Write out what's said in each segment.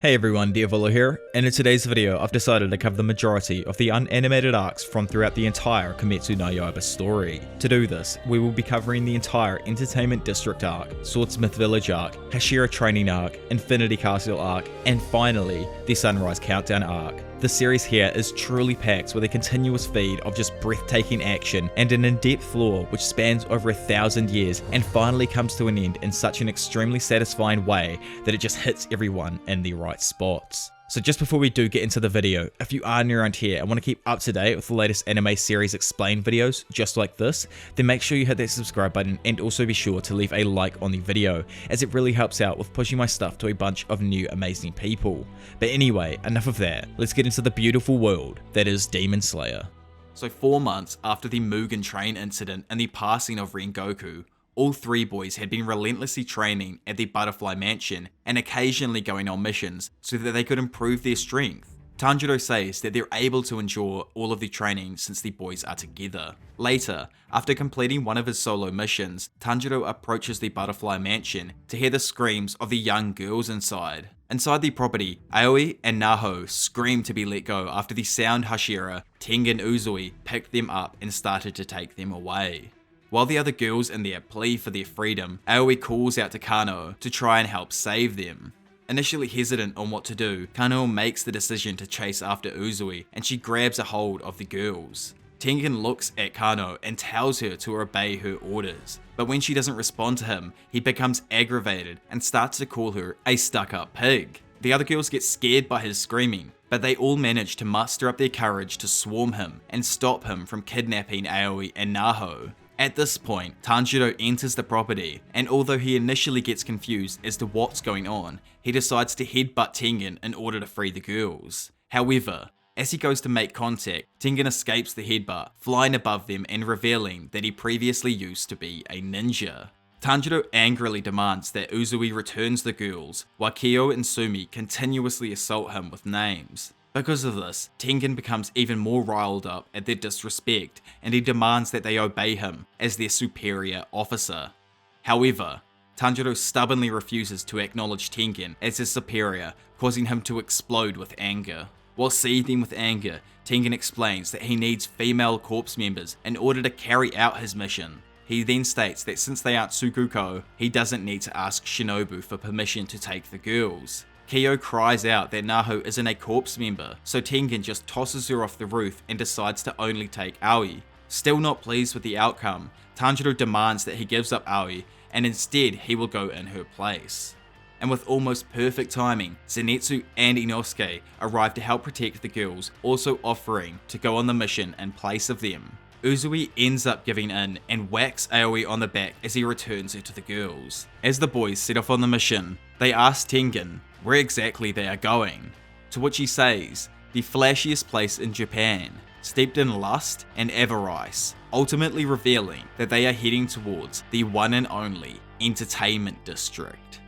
Hey everyone, Diavolo here, and in today's video I've decided to cover the majority of the unanimated arcs from throughout the entire Kimetsu no Yaiba story. To do this, we will be covering the entire Entertainment District Arc, Swordsmith Village Arc, Hashira Training Arc, Infinity Castle Arc, and finally, the Sunrise Countdown Arc. The series here is truly packed with a continuous feed of just breathtaking action and an in-depth lore which spans over 1,000 years and finally comes to an end in such an extremely satisfying way that it just hits everyone in the right spots. So just before we do get into the video, if you are new around here and want to keep up to date with the latest anime series explained videos just like this, then make sure you hit that subscribe button and also be sure to leave a like on the video, as it really helps out with pushing my stuff to a bunch of new amazing people. But anyway, enough of that, let's get into the beautiful world that is Demon Slayer. So 4 months after the Mugen Train incident and the passing of Rengoku, all three boys had been relentlessly training at the Butterfly Mansion and occasionally going on missions so that they could improve their strength. Tanjiro says that they're able to endure all of the training since the boys are together. Later, after completing one of his solo missions, Tanjiro approaches the Butterfly Mansion to hear the screams of the young girls inside. Inside the property, Aoi and Naho scream to be let go after the sound Hashira, Tengen Uzui picked them up and started to take them away. While the other girls in there plead for their freedom, Aoi calls out to Kano to try and help save them. Initially hesitant on what to do, Kano makes the decision to chase after Uzui and she grabs a hold of the girls. Tengen looks at Kano and tells her to obey her orders, but when she doesn't respond to him, he becomes aggravated and starts to call her a stuck-up pig. The other girls get scared by his screaming, but they all manage to muster up their courage to swarm him and stop him from kidnapping Aoi and Naho. At this point, Tanjiro enters the property, and although he initially gets confused as to what's going on, he decides to headbutt Tengen in order to free the girls. However, as he goes to make contact, Tengen escapes the headbutt, flying above them and revealing that he previously used to be a ninja. Tanjiro angrily demands that Uzui returns the girls, while Kyo and Sumi continuously assault him with names. Because of this, Tengen becomes even more riled up at their disrespect and he demands that they obey him as their superior officer. However, Tanjiro stubbornly refuses to acknowledge Tengen as his superior, causing him to explode with anger. While seething with anger, Tengen explains that he needs female corps members in order to carry out his mission. He then states that since they aren't Tsukuko, he doesn't need to ask Shinobu for permission to take the girls. Kyo cries out that Naho isn't a corpse member, so Tengen just tosses her off the roof and decides to only take Aoi. Still not pleased with the outcome, Tanjiro demands that he gives up Aoi and instead he will go in her place. And with almost perfect timing, Zenitsu and Inosuke arrive to help protect the girls, also offering to go on the mission in place of them. Uzui ends up giving in and whacks Aoi on the back as he returns her to the girls. As the boys set off on the mission, they ask Tengen where exactly they are going, to which he says, the flashiest place in Japan, steeped in lust and avarice, ultimately revealing that they are heading towards the one and only Entertainment District.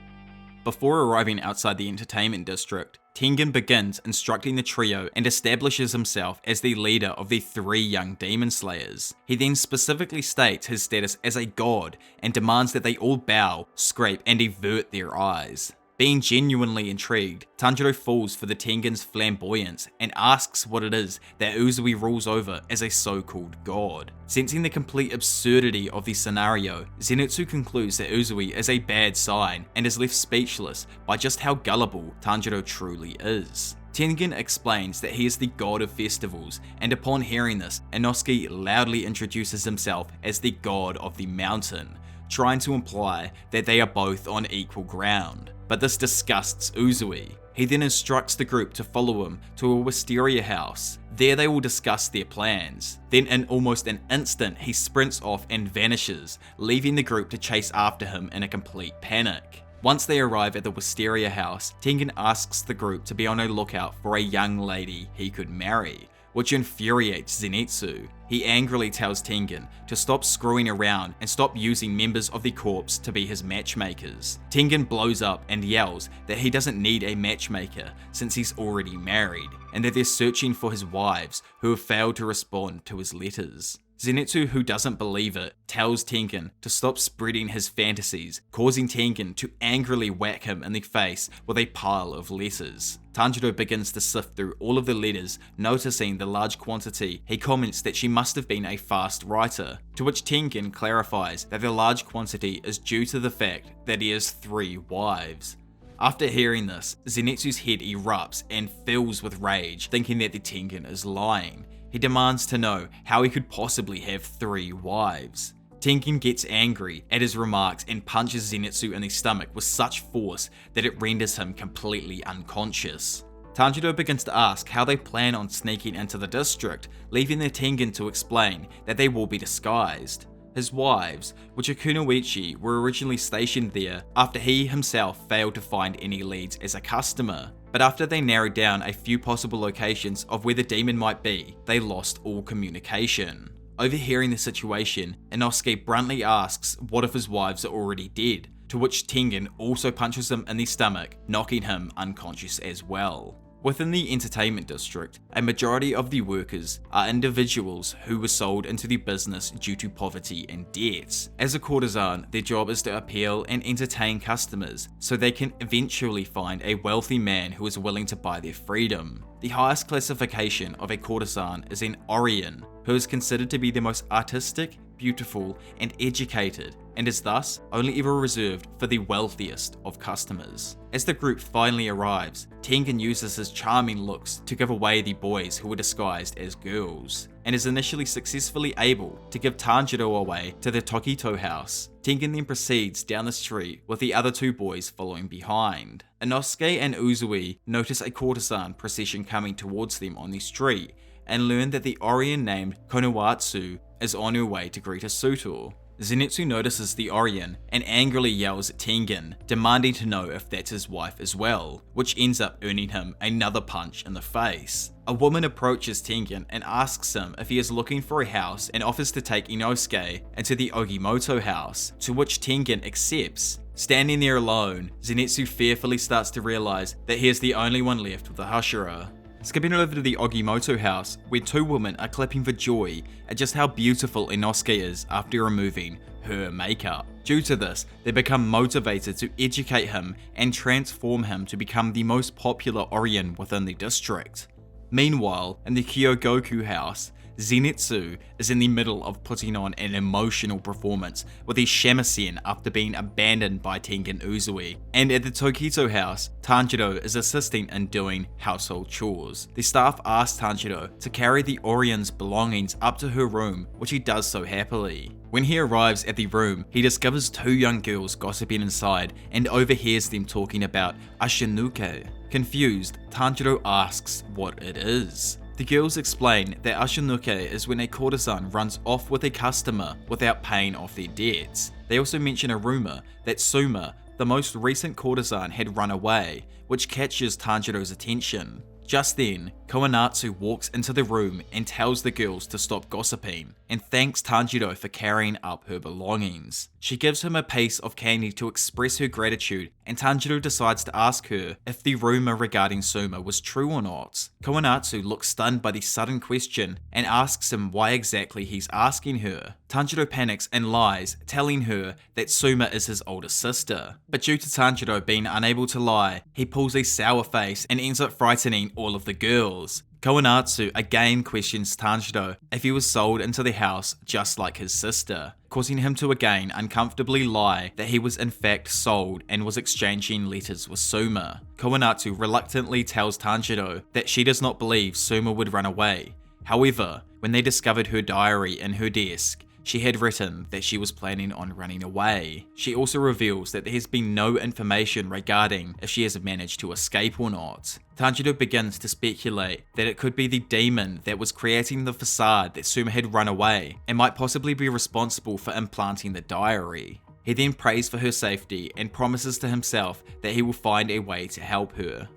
Before arriving outside the Entertainment District, Tengen begins instructing the trio and establishes himself as the leader of the 3 young demon slayers. He then specifically states his status as a god and demands that they all bow, scrape and avert their eyes. Being genuinely intrigued, Tanjiro falls for the Tengen's flamboyance and asks what it is that Uzui rules over as a so-called god. Sensing the complete absurdity of the scenario, Zenitsu concludes that Uzui is a bad sign and is left speechless by just how gullible Tanjiro truly is. Tengen explains that he is the god of festivals, and upon hearing this, Inosuke loudly introduces himself as the god of the mountain, trying to imply that they are both on equal ground. But this disgusts Uzui. He then instructs the group to follow him to a wisteria house. There they will discuss their plans. Then in almost an instant he sprints off and vanishes, leaving the group to chase after him in a complete panic. Once they arrive at the wisteria house, Tengen asks the group to be on a lookout for a young lady he could marry, which infuriates Zenitsu. He angrily tells Tengen to stop screwing around and stop using members of the corps to be his matchmakers. Tengen blows up and yells that he doesn't need a matchmaker since he's already married, and that they're searching for his wives who have failed to respond to his letters. Zenitsu, who doesn't believe it, tells Tengen to stop spreading his fantasies, causing Tengen to angrily whack him in the face with a pile of letters. Tanjiro begins to sift through all of the letters, noticing the large quantity. He comments that she must have been a fast writer, to which Tengen clarifies that the large quantity is due to the fact that he has 3 wives. After hearing this, Zenitsu's head erupts and fills with rage, thinking that the Tengen is lying. He demands to know how he could possibly have 3 wives. Tengen gets angry at his remarks and punches Zenitsu in the stomach with such force that it renders him completely unconscious. Tanjiro begins to ask how they plan on sneaking into the district, leaving the Tengen to explain that they will be disguised. His wives, which are kunoichi, were originally stationed there after he himself failed to find any leads as a customer. But after they narrowed down a few possible locations of where the demon might be, they lost all communication. Overhearing the situation, Inosuke bluntly asks what if his wives are already dead, to which Tengen also punches him in the stomach, knocking him unconscious as well. Within the entertainment district, a majority of the workers are individuals who were sold into the business due to poverty and debts. As a courtesan, their job is to appeal and entertain customers so they can eventually find a wealthy man who is willing to buy their freedom. The highest classification of a courtesan is an Orion, who is considered to be the most artistic, beautiful, and educated, and is thus only ever reserved for the wealthiest of customers. As the group finally arrives, Tengen uses his charming looks to give away the boys who were disguised as girls, and is initially successfully able to give Tanjiro away to the Tokito house. Tengen then proceeds down the street with the other 2 boys following behind. Inosuke and Uzui notice a courtesan procession coming towards them on the street, and learn that the Orion named Konowatsu is on her way to greet a suitor. Zenitsu notices the Orion and angrily yells at Tengen, demanding to know if that's his wife as well, which ends up earning him another punch in the face. A woman approaches Tengen and asks him if he is looking for a house and offers to take Inosuke into the Ogimoto house, to which Tengen accepts. Standing there alone, Zenitsu fearfully starts to realize that he is the only one left with the Hashira. Skipping over to the Ogimoto house, where 2 women are clapping for joy at just how beautiful Inosuke is after removing her makeup. Due to this, they become motivated to educate him and transform him to become the most popular Orion within the district. Meanwhile, in the Kyogoku house, Zenitsu is in the middle of putting on an emotional performance with his shamisen after being abandoned by Tengen Uzui, and at the Tokito house, Tanjiro is assisting in doing household chores. The staff asks Tanjiro to carry the Orion's belongings up to her room, which he does so happily. When he arrives at the room, he discovers 2 young girls gossiping inside and overhears them talking about Ashinuke. Confused, Tanjiro asks what it is. The girls explain that Ashinuke is when a courtesan runs off with a customer without paying off their debts. They also mention a rumor that Suma, the most recent courtesan, had run away, which catches Tanjiro's attention. Just then, Koinatsu walks into the room and tells the girls to stop gossiping, and thanks Tanjiro for carrying up her belongings. She gives him a piece of candy to express her gratitude, and Tanjiro decides to ask her if the rumor regarding Suma was true or not. Koinatsu looks stunned by the sudden question and asks him why exactly he's asking her. Tanjiro panics and lies, telling her that Suma is his older sister. But due to Tanjiro being unable to lie, he pulls a sour face and ends up frightening all of the girls. Koinatsu again questions Tanjiro if he was sold into the house just like his sister, causing him to again uncomfortably lie that he was in fact sold and was exchanging letters with Suma. Koinatsu reluctantly tells Tanjiro that she does not believe Suma would run away. However, when they discovered her diary in her desk, she had written that she was planning on running away. She also reveals that there has been no information regarding if she has managed to escape or not. Tanjiro begins to speculate that it could be the demon that was creating the facade that Suma had run away and might possibly be responsible for implanting the diary. He then prays for her safety and promises to himself that he will find a way to help her.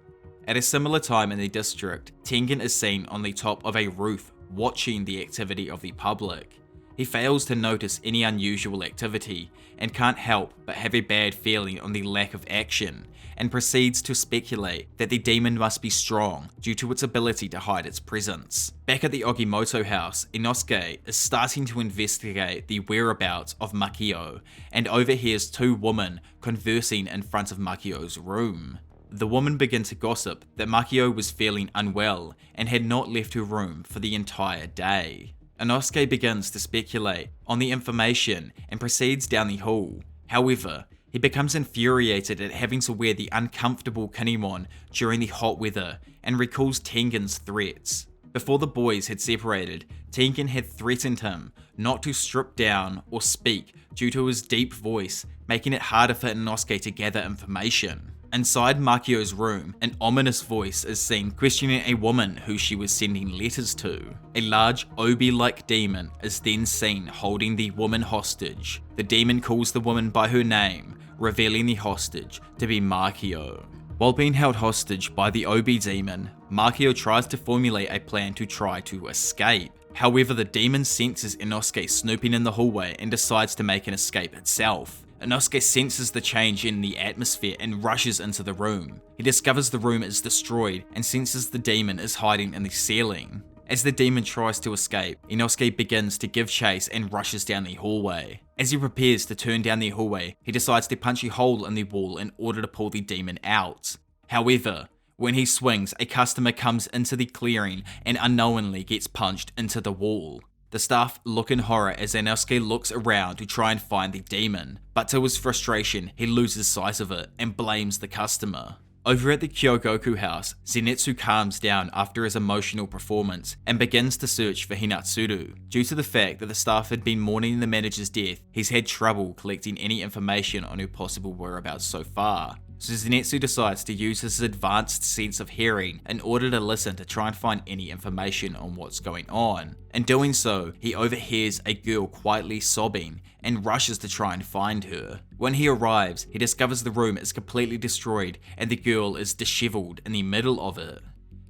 At a similar time in the district, Tengen is seen on the top of a roof watching the activity of the public. He fails to notice any unusual activity and can't help but have a bad feeling on the lack of action, and proceeds to speculate that the demon must be strong due to its ability to hide its presence. Back at the Ogimoto house, Inosuke is starting to investigate the whereabouts of Makio and overhears two women conversing in front of Makio's room. The woman began to gossip that Makio was feeling unwell and had not left her room for the entire day. Inosuke begins to speculate on the information and proceeds down the hall. However, he becomes infuriated at having to wear the uncomfortable kinemon during the hot weather and recalls Tengen's threats. Before the boys had separated, Tengen had threatened him not to strip down or speak due to his deep voice, making it harder for Inosuke to gather information. Inside Makio's room, an ominous voice is seen questioning a woman who she was sending letters to. A large obi-like demon is then seen holding the woman hostage. The demon calls the woman by her name, revealing the hostage to be Makio. While being held hostage by the obi demon, Makio tries to formulate a plan to try to escape. However, the demon senses Inosuke snooping in the hallway and decides to make an escape itself. Inosuke senses the change in the atmosphere and rushes into the room. He discovers the room is destroyed and senses the demon is hiding in the ceiling. As the demon tries to escape, Inosuke begins to give chase and rushes down the hallway. As he prepares to turn down the hallway, he decides to punch a hole in the wall in order to pull the demon out. However, when he swings, a customer comes into the clearing and unknowingly gets punched into the wall. The staff look in horror as Inosuke looks around to try and find the demon, but to his frustration, he loses sight of it and blames the customer. Over at the Kyogoku house, Zenitsu calms down after his emotional performance and begins to search for Hinatsuru. Due to the fact that the staff had been mourning the manager's death, he's had trouble collecting any information on her possible whereabouts so far. So Zenitsu decides to use his advanced sense of hearing in order to listen to try and find any information on what's going on. In doing so, he overhears a girl quietly sobbing and rushes to try and find her. When he arrives, he discovers the room is completely destroyed and the girl is disheveled in the middle of it.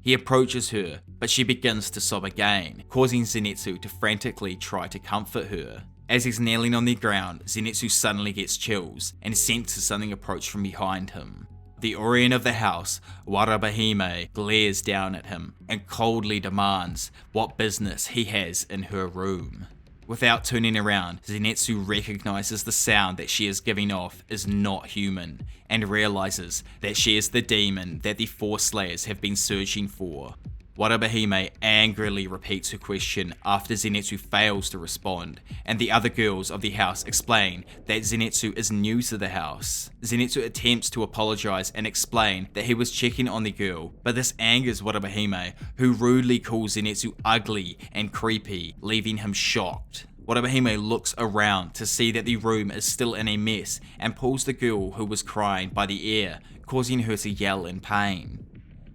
He approaches her, but she begins to sob again, causing Zenitsu to frantically try to comfort her. As he's kneeling on the ground, Zenitsu suddenly gets chills and senses something approach from behind him. The Orien of the house, Warabahime, glares down at him and coldly demands what business he has in her room. Without turning around, Zenitsu recognizes the sound that she is giving off is not human and realizes that she is the demon that the four slayers have been searching for. Warabahime angrily repeats her question after Zenitsu fails to respond, and the other girls of the house explain that Zenitsu is new to the house. Zenitsu attempts to apologize and explain that he was checking on the girl, but this angers Warabahime, who rudely calls Zenitsu ugly and creepy, leaving him shocked. Warabahime looks around to see that the room is still in a mess and pulls the girl who was crying by the ear, causing her to yell in pain.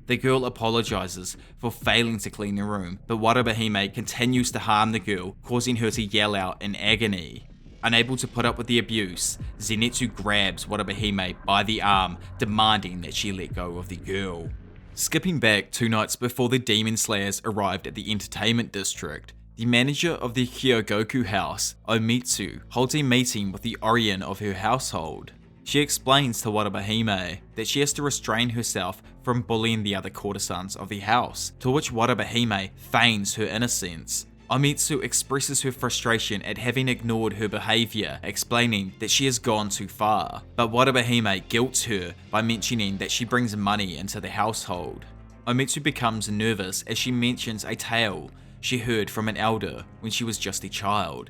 The girl apologizes for failing to clean the room, but Warabahime continues to harm the girl, causing her to yell out in agony. Unable to put up with the abuse, Zenitsu grabs Warabahime by the arm, demanding that she let go of the girl. Skipping back 2 nights before the Demon Slayers arrived at the entertainment district, the manager of the Kyogoku house, Omitsu, holds a meeting with the Orien of her household. She explains to Warabahime that she has to restrain herself from bullying the other courtesans of the house, to which Warabahime feigns her innocence. Omitsu expresses her frustration at having ignored her behaviour, explaining that she has gone too far, but Warabahime guilts her by mentioning that she brings money into the household. Omitsu becomes nervous as she mentions a tale she heard from an elder when she was just a child.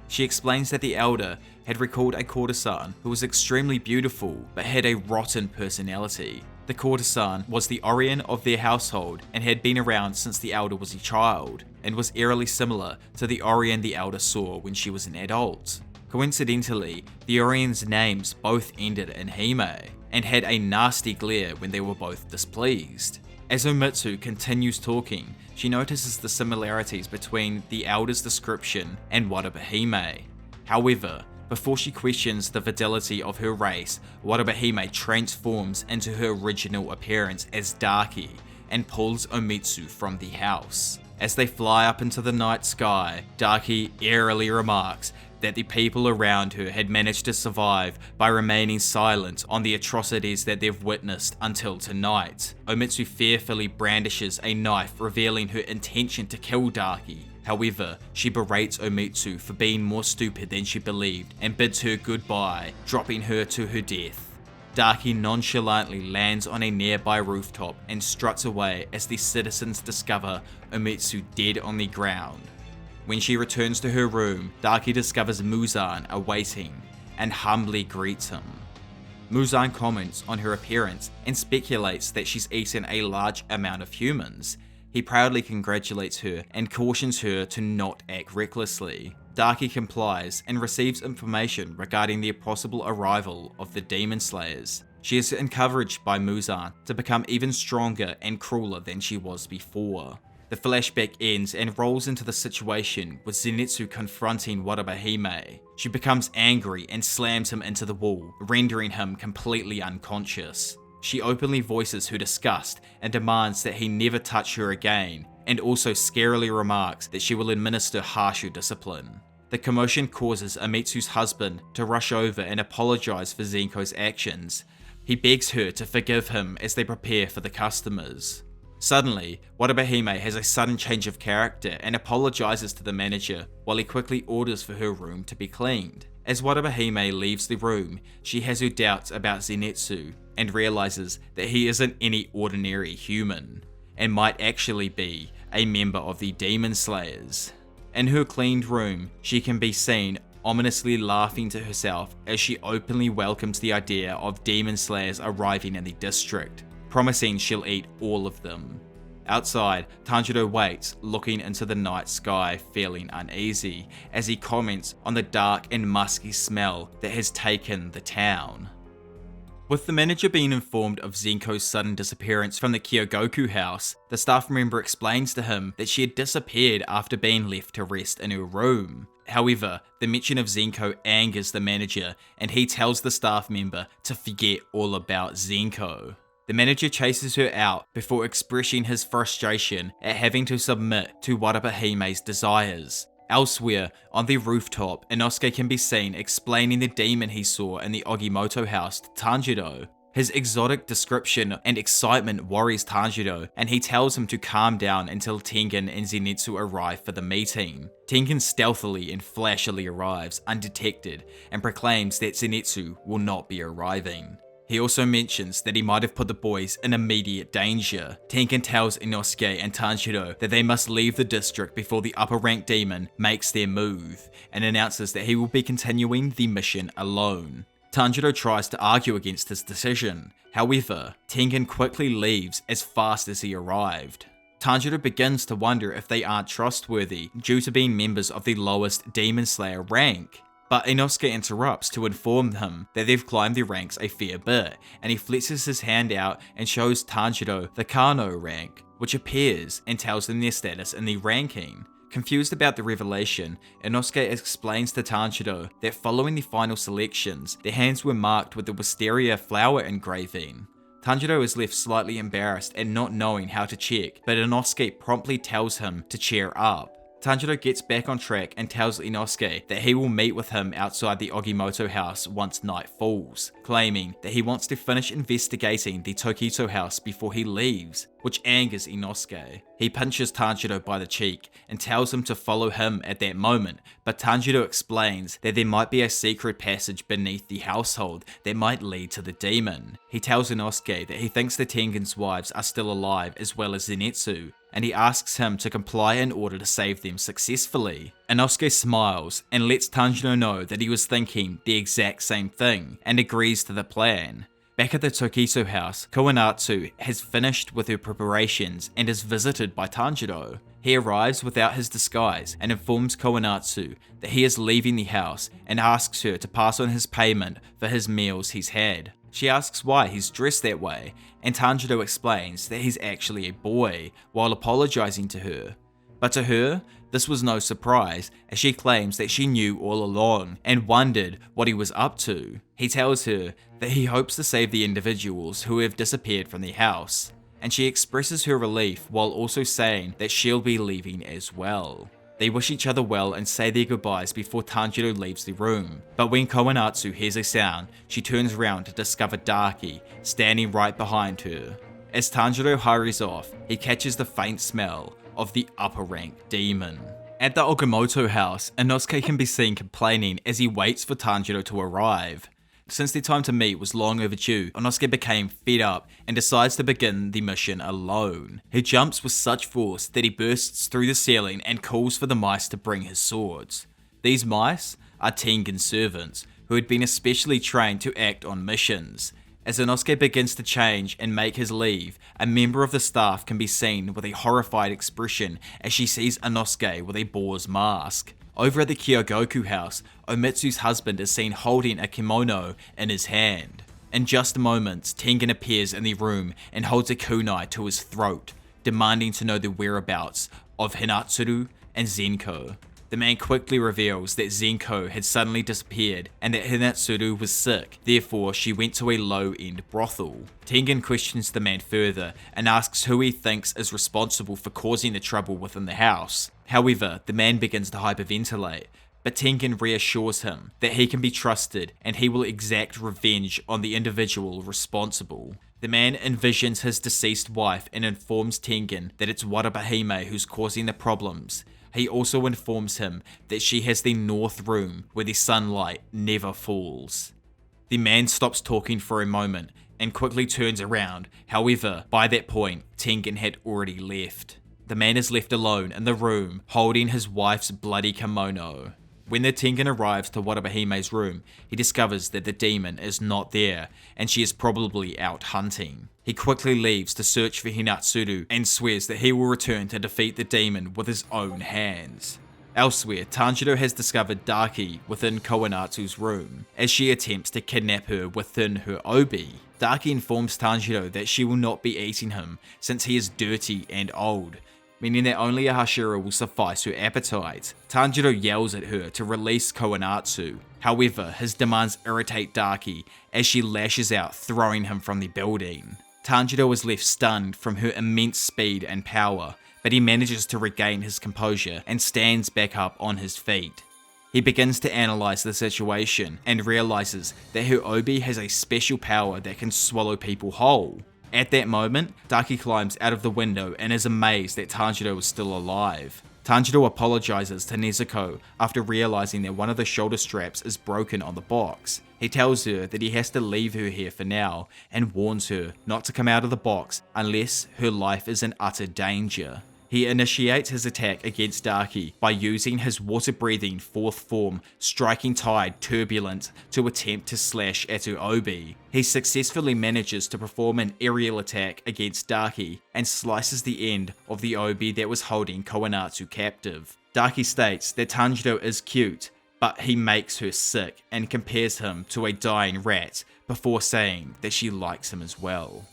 She explains that the elder had recalled a courtesan who was extremely beautiful but had a rotten personality. The courtesan was the Orien of their household and had been around since the elder was a child, and was eerily similar to the Orien the elder saw when she was an adult. Coincidentally, the Orien's names both ended in Hime, and had a nasty glare when they were both displeased. As Omitsu continues talking, she notices the similarities between the elder's description and Warabahime. However, before she questions the fidelity of her race, Warabahime transforms into her original appearance as Daki and pulls Omitsu from the house. As they fly up into the night sky, Daki eerily remarks that the people around her had managed to survive by remaining silent on the atrocities that they've witnessed until tonight. Omitsu fearfully brandishes a knife, revealing her intention to kill Daki. However, she berates Omitsu for being more stupid than she believed and bids her goodbye, dropping her to her death. Daki nonchalantly lands on a nearby rooftop and struts away as the citizens discover Omitsu dead on the ground. When she returns to her room, Daki discovers Muzan awaiting and humbly greets him. Muzan comments on her appearance and speculates that she's eaten a large amount of humans. He proudly congratulates her and cautions her to not act recklessly. Daki complies and receives information regarding the possible arrival of the Demon Slayers. She is encouraged by Muzan to become even stronger and crueler than she was before. The flashback ends and rolls into the situation with Zenitsu confronting Watanabe. She becomes angry and slams him into the wall, rendering him completely unconscious. She openly voices her disgust and demands that he never touch her again, and also scarily remarks that she will administer harsher discipline. The commotion causes Omitsu's husband to rush over and apologize for Zenko's actions. He begs her to forgive him as they prepare for the customers. Suddenly, Watanabe has a sudden change of character and apologizes to the manager while he quickly orders for her room to be cleaned. As Watanabe leaves the room, she has her doubts about Zenitsu and realizes that he isn't any ordinary human and might actually be a member of the Demon Slayers. In her cleaned room, she can be seen ominously laughing to herself as she openly welcomes the idea of Demon Slayers arriving in the district, promising she'll eat all of them. Outside, Tanjiro waits, looking into the night sky, feeling uneasy, as he comments on the dark and musky smell that has taken the town. With the manager being informed of Zenko's sudden disappearance from the Kyogoku house, the staff member explains to him that she had disappeared after being left to rest in her room. However, the mention of Zenko angers the manager, and he tells the staff member to forget all about Zenko. The manager chases her out before expressing his frustration at having to submit to Watanabe's desires. Elsewhere, on the rooftop, Inosuke can be seen explaining the demon he saw in the Ogimoto house to Tanjiro. His exotic description and excitement worries Tanjiro, and he tells him to calm down until Tengen and Zenitsu arrive for the meeting. Tengen stealthily and flashily arrives undetected and proclaims that Zenitsu will not be arriving. He also mentions that he might have put the boys in immediate danger. Tengen tells Inosuke and Tanjiro that they must leave the district before the upper rank demon makes their move, and announces that he will be continuing the mission alone. Tanjiro tries to argue against his decision. However, Tengen quickly leaves as fast as he arrived. Tanjiro begins to wonder if they aren't trustworthy due to being members of the lowest Demon Slayer rank. But Inosuke interrupts to inform him that they've climbed the ranks a fair bit, and he flexes his hand out and shows Tanjiro the Kano rank, which appears and tells them their status in the ranking. Confused about the revelation, Inosuke explains to Tanjiro that following the final selections, their hands were marked with the wisteria flower engraving. Tanjiro is left slightly embarrassed and not knowing how to check, but Inosuke promptly tells him to cheer up. Tanjiro gets back on track and tells Inosuke that he will meet with him outside the Ogimoto house once night falls, claiming that he wants to finish investigating the Tokito house before he leaves, which angers Inosuke. He pinches Tanjiro by the cheek and tells him to follow him at that moment, but Tanjiro explains that there might be a secret passage beneath the household that might lead to the demon. He tells Inosuke that he thinks the Tengen's wives are still alive as well as Zenitsu, and he asks him to comply in order to save them successfully. Inosuke smiles and lets Tanjiro know that he was thinking the exact same thing, and agrees to the plan. Back at the Tokito house, Koinatsu has finished with her preparations and is visited by Tanjiro. He arrives without his disguise and informs Koinatsu that he is leaving the house and asks her to pass on his payment for his meals he's had. She asks why he's dressed that way, and Tanjiro explains that he's actually a boy, while apologizing to her. But to her, this was no surprise, as she claims that she knew all along and wondered what he was up to. He tells her that he hopes to save the individuals who have disappeared from the house, and she expresses her relief while also saying that she'll be leaving as well. They wish each other well and say their goodbyes before Tanjiro leaves the room. But when Koenatsu hears a sound, she turns around to discover Daki standing right behind her. As Tanjiro hurries off, he catches the faint smell of the upper rank demon. At the Okamoto house, Inosuke can be seen complaining as he waits for Tanjiro to arrive. Since their time to meet was long overdue, Inosuke became fed up and decides to begin the mission alone. He jumps with such force that he bursts through the ceiling and calls for the mice to bring his swords. These mice are Tengen's servants, who had been especially trained to act on missions. As Inosuke begins to change and make his leave, a member of the staff can be seen with a horrified expression as she sees Inosuke with a boar's mask. Over at the Kyogoku house, Omitsu's husband is seen holding a kimono in his hand. In just moments, Tengen appears in the room and holds a kunai to his throat, demanding to know the whereabouts of Hinatsuru and Zenko. The man quickly reveals that Zenko had suddenly disappeared and that Hinatsuru was sick, therefore she went to a low-end brothel. Tengen questions the man further and asks who he thinks is responsible for causing the trouble within the house. However, the man begins to hyperventilate, but Tengen reassures him that he can be trusted and he will exact revenge on the individual responsible. The man envisions his deceased wife and informs Tengen that it's Watabe who's causing the problems. He also informs him that she has the north room where the sunlight never falls. The man stops talking for a moment and quickly turns around. However, by that point, Tengen had already left. The man is left alone in the room holding his wife's bloody kimono. When the Tengen arrives to Watabe room, he discovers that the demon is not there and she is probably out hunting. He quickly leaves to search for Hinatsuru and swears that he will return to defeat the demon with his own hands. Elsewhere, Tanjiro has discovered Daki within Koenatsu's room, as she attempts to kidnap her within her obi. Daki informs Tanjiro that she will not be eating him since he is dirty and old, meaning that only a Hashira will suffice her appetite. Tanjiro yells at her to release Koenatsu. However, his demands irritate Daki as she lashes out, throwing him from the building. Tanjiro is left stunned from her immense speed and power, but he manages to regain his composure and stands back up on his feet. He begins to analyze the situation and realizes that her obi has a special power that can swallow people whole. At that moment, Daki climbs out of the window and is amazed that Tanjiro is still alive. Tanjiro apologizes to Nezuko after realizing that one of the shoulder straps is broken on the box. He tells her that he has to leave her here for now and warns her not to come out of the box unless her life is in utter danger. He initiates his attack against Daki by using his water-breathing fourth form, Striking Tide Turbulent, to attempt to slash at her obi. He successfully manages to perform an aerial attack against Daki and slices the end of the obi that was holding Koenatsu captive. Daki states that Tanjiro is cute, but he makes her sick and compares him to a dying rat before saying that she likes him as well.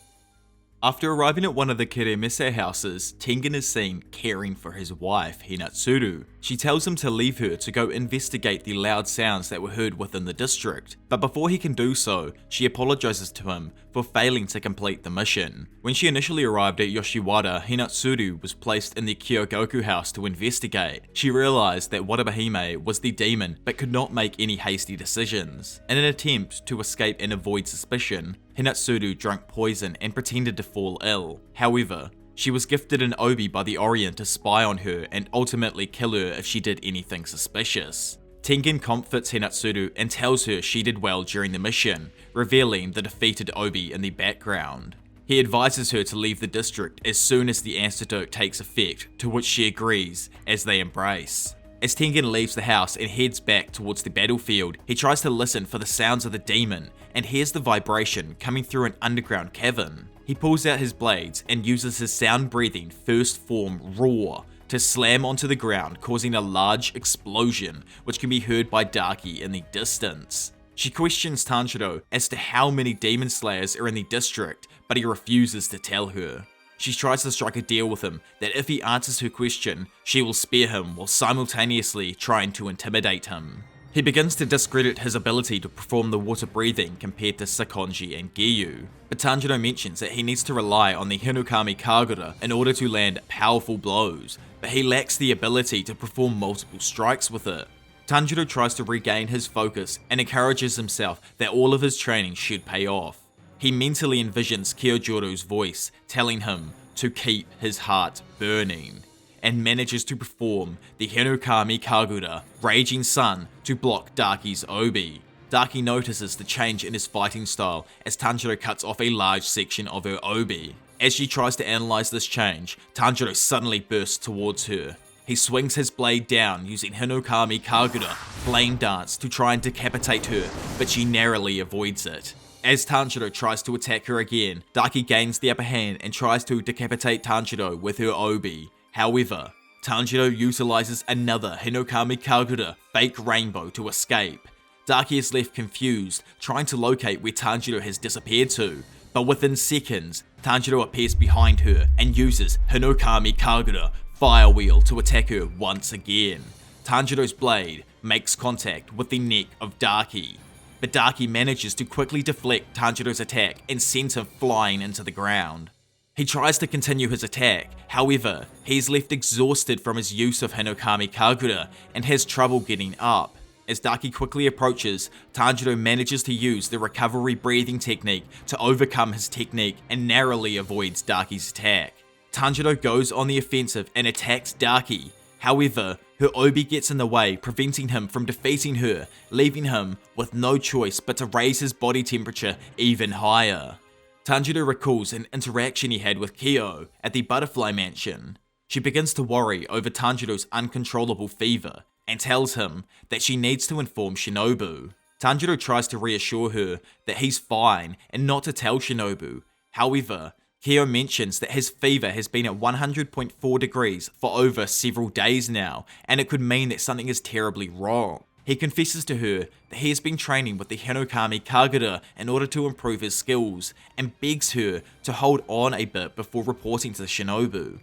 After arriving at one of the Kiremese houses, Tengen is seen caring for his wife, Hinatsuru. She tells him to leave her to go investigate the loud sounds that were heard within the district, but before he can do so, she apologizes to him for failing to complete the mission. When she initially arrived at Yoshiwara, Hinatsuru was placed in the Kyogoku house to investigate. She realized that Watabe was the demon but could not make any hasty decisions. In an attempt to escape and avoid suspicion, Hinatsuru drank poison and pretended to fall ill. However, she was gifted an obi by the Orient to spy on her and ultimately kill her if she did anything suspicious. Tengen comforts Hinatsuru and tells her she did well during the mission, revealing the defeated obi in the background. He advises her to leave the district as soon as the antidote takes effect, to which she agrees as they embrace. As Tengen leaves the house and heads back towards the battlefield, he tries to listen for the sounds of the demon and hears the vibration coming through an underground cavern. He pulls out his blades and uses his sound-breathing first form roar to slam onto the ground, causing a large explosion which can be heard by Daki in the distance. She questions Tanjiro as to how many demon slayers are in the district, but he refuses to tell her. She tries to strike a deal with him that if he answers her question, she will spare him while simultaneously trying to intimidate him. He begins to discredit his ability to perform the water breathing compared to Sakonji and Giyu, but Tanjiro mentions that he needs to rely on the Hinokami Kagura in order to land powerful blows, but he lacks the ability to perform multiple strikes with it. Tanjiro tries to regain his focus and encourages himself that all of his training should pay off. He mentally envisions Kyojuro's voice telling him to keep his heart burning, and manages to perform the Hinokami Kagura Raging Sun to block Daki's Obi. Daki notices the change in his fighting style as Tanjiro cuts off a large section of her Obi. As she tries to analyze this change, Tanjiro suddenly bursts towards her. He swings his blade down using Hinokami Kagura Flame Dance to try and decapitate her, but she narrowly avoids it. As Tanjiro tries to attack her again, Daki gains the upper hand and tries to decapitate Tanjiro with her Obi. However, Tanjiro utilizes another Hinokami Kagura Fake Rainbow to escape. Daki is left confused, trying to locate where Tanjiro has disappeared to, but within seconds, Tanjiro appears behind her and uses Hinokami Kagura Fire Wheel to attack her once again. Tanjiro's blade makes contact with the neck of Daki, but Daki manages to quickly deflect Tanjiro's attack and sends him flying into the ground. He tries to continue his attack, however, he is left exhausted from his use of Hinokami Kagura and has trouble getting up. As Daki quickly approaches, Tanjiro manages to use the recovery breathing technique to overcome his technique and narrowly avoids Daki's attack. Tanjiro goes on the offensive and attacks Daki, however, her Obi gets in the way, preventing him from defeating her, leaving him with no choice but to raise his body temperature even higher. Tanjiro recalls an interaction he had with Kyo at the Butterfly Mansion. She begins to worry over Tanjiro's uncontrollable fever and tells him that she needs to inform Shinobu. Tanjiro tries to reassure her that he's fine and not to tell Shinobu. However, Kyo mentions that his fever has been at 100.4 degrees for over several days now, and it could mean that something is terribly wrong. He confesses to her that he has been training with the Hinokami Kagura in order to improve his skills, and begs her to hold on a bit before reporting to Shinobu.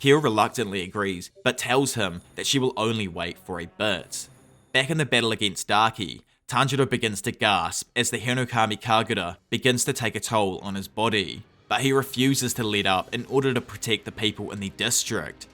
Kyo reluctantly agrees, but tells him that she will only wait for a bit. Back in the battle against Daki, Tanjiro begins to gasp as the Hinokami Kagura begins to take a toll on his body, but he refuses to let up in order to protect the people in the district.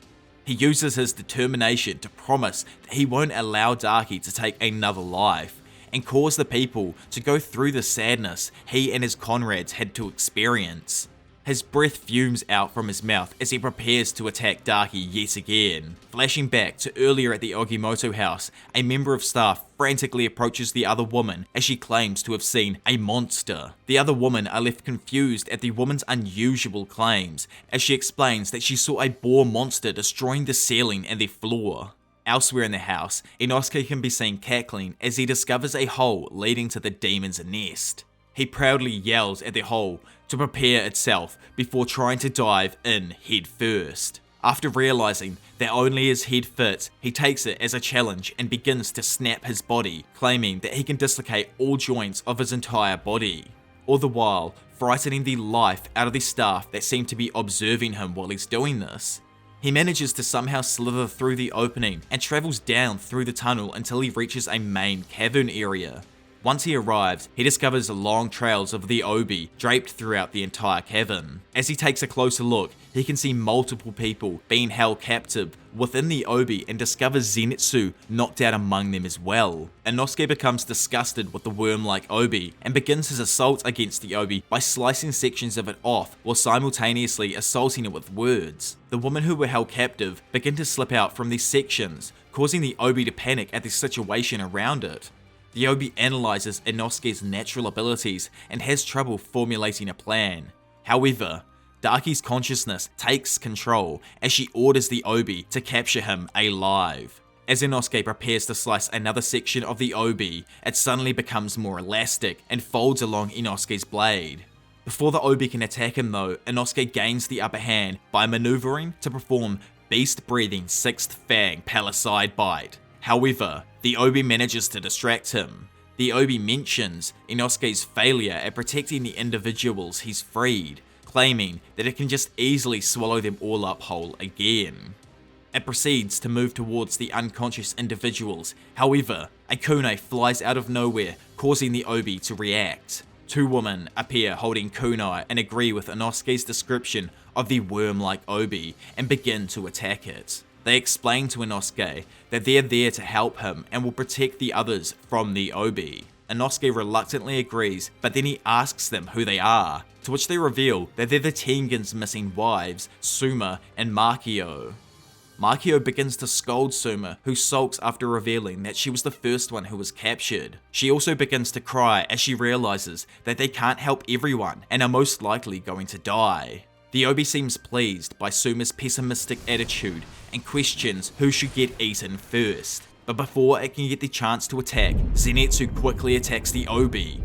He uses his determination to promise that he won't allow Daki to take another life, and cause the people to go through the sadness he and his comrades had to experience. His breath fumes out from his mouth as he prepares to attack Daki yet again. Flashing back to earlier at the Ogimoto house, a member of staff frantically approaches the other woman as she claims to have seen a monster. The other women are left confused at the woman's unusual claims, as she explains that she saw a boar monster destroying the ceiling and the floor. Elsewhere in the house, Inosuke can be seen cackling as he discovers a hole leading to the demon's nest. He proudly yells at the hole to prepare itself before trying to dive in head first. After realizing that only his head fits, he takes it as a challenge and begins to snap his body, claiming that he can dislocate all joints of his entire body, all the while frightening the life out of the staff that seem to be observing him while he's doing this. He manages to somehow slither through the opening and travels down through the tunnel until he reaches a main cavern area. Once he arrives, he discovers long trails of the Obi draped throughout the entire cavern. As he takes a closer look, he can see multiple people being held captive within the Obi and discovers Zenitsu knocked out among them as well. Inosuke becomes disgusted with the worm-like Obi and begins his assault against the Obi by slicing sections of it off while simultaneously assaulting it with words. The women who were held captive begin to slip out from these sections, causing the Obi to panic at the situation around it. The Obi analyzes Inosuke's natural abilities and has trouble formulating a plan. However, Daki's consciousness takes control as she orders the Obi to capture him alive. As Inosuke prepares to slice another section of the Obi, it suddenly becomes more elastic and folds along Inosuke's blade. Before the Obi can attack him though, Inosuke gains the upper hand by maneuvering to perform beast-breathing 6th Fang Palisade Bite. However, the Obi manages to distract him. The Obi mentions Inosuke's failure at protecting the individuals he's freed, claiming that it can just easily swallow them all up whole again. and proceeds to move towards the unconscious individuals. However, a kunai flies out of nowhere, causing the obi to react. Two women appear holding kunai and agree with Inosuke's description of the worm-like obi and begin to attack it. They explain to Inosuke that they're there to help him and will protect the others from the obi. Inosuke reluctantly agrees, but then he asks them who they are, to which they reveal that they're the Tengen's missing wives, Suma and Makio. Makio begins to scold Suma, who sulks after revealing that she was the first one who was captured. She also begins to cry as she realizes that they can't help everyone and are most likely going to die. The obi seems pleased by Suma's pessimistic attitude and questions who should get eaten first. But before it can get the chance to attack, Zenitsu quickly attacks the obi.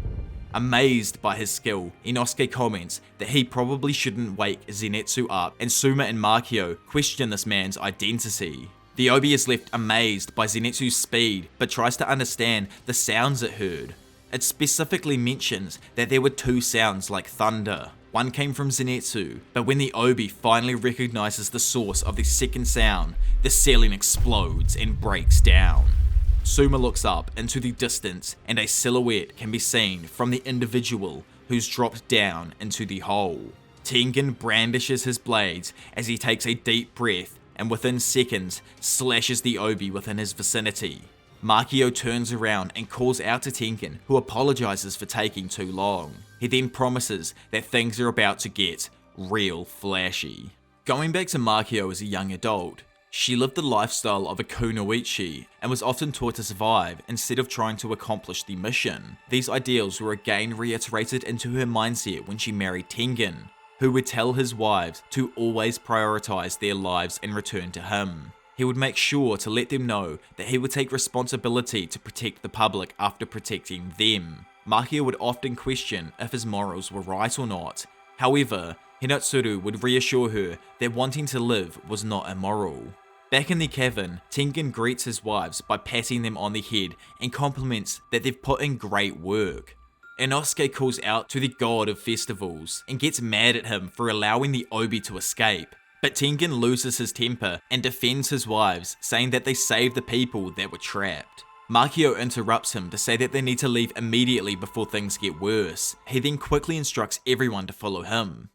Amazed by his skill, Inosuke comments that he probably shouldn't wake Zenitsu up, and Suma and Makio question this man's identity. The obi is left amazed by Zenitsu's speed, but tries to understand the sounds it heard. It specifically mentions that there were two sounds like thunder. One came from Zenitsu, but when the obi finally recognizes the source of the second sound, the ceiling explodes and breaks down. Suma looks up into the distance and a silhouette can be seen from the individual who's dropped down into the hole. Tengen brandishes his blades as he takes a deep breath and within seconds slashes the obi within his vicinity. Makio turns around and calls out to Tengen, who apologizes for taking too long. He then promises that things are about to get real flashy. Going back to Makio as a young adult, she lived the lifestyle of a kunoichi and was often taught to survive instead of trying to accomplish the mission. These ideals were again reiterated into her mindset when she married Tengen, who would tell his wives to always prioritize their lives and return to him. He would make sure to let them know that he would take responsibility to protect the public after protecting them. Makio would often question if his morals were right or not. However, Hinatsuru would reassure her that wanting to live was not immoral. Back in the cavern, Tengen greets his wives by patting them on the head and compliments that they've put in great work. Inosuke calls out to the god of festivals and gets mad at him for allowing the obi to escape. But Tengen loses his temper and defends his wives, saying that they saved the people that were trapped. Makio interrupts him to say that they need to leave immediately before things get worse. He then quickly instructs everyone to follow him.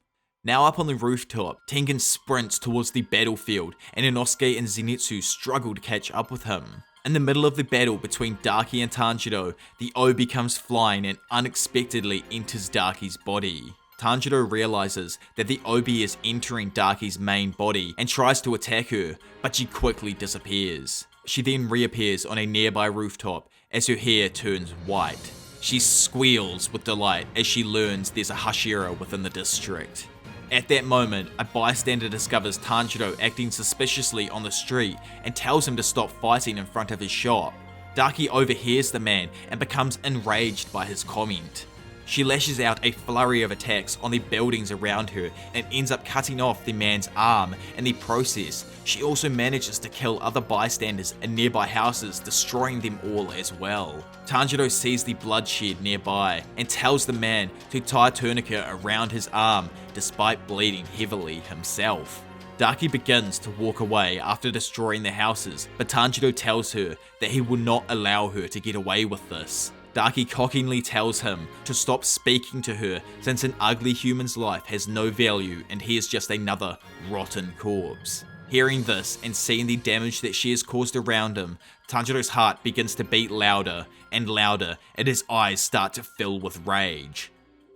Now up on the rooftop, Tengen sprints towards the battlefield and Inosuke and Zenitsu struggle to catch up with him. In the middle of the battle between Daki and Tanjiro, the obi comes flying and unexpectedly enters Daki's body. Tanjiro realizes that the obi is entering Daki's main body and tries to attack her, but she quickly disappears. She then reappears on a nearby rooftop as her hair turns white. She squeals with delight as she learns there's a Hashira within the district. At that moment, a bystander discovers Tanjiro acting suspiciously on the street and tells him to stop fighting in front of his shop. Daki overhears the man and becomes enraged by his comment. She lashes out a flurry of attacks on the buildings around her and ends up cutting off the man's arm. In the process, she also manages to kill other bystanders in nearby houses, destroying them all as well. Tanjiro sees the bloodshed nearby and tells the man to tie a tourniquet around his arm despite bleeding heavily himself. Daki begins to walk away after destroying the houses, but Tanjiro tells her that he will not allow her to get away with this. Daki cockingly tells him to stop speaking to her since an ugly human's life has no value and he is just another rotten corpse. Hearing this and seeing the damage that she has caused around him, Tanjiro's heart begins to beat louder and louder and his eyes start to fill with rage.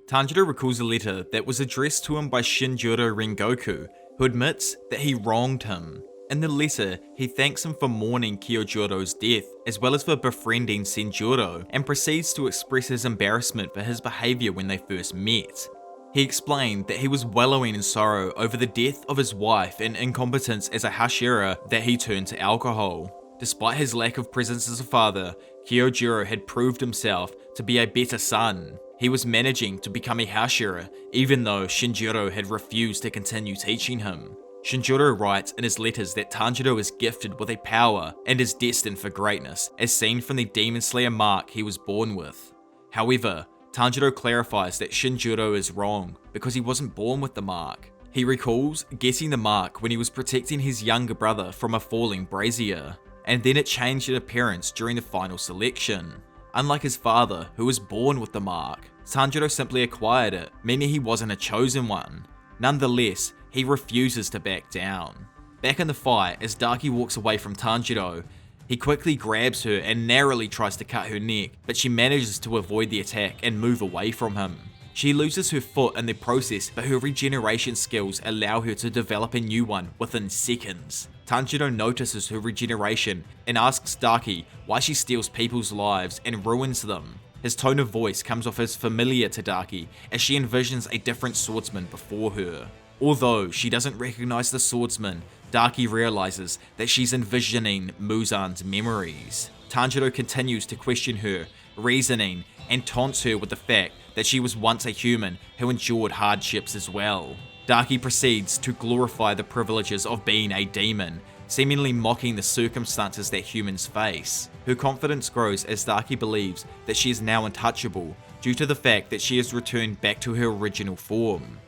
Tanjiro recalls a letter that was addressed to him by Shinjiro Rengoku, who admits that he wronged him. In the letter, he thanks him for mourning Kyojiro's death, as well as for befriending Senjuro, and proceeds to express his embarrassment for his behaviour when they first met. He explained that he was wallowing in sorrow over the death of his wife and incompetence as a Hashira that he turned to alcohol. Despite his lack of presence as a father, Kyojiro had proved himself to be a better son. He was managing to become a Hashira, even though Shinjiro had refused to continue teaching him. Shinjiro writes in his letters that Tanjiro is gifted with a power and is destined for greatness, as seen from the Demon Slayer mark he was born with. However, Tanjiro clarifies that Shinjiro is wrong because he wasn't born with the mark. He recalls getting the mark when he was protecting his younger brother from a falling brazier, and then it changed in appearance during the final selection. Unlike his father, who was born with the mark, Tanjiro simply acquired it, meaning he wasn't a chosen one. Nonetheless, he refuses to back down. Back in the fight, as Daki walks away from Tanjiro, he quickly grabs her and narrowly tries to cut her neck, but she manages to avoid the attack and move away from him. She loses her foot in the process, but her regeneration skills allow her to develop a new one within seconds. Tanjiro notices her regeneration and asks Daki why she steals people's lives and ruins them. His tone of voice comes off as familiar to Daki as she envisions a different swordsman before her. Although she doesn't recognize the swordsman, Daki realizes that she's envisioning Muzan's memories. Tanjiro continues to question her, reasoning, and taunts her with the fact that she was once a human who endured hardships as well. Daki proceeds to glorify the privileges of being a demon, seemingly mocking the circumstances that humans face. Her confidence grows as Daki believes that she is now untouchable due to the fact that she has returned back to her original form.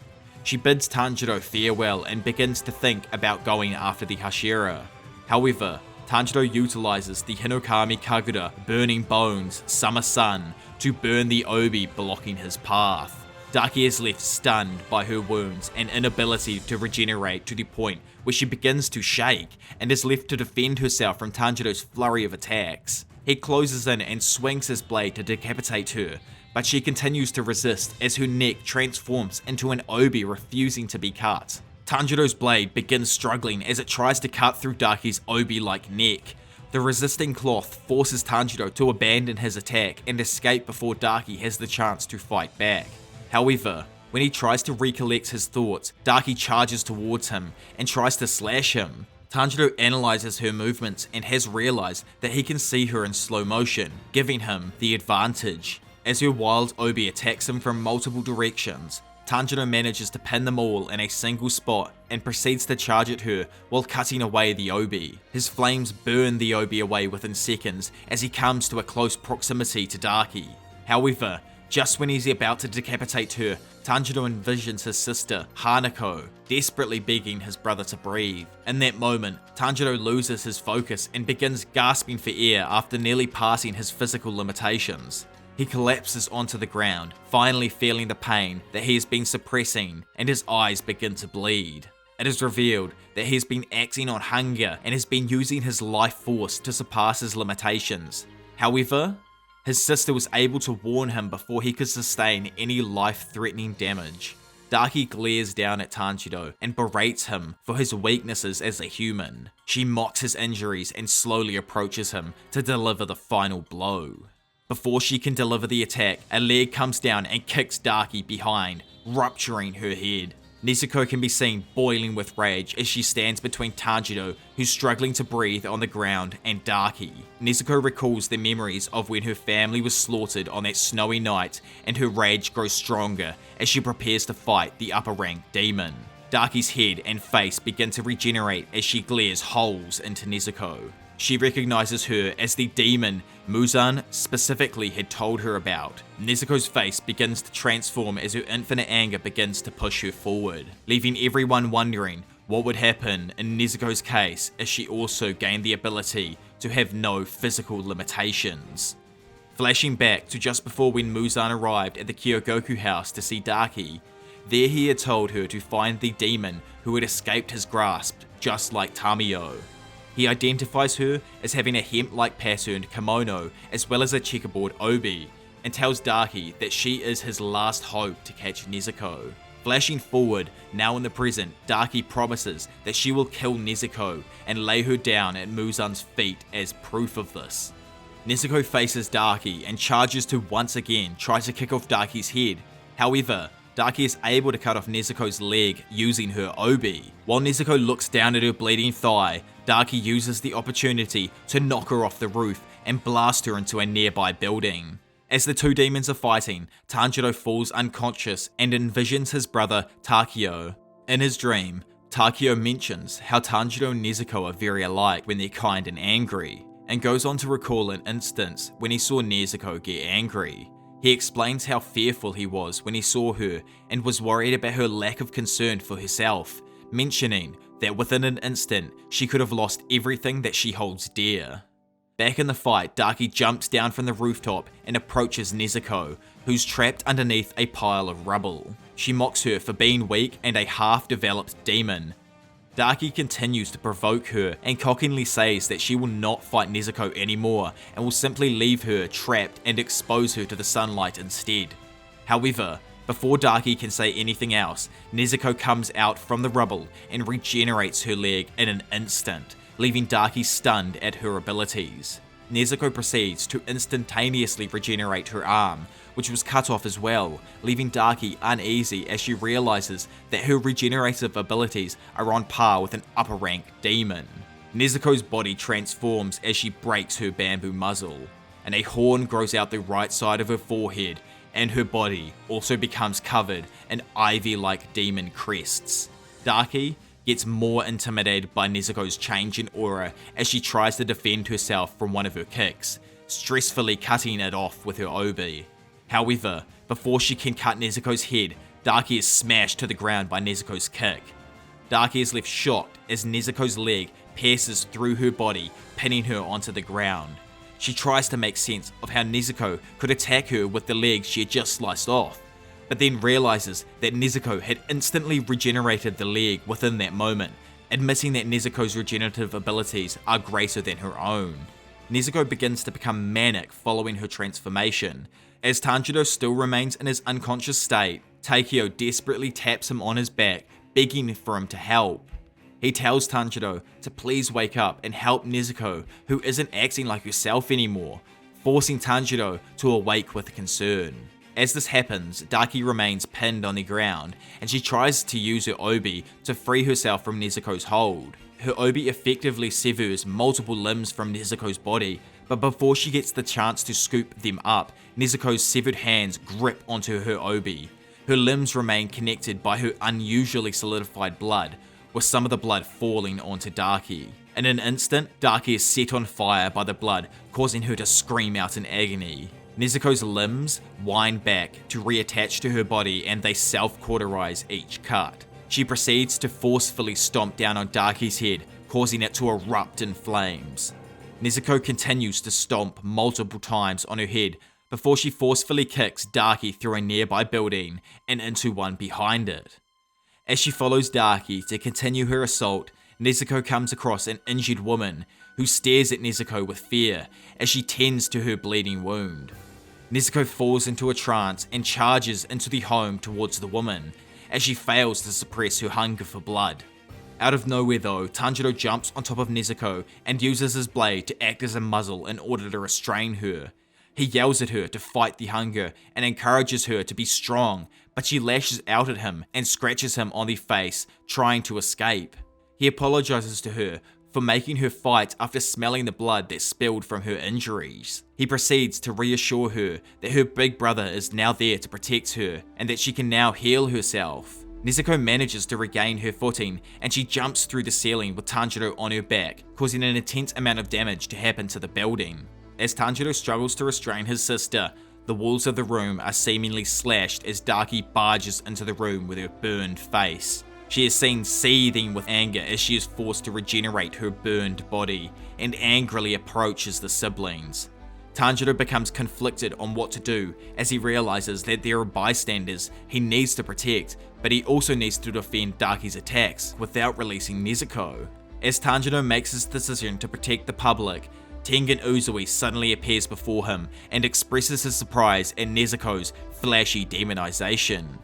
She bids Tanjiro farewell and begins to think about going after the Hashira. However, Tanjiro utilizes the Hinokami Kagura Burning Bones Summer Sun to burn the obi blocking his path. Daki is left stunned by her wounds and inability to regenerate to the point where she begins to shake and is left to defend herself from Tanjiro's flurry of attacks. He closes in and swings his blade to decapitate her, but she continues to resist as her neck transforms into an obi refusing to be cut. Tanjiro's blade begins struggling as it tries to cut through Daki's obi-like neck. The resisting cloth forces Tanjiro to abandon his attack and escape before Daki has the chance to fight back. However, when he tries to recollect his thoughts, Daki charges towards him and tries to slash him. Tanjiro analyzes her movements and has realized that he can see her in slow motion, giving him the advantage. As her wild obi attacks him from multiple directions, Tanjiro manages to pin them all in a single spot and proceeds to charge at her while cutting away the obi. His flames burn the obi away within seconds as he comes to a close proximity to Daki. However, just when he's about to decapitate her, Tanjiro envisions his sister, Hanako, desperately begging his brother to breathe. In that moment, Tanjiro loses his focus and begins gasping for air after nearly passing his physical limitations. He collapses onto the ground, finally feeling the pain that he has been suppressing, and his eyes begin to bleed. It is revealed that he has been acting on hunger and has been using his life force to surpass his limitations. However, his sister was able to warn him before he could sustain any life-threatening damage. Daki glares down at Tanjiro and berates him for his weaknesses as a human. She mocks his injuries and slowly approaches him to deliver the final blow. Before she can deliver the attack, a leg comes down and kicks Daki behind, rupturing her head. Nezuko can be seen boiling with rage as she stands between Tanjiro, who's struggling to breathe on the ground, and Daki. Nezuko recalls the memories of when her family was slaughtered on that snowy night, and her rage grows stronger as she prepares to fight the upper rank demon. Daki's head and face begin to regenerate as she glares holes into Nezuko. She recognizes her as the demon Muzan specifically had told her about. Nezuko's face begins to transform as her infinite anger begins to push her forward, leaving everyone wondering what would happen in Nezuko's case as she also gained the ability to have no physical limitations. Flashing back to just before when Muzan arrived at the Kyogoku house to see Daki, there he had told her to find the demon who had escaped his grasp, just like Tamiyo. He identifies her as having a hemp-like patterned kimono as well as a checkerboard obi, and tells Daki that she is his last hope to catch Nezuko. Flashing forward, now in the present, Daki promises that she will kill Nezuko and lay her down at Muzan's feet as proof of this. Nezuko faces Daki and charges to once again try to kick off Daki's head. However, Daki is able to cut off Nezuko's leg using her obi. While Nezuko looks down at her bleeding thigh, Daki uses the opportunity to knock her off the roof and blast her into a nearby building. As the two demons are fighting, Tanjiro falls unconscious and envisions his brother Takeo. In his dream, Takeo mentions how Tanjiro and Nezuko are very alike when they're kind and angry, and goes on to recall an instance when he saw Nezuko get angry. He explains how fearful he was when he saw her and was worried about her lack of concern for herself, mentioning that within an instant she could have lost everything that she holds dear. Back in the fight, Daki jumps down from the rooftop and approaches Nezuko, who's trapped underneath a pile of rubble. She mocks her for being weak and a half-developed demon. Daki continues to provoke her and cockingly says that she will not fight Nezuko anymore and will simply leave her trapped and expose her to the sunlight instead. However, before Daki can say anything else, Nezuko comes out from the rubble and regenerates her leg in an instant, leaving Daki stunned at her abilities. Nezuko proceeds to instantaneously regenerate her arm, which was cut off as well, leaving Daki uneasy as she realizes that her regenerative abilities are on par with an upper rank demon. Nezuko's body transforms as she breaks her bamboo muzzle, and a horn grows out the right side of her forehead, and her body also becomes covered in ivy-like demon crests. Daki gets more intimidated by Nezuko's change in aura as she tries to defend herself from one of her kicks, stressfully cutting it off with her obi. However, before she can cut Nezuko's head, Daki is smashed to the ground by Nezuko's kick. Daki is left shocked as Nezuko's leg pierces through her body, pinning her onto the ground. She tries to make sense of how Nezuko could attack her with the leg she had just sliced off, but then realizes that Nezuko had instantly regenerated the leg within that moment, admitting that Nezuko's regenerative abilities are greater than her own. Nezuko begins to become manic following her transformation. As Tanjiro still remains in his unconscious state, Takeo desperately taps him on his back, begging for him to help. He tells Tanjiro to please wake up and help Nezuko, who isn't acting like herself anymore, forcing Tanjiro to awake with concern. As this happens, Daki remains pinned on the ground, and she tries to use her obi to free herself from Nezuko's hold. Her obi effectively severs multiple limbs from Nezuko's body, but before she gets the chance to scoop them up, Nezuko's severed hands grip onto her obi. Her limbs remain connected by her unusually solidified blood, with some of the blood falling onto Daki. In an instant, Daki is set on fire by the blood, causing her to scream out in agony. Nezuko's limbs wind back to reattach to her body and they self-cauterize each cut. She proceeds to forcefully stomp down on Daki's head, causing it to erupt in flames. Nezuko continues to stomp multiple times on her head before she forcefully kicks Daki through a nearby building and into one behind it. As she follows Daki to continue her assault, Nezuko comes across an injured woman who stares at Nezuko with fear as she tends to her bleeding wound. Nezuko falls into a trance and charges into the home towards the woman as she fails to suppress her hunger for blood. Out of nowhere though, Tanjiro jumps on top of Nezuko and uses his blade to act as a muzzle in order to restrain her. He yells at her to fight the hunger and encourages her to be strong, but she lashes out at him and scratches him on the face, trying to escape. He apologizes to her for making her fight after smelling the blood that spilled from her injuries. He proceeds to reassure her that her big brother is now there to protect her and that she can now heal herself. Nezuko manages to regain her footing and she jumps through the ceiling with Tanjiro on her back, causing an intense amount of damage to happen to the building. As Tanjiro struggles to restrain his sister, the walls of the room are seemingly slashed as Daki barges into the room with her burned face. She is seen seething with anger as she is forced to regenerate her burned body and angrily approaches the siblings. Tanjiro becomes conflicted on what to do as he realizes that there are bystanders he needs to protect, but he also needs to defend Daki's attacks without releasing Nezuko. As Tanjiro makes his decision to protect the public, Tengen Uzui suddenly appears before him and expresses his surprise at Nezuko's flashy demonization.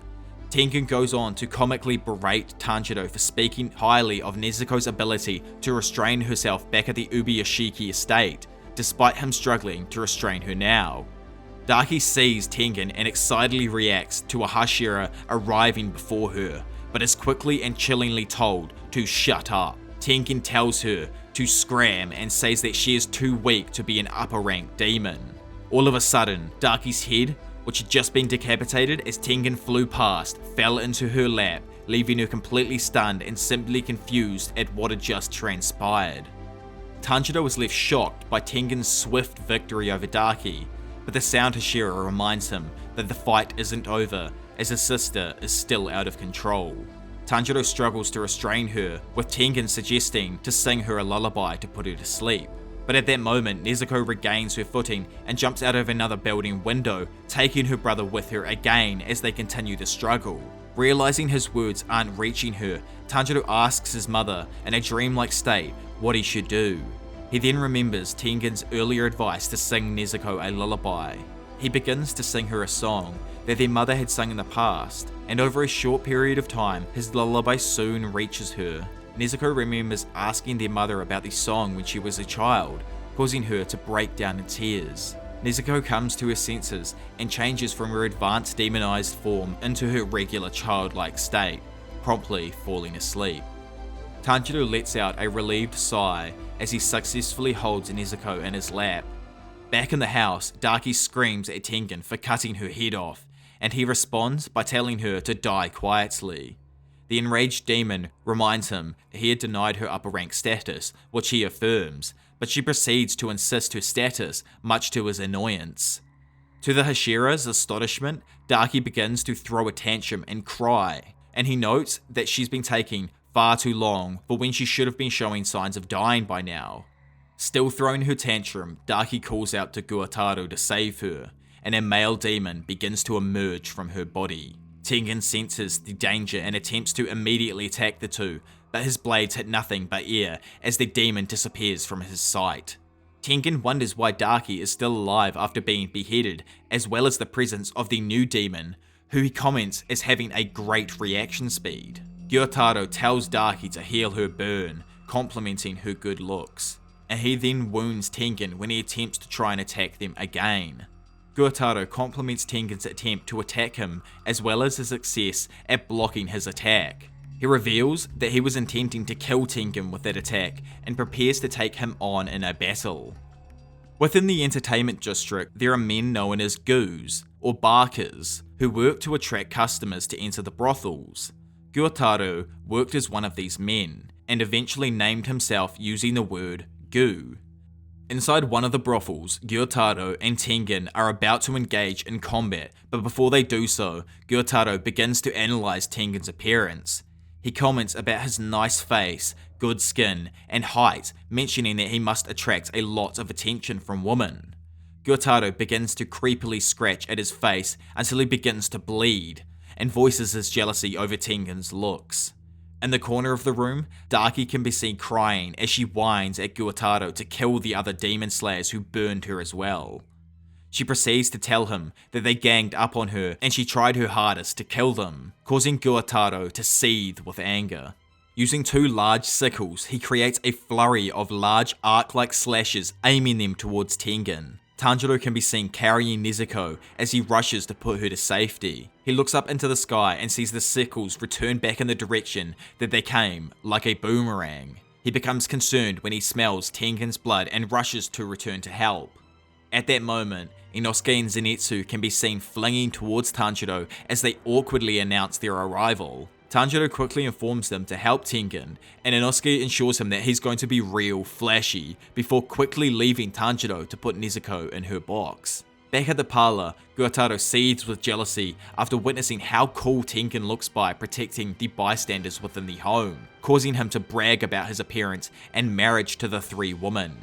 Tengen goes on to comically berate Tanjiro for speaking highly of Nezuko's ability to restrain herself back at the Ubuyashiki estate, despite him struggling to restrain her now. Daki sees Tengen and excitedly reacts to a Hashira arriving before her, but is quickly and chillingly told to shut up. Tengen tells her to scram and says that she is too weak to be an upper rank demon. All of a sudden, Daki's head, which had just been decapitated as Tengen flew past, fell into her lap, leaving her completely stunned and simply confused at what had just transpired. Tanjiro was left shocked by Tengen's swift victory over Daki, but the sound Hashira reminds him that the fight isn't over, as his sister is still out of control. Tanjiro struggles to restrain her, with Tengen suggesting to sing her a lullaby to put her to sleep. But at that moment, Nezuko regains her footing and jumps out of another building window, taking her brother with her again as they continue the struggle. Realizing his words aren't reaching her, Tanjiro asks his mother, in a dreamlike state, what he should do. He then remembers Tengen's earlier advice to sing Nezuko a lullaby. He begins to sing her a song that their mother had sung in the past, and over a short period of time, his lullaby soon reaches her. Nezuko remembers asking their mother about the song when she was a child, causing her to break down in tears. Nezuko comes to her senses and changes from her advanced demonized form into her regular childlike state, promptly falling asleep. Tanjiro lets out a relieved sigh as he successfully holds Nezuko in his lap. Back in the house, Daki screams at Tengen for cutting her head off, and he responds by telling her to die quietly. The enraged demon reminds him he had denied her upper rank status, which he affirms, but she proceeds to insist her status, much to his annoyance. To the Hashira's astonishment, Daki begins to throw a tantrum and cry, and he notes that she's been taking far too long for when she should have been showing signs of dying by now. Still throwing her tantrum, Daki calls out to Gyutaro to save her, and a male demon begins to emerge from her body. Tengen senses the danger and attempts to immediately attack the two, but his blades hit nothing but air as the demon disappears from his sight. Tengen wonders why Daki is still alive after being beheaded, as well as the presence of the new demon, who he comments as having a great reaction speed. Gyutaro tells Daki to heal her burn, complimenting her good looks, and he then wounds Tengen when he attempts to try and attack them again. Gyutaro compliments Tengen's attempt to attack him, as well as his success at blocking his attack. He reveals that he was intending to kill Tengen with that attack, and prepares to take him on in a battle. Within the entertainment district, there are men known as goos, or barkers, who work to attract customers to enter the brothels. Gyutaro worked as one of these men, and eventually named himself using the word goo. Inside one of the brothels, Gyutaro and Tengen are about to engage in combat, but before they do so, Gyutaro begins to analyze Tengen's appearance. He comments about his nice face, good skin, and height, mentioning that he must attract a lot of attention from women. Gyutaro begins to creepily scratch at his face until he begins to bleed, and voices his jealousy over Tengen's looks. In the corner of the room, Daki can be seen crying as she whines at Gyutaro to kill the other demon slayers who burned her as well. She proceeds to tell him that they ganged up on her and she tried her hardest to kill them, causing Gyutaro to seethe with anger. Using two large sickles, he creates a flurry of large arc-like slashes aiming them towards Tengen. Tanjiro can be seen carrying Nezuko as he rushes to put her to safety. He looks up into the sky and sees the sickles return back in the direction that they came, like a boomerang. He becomes concerned when he smells Tengen's blood and rushes to return to help. At that moment, Inosuke and Zenitsu can be seen flinging towards Tanjiro as they awkwardly announce their arrival. Tanjiro quickly informs them to help Tengen, and Inosuke ensures him that he's going to be real flashy, before quickly leaving Tanjiro to put Nezuko in her box. Back at the parlor, Gyutaro seethes with jealousy after witnessing how cool Tengen looks by protecting the bystanders within the home, causing him to brag about his appearance and marriage to the three women.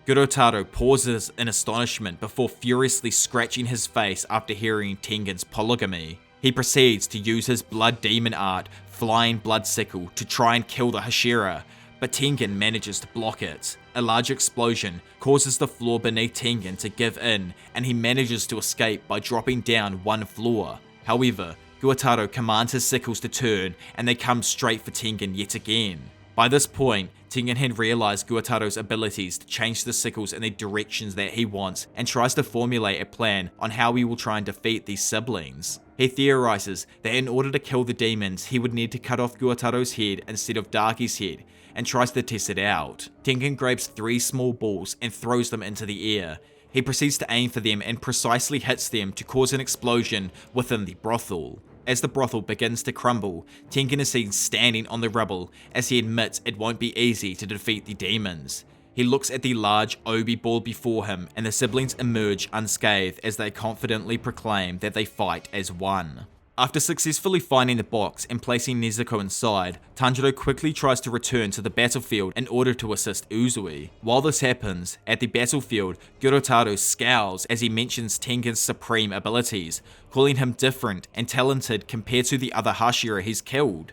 Gyutaro pauses in astonishment before furiously scratching his face after hearing Tengen's polygamy. He proceeds to use his blood demon art, Flying Blood Sickle, to try and kill the Hashira, but Tengen manages to block it. A large explosion causes the floor beneath Tengen to give in, and he manages to escape by dropping down one floor. However, Gyutaro commands his sickles to turn, and they come straight for Tengen yet again. By this point, Tengen had realized Gyutaro's abilities to change the sickles in the directions that he wants, and tries to formulate a plan on how he will try and defeat these siblings. He theorizes that in order to kill the demons, he would need to cut off Gyutaro's head instead of Daki's head, and tries to test it out. Tengen grabs 3 small balls and throws them into the air. He proceeds to aim for them and precisely hits them to cause an explosion within the brothel. As the brothel begins to crumble, Tengen is seen standing on the rubble as he admits it won't be easy to defeat the demons. He looks at the large obi ball before him, and the siblings emerge unscathed as they confidently proclaim that they fight as one. After successfully finding the box and placing Nezuko inside, Tanjiro quickly tries to return to the battlefield in order to assist Uzui. While this happens, at the battlefield, Gurotaro scowls as he mentions Tengen's supreme abilities, calling him different and talented compared to the other Hashira he's killed.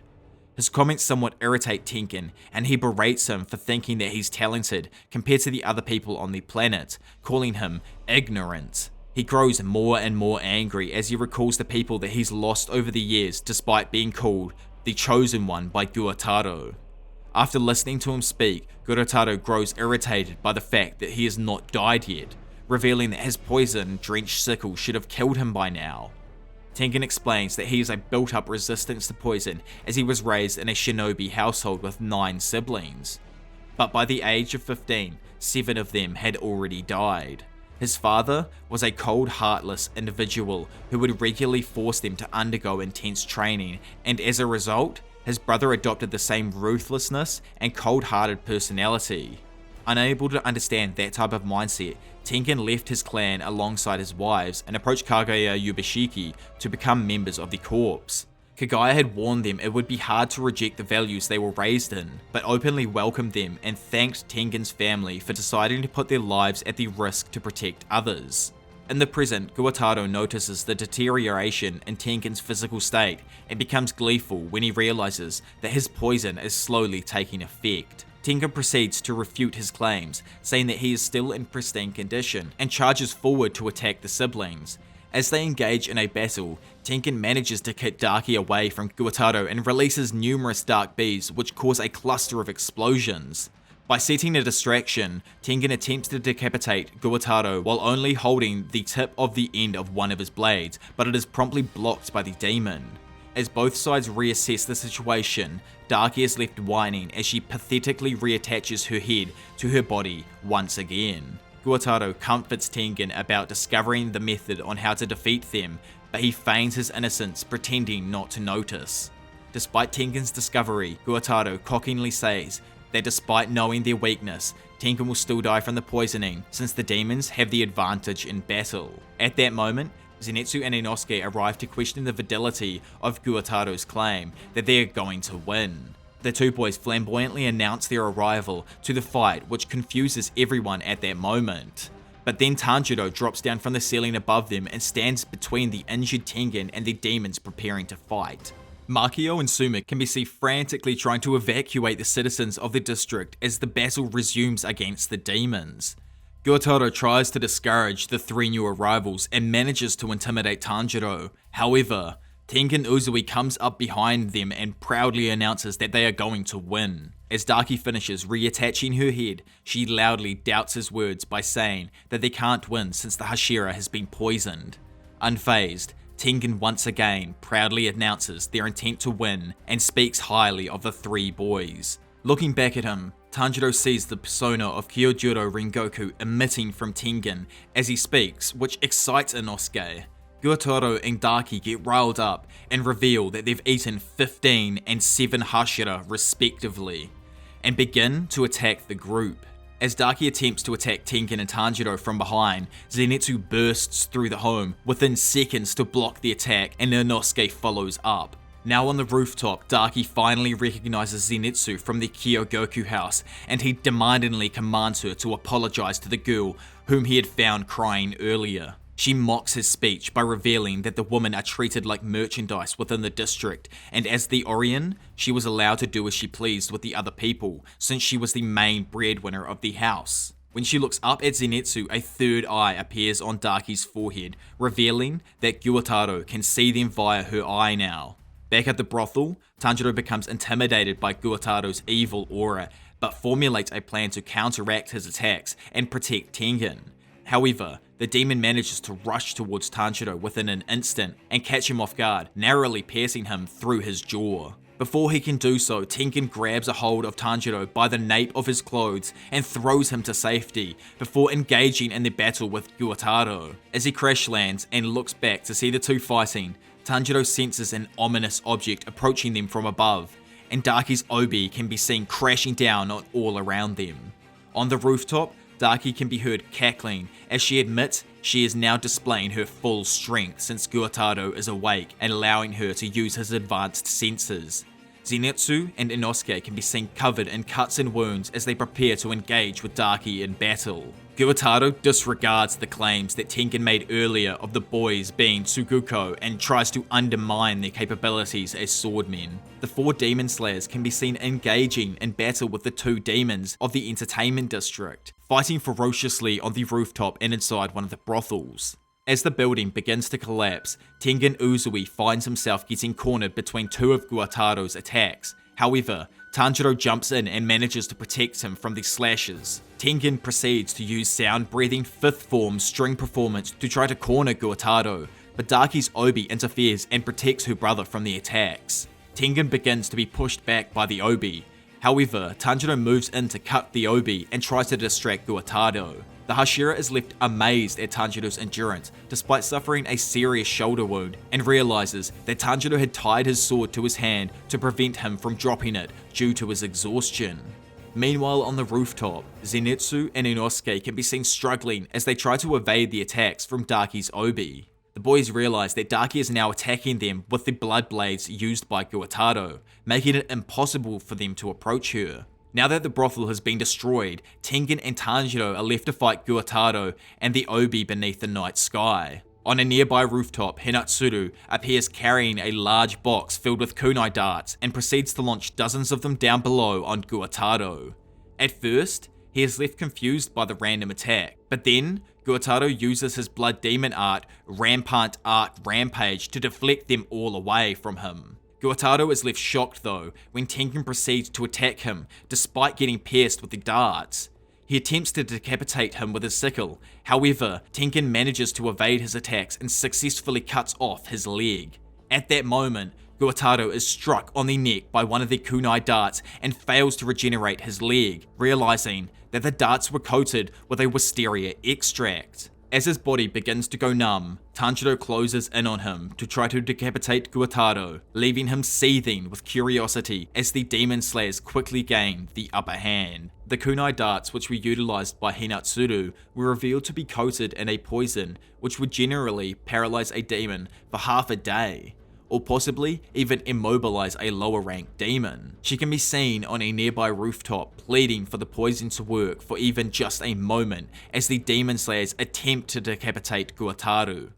His comments somewhat irritate Tengen, and he berates him for thinking that he's talented compared to the other people on the planet, calling him ignorant. He grows more and more angry as he recalls the people that he's lost over the years despite being called the Chosen One by Gurotaro. After listening to him speak, Gurotaro grows irritated by the fact that he has not died yet, revealing that his poison-drenched sickle should have killed him by now. Tengen explains that he has a built-up resistance to poison as he was raised in a shinobi household with 9 siblings. But by the age of 15, 7 of them had already died. His father was a cold, heartless individual who would regularly force them to undergo intense training, and as a result, his brother adopted the same ruthlessness and cold-hearted personality. Unable to understand that type of mindset, Tengen left his clan alongside his wives and approached Kaguya Yubashiki to become members of the corps. Kaguya had warned them it would be hard to reject the values they were raised in, but openly welcomed them and thanked Tengen's family for deciding to put their lives at the risk to protect others. In the present, Gurotaro notices the deterioration in Tengen's physical state and becomes gleeful when he realizes that his poison is slowly taking effect. Tengen proceeds to refute his claims, saying that he is still in pristine condition, and charges forward to attack the siblings. As they engage in a battle, Tengen manages to kick Daki away from Gurotaro and releases numerous dark bees which cause a cluster of explosions. By setting a distraction, Tengen attempts to decapitate Gurotaro while only holding the tip of the end of one of his blades, but it is promptly blocked by the demon. As both sides reassess the situation, Daki is left whining as she pathetically reattaches her head to her body once again. Gurotaro comforts Tengen about discovering the method on how to defeat them, but he feigns his innocence, pretending not to notice. Despite Tengen's discovery, Gurotaro cockingly says that despite knowing their weakness, Tengen will still die from the poisoning since the demons have the advantage in battle. At that moment, Zenitsu and Inosuke arrive to question the validity of Gurotaro's claim that they are going to win. The two boys flamboyantly announce their arrival to the fight, which confuses everyone at that moment. But then Tanjiro drops down from the ceiling above them and stands between the injured Tengen and the demons preparing to fight. Makio and Suma can be seen frantically trying to evacuate the citizens of the district as the battle resumes against the demons. Gurotaro tries to discourage the three new arrivals and manages to intimidate Tanjiro. However, Tengen Uzui comes up behind them and proudly announces that they are going to win. As Daki finishes reattaching her head, she loudly doubts his words by saying that they can't win since the Hashira has been poisoned. Unfazed, Tengen once again proudly announces their intent to win and speaks highly of the three boys. Looking back at him, Tanjiro sees the persona of Kyojuro Rengoku emitting from Tengen as he speaks, which excites Inosuke. Gurotaro and Daki get riled up and reveal that they've eaten 15 and 7 Hashira respectively, and begin to attack the group. As Daki attempts to attack Tengen and Tanjiro from behind, Zenitsu bursts through the home within seconds to block the attack, and Inosuke follows up. Now on the rooftop, Daki finally recognizes Zenitsu from the Kyogoku house, and he demandingly commands her to apologize to the girl whom he had found crying earlier. She mocks his speech by revealing that the women are treated like merchandise within the district, and as the Orion, she was allowed to do as she pleased with the other people, since she was the main breadwinner of the house. When she looks up at Zenitsu, a third eye appears on Daki's forehead, revealing that Gurotaro can see them via her eye now. Back at the brothel, Tanjiro becomes intimidated by Gurotaro's evil aura, but formulates a plan to counteract his attacks and protect Tengen. However, the demon manages to rush towards Tanjiro within an instant and catch him off guard, narrowly piercing him through his jaw. Before he can do so, Tengen grabs a hold of Tanjiro by the nape of his clothes and throws him to safety, before engaging in the battle with Gurotaro. As he crash lands and looks back to see the two fighting, Tanjiro senses an ominous object approaching them from above, and Daki's obi can be seen crashing down on all around them. On the rooftop, Daki can be heard cackling as she admits she is now displaying her full strength since Guataro is awake and allowing her to use his advanced senses. Zenitsu and Inosuke can be seen covered in cuts and wounds as they prepare to engage with Daki in battle. Guataro disregards the claims that Tengen made earlier of the boys being Tsuguko and tries to undermine their capabilities as swordmen. The 4 demon slayers can be seen engaging in battle with the 2 demons of the entertainment district, fighting ferociously on the rooftop and inside one of the brothels. As the building begins to collapse, Tengen Uzui finds himself getting cornered between 2 of Guataro's attacks. However, Tanjiro jumps in and manages to protect him from the slashes. Tengen proceeds to use sound-breathing 5th form string performance to try to corner Guataro, but Daki's Obi interferes and protects her brother from the attacks. Tengen begins to be pushed back by the Obi. However, Tanjiro moves in to cut the Obi and tries to distract Guataro. The Hashira is left amazed at Tanjiro's endurance despite suffering a serious shoulder wound and realizes that Tanjiro had tied his sword to his hand to prevent him from dropping it due to his exhaustion. Meanwhile on the rooftop, Zenitsu and Inosuke can be seen struggling as they try to evade the attacks from Daki's Obi. The boys realize that Daki is now attacking them with the blood blades used by Guataro, making it impossible for them to approach her. Now that the brothel has been destroyed, Tengen and Tanjiro are left to fight Guataro and the Obi beneath the night sky. On a nearby rooftop, Hinatsuru appears carrying a large box filled with kunai darts and proceeds to launch dozens of them down below on Guataro. At first, he is left confused by the random attack, but then Guataro uses his blood demon art, Rampant Arc Rampage, to deflect them all away from him. Guataro is left shocked though when Tengen proceeds to attack him despite getting pierced with the darts. He attempts to decapitate him with his sickle, however, Tengen manages to evade his attacks and successfully cuts off his leg. At that moment, Guataro is struck on the neck by one of the kunai darts and fails to regenerate his leg, realizing that the darts were coated with a wisteria extract. As his body begins to go numb, Tanjiro closes in on him to try to decapitate Guataro, leaving him seething with curiosity as the demon slayers quickly gain the upper hand. The kunai darts which were utilized by Hinatsuru were revealed to be coated in a poison which would generally paralyze a demon for half a day, or possibly even immobilize a lower ranked demon. She can be seen on a nearby rooftop pleading for the poison to work for even just a moment as the demon slayers attempt to decapitate Guataro.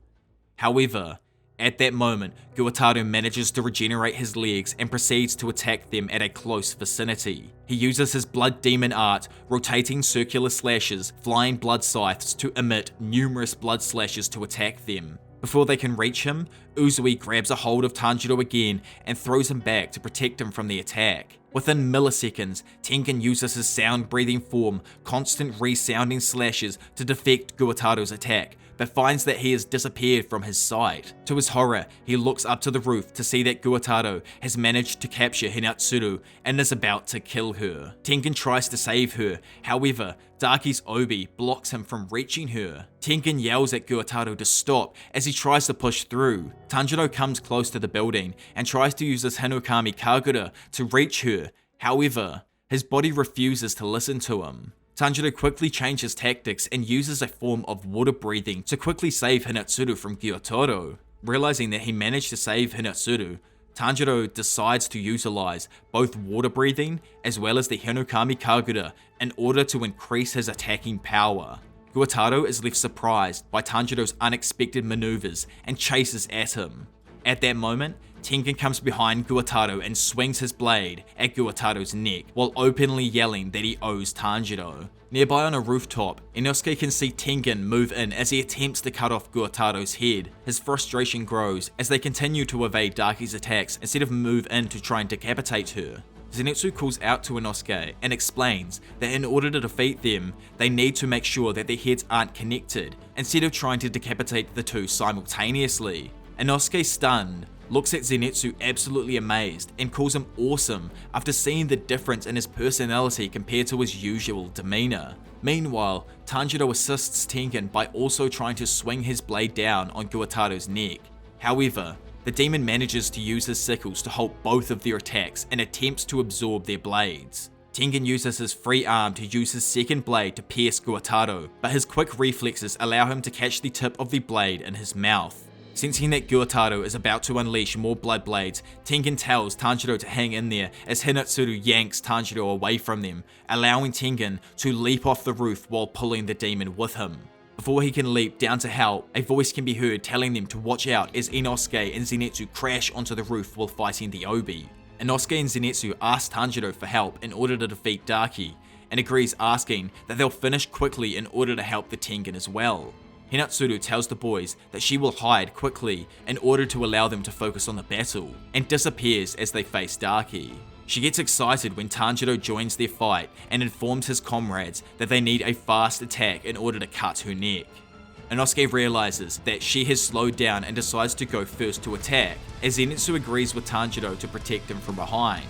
However, at that moment, Guataro manages to regenerate his legs and proceeds to attack them at a close vicinity. He uses his blood demon art, rotating circular slashes, flying blood scythes to emit numerous blood slashes to attack them. Before they can reach him, Uzui grabs a hold of Tanjiro again and throws him back to protect him from the attack. Within milliseconds, Tengen uses his sound-breathing form, constant resounding slashes to defect Guataro's attack, but finds that he has disappeared from his sight. To his horror, he looks up to the roof to see that Guataro has managed to capture Hinatsuru and is about to kill her. Tengen tries to save her, however, Daki's Obi blocks him from reaching her. Tengen yells at Guataro to stop as he tries to push through. Tanjiro comes close to the building and tries to use his Hinokami Kagura to reach her, however, his body refuses to listen to him. Tanjiro quickly changes tactics and uses a form of water breathing to quickly save Hinatsuru from Gyotaro. Realizing that he managed to save Hinatsuru, Tanjiro decides to utilize both water breathing as well as the Hinokami Kagura in order to increase his attacking power. Guataro is left surprised by Tanjiro's unexpected maneuvers and chases at him. At that moment, Tengen comes behind Guataro and swings his blade at Guataro's neck while openly yelling that he owes Tanjiro. Nearby on a rooftop, Inosuke can see Tengen move in as he attempts to cut off Guataro's head. His frustration grows as they continue to evade Daki's attacks instead of move in to try and decapitate her. Zenitsu calls out to Inosuke and explains that in order to defeat them, they need to make sure that their heads aren't connected, instead of trying to decapitate the two simultaneously. Inosuke, stunned, looks at Zenitsu absolutely amazed and calls him awesome after seeing the difference in his personality compared to his usual demeanor. Meanwhile, Tanjiro assists Tengen by also trying to swing his blade down on Guataro's neck. However, the demon manages to use his sickles to halt both of their attacks and attempts to absorb their blades. Tengen uses his free arm to use his second blade to pierce Guataro, but his quick reflexes allow him to catch the tip of the blade in his mouth. Sensing that Guataro is about to unleash more blood blades, Tengen tells Tanjiro to hang in there as Hinetsuru yanks Tanjiro away from them, allowing Tengen to leap off the roof while pulling the demon with him. Before he can leap down to help, a voice can be heard telling them to watch out as Inosuke and Zenitsu crash onto the roof while fighting the Obi. Inosuke and Zenitsu ask Tanjiro for help in order to defeat Daki, and agrees asking that they'll finish quickly in order to help the Tengen as well. Hinetsuru tells the boys that she will hide quickly in order to allow them to focus on the battle, and disappears as they face Daki. She gets excited when Tanjiro joins their fight and informs his comrades that they need a fast attack in order to cut her neck. Inosuke realizes that she has slowed down and decides to go first to attack, as Zenitsu agrees with Tanjiro to protect him from behind.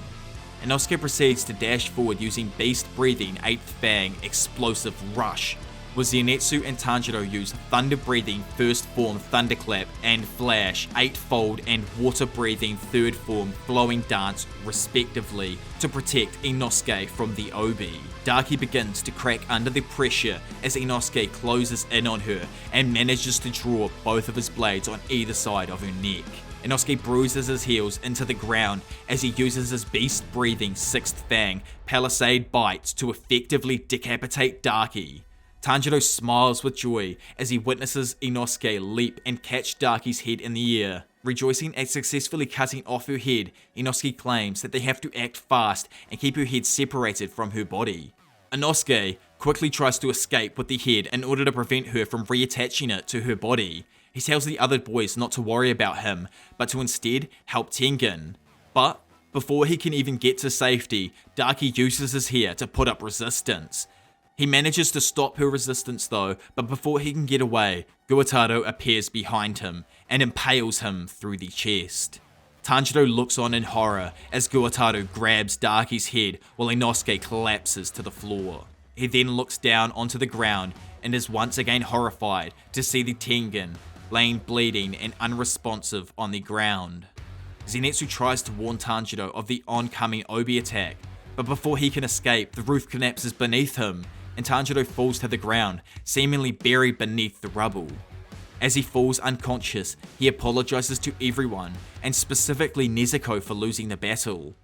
Inosuke proceeds to dash forward using Beast Breathing 8th Fang Explosive Rush, where Zenitsu and Tanjiro use Thunder Breathing 1st Form Thunderclap and Flash 8-fold and Water Breathing 3rd Form Flowing Dance respectively to protect Inosuke from the Obi. Daki begins to crack under the pressure as Inosuke closes in on her and manages to draw both of his blades on either side of her neck. Inosuke bruises his heels into the ground as he uses his Beast Breathing 6th Fang Palisade Bites to effectively decapitate Daki. Tanjiro smiles with joy as he witnesses Inosuke leap and catch Daki's head in the air. Rejoicing at successfully cutting off her head, Inosuke claims that they have to act fast and keep her head separated from her body. Inosuke quickly tries to escape with the head in order to prevent her from reattaching it to her body. He tells the other boys not to worry about him, but to instead help Tengen. But before he can even get to safety, Daki uses his hair to put up resistance. He manages to stop her resistance though, but before he can get away, Guataro appears behind him and impales him through the chest. Tanjiro looks on in horror as Guataro grabs Daki's head while Inosuke collapses to the floor. He then looks down onto the ground and is once again horrified to see the Tengen laying bleeding and unresponsive on the ground. Zenitsu tries to warn Tanjiro of the oncoming Obi attack, but before he can escape, the roof collapses beneath him and Tanjiro falls to the ground, seemingly buried beneath the rubble. As he falls unconscious, he apologizes to everyone, and specifically Nezuko for losing the battle.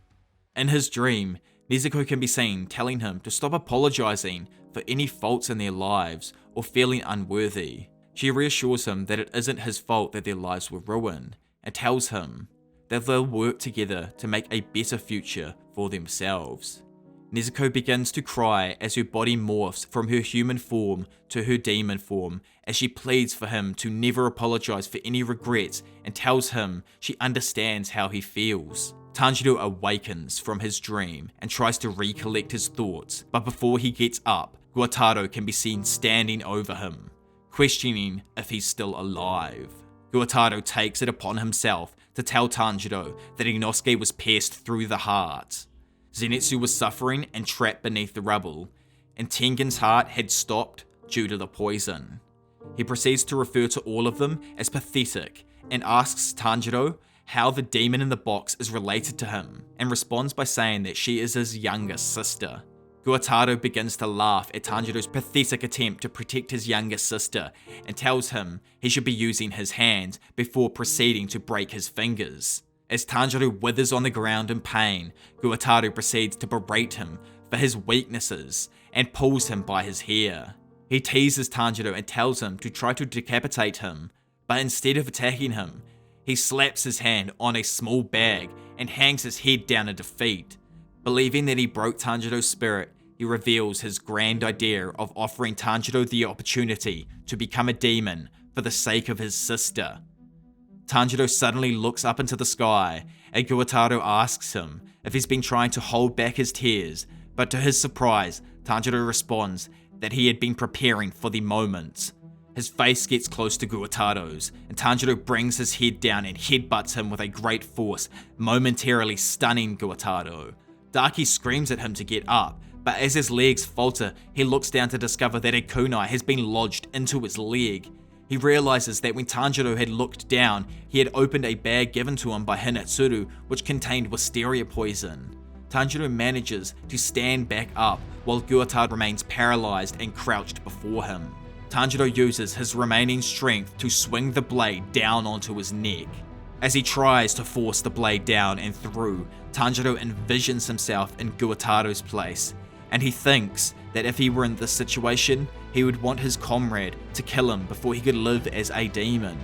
In his dream, Nezuko can be seen telling him to stop apologizing for any faults in their lives or feeling unworthy. She reassures him that it isn't his fault that their lives were ruined, and tells him that they'll work together to make a better future for themselves. Nezuko begins to cry as her body morphs from her human form to her demon form as she pleads for him to never apologize for any regrets and tells him she understands how he feels. Tanjiro awakens from his dream and tries to recollect his thoughts, but before he gets up, Guataro can be seen standing over him, questioning if he's still alive. Guataro takes it upon himself to tell Tanjiro that Inosuke was pierced through the heart. Zenitsu was suffering and trapped beneath the rubble, and Tengen's heart had stopped due to the poison. He proceeds to refer to all of them as pathetic and asks Tanjiro how the demon in the box is related to him, and responds by saying that she is his younger sister. Guataro begins to laugh at Tanjiro's pathetic attempt to protect his younger sister and tells him he should be using his hands before proceeding to break his fingers. As Tanjiro withers on the ground in pain, Guataro proceeds to berate him for his weaknesses and pulls him by his hair. He teases Tanjiro and tells him to try to decapitate him, but instead of attacking him, he slaps his hand on a small bag and hangs his head down in defeat. Believing that he broke Tanjiro's spirit, he reveals his grand idea of offering Tanjiro the opportunity to become a demon for the sake of his sister. Tanjiro suddenly looks up into the sky, and Guataro asks him if he's been trying to hold back his tears, but to his surprise, Tanjiro responds that he had been preparing for the moment. His face gets close to Guataro's, and Tanjiro brings his head down and headbutts him with a great force, momentarily stunning Guataro. Daki screams at him to get up, but as his legs falter, he looks down to discover that a kunai has been lodged into his leg. He realizes that when Tanjiro had looked down, he had opened a bag given to him by Hinetsuru which contained wisteria poison. Tanjiro manages to stand back up while Guataro remains paralyzed and crouched before him. Tanjiro uses his remaining strength to swing the blade down onto his neck. As he tries to force the blade down and through, Tanjiro envisions himself in Guataro's place, and he thinks that if he were in this situation, he would want his comrade to kill him before he could live as a demon.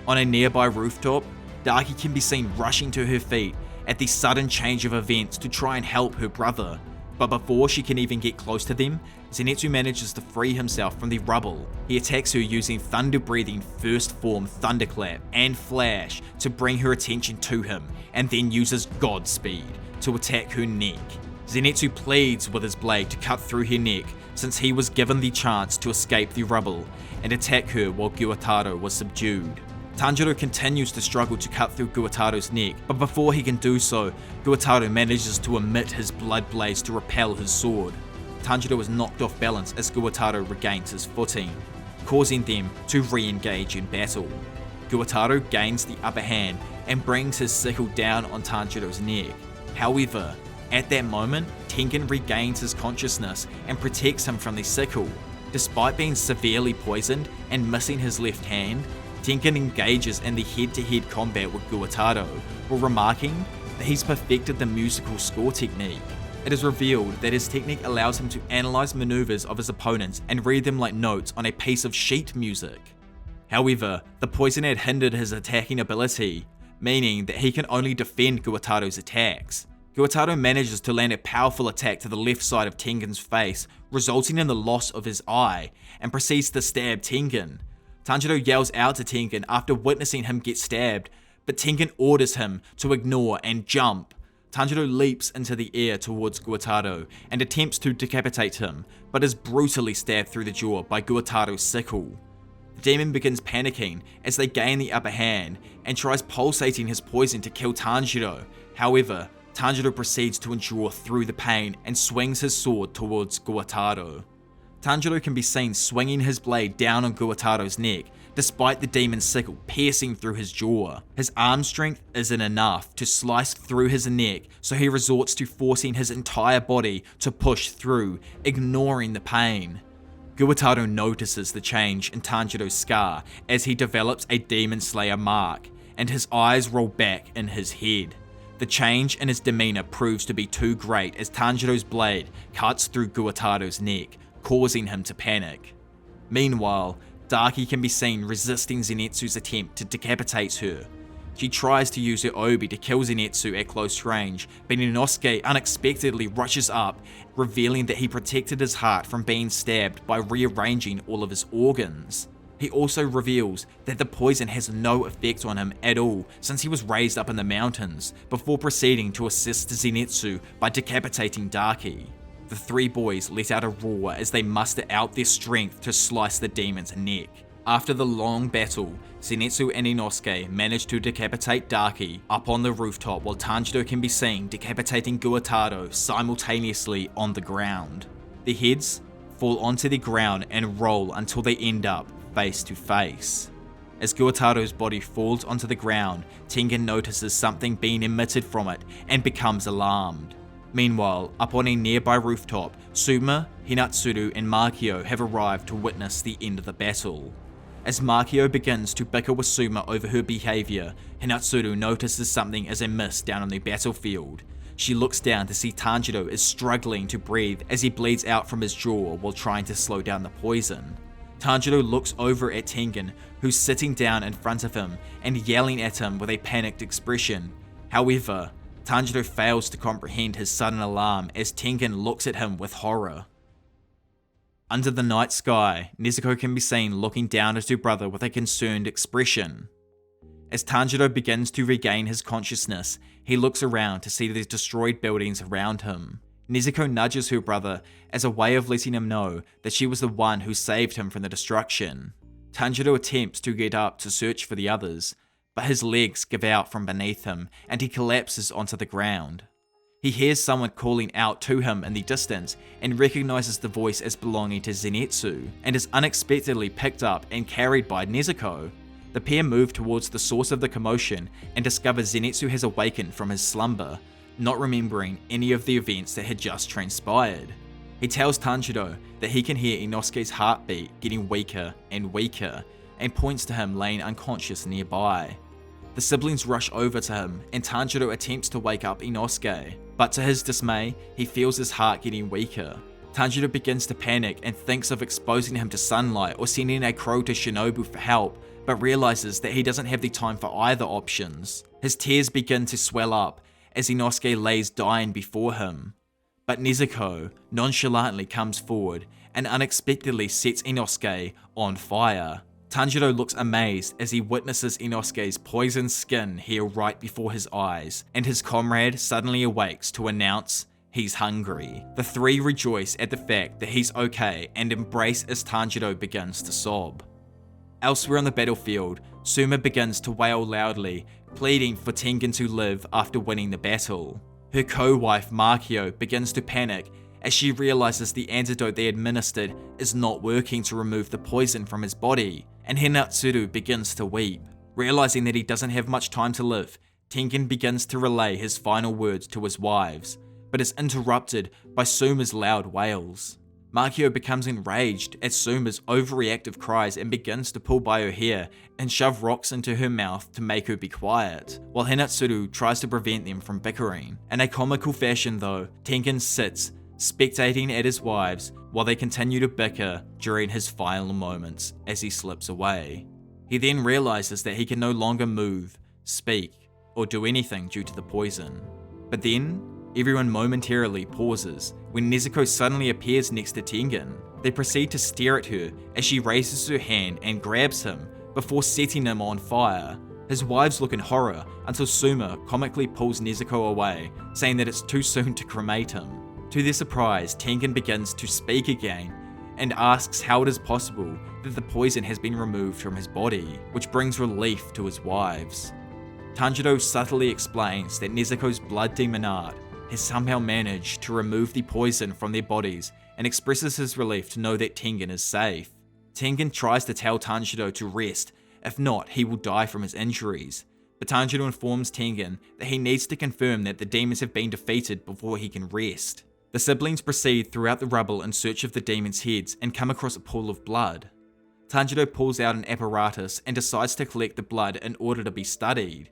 On a nearby rooftop, Daki can be seen rushing to her feet at the sudden change of events to try and help her brother, but before she can even get close to them, Zenitsu manages to free himself from the rubble. He attacks her using thunder-breathing first form thunderclap and flash to bring her attention to him, and then uses Godspeed to attack her neck. Zenitsu pleads with his blade to cut through her neck since he was given the chance to escape the rubble and attack her while Guataro was subdued. Tanjiro continues to struggle to cut through Guataro's neck, but before he can do so, Guataro manages to emit his blood blades to repel his sword. Tanjiro is knocked off balance as Guataro regains his footing, causing them to re-engage in battle. Guataro gains the upper hand and brings his sickle down on Tanjiro's neck. However, at that moment, Tengen regains his consciousness and protects him from the sickle. Despite being severely poisoned and missing his left hand, Tengen engages in the head-to-head combat with Guataro, while remarking that he's perfected the musical score technique. It is revealed that his technique allows him to analyze maneuvers of his opponents and read them like notes on a piece of sheet music. However, the poison had hindered his attacking ability, meaning that he can only defend Guataro's attacks. Guataro manages to land a powerful attack to the left side of Tengen's face, resulting in the loss of his eye, and proceeds to stab Tengen. Tanjiro yells out to Tengen after witnessing him get stabbed, but Tengen orders him to ignore and jump. Tanjiro leaps into the air towards Guataro and attempts to decapitate him, but is brutally stabbed through the jaw by Guataro's sickle. The demon begins panicking as they gain the upper hand and tries pulsating his poison to kill Tanjiro. However, Tanjiro proceeds to endure through the pain and swings his sword towards Guataro. Tanjiro can be seen swinging his blade down on Guataro's neck, despite the demon's sickle piercing through his jaw. His arm strength isn't enough to slice through his neck, so he resorts to forcing his entire body to push through, ignoring the pain. Guataro notices the change in Tanjiro's scar as he develops a Demon Slayer mark, and his eyes roll back in his head. The change in his demeanor proves to be too great as Tanjiro's blade cuts through Guataro's neck, causing him to panic. Meanwhile, Daki can be seen resisting Zenitsu's attempt to decapitate her. She tries to use her obi to kill Zenitsu at close range, but Inosuke unexpectedly rushes up, revealing that he protected his heart from being stabbed by rearranging all of his organs. He also reveals that the poison has no effect on him at all since he was raised up in the mountains, before proceeding to assist Zenitsu by decapitating Daki. The three boys let out a roar as they muster out their strength to slice the demon's neck. After the long battle, Zenitsu and Inosuke manage to decapitate Daki up on the rooftop while Tanjiro can be seen decapitating Guataro simultaneously on the ground. The heads fall onto the ground and roll until they end up face to face. As Guataro's body falls onto the ground, Tengen notices something being emitted from it and becomes alarmed. Meanwhile, up on a nearby rooftop, Suma, Hinatsuru and Makio have arrived to witness the end of the battle. As Makio begins to bicker with Suma over her behaviour, Hinatsuru notices something is amiss down on the battlefield. She looks down to see Tanjiro is struggling to breathe as he bleeds out from his jaw while trying to slow down the poison. Tanjiro looks over at Tengen, who's sitting down in front of him and yelling at him with a panicked expression. However, Tanjiro fails to comprehend his sudden alarm as Tengen looks at him with horror. Under the night sky, Nezuko can be seen looking down at her brother with a concerned expression. As Tanjiro begins to regain his consciousness, he looks around to see the destroyed buildings around him. Nezuko nudges her brother as a way of letting him know that she was the one who saved him from the destruction. Tanjiro attempts to get up to search for the others, but his legs give out from beneath him and he collapses onto the ground. He hears someone calling out to him in the distance and recognizes the voice as belonging to Zenitsu, and is unexpectedly picked up and carried by Nezuko. The pair move towards the source of the commotion and discover Zenitsu has awakened from his slumber. not remembering any of the events that had just transpired. He tells Tanjiro that he can hear Inosuke's heartbeat getting weaker and weaker, and points to him laying unconscious nearby. The siblings rush over to him, and Tanjiro attempts to wake up Inosuke, but to his dismay, he feels his heart getting weaker. Tanjiro begins to panic and thinks of exposing him to sunlight or sending a crow to Shinobu for help, but realizes that he doesn't have the time for either options. His tears begin to swell up as Inosuke lays dying before him. But Nezuko nonchalantly comes forward and unexpectedly sets Inosuke on fire. Tanjiro looks amazed as he witnesses Inosuke's poisoned skin heal right before his eyes, and his comrade suddenly awakes to announce he's hungry. The three rejoice at the fact that he's okay and embrace as Tanjiro begins to sob. Elsewhere on the battlefield, Suma begins to wail loudly, pleading for Tengen to live after winning the battle. Her co-wife Makio begins to panic as she realizes the antidote they administered is not working to remove the poison from his body, and Hinatsuru begins to weep. Realizing that he doesn't have much time to live, Tengen begins to relay his final words to his wives, but is interrupted by Suma's loud wails. Makio becomes enraged at Suma's overreactive cries and begins to pull by her hair and shove rocks into her mouth to make her be quiet, while Hinatsuru tries to prevent them from bickering. In a comical fashion though, Tengen sits, spectating at his wives while they continue to bicker during his final moments as he slips away. He then realizes that he can no longer move, speak, or do anything due to the poison. But then, everyone momentarily pauses when Nezuko suddenly appears next to Tengen. They proceed to stare at her as she raises her hand and grabs him before setting him on fire. His wives look in horror until Suma comically pulls Nezuko away, saying that it's too soon to cremate him. To their surprise, Tengen begins to speak again and asks how it is possible that the poison has been removed from his body, which brings relief to his wives. Tanjiro subtly explains that Nezuko's blood demon art has somehow managed to remove the poison from their bodies and expresses his relief to know that Tengen is safe. Tengen tries to tell Tanjiro to rest, if not he will die from his injuries, but Tanjiro informs Tengen that he needs to confirm that the demons have been defeated before he can rest. The siblings proceed throughout the rubble in search of the demons' heads and come across a pool of blood. Tanjiro pulls out an apparatus and decides to collect the blood in order to be studied.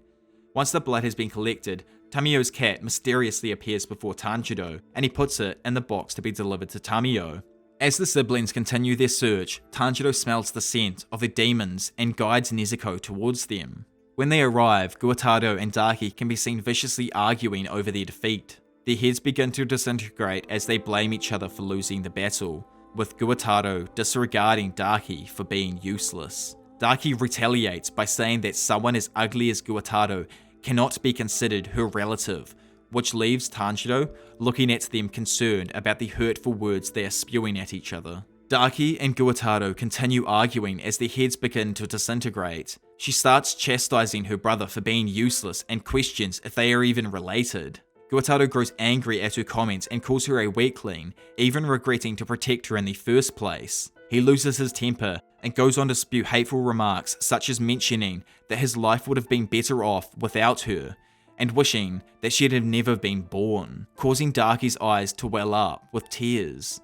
Once the blood has been collected, Tamio's cat mysteriously appears before Tanjiro, and he puts it in the box to be delivered to Tamio. As the siblings continue their search, Tanjiro smells the scent of the demons and guides Nezuko towards them. When they arrive, Guataro and Daki can be seen viciously arguing over their defeat. Their heads begin to disintegrate as they blame each other for losing the battle, with Guataro disregarding Daki for being useless. Daki retaliates by saying that someone as ugly as Guataro cannot be considered her relative, which leaves Tanjiro looking at them concerned about the hurtful words they are spewing at each other. Daki and Guataro continue arguing as their heads begin to disintegrate. She starts chastising her brother for being useless and questions if they are even related. Guataro grows angry at her comments and calls her a weakling, even regretting to protect her in the first place. He loses his temper and goes on to spew hateful remarks such as mentioning that his life would have been better off without her, and wishing that she had never been born, causing Daki's eyes to well up with tears.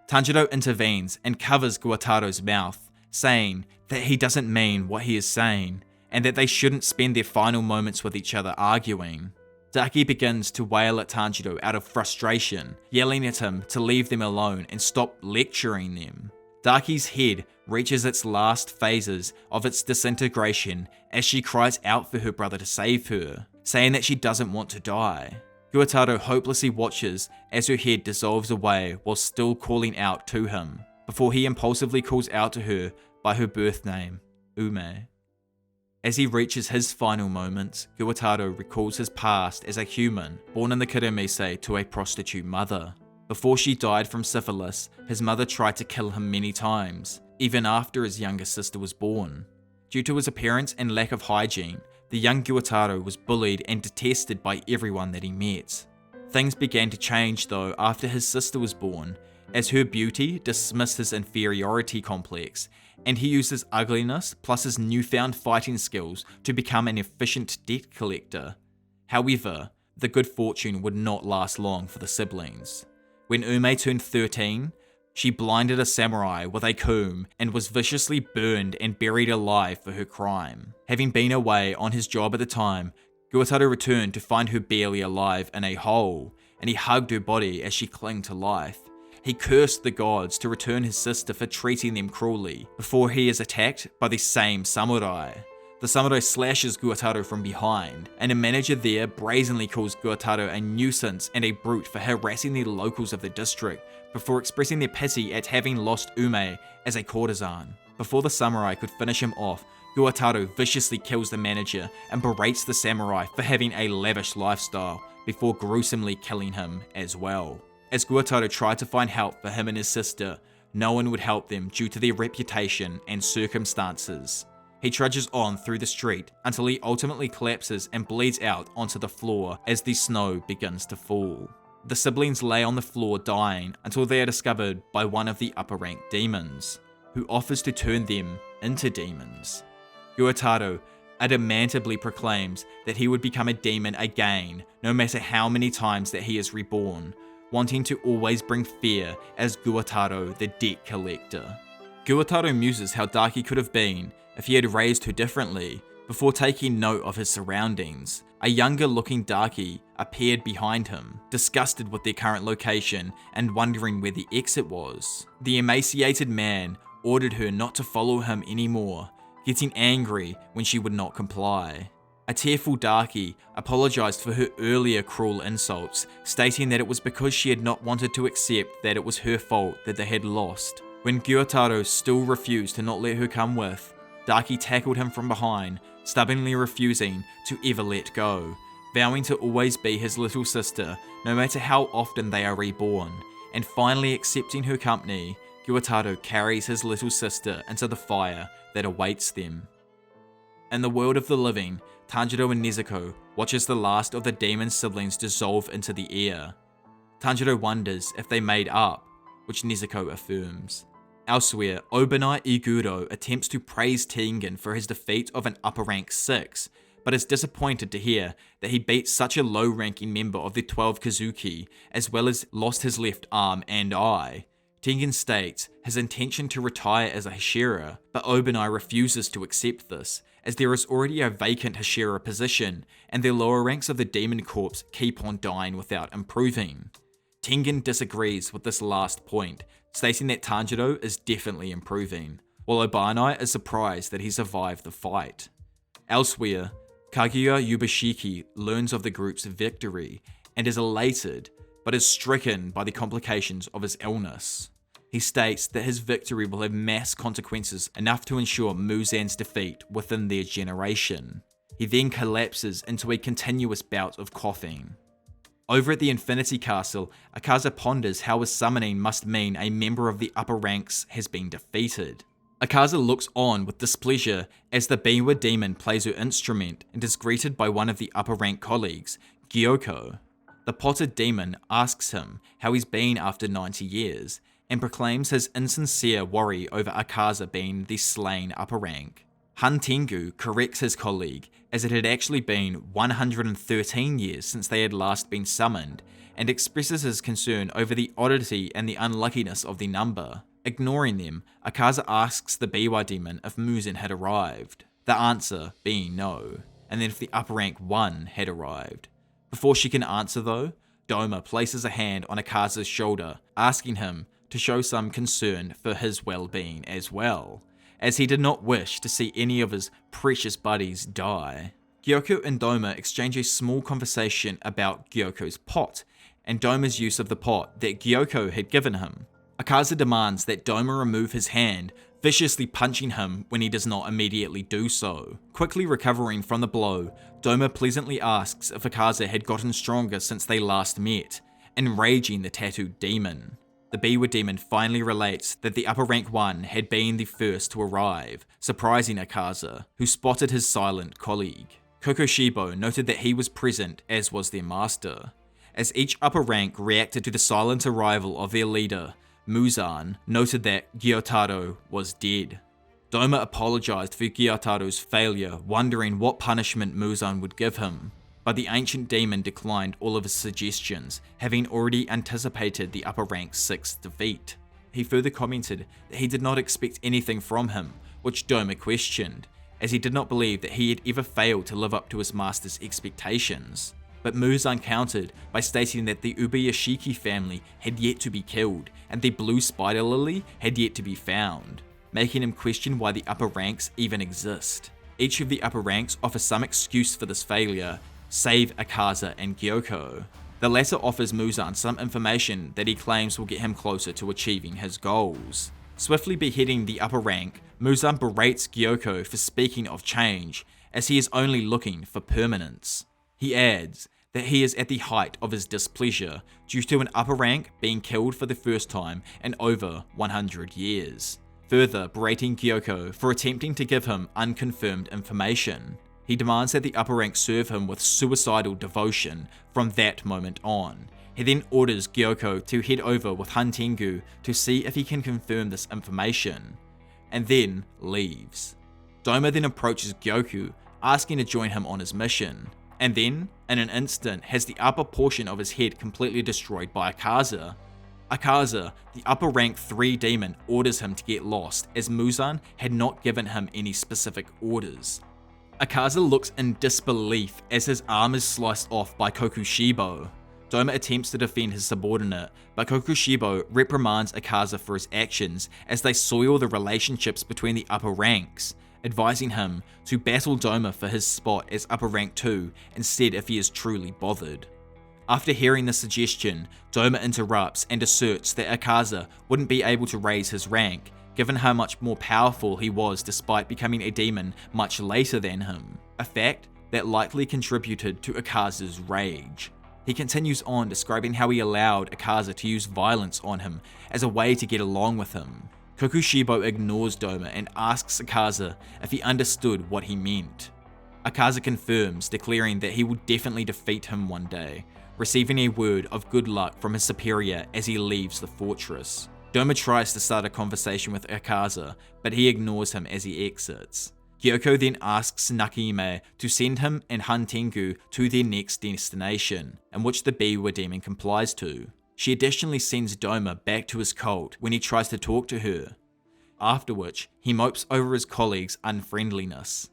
Tanjiro intervenes and covers Guataro's mouth, saying that he doesn't mean what he is saying, and that they shouldn't spend their final moments with each other arguing. Daki begins to wail at Tanjiro out of frustration, yelling at him to leave them alone and stop lecturing them. Daki's head reaches its last phases of its disintegration as she cries out for her brother to save her, saying that she doesn't want to die. Guataro hopelessly watches as her head dissolves away while still calling out to him, before he impulsively calls out to her by her birth name, Ume. As he reaches his final moments, Guataro recalls his past as a human born in the Kirimise to a prostitute mother. Before she died from syphilis, his mother tried to kill him many times, even after his younger sister was born. Due to his appearance and lack of hygiene, the young Guataro was bullied and detested by everyone that he met. Things began to change though after his sister was born, as her beauty dismissed his inferiority complex, and he used his ugliness plus his newfound fighting skills to become an efficient debt collector. However, the good fortune would not last long for the siblings. When Ume turned 13, she blinded a samurai with a comb and was viciously burned and buried alive for her crime. Having been away on his job at the time, Guataro returned to find her barely alive in a hole, and he hugged her body as she clung to life. He cursed the gods to return his sister for treating them cruelly, before he is attacked by the same samurai. The samurai slashes Guataro from behind, and a manager there brazenly calls Guataro a nuisance and a brute for harassing the locals of the district, before expressing their pity at having lost Ume as a courtesan. Before the samurai could finish him off, Guataro viciously kills the manager and berates the samurai for having a lavish lifestyle, before gruesomely killing him as well. As Guataro tried to find help for him and his sister, no one would help them due to their reputation and circumstances. He trudges on through the street until he ultimately collapses and bleeds out onto the floor as the snow begins to fall. The siblings lay on the floor dying until they are discovered by one of the upper rank demons, who offers to turn them into demons. Guataro adamantly proclaims that he would become a demon again, no matter how many times that he is reborn, wanting to always bring fear as Guataro the debt collector. Guataro muses how dark he could have been if he had raised her differently. Before taking note of his surroundings, a younger looking darky appeared behind him, disgusted with their current location and wondering where the exit was. The emaciated man ordered her not to follow him anymore, getting angry when she would not comply. A tearful darky apologized for her earlier cruel insults, stating that it was because she had not wanted to accept that it was her fault that they had lost. When Guataro still refused to not let her come with, Darky tackled him from behind, stubbornly refusing to ever let go, vowing to always be his little sister no matter how often they are reborn, and finally accepting her company, Guataro carries his little sister into the fire that awaits them. In the world of the living, Tanjiro and Nezuko watches the last of the demon siblings dissolve into the air. Tanjiro wonders if they made up, which Nezuko affirms. Elsewhere, Obinai Iguro attempts to praise Tengen for his defeat of an upper rank 6, but is disappointed to hear that he beat such a low-ranking member of the 12 Kazuki, as well as lost his left arm and eye. Tengen states his intention to retire as a Hashira, but Obinai refuses to accept this, as there is already a vacant Hashira position, and the lower ranks of the Demon Corps keep on dying without improving. Tengen disagrees with this last point, stating that Tanjiro is definitely improving, while Obinai is surprised that he survived the fight. Elsewhere, Kaguya Yubashiki learns of the group's victory and is elated, but is stricken by the complications of his illness. He states that his victory will have mass consequences enough to ensure Muzan's defeat within their generation. He then collapses into a continuous bout of coughing. Over at the Infinity Castle, Akaza ponders how his summoning must mean a member of the upper ranks has been defeated. Akaza looks on with displeasure as the Biwa demon plays her instrument and is greeted by one of the upper rank colleagues, Gyoko. The potted demon asks him how he's been after 90 years, and proclaims his insincere worry over Akaza being the slain upper rank. Han Tengu corrects his colleague, as it had actually been 113 years since they had last been summoned, and expresses his concern over the oddity and the unluckiness of the number. Ignoring them, Akaza asks the Biwa demon if Muzan had arrived, the answer being no, and then if the upper rank 1 had arrived. Before she can answer though, Doma places a hand on Akaza's shoulder, asking him to show some concern for his well-being as well, as he did not wish to see any of his precious buddies die. Gyoko and Doma exchange a small conversation about Gyoko's pot, and Doma's use of the pot that Gyoko had given him. Akaza demands that Doma remove his hand, viciously punching him when he does not immediately do so. Quickly recovering from the blow, Doma pleasantly asks if Akaza had gotten stronger since they last met, enraging the tattooed demon. The Biwa demon finally relates that the upper rank 1 had been the first to arrive, surprising Akaza, who spotted his silent colleague. Kokoshibo noted that he was present, as was their master. As each upper rank reacted to the silent arrival of their leader, Muzan noted that Gyotaro was dead. Doma apologized for Gyotaro's failure, wondering what punishment Muzan would give him, but but the ancient demon declined all of his suggestions, having already anticipated the upper rank's 6th defeat. He further commented that he did not expect anything from him, which Doma questioned, as he did not believe that he had ever failed to live up to his master's expectations. But Muzan countered by stating that the Ubuyashiki family had yet to be killed, and the blue spider lily had yet to be found, making him question why the upper ranks even exist. Each of the upper ranks offer some excuse for this failure, save Akaza and Gyoko. The latter offers Muzan some information that he claims will get him closer to achieving his goals. Swiftly beheading the upper rank, Muzan berates Gyoko for speaking of change, as he is only looking for permanence. He adds that he is at the height of his displeasure due to an upper rank being killed for the first time in over 100 years, further berating Gyoko for attempting to give him unconfirmed information. He demands that the upper rank serve him with suicidal devotion from that moment on. He then orders Gyoko to head over with Hantengu to see if he can confirm this information, and then leaves. Doma then approaches Gyoko, asking to join him on his mission, and then, in an instant, has the upper portion of his head completely destroyed by Akaza. Akaza, the upper rank 3 demon, orders him to get lost, as Muzan had not given him any specific orders. Akaza looks in disbelief as his arm is sliced off by Kokushibo. Doma attempts to defend his subordinate, but Kokushibo reprimands Akaza for his actions as they soil the relationships between the upper ranks, advising him to battle Doma for his spot as upper rank 2 instead if he is truly bothered. After hearing the suggestion, Doma interrupts and asserts that Akaza wouldn't be able to raise his rank, given how much more powerful he was despite becoming a demon much later than him, a fact that likely contributed to Akaza's rage. He continues on describing how he allowed Akaza to use violence on him as a way to get along with him. Kokushibo ignores Doma and asks Akaza if he understood what he meant. Akaza confirms, declaring that he will definitely defeat him one day, receiving a word of good luck from his superior as he leaves the fortress. Doma tries to start a conversation with Akaza, but he ignores him as he exits. Gyoko then asks Nakahime to send him and Hantengu to their next destination, in which the Biwa demon complies to. She additionally sends Doma back to his cult when he tries to talk to her, after which he mopes over his colleague's unfriendliness.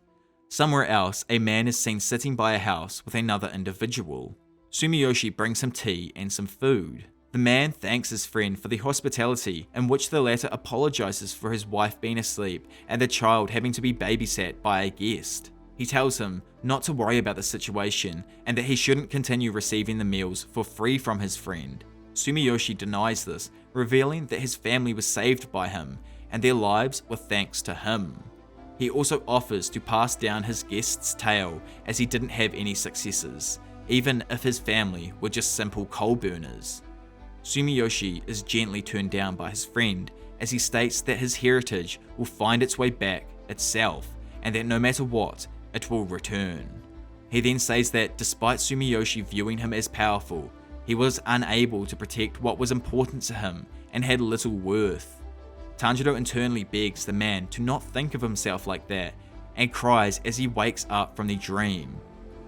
Somewhere else, a man is seen sitting by a house with another individual. Sumiyoshi brings him tea and some food. The man thanks his friend for the hospitality, in which the latter apologizes for his wife being asleep and the child having to be babysat by a guest. He tells him not to worry about the situation and that he shouldn't continue receiving the meals for free from his friend. Sumiyoshi denies this, revealing that his family was saved by him and their lives were thanks to him. He also offers to pass down his guest's tale as he didn't have any successors, even if his family were just simple coal burners. Sumiyoshi is gently turned down by his friend as he states that his heritage will find its way back itself and that no matter what, it will return. He then says that despite Sumiyoshi viewing him as powerful, he was unable to protect what was important to him and had little worth. Tanjiro internally begs the man to not think of himself like that and cries as he wakes up from the dream,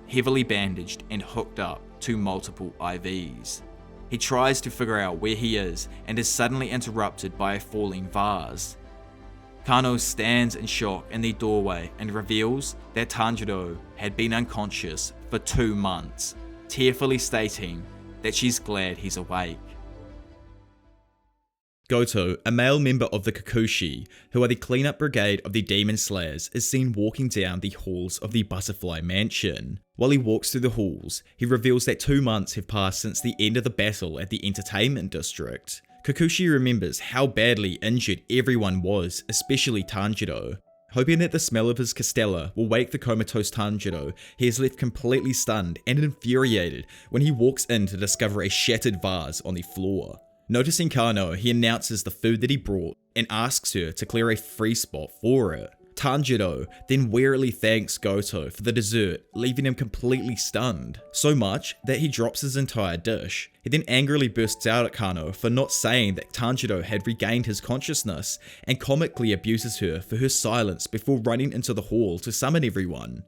heavily bandaged and hooked up to multiple IVs. He tries to figure out where he is and is suddenly interrupted by a falling vase. Kano stands in shock in the doorway and reveals that Tanjiro had been unconscious for 2 months, tearfully stating that she's glad he's awake. Goto, a male member of the Kakushi, who are the cleanup brigade of the Demon Slayers, is seen walking down the halls of the Butterfly Mansion. While he walks through the halls, he reveals that 2 months have passed since the end of the battle at the Entertainment District. Kakushi remembers how badly injured everyone was, especially Tanjiro. Hoping that the smell of his castella will wake the comatose Tanjiro, he is left completely stunned and infuriated when he walks in to discover a shattered vase on the floor. Noticing Kano, he announces the food that he brought and asks her to clear a free spot for it. Tanjiro then wearily thanks Goto for the dessert, leaving him completely stunned, so much that he drops his entire dish. He then angrily bursts out at Kano for not saying that Tanjiro had regained his consciousness and comically abuses her for her silence before running into the hall to summon everyone.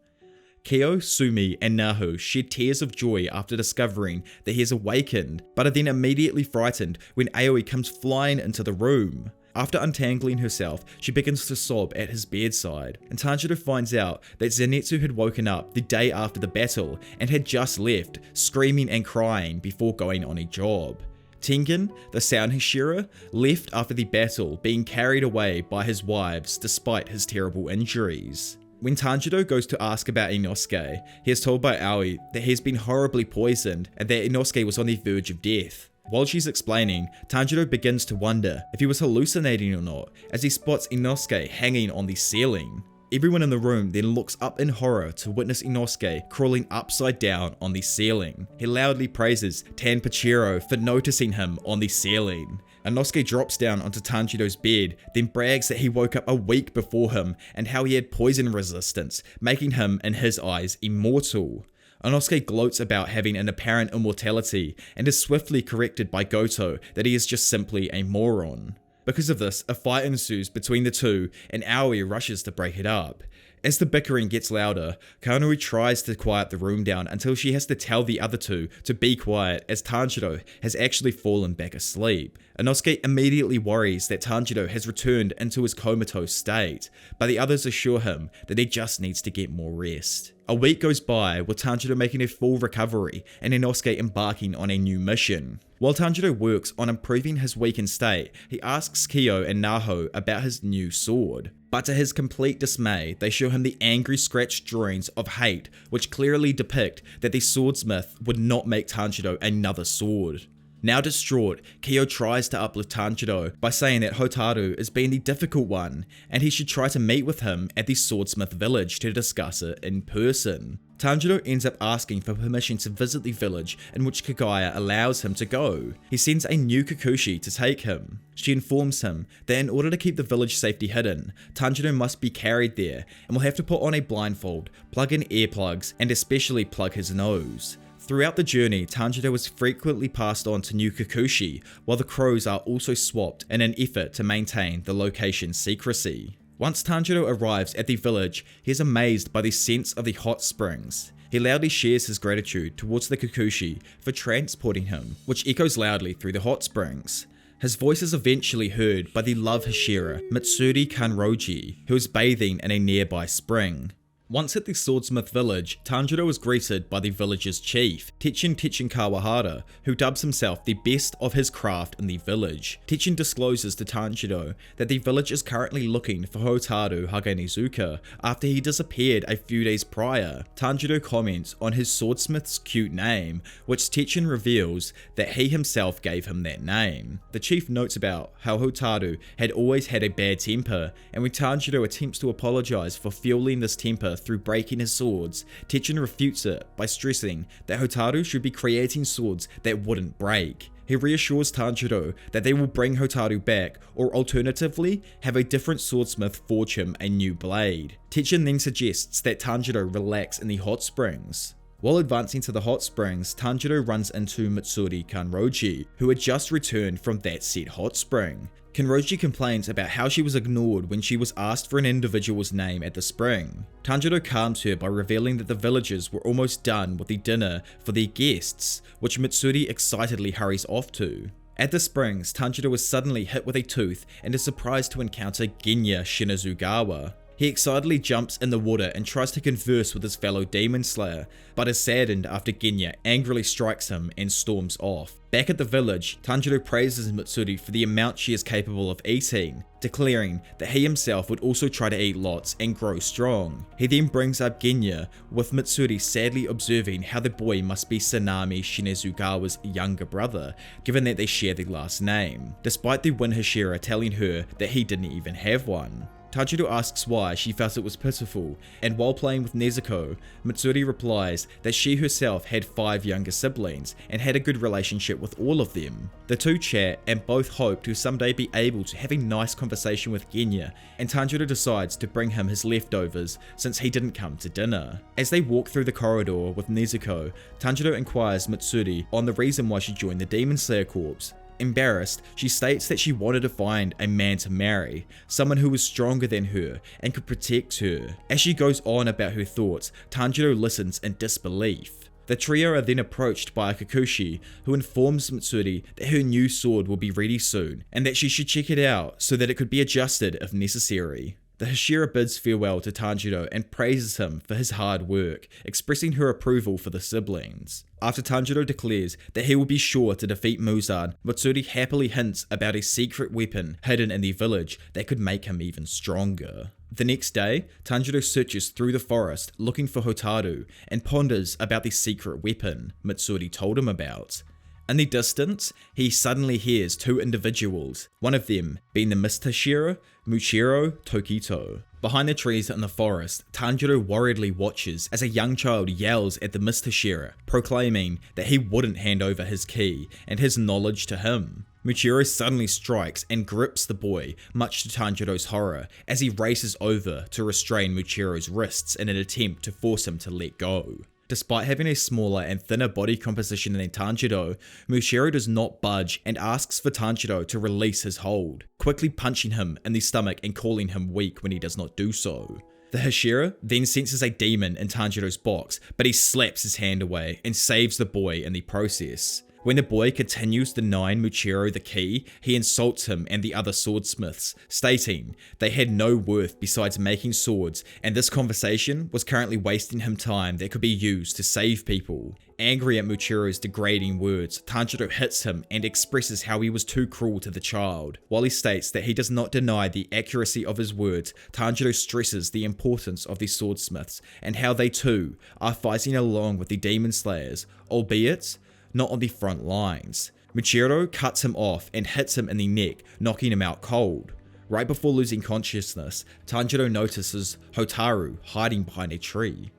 Kyo, Sumi, and Nahu shed tears of joy after discovering that he has awakened, but are then immediately frightened when Aoi comes flying into the room. After untangling herself, she begins to sob at his bedside, and Tanjiro finds out that Zenitsu had woken up the day after the battle and had just left, screaming and crying before going on a job. Tengen, the Sound Hashira, left after the battle, being carried away by his wives despite his terrible injuries. When Tanjiro goes to ask about Inosuke, he is told by Aoi that he has been horribly poisoned and that Inosuke was on the verge of death. While she's explaining, Tanjiro begins to wonder if he was hallucinating or not, as he spots Inosuke hanging on the ceiling. Everyone in the room then looks up in horror to witness Inosuke crawling upside down on the ceiling. He loudly praises Tanpachiro for noticing him on the ceiling. Inosuke drops down onto Tanjiro's bed, then brags that he woke up a week before him and how he had poison resistance, making him, in his eyes, immortal. Inosuke gloats about having an apparent immortality and is swiftly corrected by Goto that he is just simply a moron. Because of this, a fight ensues between the two and Aoi rushes to break it up. As the bickering gets louder, Kanui tries to quiet the room down until she has to tell the other two to be quiet as Tanjiro has actually fallen back asleep. Inosuke immediately worries that Tanjiro has returned into his comatose state, but the others assure him that he just needs to get more rest. A week goes by with Tanjiro making a full recovery and Inosuke embarking on a new mission. While Tanjiro works on improving his weakened state, he asks Kyo and Naho about his new sword. But to his complete dismay, they show him the angry scratched drawings of hate, which clearly depict that the swordsmith would not make Tanjiro another sword. Now distraught, Kyo tries to uplift Tanjiro by saying that Hotaru is being the difficult one, and he should try to meet with him at the Swordsmith Village to discuss it in person. Tanjiro ends up asking for permission to visit the village, in which Kagaya allows him to go. He sends a new Kikuchi to take him. She informs him that in order to keep the village safety hidden, Tanjiro must be carried there and will have to put on a blindfold, plug in earplugs, and especially plug his nose. Throughout the journey, Tanjiro is frequently passed on to new Kikuchi, while the crows are also swapped in an effort to maintain the location's secrecy. Once Tanjiro arrives at the village, he is amazed by the sense of the hot springs. He loudly shares his gratitude towards the Kikuchi for transporting him, which echoes loudly through the hot springs. His voice is eventually heard by the love Hashira, Mitsuri Kanroji, who is bathing in a nearby spring. Once at the Swordsmith Village, Tanjiro is greeted by the village's chief, Techen Kawahara, who dubs himself the best of his craft in the village. Techen discloses to Tanjiro that the village is currently looking for Hotaru Haganizuka after he disappeared a few days prior. Tanjiro comments on his swordsmith's cute name, which Techen reveals that he himself gave him that name. The chief notes about how Hotaru had always had a bad temper, and when Tanjiro attempts to apologize for fueling this temper through breaking his swords, Techen refutes it by stressing that Hotaru should be creating swords that wouldn't break. He reassures Tanjiro that they will bring Hotaru back, or alternatively, have a different swordsmith forge him a new blade. Techen then suggests that Tanjiro relax in the hot springs. While advancing to the hot springs, Tanjiro runs into Mitsuri Kanroji, who had just returned from that said hot spring. Kanroji complains about how she was ignored when she was asked for an individual's name at the spring. Tanjiro calms her by revealing that the villagers were almost done with the dinner for their guests, which Mitsuri excitedly hurries off to. At the springs, Tanjiro is suddenly hit with a tooth and is surprised to encounter Genya Shinazugawa. He excitedly jumps in the water and tries to converse with his fellow demon slayer, but is saddened after Genya angrily strikes him and storms off. Back at the village, Tanjiro praises Mitsuri for the amount she is capable of eating, declaring that he himself would also try to eat lots and grow strong. He then brings up Genya, with Mitsuri sadly observing how the boy must be Sanami Shinazugawa's younger brother, given that they share the last name, despite the Wind Hashira telling her that he didn't even have one. Tanjiro asks why she felt it was pitiful, and while playing with Nezuko, Mitsuri replies that she herself had 5 younger siblings and had a good relationship with all of them. The two chat and both hope to someday be able to have a nice conversation with Genya, and Tanjiro decides to bring him his leftovers since he didn't come to dinner. As they walk through the corridor with Nezuko, Tanjiro inquires Mitsuri on the reason why she joined the Demon Slayer Corps. Embarrassed, she states that she wanted to find a man to marry, someone who was stronger than her and could protect her. As she goes on about her thoughts, Tanjiro listens in disbelief. The trio are then approached by a Kikuchi who informs Mitsuri that her new sword will be ready soon and that she should check it out so that it could be adjusted if necessary. The Hashira bids farewell to Tanjiro and praises him for his hard work, expressing her approval for the siblings. After Tanjiro declares that he will be sure to defeat Muzan, Mitsuri happily hints about a secret weapon hidden in the village that could make him even stronger. The next day, Tanjiro searches through the forest looking for Hotaru and ponders about the secret weapon Mitsuri told him about. In the distance, he suddenly hears two individuals, one of them being the Mist Hashira, Muichiro Tokito. Behind the trees in the forest, Tanjiro worriedly watches as a young child yells at the Mist Hashira, proclaiming that he wouldn't hand over his ki and his knowledge to him. Muichiro suddenly strikes and grips the boy, much to Tanjiro's horror, as he races over to restrain Muichiro's wrists in an attempt to force him to let go. Despite having a smaller and thinner body composition than Tanjiro, Muichiro does not budge and asks for Tanjiro to release his hold, quickly punching him in the stomach and calling him weak when he does not do so. The Hashira then senses a demon in Tanjiro's box, but he slaps his hand away and saves the boy in the process. When the boy continues denying Muichiro the ki, he insults him and the other swordsmiths, stating they had no worth besides making swords, and this conversation was currently wasting him time that could be used to save people. Angry at Muichiro's degrading words, Tanjiro hits him and expresses how he was too cruel to the child. While he states that he does not deny the accuracy of his words, Tanjiro stresses the importance of the swordsmiths and how they too are fighting along with the demon slayers, albeit not on the front lines. Muichiro cuts him off and hits him in the neck, knocking him out cold. Right before losing consciousness, Tanjiro notices Hotaru hiding behind a tree.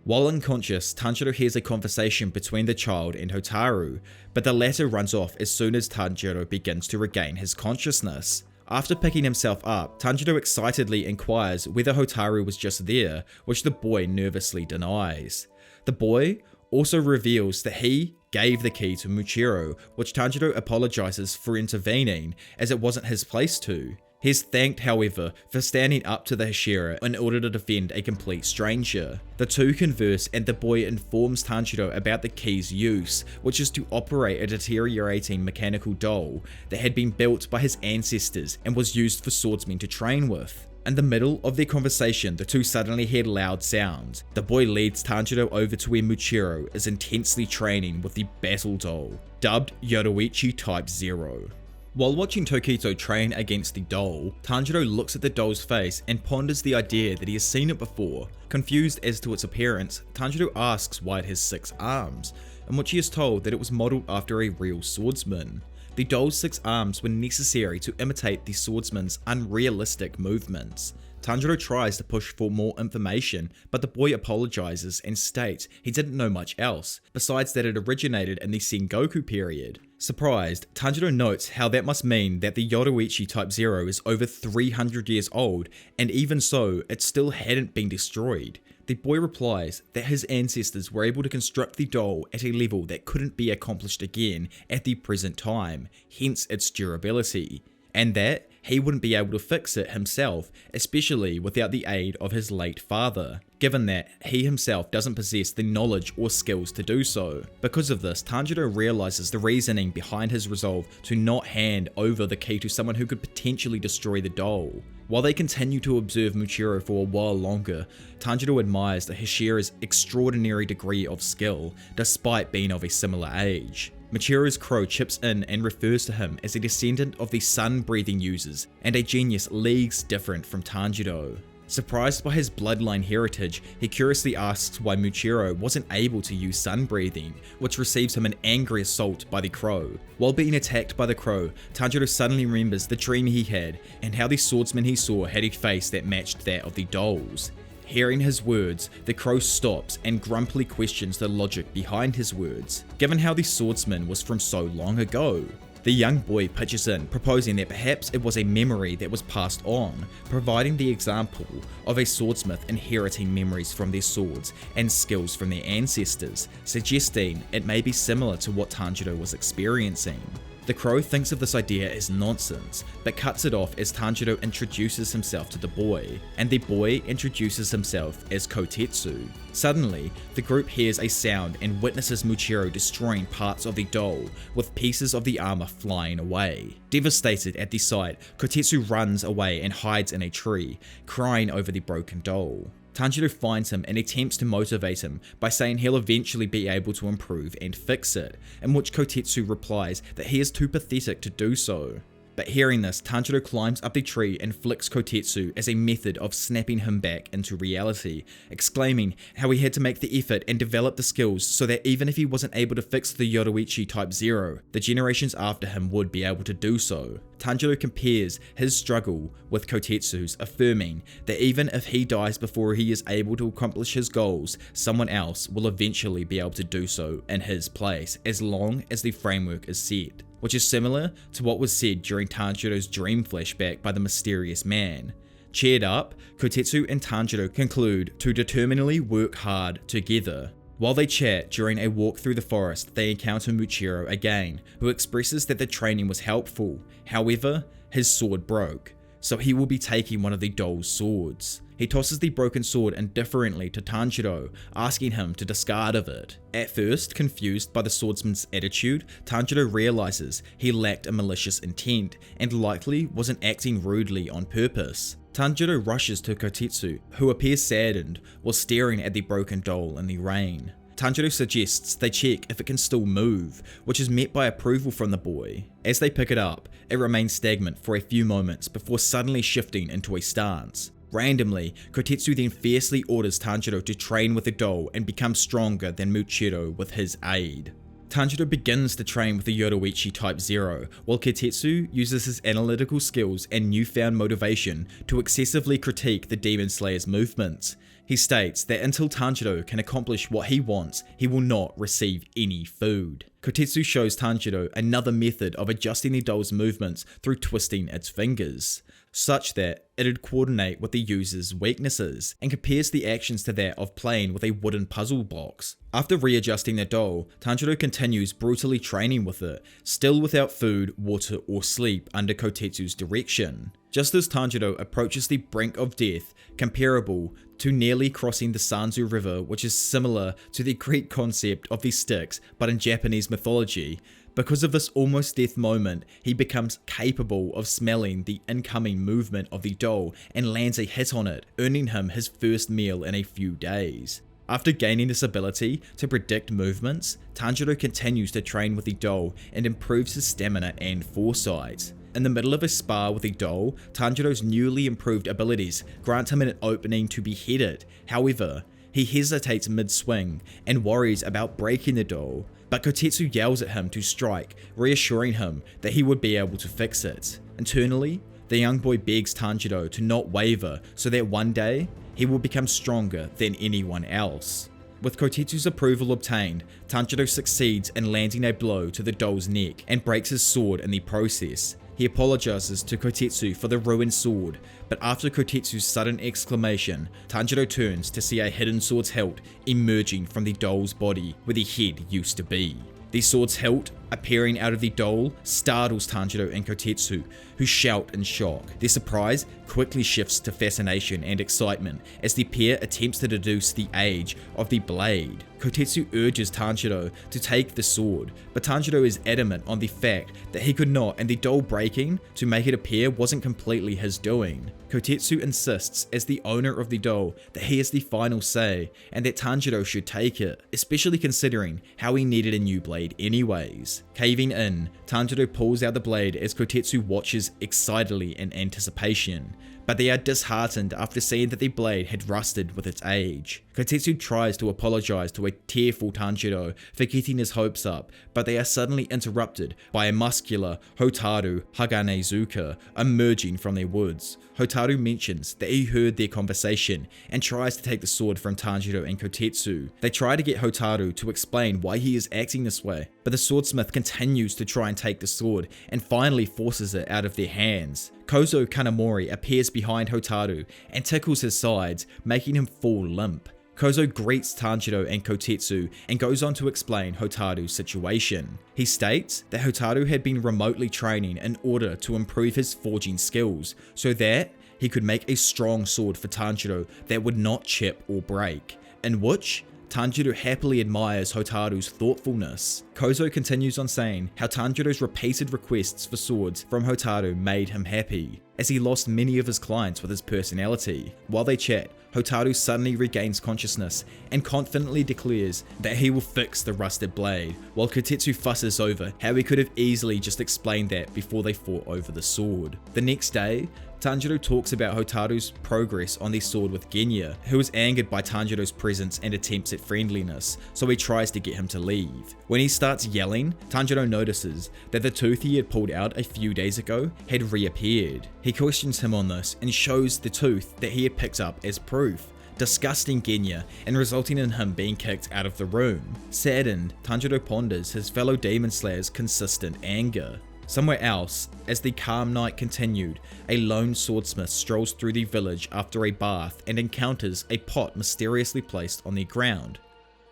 While unconscious, Tanjiro hears a conversation between the child and Hotaru, but the latter runs off as soon as Tanjiro begins to regain his consciousness. After picking himself up, Tanjiro excitedly inquires whether Hotaru was just there, which the boy nervously denies. The boy also reveals that he gave the key to Muichiro, which Tanjiro apologizes for intervening, as it wasn't his place to. He is thanked, however, for standing up to the Hashira in order to defend a complete stranger. The two converse and the boy informs Tanjiro about the key's use, which is to operate a deteriorating mechanical doll that had been built by his ancestors and was used for swordsmen to train with. In the middle of their conversation, the two suddenly hear loud sounds. The boy leads Tanjiro over to where Muichiro is intensely training with the battle doll, dubbed Yoruichi Type 0. While watching Tokito train against the doll, Tanjiro looks at the doll's face and ponders the idea that he has seen it before. Confused as to its appearance, Tanjiro asks why it has 6 arms, in which he is told that it was modelled after a real swordsman. The doll's 6 arms were necessary to imitate the swordsman's unrealistic movements. Tanjiro tries to push for more information, but the boy apologizes and states he didn't know much else, besides that it originated in the Sengoku period. Surprised, Tanjiro notes how that must mean that the Yoruichi Type 0 is over 300 years old, and even so, it still hadn't been destroyed. The boy replies that his ancestors were able to construct the doll at a level that couldn't be accomplished again at the present time, hence its durability, and that he wouldn't be able to fix it himself, especially without the aid of his late father, given that he himself doesn't possess the knowledge or skills to do so. Because of this, Tanjiro realizes the reasoning behind his resolve to not hand over the key to someone who could potentially destroy the doll. While they continue to observe Muichiro for a while longer, Tanjiro admires the Hashira's extraordinary degree of skill, despite being of a similar age. Muichiro's crow chips in and refers to him as a descendant of the sun-breathing users and a genius leagues different from Tanjiro. Surprised by his bloodline heritage, he curiously asks why Muichiro wasn't able to use sun-breathing, which receives him an angry assault by the crow. While being attacked by the crow, Tanjiro suddenly remembers the dream he had and how the swordsman he saw had a face that matched that of the doll's. Hearing his words, the crow stops and grumpily questions the logic behind his words, given how the swordsman was from so long ago. The young boy pitches in, proposing that perhaps it was a memory that was passed on, providing the example of a swordsmith inheriting memories from their swords and skills from their ancestors, suggesting it may be similar to what Tanjiro was experiencing. The crow thinks of this idea as nonsense, but cuts it off as Tanjiro introduces himself to the boy, and the boy introduces himself as Kotetsu. Suddenly, the group hears a sound and witnesses Muichiro destroying parts of the doll, with pieces of the armor flying away. Devastated at the sight, Kotetsu runs away and hides in a tree, crying over the broken doll. Tanjiro finds him and attempts to motivate him by saying he'll eventually be able to improve and fix it, in which Kotetsu replies that he is too pathetic to do so. But hearing this, Tanjiro climbs up the tree and flicks Kotetsu as a method of snapping him back into reality, exclaiming how he had to make the effort and develop the skills so that even if he wasn't able to fix the Yoruichi Type 0, the generations after him would be able to do so. Tanjiro compares his struggle with Kotetsu's, affirming that even if he dies before he is able to accomplish his goals, someone else will eventually be able to do so in his place, as long as the framework is set, which is similar to what was said during Tanjiro's dream flashback by the mysterious man. Cheered up, Kotetsu and Tanjiro conclude to determinedly work hard together. While they chat during a walk through the forest, they encounter Muichiro again, who expresses that the training was helpful. However, his sword broke, so he will be taking one of the doll's swords. He tosses the broken sword indifferently to Tanjiro, asking him to discard of it. At first, confused by the swordsman's attitude, Tanjiro realizes he lacked a malicious intent and likely wasn't acting rudely on purpose. Tanjiro rushes to Kotetsu, who appears saddened while staring at the broken doll in the rain. Tanjiro suggests they check if it can still move, which is met by approval from the boy. As they pick it up, it remains stagnant for a few moments before suddenly shifting into a stance. Randomly, Kotetsu then fiercely orders Tanjiro to train with the doll and become stronger than Muichiro with his aid. Tanjiro begins to train with the Yoruichi Type 0, while Kotetsu uses his analytical skills and newfound motivation to excessively critique the Demon Slayer's movements. He states that until Tanjiro can accomplish what he wants, he will not receive any food. Kotetsu shows Tanjiro another method of adjusting the doll's movements through twisting its fingers, such that it'd coordinate with the user's weaknesses, and compares the actions to that of playing with a wooden puzzle box. After readjusting the doll, Tanjiro continues brutally training with it, still without food, water, or sleep under Kotetsu's direction. Just as Tanjiro approaches the brink of death, comparable to nearly crossing the Sanzu River, which is similar to the Greek concept of the Styx but in Japanese mythology, because of this almost death moment, he becomes capable of smelling the incoming movement of the doll and lands a hit on it, earning him his first meal in a few days. After gaining this ability to predict movements, Tanjiro continues to train with the doll and improves his stamina and foresight. In the middle of a spar with the doll, Tanjiro's newly improved abilities grant him an opening to behead it. However, he hesitates mid-swing and worries about breaking the doll, but Kotetsu yells at him to strike, reassuring him that he would be able to fix it. Internally, the young boy begs Tanjiro to not waver so that one day, he will become stronger than anyone else. With Kotetsu's approval obtained, Tanjiro succeeds in landing a blow to the doll's neck and breaks his sword in the process. He apologizes to Kotetsu for the ruined sword, but after Kotetsu's sudden exclamation, Tanjiro turns to see a hidden sword's hilt emerging from the doll's body where the head used to be. The sword's hilt, appearing out of the doll, startles Tanjiro and Kotetsu, who shout in shock. Their surprise quickly shifts to fascination and excitement as the pair attempts to deduce the age of the blade. Kotetsu urges Tanjiro to take the sword, but Tanjiro is adamant on the fact that he could not, and the doll breaking to make it appear wasn't completely his doing. Kotetsu insists, as the owner of the doll, that he has the final say, and that Tanjiro should take it, especially considering how he needed a new blade anyways. Caving in, Tanjiro pulls out the blade as Kotetsu watches excitedly in anticipation, but they are disheartened after seeing that the blade had rusted with its age. Kotetsu tries to apologize to a tearful Tanjiro for getting his hopes up, but they are suddenly interrupted by a muscular Hotaru Haganezuka emerging from their woods. Hotaru mentions that he heard their conversation and tries to take the sword from Tanjiro and Kotetsu. They try to get Hotaru to explain why he is acting this way, but the swordsmith continues to try and take the sword and finally forces it out of their hands. Kozo Kanamori appears behind Hotaru and tickles his sides, making him fall limp. Kozo greets Tanjiro and Kotetsu and goes on to explain Hotaru's situation. He states that Hotaru had been remotely training in order to improve his forging skills so that he could make a strong sword for Tanjiro that would not chip or break, in which Tanjiro happily admires Hotaru's thoughtfulness. Kozo continues on saying how Tanjiro's repeated requests for swords from Hotaru made him happy, as he lost many of his clients with his personality. While they chat, Hotaru suddenly regains consciousness and confidently declares that he will fix the rusted blade, while Kotetsu fusses over how he could have easily just explained that before they fought over the sword. The next day, Tanjiro talks about Hotaru's progress on the sword with Genya, who is angered by Tanjiro's presence and attempts at friendliness, so he tries to get him to leave. When he starts yelling, Tanjiro notices that the tooth he had pulled out a few days ago had reappeared. He questions him on this and shows the tooth that he had picked up as proof, disgusting Genya and resulting in him being kicked out of the room. Saddened, Tanjiro ponders his fellow demon slayer's consistent anger. Somewhere else, as the calm night continued, a lone swordsmith strolls through the village after a bath and encounters a pot mysteriously placed on the ground.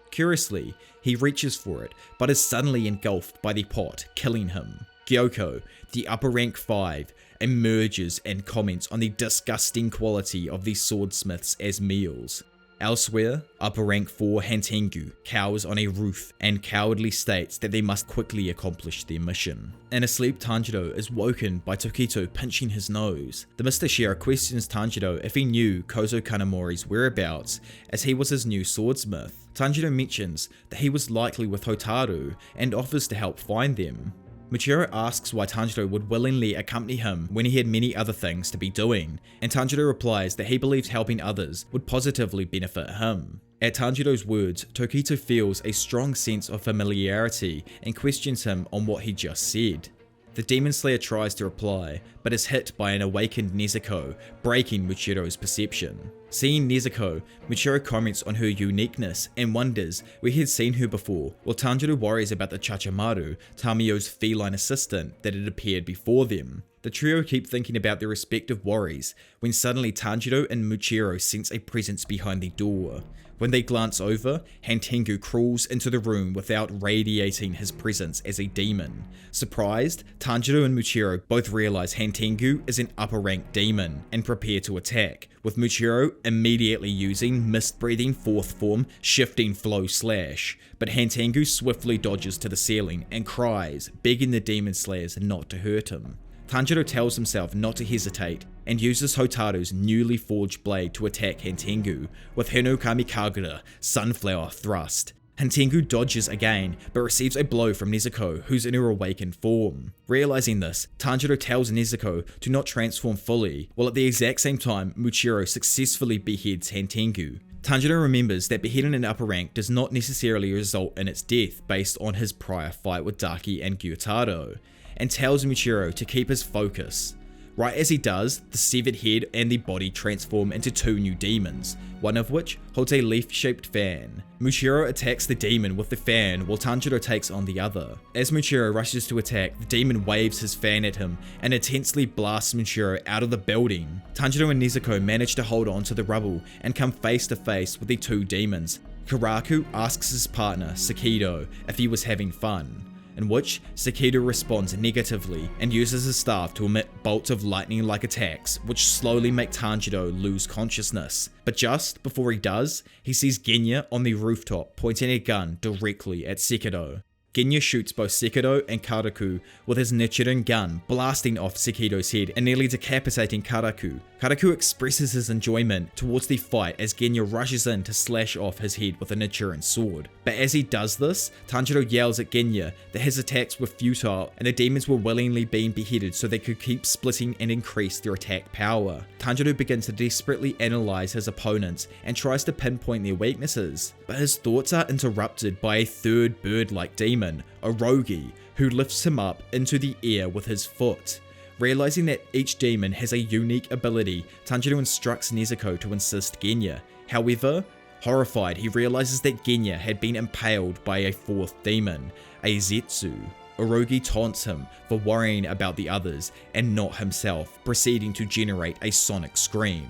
Curiously, he reaches for it, but is suddenly engulfed by the pot, killing him. Gyoko, the upper rank 5, emerges and comments on the disgusting quality of the swordsmiths as meals. Elsewhere, upper rank 4 Hantengu cowers on a roof and cowardly states that they must quickly accomplish their mission. In a sleep, Tanjiro is woken by Tokito pinching his nose. The Mr. Shira questions Tanjiro if he knew Kozo Kanamori's whereabouts, as he was his new swordsmith. Tanjiro mentions that he was likely with Hotaru and offers to help find them. Michiro asks why Tanjiro would willingly accompany him when he had many other things to be doing, and Tanjiro replies that he believes helping others would positively benefit him. At Tanjiro's words, Tokito feels a strong sense of familiarity and questions him on what he just said. The Demon Slayer tries to reply, but is hit by an awakened Nezuko, breaking Michiro's perception. Seeing Nezuko, Michiro comments on her uniqueness and wonders where he had seen her before, while Tanjiro worries about the Chachamaru, Tamio's feline assistant that had appeared before them. The trio keep thinking about their respective worries, when suddenly Tanjiro and Michiro sense a presence behind the door. When they glance over, Hantengu crawls into the room without radiating his presence as a demon. Surprised, Tanjiro and Michiro both realize Hantengu is an upper rank demon and prepare to attack, with Michiro immediately using mist-breathing 4th form Shifting Flow Slash, but Hantengu swiftly dodges to the ceiling and cries, begging the demon slayers not to hurt him. Tanjiro tells himself not to hesitate and uses Hotaru's newly forged blade to attack Hantengu with Hinokami Kagura Sunflower Thrust. Hantengu dodges again, but receives a blow from Nezuko, who's in her awakened form. Realizing this, Tanjiro tells Nezuko to not transform fully, while at the exact same time Michiro successfully beheads Hantengu. Tanjiro remembers that beheading an upper rank does not necessarily result in its death based on his prior fight with Daki and Gyutaro, and tells Michiro to keep his focus. Right as he does, the severed head and the body transform into 2 new demons, one of which holds a leaf-shaped fan. Michiro attacks the demon with the fan while Tanjiro takes on the other. As Michiro rushes to attack, the demon waves his fan at him and intensely blasts Michiro out of the building. Tanjiro and Nezuko manage to hold on to the rubble and come face to face with the 2 demons. Karaku asks his partner, Sakido, if he was having fun, in which Sakido responds negatively and uses his staff to emit bolts of lightning-like attacks which slowly make Tanjiro lose consciousness. But just before he does, he sees Genya on the rooftop pointing a gun directly at Sakido. Genya shoots both Sakido and Karaku with his Nichiren gun, blasting off Sakido's head and nearly decapitating Karaku. Karaku expresses his enjoyment towards the fight as Genya rushes in to slash off his head with a Nichiren sword. But as he does this, Tanjiro yells at Genya that his attacks were futile and the demons were willingly being beheaded so they could keep splitting and increase their attack power. Tanjiro begins to desperately analyze his opponents and tries to pinpoint their weaknesses, but his thoughts are interrupted by a third bird-like demon, Orogi, who lifts him up into the air with his foot. Realizing that each demon has a unique ability, Tanjiro instructs Nezuko to assist Genya. However, horrified, he realizes that Genya had been impaled by a 4th demon, a Zetsu. Orogi taunts him for worrying about the others and not himself, proceeding to generate a sonic scream.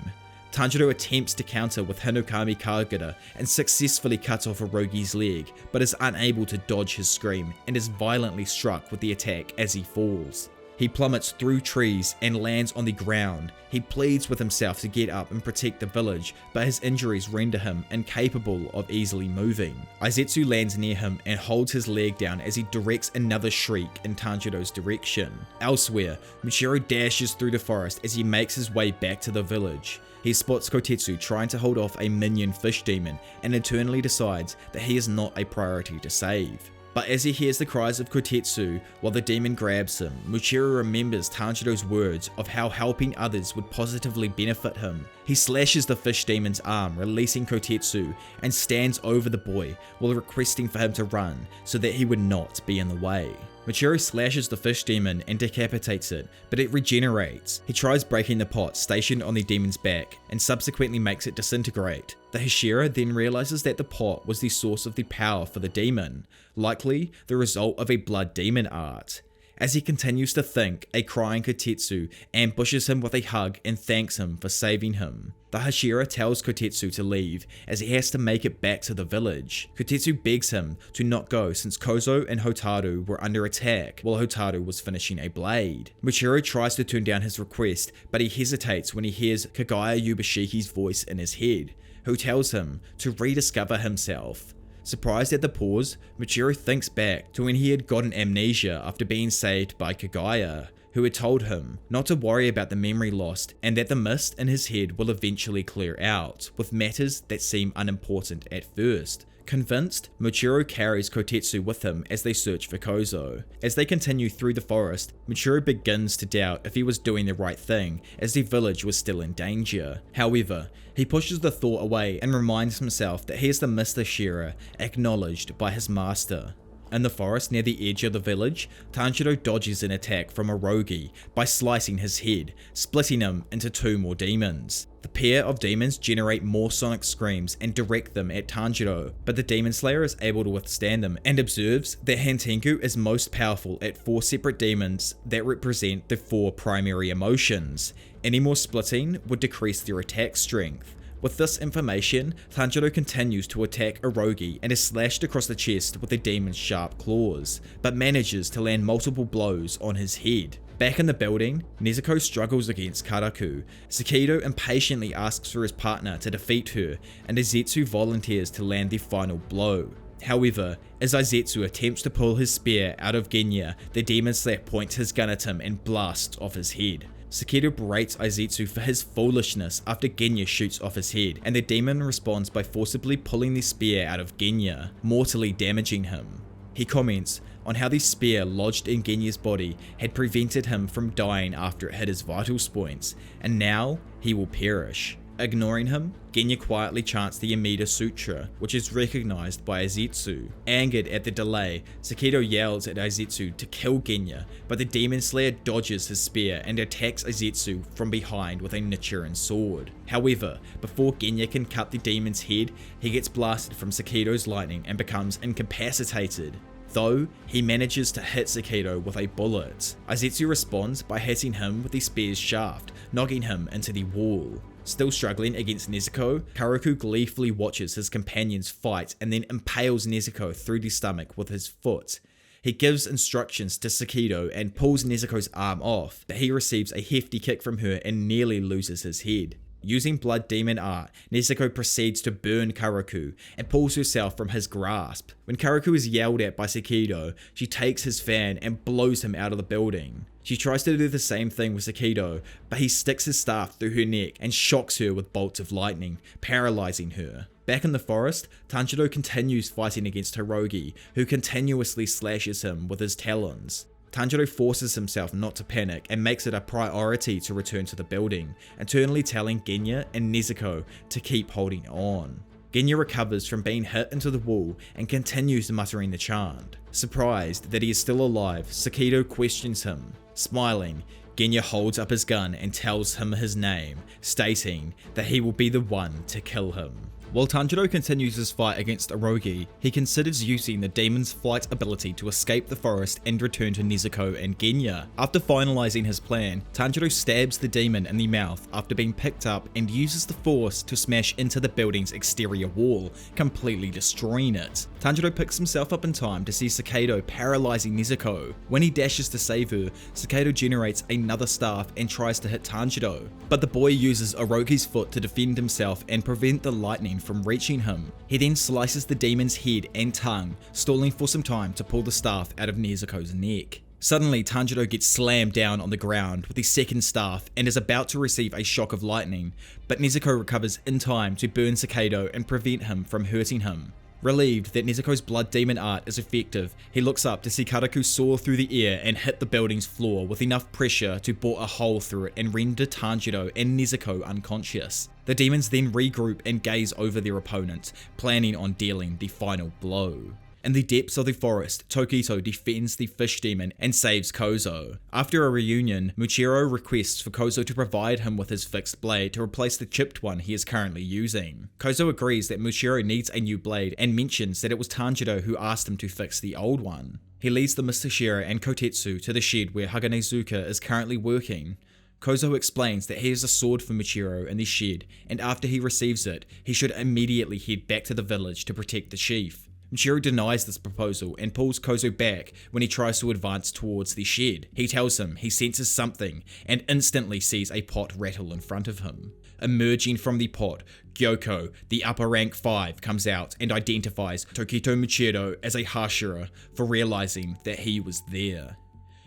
Tanjiro attempts to counter with Hinokami Kagura and successfully cuts off Orogi's leg, but is unable to dodge his scream and is violently struck with the attack as he falls. He plummets through trees and lands on the ground. He pleads with himself to get up and protect the village, but his injuries render him incapable of easily moving. Aizetsu lands near him and holds his leg down as he directs another shriek in Tanjiro's direction. Elsewhere, Michiro dashes through the forest as he makes his way back to the village. He spots Kotetsu trying to hold off a minion fish demon and internally decides that he is not a priority to save. But as he hears the cries of Kotetsu while the demon grabs him, Michiro remembers Tanjiro's words of how helping others would positively benefit him. He slashes the fish demon's arm, releasing Kotetsu, and stands over the boy while requesting for him to run so that he would not be in the way. Michiro slashes the fish demon and decapitates it, but it regenerates. He tries breaking the pot stationed on the demon's back and subsequently makes it disintegrate. The Hashira then realizes that the pot was the source of the power for the demon, likely the result of a blood demon art. As he continues to think, a crying Kotetsu ambushes him with a hug and thanks him for saving him. The Hashira tells Kotetsu to leave as he has to make it back to the village. Kotetsu begs him to not go since Kozo and Hotaru were under attack while Hotaru was finishing a blade. Michiro tries to turn down his request, but he hesitates when he hears Kagaya Yubashiki's voice in his head, who tells him to rediscover himself. Surprised at the pause, Michiro thinks back to when he had gotten amnesia after being saved by Kagaya, who had told him not to worry about the memory lost and that the mist in his head will eventually clear out, with matters that seem unimportant at first. Convinced, Michiro carries Kotetsu with him as they search for Kozo. As they continue through the forest, Michiro begins to doubt if he was doing the right thing, as the village was still in danger. However, he pushes the thought away and reminds himself that he is the Mr. Shira, acknowledged by his master. In the forest near the edge of the village, Tanjiro dodges an attack from Orogi by slicing his head, splitting him into two more demons. The pair of demons generate more sonic screams and direct them at Tanjiro, but the Demon Slayer is able to withstand them and observes that Hantenku is most powerful at 4 separate demons that represent the 4 primary emotions. Any more splitting would decrease their attack strength. With this information, Tanjiro continues to attack Orogi and is slashed across the chest with the demon's sharp claws, but manages to land multiple blows on his head. Back in the building, Nezuko struggles against Karaku. Sakido impatiently asks for his partner to defeat her, and Aizetsu volunteers to land the final blow. However, as Aizetsu attempts to pull his spear out of Genya, the Demon Slayer points his gun at him and blasts off his head. Sakido berates Aizetsu for his foolishness after Genya shoots off his head, and the demon responds by forcibly pulling the spear out of Genya, mortally damaging him. He comments on how the spear lodged in Genya's body had prevented him from dying after it hit his vital points, and now he will perish. Ignoring him, Genya quietly chants the Amida Sutra, which is recognized by Aizetsu. Angered at the delay, Sakido yells at Aizetsu to kill Genya, but the Demon Slayer dodges his spear and attacks Aizetsu from behind with a Nichiren sword. However, before Genya can cut the demon's head, he gets blasted from Sakido's lightning and becomes incapacitated. Though, he manages to hit Sakido with a bullet. Aizetsu responds by hitting him with the spear's shaft, knocking him into the wall. Still struggling against Nezuko, Karaku gleefully watches his companions fight and then impales Nezuko through the stomach with his foot. He gives instructions to Sakido and pulls Nezuko's arm off, but he receives a hefty kick from her and nearly loses his head. Using Blood Demon art, Nezuko proceeds to burn Karaku and pulls herself from his grasp. When Karaku is yelled at by Sakido, she takes his fan and blows him out of the building. She tries to do the same thing with Sakido, but he sticks his staff through her neck and shocks her with bolts of lightning, paralyzing her. Back in the forest, Tanjiro continues fighting against Hirogi, who continuously slashes him with his talons. Tanjiro forces himself not to panic and makes it a priority to return to the building, internally telling Genya and Nezuko to keep holding on. Genya recovers from being hit into the wall and continues muttering the chant. Surprised that he is still alive, Sakido questions him. Smiling, Genya holds up his gun and tells him his name, stating that he will be the one to kill him. While Tanjiro continues his fight against Orogi, he considers using the demon's flight ability to escape the forest and return to Nezuko and Genya. After finalizing his plan, Tanjiro stabs the demon in the mouth after being picked up and uses the force to smash into the building's exterior wall, completely destroying it. Tanjiro picks himself up in time to see Sakado paralyzing Nezuko. When he dashes to save her, Sakado generates another staff and tries to hit Tanjiro, but the boy uses Orogi's foot to defend himself and prevent the lightning from reaching him. He then slices the demon's head and tongue, stalling for some time to pull the staff out of Nezuko's neck. Suddenly, Tanjiro gets slammed down on the ground with his second staff and is about to receive a shock of lightning, but Nezuko recovers in time to burn Sakado and prevent him from hurting him. Relieved that Nezuko's blood demon art is effective, he looks up to see Karaku soar through the air and hit the building's floor with enough pressure to bore a hole through it and render Tanjiro and Nezuko unconscious. The demons then regroup and gaze over their opponents, planning on dealing the final blow. In the depths of the forest, Tokito defends the fish demon and saves Kozo. After a reunion, Muchiro requests for Kozo to provide him with his fixed blade to replace the chipped one he is currently using. Kozo agrees that Muchiro needs a new blade and mentions that it was Tanjiro who asked him to fix the old one. He leads the Mr. Hashira and Kotetsu to the shed where Haganezuka is currently working. Kozo explains that he has a sword for Muchiro in the shed, and after he receives it, he should immediately head back to the village to protect the chief. Muchiro denies this proposal and pulls Kozo back when he tries to advance towards the shed. He tells him he senses something and instantly sees a pot rattle in front of him. Emerging from the pot, Gyoko, the upper rank 5, comes out and identifies Tokito Muchiro as a Hashira for realizing that he was there.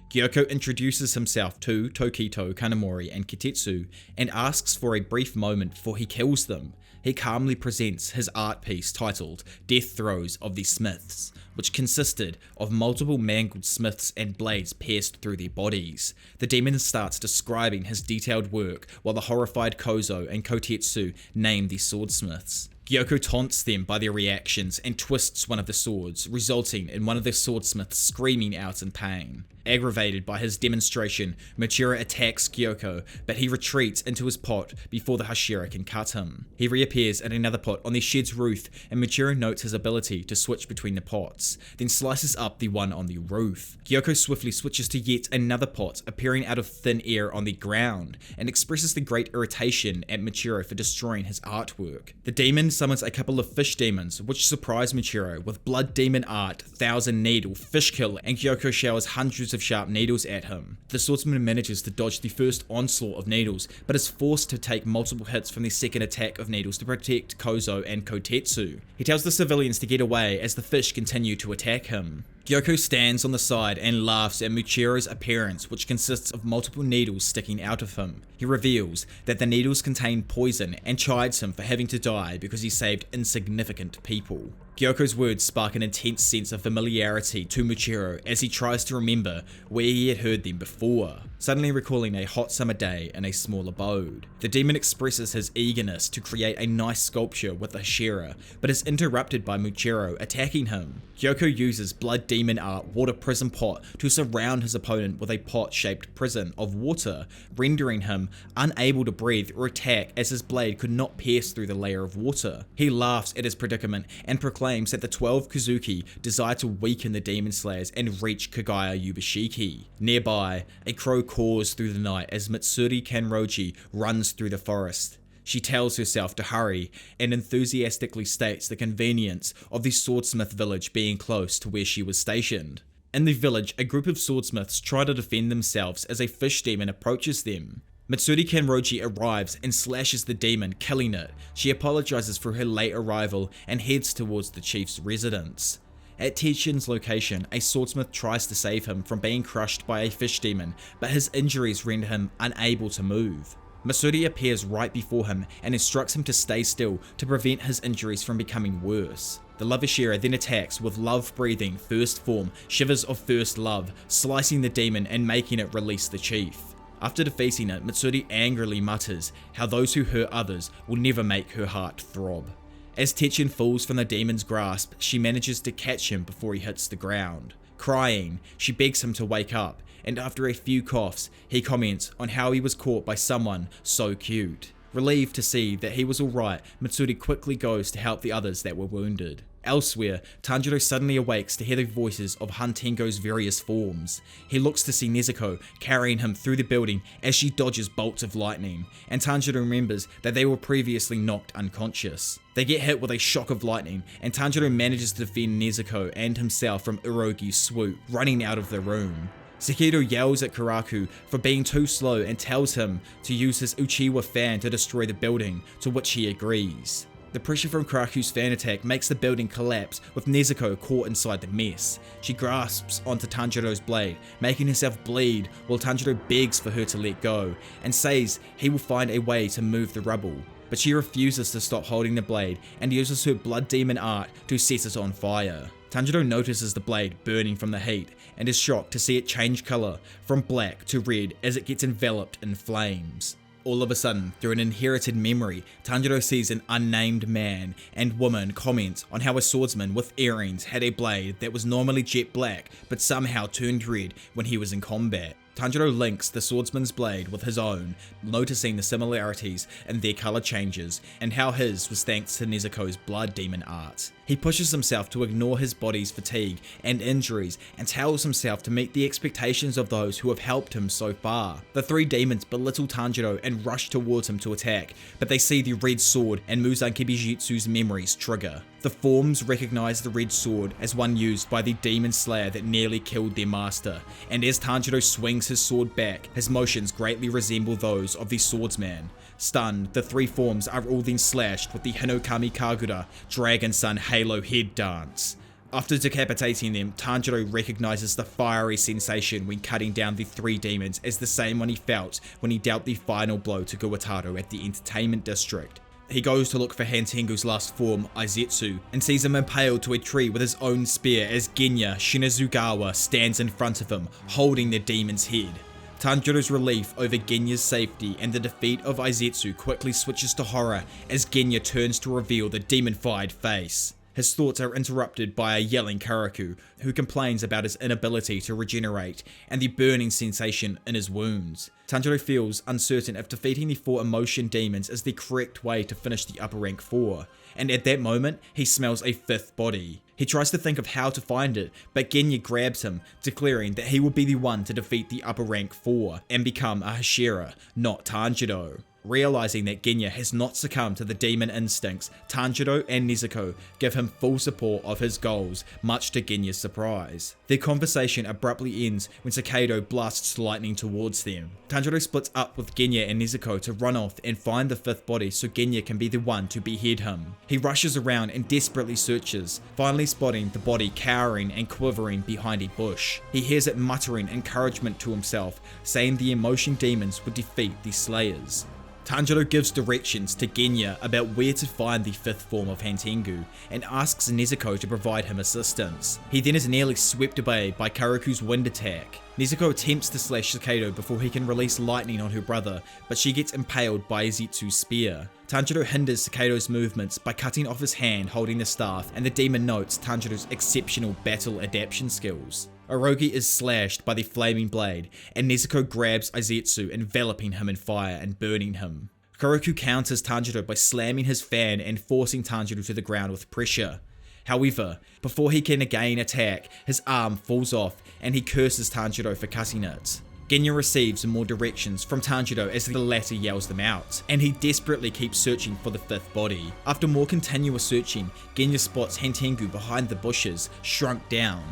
Gyoko introduces himself to Tokito, Kanamori, and Kitetsu and asks for a brief moment before he kills them. He calmly presents his art piece titled Death Throes of the Smiths, which consisted of multiple mangled smiths and blades pierced through their bodies. The demon starts describing his detailed work while the horrified Kozo and Kotetsu name the swordsmiths. Gyoko taunts them by their reactions and twists one of the swords, resulting in one of the swordsmiths screaming out in pain. Aggravated by his demonstration, Muchiro attacks Gyoko, but he retreats into his pot before the Hashira can cut him. He reappears at another pot on the shed's roof, and Muchiro notes his ability to switch between the pots, then slices up the one on the roof. Gyoko swiftly switches to yet another pot, appearing out of thin air on the ground, and expresses the great irritation at Muchiro for destroying his artwork. The demon summons a couple of fish demons, which surprise Muchiro with blood demon art, thousand needle, fish kill, and Gyoko showers hundreds of sharp needles at him. The swordsman manages to dodge the first onslaught of needles, but is forced to take multiple hits from the second attack of needles to protect Kozo and Kotetsu. He tells the civilians to get away as the fish continue to attack him. Gyoko stands on the side and laughs at Muchiro's appearance, which consists of multiple needles sticking out of him. He reveals that the needles contain poison and chides him for having to die because he saved insignificant people. Gyoko's words spark an intense sense of familiarity to Muchiro as he tries to remember where he had heard them before, suddenly recalling a hot summer day in a small abode. The demon expresses his eagerness to create a nice sculpture with the Hashira, but is interrupted by Muchiro attacking him. Gyoko uses blood demon art water prison pot to surround his opponent with a pot-shaped prison of water, rendering him unable to breathe or attack as his blade could not pierce through the layer of water. He laughs at his predicament and proclaims that the 12 Kuzuki desire to weaken the demon slayers and reach Kagaya Yubashiki. Nearby, a crow caws through the night as Mitsuri Kanroji runs through the forest. She tells herself to hurry and enthusiastically states the convenience of the Swordsmith Village being close to where she was stationed. In the village, a group of swordsmiths try to defend themselves as a fish demon approaches them. Mitsuri Kanroji arrives and slashes the demon, killing it. She apologizes for her late arrival and heads towards the chief's residence. At Teichin's location, a swordsmith tries to save him from being crushed by a fish demon, but his injuries render him unable to move. Mitsuri appears right before him and instructs him to stay still to prevent his injuries from becoming worse. The Love Hashira then attacks with love-breathing first form, Shivers of First Love, slicing the demon and making it release the chief. After defeating it, Mitsuri angrily mutters how those who hurt others will never make her heart throb. As Teichin falls from the demon's grasp, she manages to catch him before he hits the ground. Crying, she begs him to wake up, and after a few coughs, he comments on how he was caught by someone so cute. Relieved to see that he was alright, Mitsuri quickly goes to help the others that were wounded. Elsewhere, Tanjiro suddenly awakes to hear the voices of Hantengo's various forms. He looks to see Nezuko carrying him through the building as she dodges bolts of lightning, and Tanjiro remembers that they were previously knocked unconscious. They get hit with a shock of lightning, and Tanjiro manages to defend Nezuko and himself from Urogi's swoop, running out of the room. Sakido yells at Karaku for being too slow and tells him to use his Uchiwa fan to destroy the building, to which he agrees. The pressure from Karaku's fan attack makes the building collapse, with Nezuko caught inside the mess. She grasps onto Tanjiro's blade, making herself bleed, while Tanjiro begs for her to let go, and says he will find a way to move the rubble. But she refuses to stop holding the blade, and uses her Blood Demon Arc to set it on fire. Tanjiro notices the blade burning from the heat, and is shocked to see it change colour from black to red as it gets enveloped in flames. All of a sudden, through an inherited memory, Tanjiro sees an unnamed man and woman comment on how a swordsman with earrings had a blade that was normally jet black but somehow turned red when he was in combat. Tanjiro links the swordsman's blade with his own, noticing the similarities in their colour changes and how his was thanks to Nezuko's blood demon art. He pushes himself to ignore his body's fatigue and injuries and tells himself to meet the expectations of those who have helped him so far. The three demons belittle Tanjiro and rush towards him to attack, but they see the red sword and Muzan Kibijitsu's memories trigger. The forms recognize the red sword as one used by the demon slayer that nearly killed their master, and as Tanjiro swings his sword back, his motions greatly resemble those of the swordsman. Stunned, the three forms are all then slashed with the Hinokami Kagura Dragon Sun Halo head dance. After decapitating them, Tanjiro recognizes the fiery sensation when cutting down the three demons as the same one he felt when he dealt the final blow to Guwataro at the entertainment district. He goes to look for Hantengo's last form, Aizetsu, and sees him impaled to a tree with his own spear as Genya Shinazugawa stands in front of him, holding the demon's head. Tanjiro's relief over Genya's safety and the defeat of Aizetsu quickly switches to horror as Genya turns to reveal the demonified face. His thoughts are interrupted by a yelling Karaku, who complains about his inability to regenerate and the burning sensation in his wounds. Tanjiro feels uncertain if defeating the 4 emotion demons is the correct way to finish the upper rank 4, and at that moment, he smells a 5th body. He tries to think of how to find it, but Genya grabs him, declaring that he will be the one to defeat the upper rank 4 and become a Hashira, not Tanjiro. Realizing that Genya has not succumbed to the demon instincts, Tanjiro and Nezuko give him full support of his goals, much to Genya's surprise. Their conversation abruptly ends when Sakido blasts lightning towards them. Tanjiro splits up with Genya and Nezuko to run off and find the 5th body so Genya can be the one to behead him. He rushes around and desperately searches, finally spotting the body cowering and quivering behind a bush. He hears it muttering encouragement to himself, saying the emotion demons would defeat the Slayers. Tanjiro gives directions to Genya about where to find the 5th form of Hantengo and asks Nezuko to provide him assistance. He then is nearly swept away by Karaku's wind attack. Nezuko attempts to slash Sakido before he can release lightning on her brother, but she gets impaled by Aizetsu's spear. Tanjiro hinders Sakido's movements by cutting off his hand holding the staff, and the demon notes Tanjiro's exceptional battle adaptation skills. Orogi is slashed by the flaming blade, and Nezuko grabs Aizetsu, enveloping him in fire and burning him. Karaku counters Tanjiro by slamming his fan and forcing Tanjiro to the ground with pressure. However, before he can again attack, his arm falls off and he curses Tanjiro for cutting it. Genya receives more directions from Tanjiro as the latter yells them out, and he desperately keeps searching for the 5th body. After more continuous searching, Genya spots Hantengo behind the bushes, shrunk down.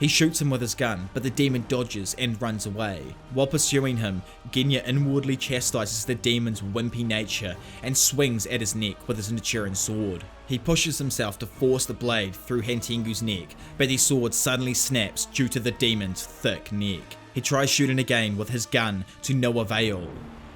He shoots him with his gun, but the demon dodges and runs away. While pursuing him, Genya inwardly chastises the demon's wimpy nature and swings at his neck with his Nichiren sword. He pushes himself to force the blade through Hantengo's neck, but the sword suddenly snaps due to the demon's thick neck. He tries shooting again with his gun to no avail.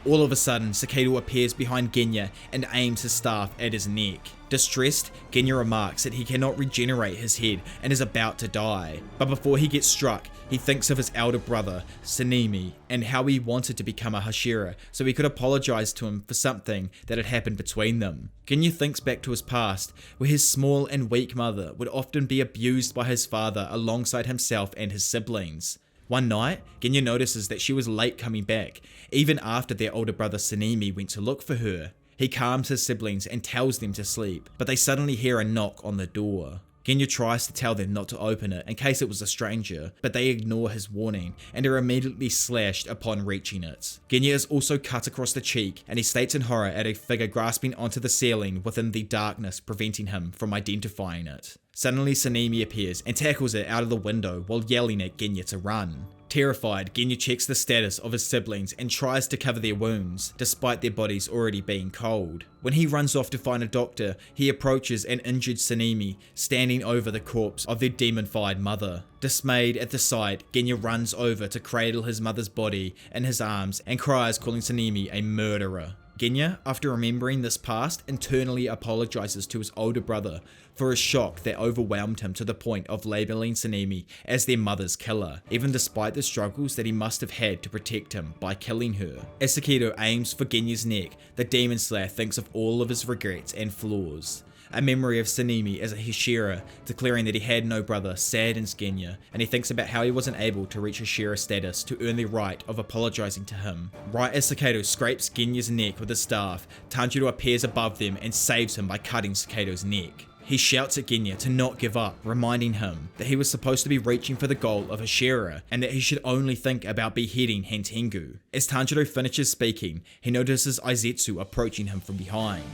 All of a sudden, Sakido appears behind Genya and aims his staff at his neck. Distressed, Genya remarks that he cannot regenerate his head and is about to die. But before he gets struck, he thinks of his elder brother, Sanemi, and how he wanted to become a Hashira so he could apologize to him for something that had happened between them. Genya thinks back to his past, where his small and weak mother would often be abused by his father alongside himself and his siblings. One night, Genya notices that she was late coming back, even after their older brother Sanemi went to look for her. He calms his siblings and tells them to sleep, but they suddenly hear a knock on the door. Genya tries to tell them not to open it in case it was a stranger, but they ignore his warning and are immediately slashed upon reaching it. Genya is also cut across the cheek, and he states in horror at a figure grasping onto the ceiling within the darkness, preventing him from identifying it. Suddenly Sanemi appears and tackles it out of the window while yelling at Genya to run. Terrified, Genya checks the status of his siblings and tries to cover their wounds, despite their bodies already being cold. When he runs off to find a doctor, he approaches an injured Sanemi, standing over the corpse of their demonified mother. Dismayed at the sight, Genya runs over to cradle his mother's body in his arms and cries, calling Sanemi a murderer. Genya, after remembering this past, internally apologizes to his older brother for his shock that overwhelmed him to the point of labeling Sanemi as their mother's killer, even despite the struggles that he must have had to protect him by killing her. As Sakedo aims for Genya's neck, the Demon Slayer thinks of all of his regrets and flaws. A memory of Sanemi as a Hashira, declaring that he had no brother, saddens Genya, and he thinks about how he wasn't able to reach Hashira status to earn the right of apologizing to him. Right as Sakedo scrapes Genya's neck with his staff, Tanjiro appears above them and saves him by cutting Sakedo's neck. He shouts at Genya to not give up, reminding him that he was supposed to be reaching for the goal of Hashira, and that he should only think about beheading Hantengu. As Tanjiro finishes speaking, he notices Aizetsu approaching him from behind.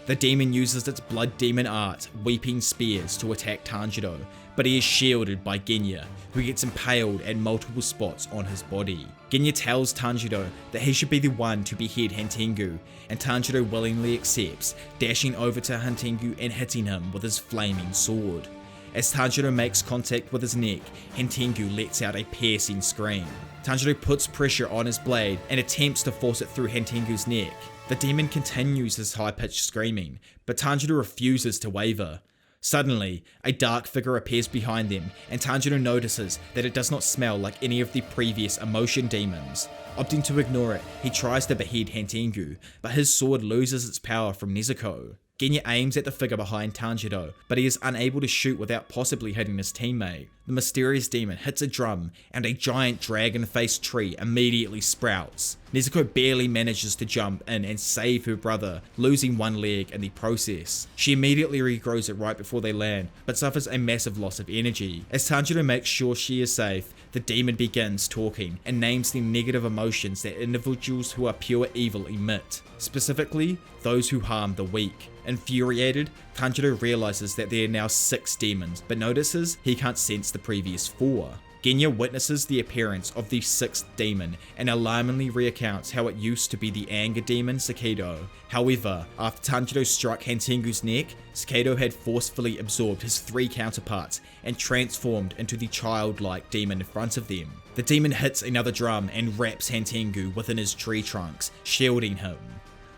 The demon uses its blood demon art, Weeping Spears, to attack Tanjiro, but he is shielded by Genya, who gets impaled at multiple spots on his body. Genya tells Tanjiro that he should be the one to behead Hantengu, and Tanjiro willingly accepts, dashing over to Hantengu and hitting him with his flaming sword. As Tanjiro makes contact with his neck, Hantengu lets out a piercing scream. Tanjiro puts pressure on his blade and attempts to force it through Hantengu's neck. The demon continues his high-pitched screaming, but Tanjiro refuses to waver. Suddenly, a dark figure appears behind them, and Tanjiro notices that it does not smell like any of the previous emotion demons. Opting to ignore it, he tries to behead Hantengu, but his sword loses its power from Nezuko. Genya aims at the figure behind Tanjiro, but he is unable to shoot without possibly hitting his teammate. The mysterious demon hits a drum, and a giant dragon-faced tree immediately sprouts. Nezuko barely manages to jump in and save her brother, losing one leg in the process. She immediately regrows it right before they land, but suffers a massive loss of energy. As Tanjiro makes sure she is safe, the demon begins talking and names the negative emotions that individuals who are pure evil emit, specifically those who harm the weak. Infuriated, Tanjiro realizes that there are now 6 demons, but notices he can't sense the previous 4. Genya witnesses the appearance of the 6th demon and alarmingly recounts how it used to be the anger demon Sakedo. However, after Tanjiro struck Hantengu's neck, Sakedo had forcefully absorbed his 3 counterparts and transformed into the childlike demon in front of them. The demon hits another drum and wraps Hantengu within his tree trunks, shielding him.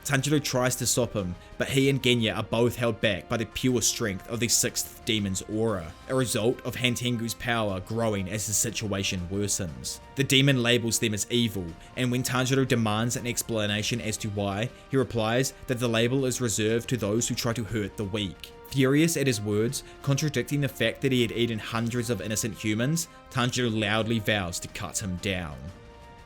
Tanjiro tries to stop him, but he and Genya are both held back by the pure strength of the 6th demon's aura, a result of Hantengu's power growing as the situation worsens. The demon labels them as evil, and when Tanjiro demands an explanation as to why, he replies that the label is reserved to those who try to hurt the weak. Furious at his words, contradicting the fact that he had eaten hundreds of innocent humans, Tanjiro loudly vows to cut him down.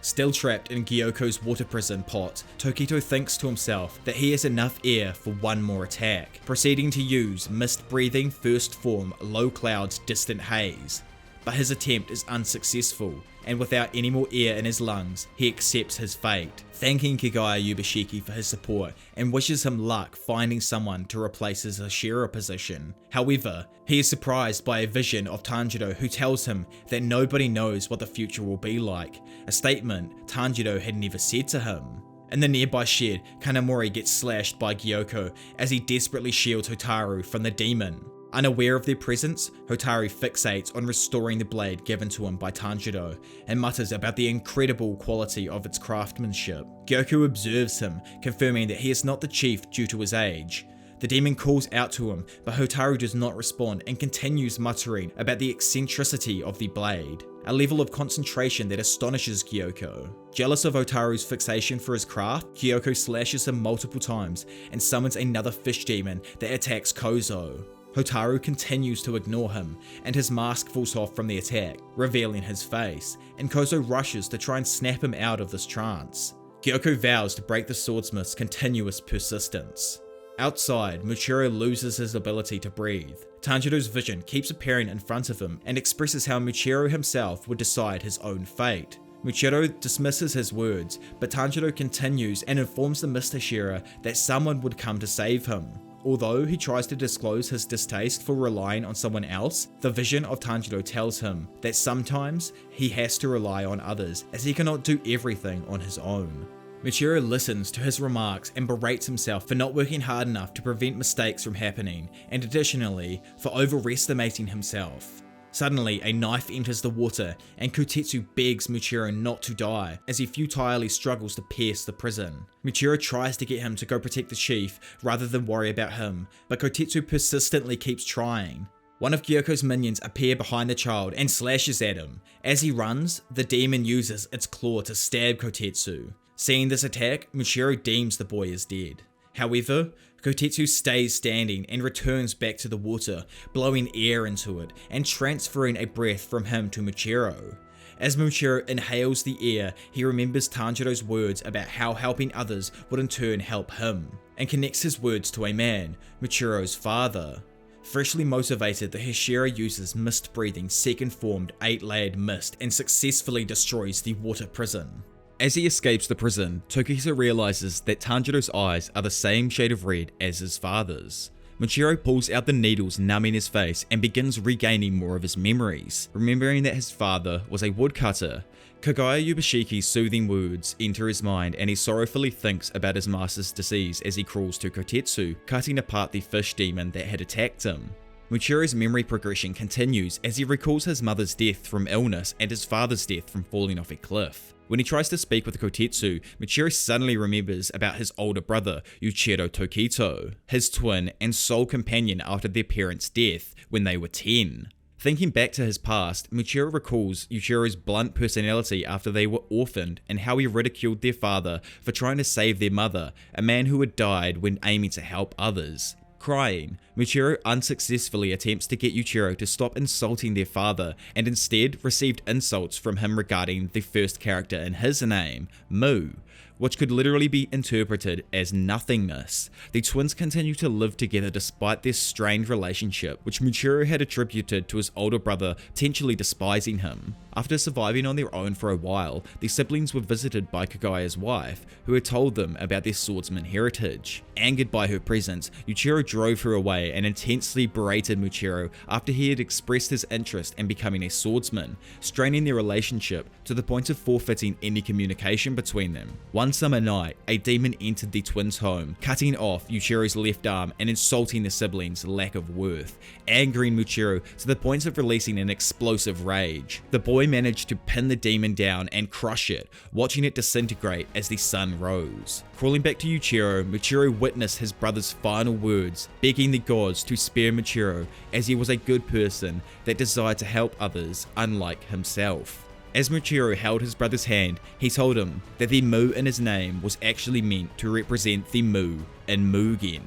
Still trapped in Gyoko's water prison pot, Tokito thinks to himself that he has enough air for one more attack, proceeding to use mist-breathing first form Low Cloud's Distant Haze. But his attempt is unsuccessful, and without any more air in his lungs, he accepts his fate, thanking Kigaya Yubashiki for his support and wishes him luck finding someone to replace his Hashira position. However, he is surprised by a vision of Tanjiro who tells him that nobody knows what the future will be like, a statement Tanjiro had never said to him. In the nearby shed, Kanamori gets slashed by Gyoko as he desperately shields Hotaru from the demon. Unaware of their presence, Hotaru fixates on restoring the blade given to him by Tanjiro and mutters about the incredible quality of its craftsmanship. Gyoko observes him, confirming that he is not the chief due to his age. The demon calls out to him, but Hotaru does not respond and continues muttering about the eccentricity of the blade, a level of concentration that astonishes Gyoko. Jealous of Hotaru's fixation for his craft, Gyoko slashes him multiple times and summons another fish demon that attacks Kozo. Hotaru continues to ignore him, and his mask falls off from the attack, revealing his face, and Kozo rushes to try and snap him out of this trance. Gyoko vows to break the swordsmith's continuous persistence. Outside, Muchiro loses his ability to breathe. Tanjiro's vision keeps appearing in front of him and expresses how Muchiro himself would decide his own fate. Muchiro dismisses his words, but Tanjiro continues and informs the Mist Hashira that someone would come to save him. Although he tries to disclose his distaste for relying on someone else, the vision of Tanjiro tells him that sometimes he has to rely on others as he cannot do everything on his own. Muchiro listens to his remarks and berates himself for not working hard enough to prevent mistakes from happening, and additionally, for overestimating himself. Suddenly, a knife enters the water, and Kotetsu begs Muchiro not to die, as he futilely struggles to pierce the prison. Muchiro tries to get him to go protect the chief, rather than worry about him, but Kotetsu persistently keeps trying. One of Gyoko's minions appear behind the child and slashes at him. As he runs, the demon uses its claw to stab Kotetsu. Seeing this attack, Muchiro deems the boy is dead. However, Kotetsu stays standing and returns back to the water, blowing air into it and transferring a breath from him to Muchiro. As Muchiro inhales the air, he remembers Tanjiro's words about how helping others would in turn help him, and connects his words to a man, Muchiro's father. Freshly motivated, the Hashira uses mist-breathing second-formed 8-layered mist and successfully destroys the water prison. As he escapes the prison, Tokisa realizes that Tanjiro's eyes are the same shade of red as his father's. Muchiro pulls out the needles numbing his face and begins regaining more of his memories, remembering that his father was a woodcutter. Kagaya Yubashiki's soothing words enter his mind and he sorrowfully thinks about his master's disease as he crawls to Kotetsu, cutting apart the fish demon that had attacked him. Muchiro's memory progression continues as he recalls his mother's death from illness and his father's death from falling off a cliff. When he tries to speak with Kotetsu, Muchiro suddenly remembers about his older brother, Yuichiro Tokito, his twin and sole companion after their parents' death when they were 10. Thinking back to his past, Muchiro recalls Yuichiro's blunt personality after they were orphaned and how he ridiculed their father for trying to save their mother, a man who had died when aiming to help others. Crying, Muchiro unsuccessfully attempts to get Yuichiro to stop insulting their father and instead received insults from him regarding the first character in his name, Mu, which could literally be interpreted as nothingness. The twins continue to live together despite their strained relationship, which Muchiro had attributed to his older brother potentially despising him. After surviving on their own for a while, the siblings were visited by Kagaya's wife, who had told them about their swordsman heritage. Angered by her presence, Yuichiro drove her away and intensely berated Muchiro after he had expressed his interest in becoming a swordsman, straining their relationship to the point of forfeiting any communication between them. One summer night, a demon entered the twins' home, cutting off Yuichiro's left arm and insulting the siblings' lack of worth, angering Muchiro to the point of releasing an explosive rage. The boy managed to pin the demon down and crush it, watching it disintegrate as the sun rose. Crawling back to Yuichiro, Muchiro witnessed his brother's final words, begging the gods to spare Muchiro as he was a good person that desired to help others unlike himself. As Muchiro held his brother's hand, he told him that the Mu in his name was actually meant to represent the Mu in Mugen.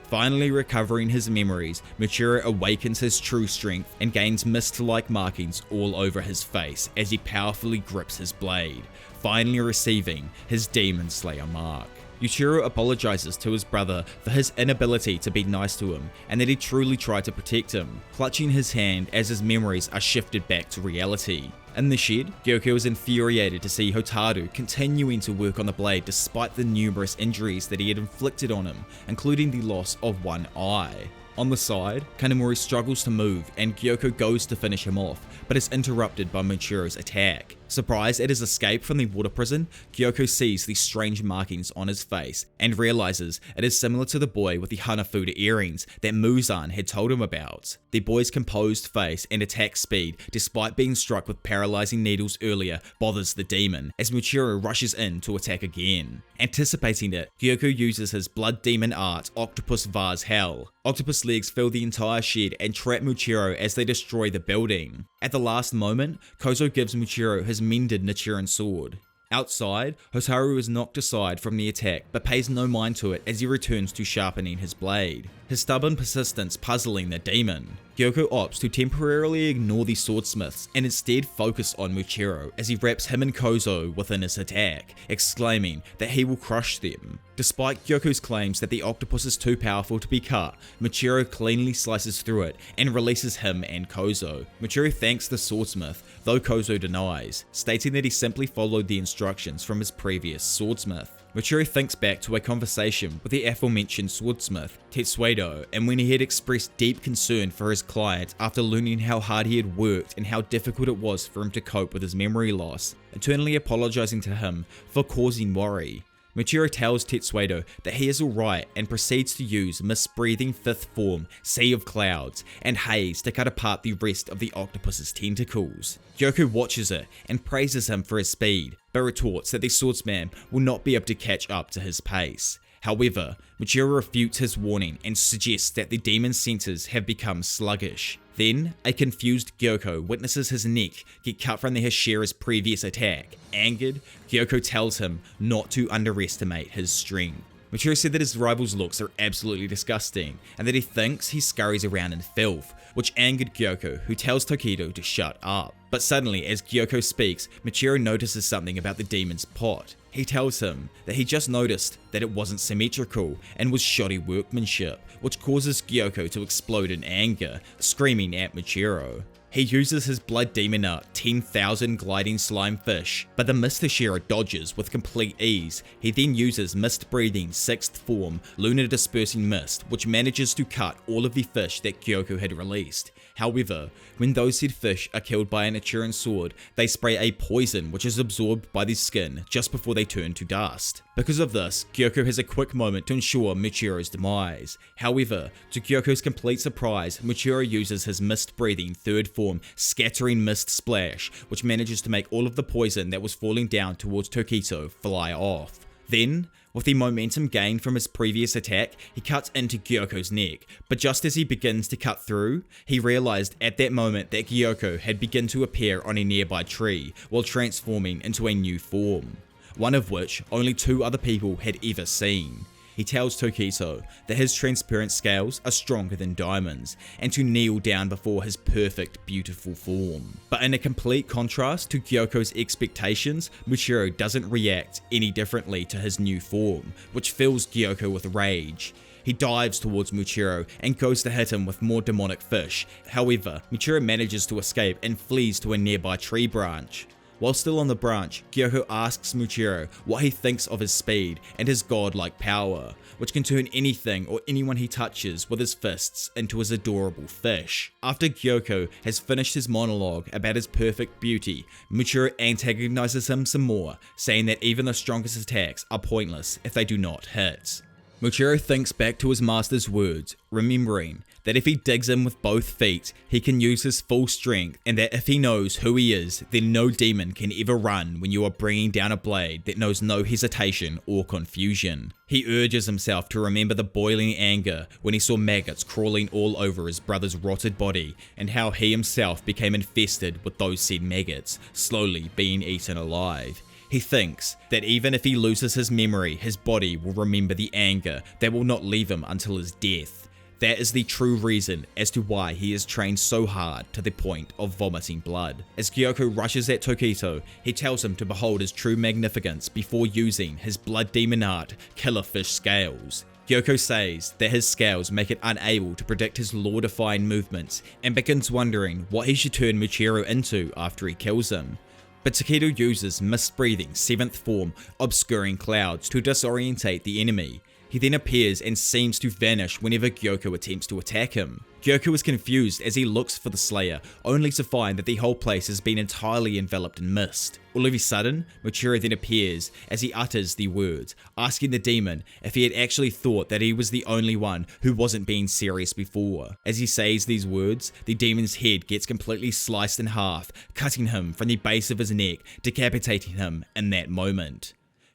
Finally recovering his memories, Muchiro awakens his true strength and gains mist-like markings all over his face as he powerfully grips his blade, finally receiving his Demon Slayer mark. Yuichiro apologizes to his brother for his inability to be nice to him and that he truly tried to protect him, clutching his hand as his memories are shifted back to reality. In the shed, Gyoko is infuriated to see Hotaru continuing to work on the blade despite the numerous injuries that he had inflicted on him, including the loss of one eye. On the side, Kanamori struggles to move and Gyoko goes to finish him off, but is interrupted by Muchiro's attack. Surprised at his escape from the water prison, Gyoko sees the strange markings on his face and realizes it is similar to the boy with the Hanafuda earrings that Muzan had told him about. The boy's composed face and attack speed, despite being struck with paralyzing needles earlier, bothers the demon, as Muchiro rushes in to attack again. Anticipating it, Gyoko uses his blood demon art, Octopus Vase Hell. Octopus legs fill the entire shed and trap Muchiro as they destroy the building. At the last moment, Kozo gives Muchiro his mended Nichiren sword. Outside, Hotaru is knocked aside from the attack but pays no mind to it as he returns to sharpening his blade, his stubborn persistence puzzling the demon. Gyoko opts to temporarily ignore the swordsmiths and instead focus on Muchiro as he wraps him and Kozo within his attack, exclaiming that he will crush them. Despite Gyoko's claims that the octopus is too powerful to be cut, Muchiro cleanly slices through it and releases him and Kozo. Muchiro thanks the swordsmith, though Kozo denies, stating that he simply followed the instructions from his previous swordsmith. Muchiro thinks back to a conversation with the aforementioned swordsmith, Tetsuedo, and when he had expressed deep concern for his client after learning how hard he had worked and how difficult it was for him to cope with his memory loss, eternally apologizing to him for causing worry. Muchiro tells Tetsuedo that he is alright and proceeds to use mist-breathing fifth form, Sea of Clouds, and Haze to cut apart the rest of the octopus's tentacles. Gyoko watches it and praises him for his speed, but retorts that the swordsman will not be able to catch up to his pace. However, Muchiro refutes his warning and suggests that the demon's senses have become sluggish. Then, a confused Gyoko witnesses his neck get cut from the Hashira's previous attack. Angered, Gyoko tells him not to underestimate his strength. Muchiro said that his rival's looks are absolutely disgusting, and that he thinks he scurries around in filth, which angered Gyoko, who tells Tokido to shut up. But suddenly, as Gyoko speaks, Muchiro notices something about the demon's pot. He tells him that he just noticed that it wasn't symmetrical and was shoddy workmanship, which causes Gyoko to explode in anger, screaming at Muchiro. He uses his blood demon art 10,000 gliding slime fish, but the Mist Hashira dodges with complete ease. He then uses mist breathing 6th form lunar dispersing mist, which manages to cut all of the fish that Gyoko had released. However, when those said fish are killed by an Achuran sword, they spray a poison which is absorbed by the skin just before they turn to dust. Because of this, Gyoko has a quick moment to ensure Muchiro's demise. However, to Gyoko's complete surprise, Muchiro uses his mist-breathing 3rd form Scattering Mist Splash, which manages to make all of the poison that was falling down towards Tokito fly off. Then, with the momentum gained from his previous attack, he cuts into Gyoko's neck, but just as he begins to cut through, he realized at that moment that Gyoko had begun to appear on a nearby tree while transforming into a new form, one of which only 2 other people had ever seen. He tells Tokito that his transparent scales are stronger than diamonds, and to kneel down before his perfect, beautiful form. But in a complete contrast to Gyoko's expectations, Muchiro doesn't react any differently to his new form, which fills Gyoko with rage. He dives towards Muchiro and goes to hit him with more demonic fish. However, Muchiro manages to escape and flees to a nearby tree branch. While still on the branch, Gyoko asks Muchiro what he thinks of his speed and his godlike power, which can turn anything or anyone he touches with his fists into his adorable fish. After Gyoko has finished his monologue about his perfect beauty, Muchiro antagonizes him some more, saying that even the strongest attacks are pointless if they do not hit. Muchiro thinks back to his master's words, remembering that if he digs in with both feet, he can use his full strength, and that if he knows who he is, then no demon can ever run when you are bringing down a blade that knows no hesitation or confusion. He urges himself to remember the boiling anger when he saw maggots crawling all over his brother's rotted body, and how he himself became infested with those said maggots, slowly being eaten alive. He thinks that even if he loses his memory, his body will remember the anger that will not leave him until his death. That is the true reason as to why he is trained so hard to the point of vomiting blood. As Gyoko rushes at Tokito, he tells him to behold his true magnificence before using his blood demon art, Killerfish Scales. Gyoko says that his scales make it unable to predict his law-defying movements and begins wondering what he should turn Muchiro into after he kills him. But Tokido uses mist-breathing 7th form Obscuring Clouds to disorientate the enemy. He then appears and seems to vanish whenever Gyoko attempts to attack him. Gyoko is confused as he looks for the Slayer, only to find that the whole place has been entirely enveloped in mist. All of a sudden, Muchiro then appears as he utters the words, asking the demon if he had actually thought that he was the only one who wasn't being serious before. As he says these words, the demon's head gets completely sliced in half, cutting him from the base of his neck, decapitating him in that moment.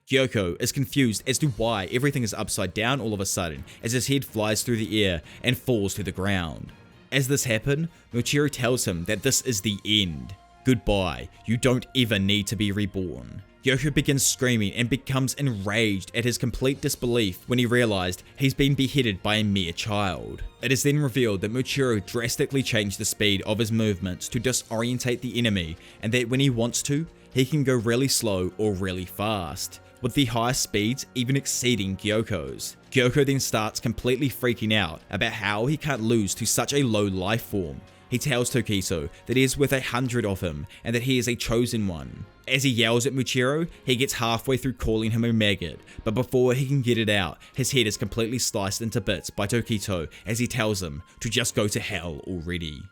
Gyoko is confused as to why everything is upside down all of a sudden as his head flies through the air and falls to the ground. As this happens, Muchiro tells him that this is the end. Goodbye, you don't ever need to be reborn. Gyoko begins screaming and becomes enraged at his complete disbelief when he realized he's been beheaded by a mere child. It is then revealed that Muchiro drastically changed the speed of his movements to disorientate the enemy, and that when he wants to, he can go really slow or really fast, with the highest speeds even exceeding Gyoko's. Gyoko then starts completely freaking out about how he can't lose to such a low life form. He tells Tokiso that he is worth 100 of him and that he is a chosen one. As he yells at Muchiro, he gets halfway through calling him a maggot, but before he can get it out, his head is completely sliced into bits by Tokito as he tells him to just go to hell already.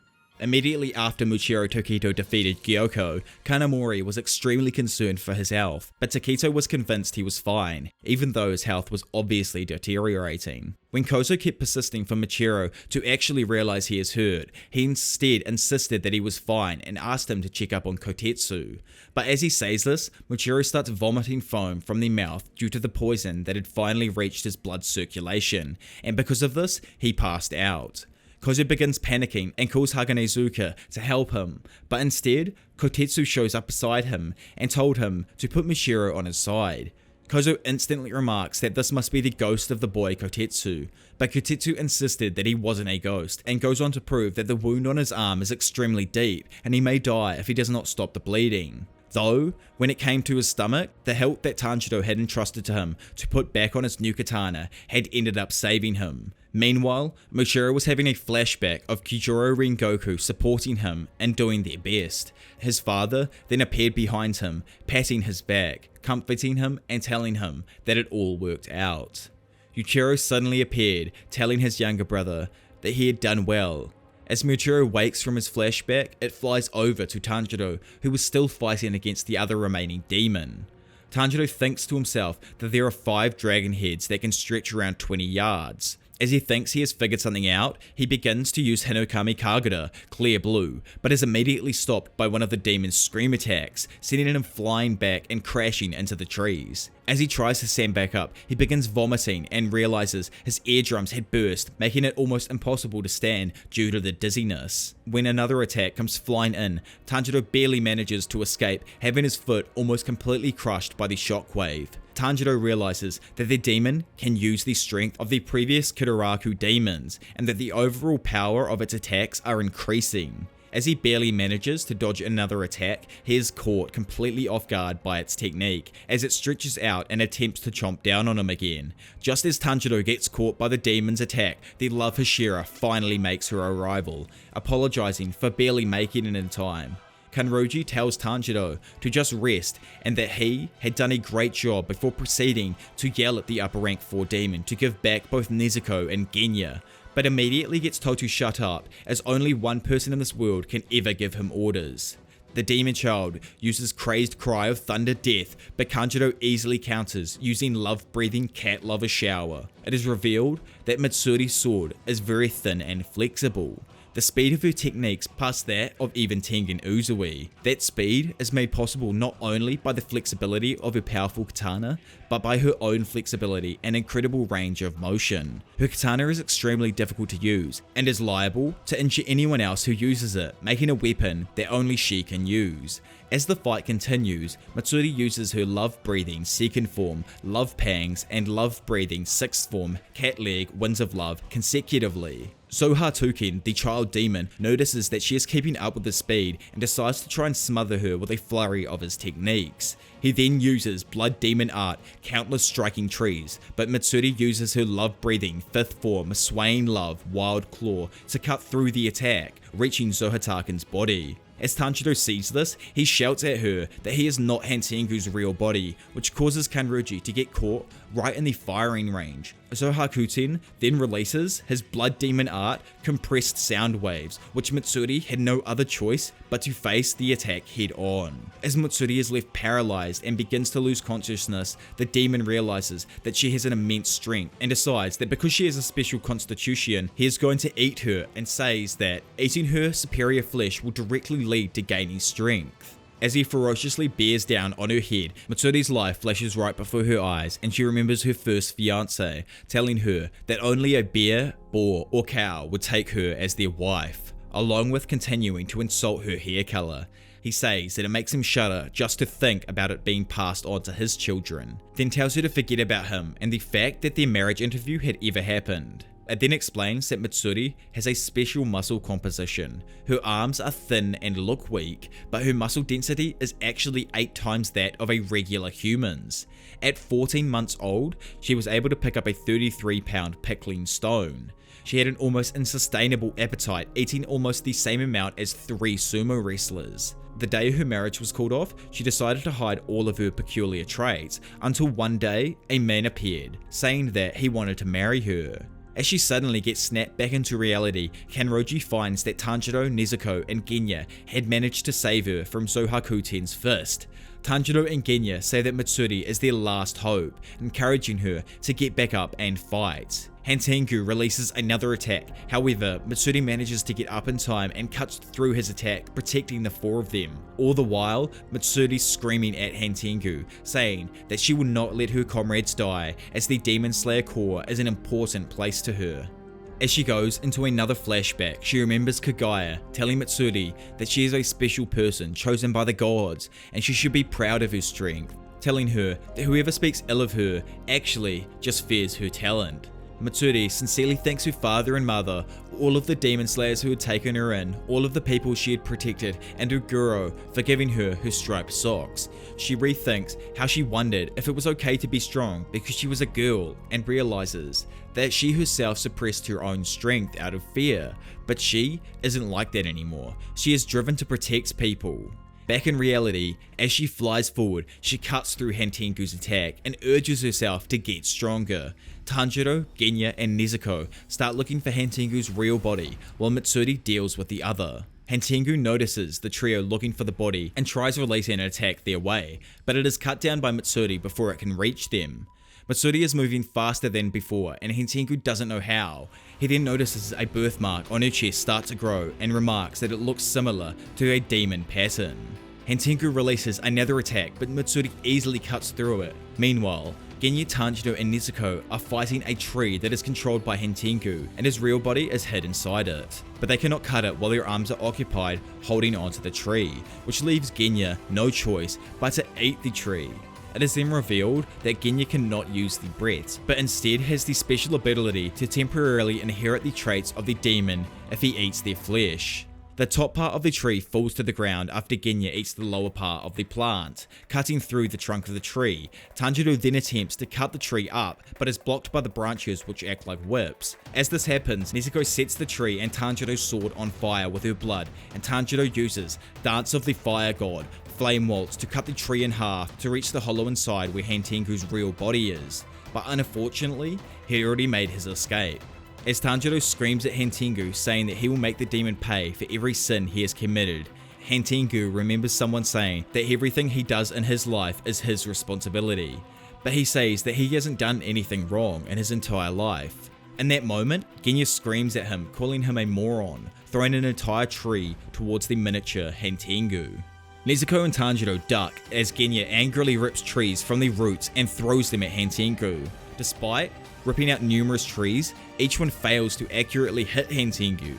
Immediately after Muchiro Tokito defeated Gyoko, Kanamori was extremely concerned for his health, but Tokito was convinced he was fine, even though his health was obviously deteriorating. When Kozo kept persisting for Muchiro to actually realize he is hurt, he instead insisted that he was fine and asked him to check up on Kotetsu. But as he says this, Muchiro starts vomiting foam from the mouth due to the poison that had finally reached his blood circulation, and because of this, he passed out. Kozo begins panicking and calls Haganezuka to help him, but instead, Kotetsu shows up beside him and told him to put Muchiro on his side. Kozo instantly remarks that this must be the ghost of the boy Kotetsu, but Kotetsu insisted that he wasn't a ghost and goes on to prove that the wound on his arm is extremely deep and he may die if he does not stop the bleeding. Though, when it came to his stomach, the hilt that Tanjiro had entrusted to him to put back on his new katana had ended up saving him. Meanwhile, Muchiro was having a flashback of Kijiro Rengoku supporting him and doing their best. His father then appeared behind him, patting his back, comforting him and telling him that it all worked out. Yuichiro suddenly appeared, telling his younger brother that he had done well. As Muchiro wakes from his flashback, it flies over to Tanjiro, who was still fighting against the other remaining demon. Tanjiro thinks to himself that there are 5 dragon heads that can stretch around 20 yards. As he thinks he has figured something out, he begins to use Hinokami Kagura, Clear Blue, but is immediately stopped by one of the demon's scream attacks, sending him flying back and crashing into the trees. As he tries to stand back up, he begins vomiting and realizes his eardrums had burst, making it almost impossible to stand due to the dizziness. When another attack comes flying in, Tanjiro barely manages to escape, having his foot almost completely crushed by the shockwave. Tanjiro realizes that the demon can use the strength of the previous Kidaraku demons, and that the overall power of its attacks are increasing. As he barely manages to dodge another attack, he is caught completely off guard by its technique, as it stretches out and attempts to chomp down on him again. Just as Tanjiro gets caught by the demon's attack, the love Hashira finally makes her arrival, apologizing for barely making it in time. Kanroji tells Tanjiro to just rest and that he had done a great job before proceeding to yell at the upper rank 4 demon to give back both Nezuko and Genya, but immediately gets told to shut up as only one person in this world can ever give him orders. The demon child uses Crazed Cry of Thunder Death, but Kanjiro easily counters using Love-Breathing Cat Lover Shower. It is revealed that Mitsuri's sword is very thin and flexible. The speed of her techniques pass that of even Tengen Uzui. That speed is made possible not only by the flexibility of her powerful katana, but by her own flexibility and incredible range of motion. Her katana is extremely difficult to use, and is liable to injure anyone else who uses it, making a weapon that only she can use. As the fight continues, Mitsuri uses her love-breathing second form, Love Pangs, and love-breathing sixth form, Cat Leg Winds of Love consecutively. So Hatuken, the child demon, notices that she is keeping up with his speed and decides to try and smother her with a flurry of his techniques. He then uses Blood Demon Art, Countless Striking Trees, but Mitsuri uses her love-breathing fifth form, Swaying Love, Wild Claw, to cut through the attack, reaching Zohataken's body. As Tanjiro sees this, he shouts at her that he is not Hantengu's real body, which causes Kanroji to get caught right in the firing range. Zohakuten then releases his Blood Demon Art Compressed Sound Waves, which Mitsuri had no other choice but to face the attack head on. As Mitsuri is left paralyzed and begins to lose consciousness, the demon realizes that she has an immense strength and decides that because she has a special constitution, he is going to eat her, and says that eating her superior flesh will directly lead to gaining strength. As he ferociously bears down on her head, Mitsuri's life flashes right before her eyes, and she remembers her first fiancé, telling her that only a bear, boar, or cow would take her as their wife, along with continuing to insult her hair color. He says that it makes him shudder just to think about it being passed on to his children, then tells her to forget about him and the fact that their marriage interview had ever happened. It then explains that Mitsuri has a special muscle composition. Her arms are thin and look weak, but her muscle density is actually 8 times that of a regular human's. At 14 months old, she was able to pick up a 33-pound pickling stone. She had an almost unsustainable appetite, eating almost the same amount as 3 sumo wrestlers. The day her marriage was called off, she decided to hide all of her peculiar traits, until one day, a man appeared, saying that he wanted to marry her. As she suddenly gets snapped back into reality, Kanroji finds that Tanjiro, Nezuko, and Genya had managed to save her from Zohakuten's fist. Tanjiro and Genya say that Mitsuri is their last hope, encouraging her to get back up and fight. Hantengu releases another attack, however, Mitsuri manages to get up in time and cuts through his attack, protecting the 4 of them. All the while, Mitsuri screaming at Hantengu, saying that she will not let her comrades die, as the Demon Slayer core is an important place to her. As she goes into another flashback, she remembers Kagaya telling Mitsuri that she is a special person chosen by the gods, and she should be proud of her strength, telling her that whoever speaks ill of her actually just fears her talent. Mitsuri sincerely thanks her father and mother, all of the demon slayers who had taken her in, all of the people she had protected, and Uguro for giving her striped socks. She rethinks how she wondered if it was okay to be strong because she was a girl, and realizes that she herself suppressed her own strength out of fear, but she isn't like that anymore. She is driven to protect people. Back in reality, as she flies forward, she cuts through Hantengu's attack and urges herself to get stronger. Tanjiro, Genya, and Nezuko start looking for Hantengu's real body, while Mitsuri deals with the other. Hantengu notices the trio looking for the body and tries releasing an attack their way, but it is cut down by Mitsuri before it can reach them. Mitsuri is moving faster than before, and Hantengu doesn't know how. He then notices a birthmark on her chest start to grow and remarks that it looks similar to a demon pattern. Hantengu releases another attack, but Mitsuri easily cuts through it. Meanwhile, Genya, Tanjiro, and Nezuko are fighting a tree that is controlled by Hantengu, and his real body is hid inside it. But they cannot cut it while their arms are occupied holding onto the tree, which leaves Genya no choice but to eat the tree. It is then revealed that Genya cannot use the breath, but instead has the special ability to temporarily inherit the traits of the demon if he eats their flesh. The top part of the tree falls to the ground after Genya eats the lower part of the plant, cutting through the trunk of the tree. Tanjiro then attempts to cut the tree up, but is blocked by the branches which act like whips. As this happens, Nezuko sets the tree and Tanjiro's sword on fire with her blood, and Tanjiro uses Dance of the Fire God, Flame Waltz, to cut the tree in half to reach the hollow inside where Hantengu's real body is. But unfortunately, he already made his escape. As Tanjiro screams at Hantengu, saying that he will make the demon pay for every sin he has committed, Hantengu remembers someone saying that everything he does in his life is his responsibility, but he says that he hasn't done anything wrong in his entire life. In that moment, Genya screams at him, calling him a moron, throwing an entire tree towards the miniature Hantengu. Nezuko and Tanjiro duck as Genya angrily rips trees from the roots and throws them at Hantengu. Despite ripping out numerous trees, each one fails to accurately hit Hantengu.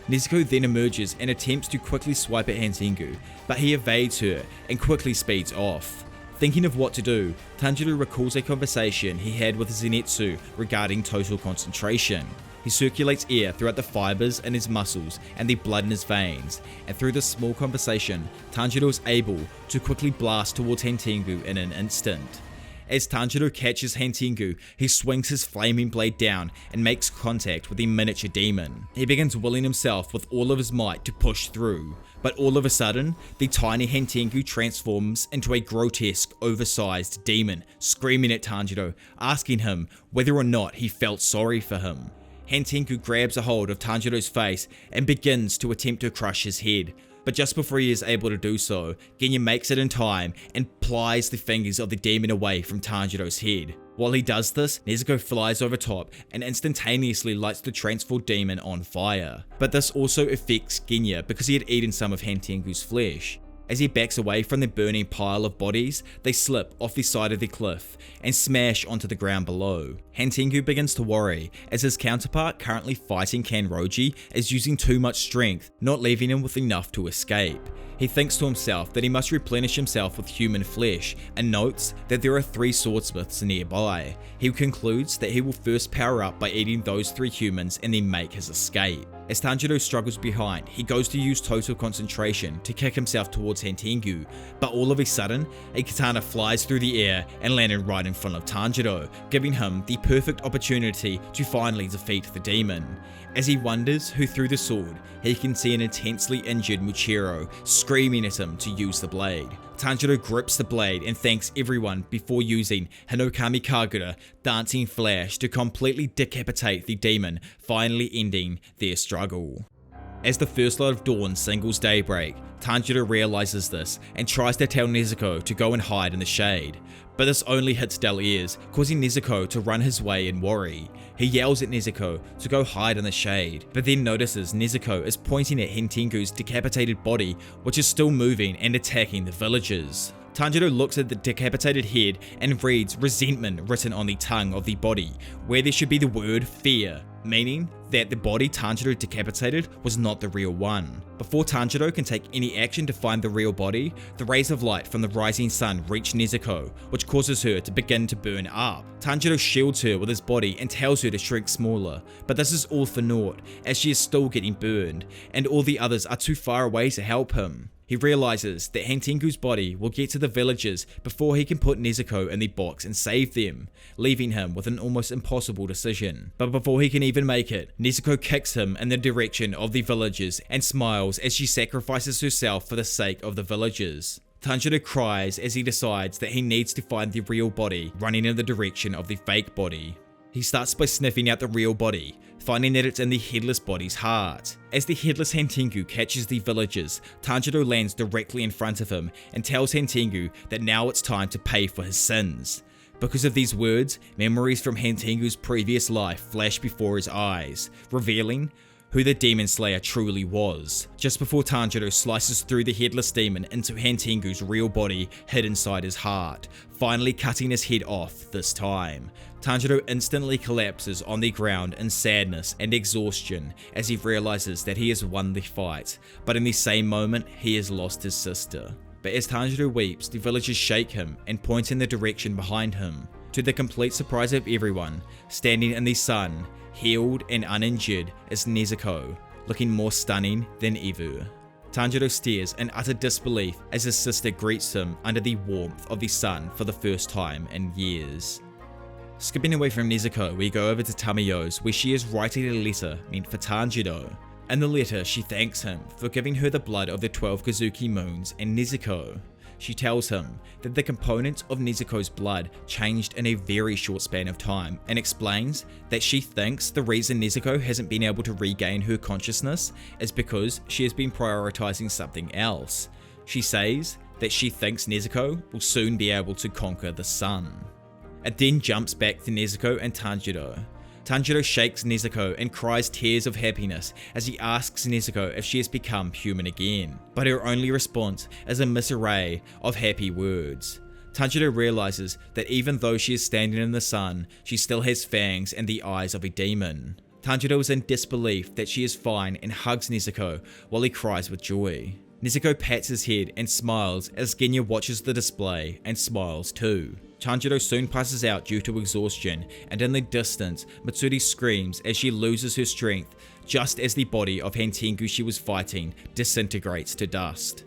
Nezuko then emerges and attempts to quickly swipe at Hantengu, but he evades her and quickly speeds off. Thinking of what to do, Tanjiro recalls a conversation he had with Zenitsu regarding total concentration. He circulates air throughout the fibers in his muscles and the blood in his veins, and through this small conversation, Tanjiro is able to quickly blast towards Hantengu in an instant. As Tanjiro catches Hantengu, he swings his flaming blade down and makes contact with the miniature demon. He begins willing himself with all of his might to push through, but all of a sudden, the tiny Hantengu transforms into a grotesque, oversized demon, screaming at Tanjiro, asking him whether or not he felt sorry for him. Hantengu grabs a hold of Tanjiro's face and begins to attempt to crush his head. But just before he is able to do so, Genya makes it in time and plies the fingers of the demon away from Tanjiro's head. While he does this, Nezuko flies over top and instantaneously lights the transformed demon on fire. But this also affects Genya because he had eaten some of Hantengu's flesh. As he backs away from the burning pile of bodies, they slip off the side of the cliff and smash onto the ground below. Hantengu begins to worry, as his counterpart currently fighting Kanroji is using too much strength, not leaving him with enough to escape. He thinks to himself that he must replenish himself with human flesh and notes that there are 3 swordsmiths nearby. He concludes that he will first power up by eating those 3 humans and then make his escape. As Tanjiro struggles behind, he goes to use total concentration to kick himself towards Hantengu, but all of a sudden, a katana flies through the air and landed right in front of Tanjiro, giving him the perfect opportunity to finally defeat the demon. As he wonders who threw the sword, he can see an intensely injured Muchiro screaming at him to use the blade. Tanjiro grips the blade and thanks everyone before using Hinokami Kagura Dancing Flash to completely decapitate the demon, finally ending their struggle. As the first light of dawn singles daybreak, Tanjiro realizes this and tries to tell Nezuko to go and hide in the shade, but this only hits Del ears, causing Nezuko to run his way in worry. He yells at Nezuko to go hide in the shade, but then notices Nezuko is pointing at Hentengu's decapitated body, which is still moving and attacking the villagers. Tanjiro looks at the decapitated head and reads resentment written on the tongue of the body, where there should be the word fear, meaning that the body Tanjiro decapitated was not the real one. Before Tanjiro can take any action to find the real body, the rays of light from the rising sun reach Nezuko, which causes her to begin to burn up. Tanjiro shields her with his body and tells her to shrink smaller, but this is all for naught, as she is still getting burned, and all the others are too far away to help him. He realizes that Hentengu's body will get to the villagers before he can put Nezuko in the box and save them, leaving him with an almost impossible decision. But before he can even make it, Nezuko kicks him in the direction of the villagers and smiles as she sacrifices herself for the sake of the villagers. Tanjiro cries as he decides that he needs to find the real body, running in the direction of the fake body. He starts by sniffing out the real body, finding that it's in the headless body's heart. As the headless Hentengu catches the villagers, Tanjiro lands directly in front of him and tells Hentengu that now it's time to pay for his sins. Because of these words, memories from Hentengu's previous life flash before his eyes, revealing who the demon slayer truly was. Just before Tanjiro slices through the headless demon into Hentengu's real body hid inside his heart, finally cutting his head off this time. Tanjiro instantly collapses on the ground in sadness and exhaustion as he realizes that he has won the fight, but in the same moment he has lost his sister. But as Tanjiro weeps, the villagers shake him and point in the direction behind him. To the complete surprise of everyone, standing in the sun, healed and uninjured, is Nezuko, looking more stunning than ever. Tanjiro stares in utter disbelief as his sister greets him under the warmth of the sun for the first time in years. Skipping away from Nezuko, we go over to Tamayo's, where she is writing a letter meant for Tanjiro. In the letter, she thanks him for giving her the blood of the 12 Kazuki moons and Nezuko. She tells him that the components of Nezuko's blood changed in a very short span of time and explains that she thinks the reason Nezuko hasn't been able to regain her consciousness is because she has been prioritizing something else. She says that she thinks Nezuko will soon be able to conquer the sun. It then jumps back to Nezuko and Tanjiro. Tanjiro shakes Nezuko and cries tears of happiness as he asks Nezuko if she has become human again, but her only response is a misarray of happy words. Tanjiro realizes that even though she is standing in the sun, she still has fangs and the eyes of a demon. Tanjiro is in disbelief that she is fine and hugs Nezuko while he cries with joy. Nezuko pats his head and smiles as Genya watches the display and smiles too. Tanjiro soon passes out due to exhaustion, and in the distance, Mitsuri screams as she loses her strength just as the body of Hentengu she was fighting disintegrates to dust.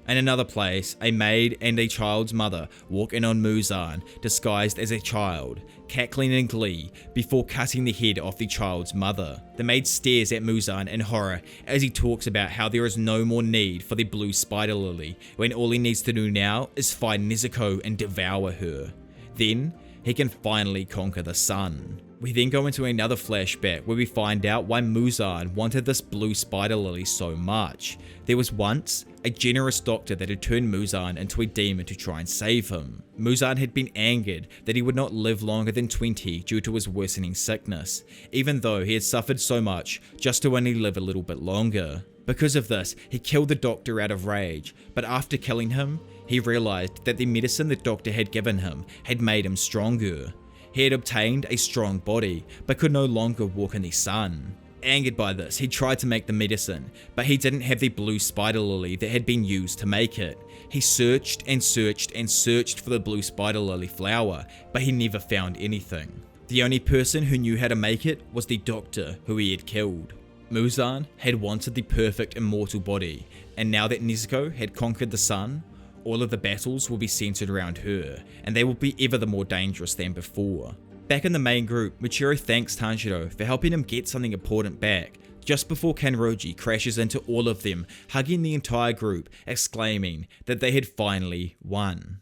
In another place, a maid and a child's mother walk in on Muzan disguised as a child, cackling in glee before cutting the head off the child's mother. The maid stares at Muzan in horror as he talks about how there is no more need for the blue spider lily, when all he needs to do now is find Nezuko and devour her. Then, he can finally conquer the sun. We then go into another flashback where we find out why Muzan wanted this blue spider lily so much. There was once a generous doctor that had turned Muzan into a demon to try and save him. Muzan had been angered that he would not live longer than 20 due to his worsening sickness, even though he had suffered so much just to only live a little bit longer. Because of this, he killed the doctor out of rage, but after killing him, he realized that the medicine the doctor had given him had made him stronger. He had obtained a strong body, but could no longer walk in the sun. Angered by this, he tried to make the medicine, but he didn't have the blue spider lily that had been used to make it. He searched and searched and searched for the blue spider lily flower, but he never found anything. The only person who knew how to make it was the doctor who he had killed. Muzan had wanted the perfect immortal body, and now that Nezuko had conquered the sun, all of the battles will be centered around her, and they will be ever the more dangerous than before. Back in the main group, Michiru thanks Tanjiro for helping him get something important back, just before Kanroji crashes into all of them, hugging the entire group, exclaiming that they had finally won.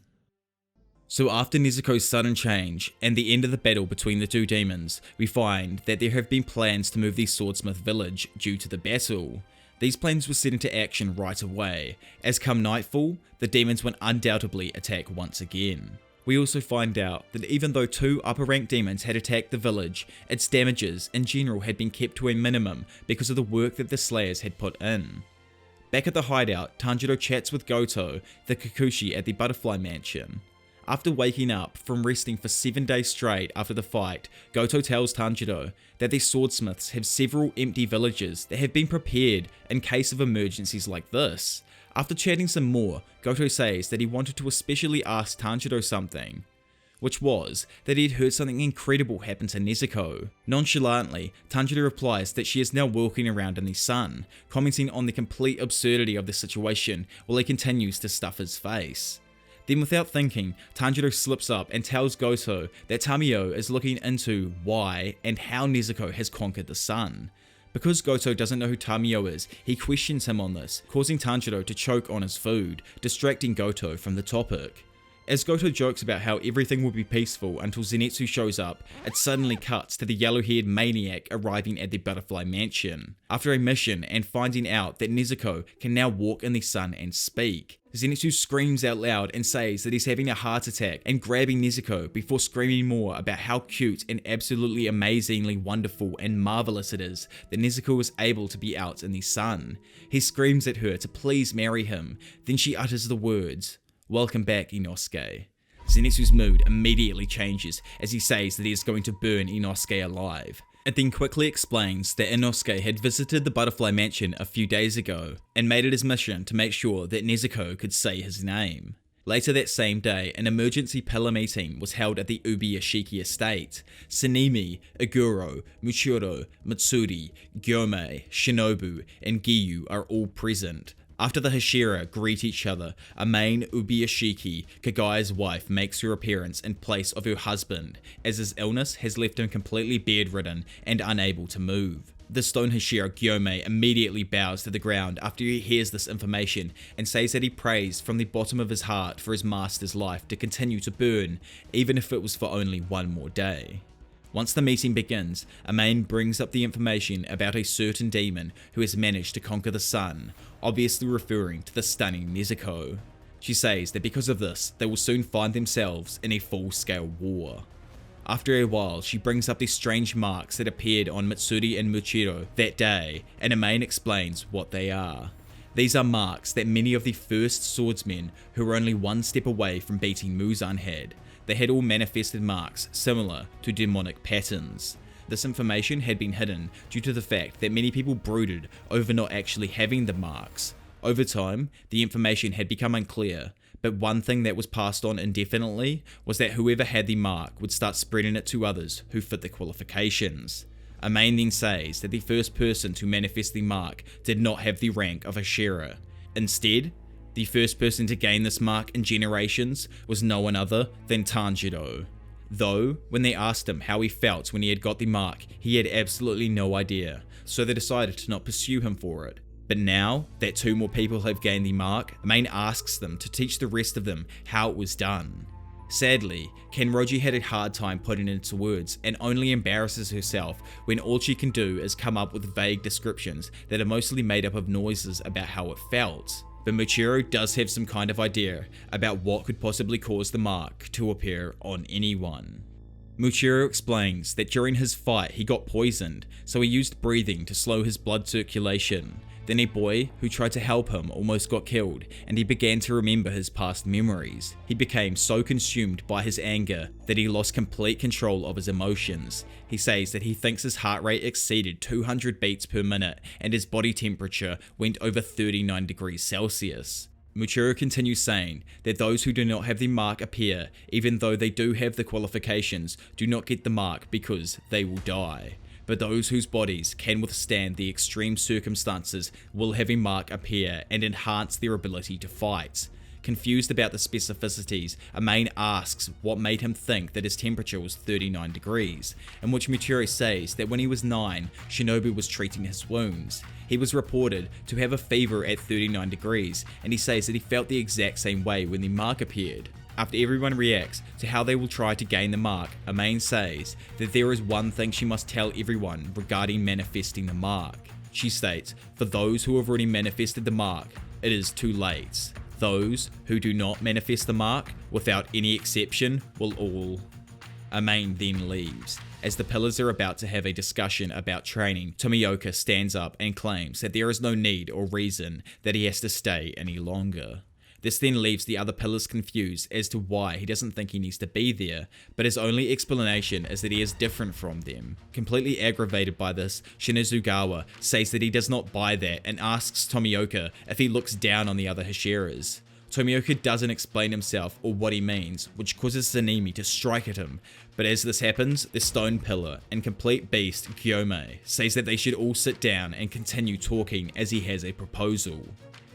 So after Nezuko's sudden change, and the end of the battle between the two demons, we find that there have been plans to move the Swordsmith Village due to the battle. These plans were set into action right away, as come nightfall, the demons would undoubtedly attack once again. We also find out that even though 2 upper ranked demons had attacked the village, its damages in general had been kept to a minimum because of the work that the Slayers had put in. Back at the hideout, Tanjiro chats with Goto, the Kikuchi at the Butterfly Mansion. After waking up from resting for 7 days straight after the fight, Goto tells Tanjiro that the swordsmiths have several empty villages that have been prepared in case of emergencies like this. After chatting some more, Goto says that he wanted to especially ask Tanjiro something, which was that he had heard something incredible happen to Nezuko. Nonchalantly, Tanjiro replies that she is now walking around in the sun, commenting on the complete absurdity of the situation while he continues to stuff his face. Then without thinking, Tanjiro slips up and tells Goto that Tamio is looking into why and how Nezuko has conquered the sun. Because Goto doesn't know who Tamio is, he questions him on this, causing Tanjiro to choke on his food, distracting Goto from the topic. As Goto jokes about how everything will be peaceful until Zenitsu shows up, it suddenly cuts to the yellow-haired maniac arriving at the Butterfly Mansion. After a mission and finding out that Nezuko can now walk in the sun and speak, Zenitsu screams out loud and says that he's having a heart attack and grabbing Nezuko before screaming more about how cute and absolutely amazingly wonderful and marvelous it is that Nezuko was able to be out in the sun. He screams at her to please marry him, then she utters the words, "Welcome back, Inosuke." Zenitsu's mood immediately changes as he says that he is going to burn Inosuke alive. It then quickly explains that Inosuke had visited the Butterfly Mansion a few days ago and made it his mission to make sure that Nezuko could say his name. Later that same day, an emergency pillar meeting was held at the Ubiyashiki estate. Sanemi, Aguro, Muchiro, Matsuri, Gyomei, Shinobu, and Giyu are all present. After the Hashira greet each other, a main Ubiyashiki, Kagai's wife, makes her appearance in place of her husband, as his illness has left him completely bedridden and unable to move. The stone Hashira Gyomei immediately bows to the ground after he hears this information and says that he prays from the bottom of his heart for his master's life to continue to burn, even if it was for only one more day. Once the meeting begins, Amain brings up the information about a certain demon who has managed to conquer the sun, obviously referring to the stunning Nezuko. She says that because of this, they will soon find themselves in a full-scale war. After a while, she brings up the strange marks that appeared on Matsuri and Muchiro that day, and Amain explains what they are. These are marks that many of the first swordsmen who were only one step away from beating Muzan had. They had all manifested marks similar to demonic patterns. This information had been hidden due to the fact that many people brooded over not actually having the marks. Over time, the information had become unclear, but one thing that was passed on indefinitely was that whoever had the mark would start spreading it to others who fit the qualifications. Amain then says that the first person to manifest the mark did not have the rank of Hashira. Instead, the first person to gain this mark in generations was no one other than Tanjiro. Though, when they asked him how he felt when he had got the mark, he had absolutely no idea, so they decided to not pursue him for it. But now that 2 more people have gained the mark, Amain asks them to teach the rest of them how it was done. Sadly, Kanroji had a hard time putting it into words and only embarrasses herself when all she can do is come up with vague descriptions that are mostly made up of noises about how it felt. But Michiro does have some kind of idea about what could possibly cause the mark to appear on anyone. Muchiro explains that during his fight he got poisoned, so he used breathing to slow his blood circulation. Then a boy who tried to help him almost got killed, and he began to remember his past memories. He became so consumed by his anger that he lost complete control of his emotions. He says that he thinks his heart rate exceeded 200 beats per minute and his body temperature went over 39 degrees Celsius. Muchiro continues saying that those who do not have the mark appear, even though they do have the qualifications, do not get the mark because they will die. But those whose bodies can withstand the extreme circumstances will have a mark appear and enhance their ability to fight. Confused about the specificities, Amain asks what made him think that his temperature was 39 degrees, in which Muchiro says that when he was 9, Shinobu was treating his wounds. He was reported to have a fever at 39 degrees, and he says that he felt the exact same way when the mark appeared. After everyone reacts to how they will try to gain the mark, Amain says that there is one thing she must tell everyone regarding manifesting the mark. She states, for those who have already manifested the mark, it is too late. Those who do not manifest the mark, without any exception, will all. Amain then leaves. As the pillars are about to have a discussion about training, Tomioka stands up and claims that there is no need or reason that he has to stay any longer. This then leaves the other pillars confused as to why he doesn't think he needs to be there, but his only explanation is that he is different from them. Completely aggravated by this, Shinizugawa says that he does not buy that and asks Tomioka if he looks down on the other Hashiras. Tomioka doesn't explain himself or what he means, which causes Zanemi to strike at him, but as this happens, the stone pillar and complete beast Gyome says that they should all sit down and continue talking as he has a proposal.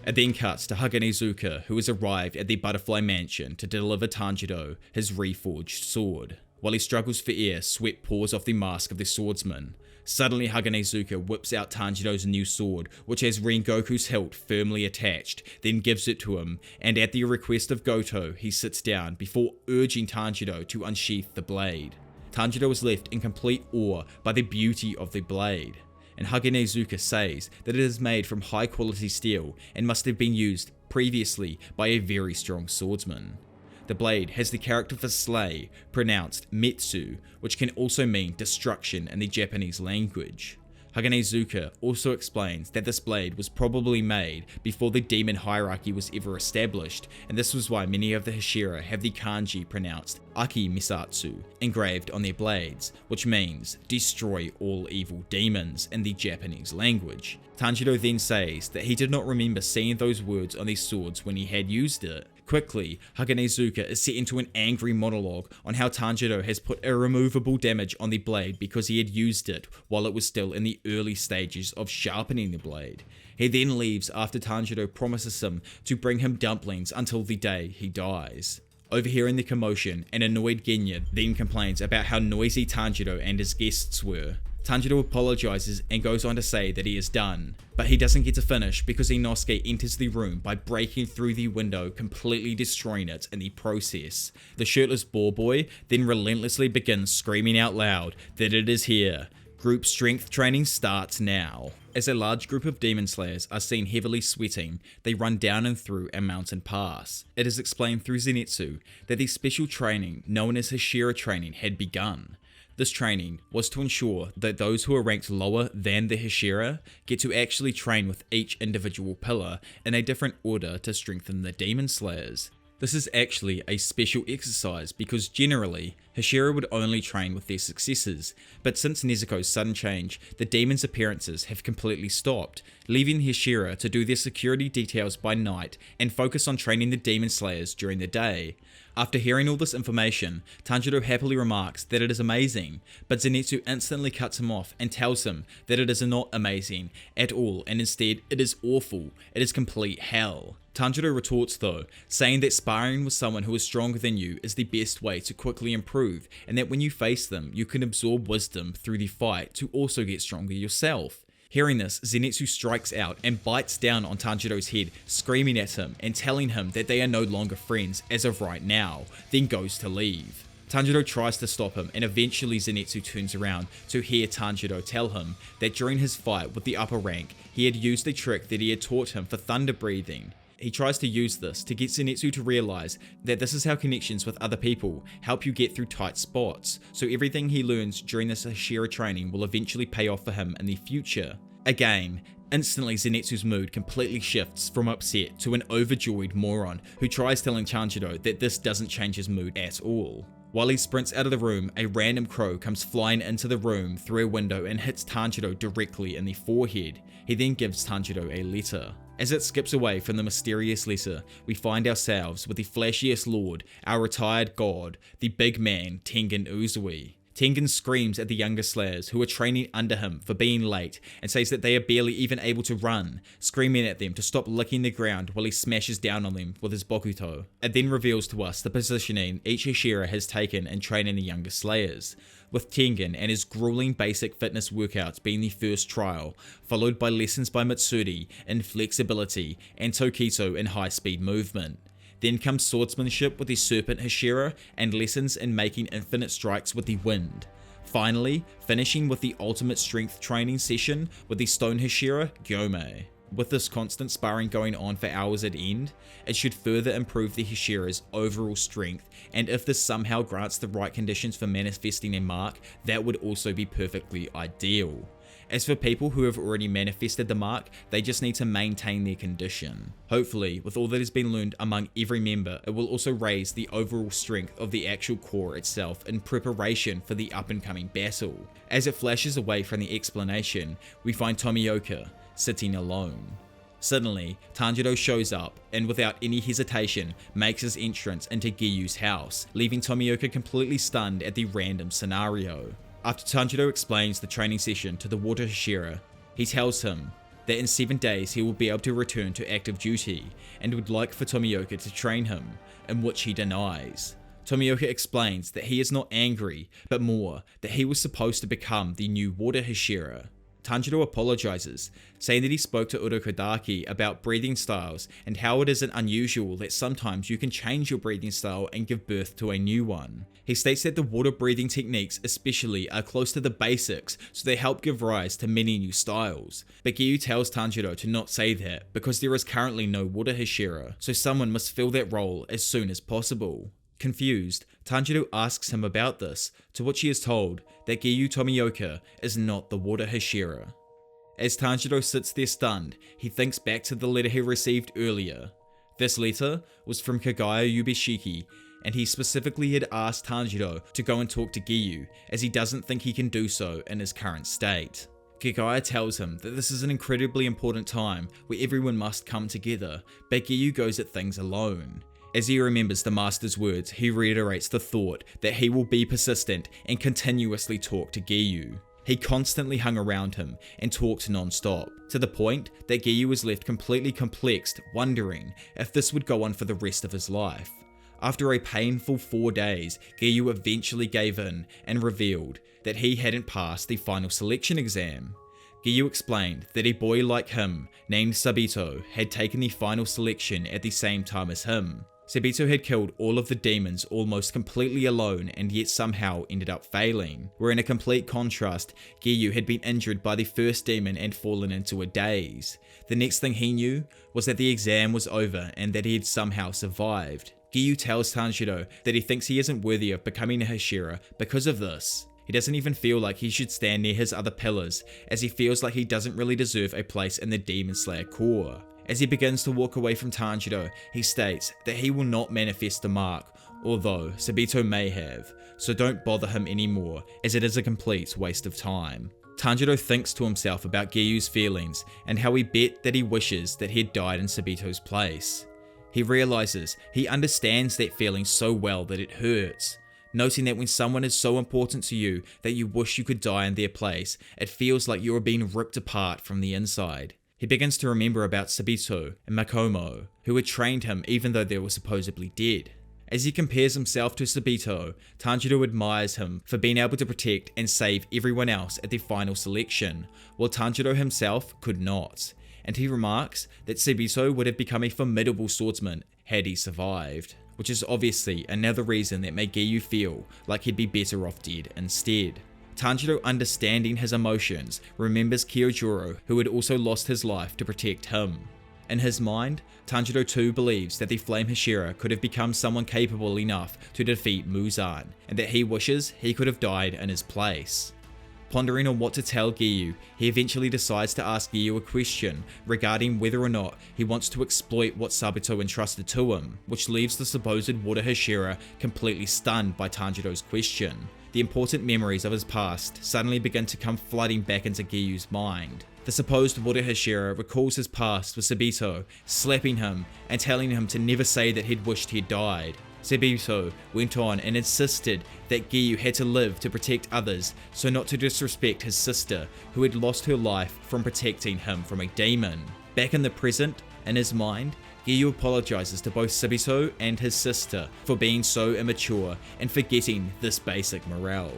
It then cuts to Haganezuka, who has arrived at the Butterfly Mansion to deliver Tanjiro his reforged sword. While he struggles for air, sweat pours off the mask of the swordsman. Suddenly Haganezuka whips out Tanjiro's new sword, which has Rengoku's hilt firmly attached, then gives it to him, and at the request of Goto, he sits down before urging Tanjiro to unsheath the blade. Tanjiro is left in complete awe by the beauty of the blade, and Haganezuka says that it is made from high quality steel and must have been used previously by a very strong swordsman. The blade has the character for slay, pronounced metsu, which can also mean destruction in the Japanese language. Haganezuka also explains that this blade was probably made before the demon hierarchy was ever established, and this was why many of the Hashira have the kanji pronounced Aki Misatsu engraved on their blades, which means destroy all evil demons in the Japanese language. Tanjiro then says that he did not remember seeing those words on these swords when he had used it. Quickly, Haganezuka is set into an angry monologue on how Tanjiro has put irremovable damage on the blade because he had used it while it was still in the early stages of sharpening the blade. He then leaves after Tanjiro promises him to bring him dumplings until the day he dies. Overhearing the commotion, an annoyed Genya then complains about how noisy Tanjiro and his guests were. Tanjiro apologizes and goes on to say that he is done, but he doesn't get to finish because Inosuke enters the room by breaking through the window, completely destroying it in the process. The shirtless ball boy then relentlessly begins screaming out loud that it is here. Group strength training starts now. As a large group of demon slayers are seen heavily sweating, they run down and through a mountain pass. It is explained through Zenitsu that the special training known as Hashira Training had begun. This training was to ensure that those who are ranked lower than the Hashira get to actually train with each individual pillar in a different order to strengthen the demon slayers. This is actually a special exercise because generally, Hashira would only train with their successors, but since Nezuko's sudden change, the demons' appearances have completely stopped, leaving Hashira to do their security details by night and focus on training the demon slayers during the day. After hearing all this information, Tanjiro happily remarks that it is amazing, but Zenitsu instantly cuts him off and tells him that it is not amazing at all and instead it is awful, it is complete hell. Tanjiro retorts though, saying that sparring with someone who is stronger than you is the best way to quickly improve, and that when you face them, you can absorb wisdom through the fight to also get stronger yourself. Hearing this, Zenitsu strikes out and bites down on Tanjiro's head, screaming at him and telling him that they are no longer friends as of right now, then goes to leave. Tanjiro tries to stop him and eventually Zenitsu turns around to hear Tanjiro tell him that during his fight with the upper rank, he had used a trick that he had taught him for thunder breathing. he tries to use this to get Zenitsu to realize that this is how connections with other people help you get through tight spots, so everything he learns during this Hashira training will eventually pay off for him in the future. Again, instantly Zenitsu's mood completely shifts from upset to an overjoyed moron who tries telling Tanjiro that this doesn't change his mood at all. While he sprints out of the room, a random crow comes flying into the room through a window and hits Tanjiro directly in the forehead. He then gives Tanjiro a letter. As it skips away from the mysterious letter, we find ourselves with the flashiest lord, our retired god, the big man Tengen Uzui. Tengen screams at the younger Slayers who are training under him for being late and says that they are barely even able to run, screaming at them to stop licking the ground while he smashes down on them with his Bokuto. It then reveals to us the positioning each Hashira has taken in training the younger Slayers, with Tengen and his grueling basic fitness workouts being the first trial, followed by lessons by Matsuri in flexibility and Tokito in high-speed movement. Then comes swordsmanship with the Serpent Hashira and lessons in making infinite strikes with the wind. Finally, finishing with the ultimate strength training session with the Stone Hashira, Gyome. With this constant sparring going on for hours at end, it should further improve the Hashira's overall strength, and if this somehow grants the right conditions for manifesting a mark, that would also be perfectly ideal. As for people who have already manifested the mark, they just need to maintain their condition. Hopefully, with all that has been learned among every member, it will also raise the overall strength of the actual core itself in preparation for the up and coming battle. As it flashes away from the explanation, we find Tomioka sitting alone. Suddenly, Tanjiro shows up and without any hesitation makes his entrance into Gyu's house, leaving Tomioka completely stunned at the random scenario. After Tanjiro explains the training session to the Water Hashira, he tells him that in 7 days he will be able to return to active duty and would like for Tomioka to train him, in which he denies. Tomioka explains that he is not angry, but more that he was supposed to become the new Water Hashira. Tanjiro apologizes, saying that he spoke to Urokodaki about breathing styles and how it isn't unusual that sometimes you can change your breathing style and give birth to a new one. He states that the water breathing techniques especially are close to the basics, so they help give rise to many new styles. But Gyu tells Tanjiro to not say that because there is currently no Water Hashira, so someone must fill that role as soon as possible. Confused, Tanjiro asks him about this, to which he is told that Gyu Tomioka is not the Water Hashira. As Tanjiro sits there stunned, he thinks back to the letter he received earlier. This letter was from Kagaya Yubishiki, and he specifically had asked Tanjiro to go and talk to Gyu, as he doesn't think he can do so in his current state. Kagaya tells him that this is an incredibly important time where everyone must come together, but Gyu goes at things alone. As he remembers the master's words, he reiterates the thought that he will be persistent and continuously talk to Gyu. He constantly hung around him and talked non-stop, to the point that Gyu was left completely complexed, wondering if this would go on for the rest of his life. After a painful 4 days, Gyu eventually gave in and revealed that he hadn't passed the final selection exam. Gyu explained that a boy like him, named Sabito, had taken the final selection at the same time as him. Sabito had killed all of the demons almost completely alone and yet somehow ended up failing, where in a complete contrast, Gyu had been injured by the first demon and fallen into a daze. The next thing he knew was that the exam was over and that he had somehow survived. Gyu tells Tanjiro that he thinks he isn't worthy of becoming a Hashira because of this. He doesn't even feel like he should stand near his other pillars, as he feels like he doesn't really deserve a place in the Demon Slayer Corps. As he begins to walk away from Tanjiro, he states that he will not manifest the mark, although Sabito may have, so don't bother him anymore, as it is a complete waste of time. Tanjiro thinks to himself about Gyu's feelings and how he bet that he wishes that he had died in Sabito's place. He realizes he understands that feeling so well that it hurts. Noting that when someone is so important to you that you wish you could die in their place, it feels like you are being ripped apart from the inside. He begins to remember about Sabito and Makomo, who had trained him even though they were supposedly dead. As he compares himself to Sabito, Tanjiro admires him for being able to protect and save everyone else at the final selection, while Tanjiro himself could not. And he remarks that Sabito would have become a formidable swordsman had he survived, which is obviously another reason that made Gyu feel like he'd be better off dead instead. Tanjiro, understanding his emotions, remembers Kyojuro, who had also lost his life to protect him. In his mind, Tanjiro too believes that the Flame Hashira could have become someone capable enough to defeat Muzan, and that he wishes he could have died in his place. Pondering on what to tell Giyu, he eventually decides to ask Giyu a question regarding whether or not he wants to exploit what Sabuto entrusted to him, which leaves the supposed Water Hashira completely stunned by Tanjiro's question. The important memories of his past suddenly begin to come flooding back into Giyu's mind. The supposed Water Hashira recalls his past with Sabito slapping him and telling him to never say that he'd wished he'd died. Sabito went on and insisted that Giyu had to live to protect others, so not to disrespect his sister, who had lost her life from protecting him from a demon. Back in the present, in his mind, Giyu apologizes to both Sabito and his sister for being so immature and forgetting this basic morale.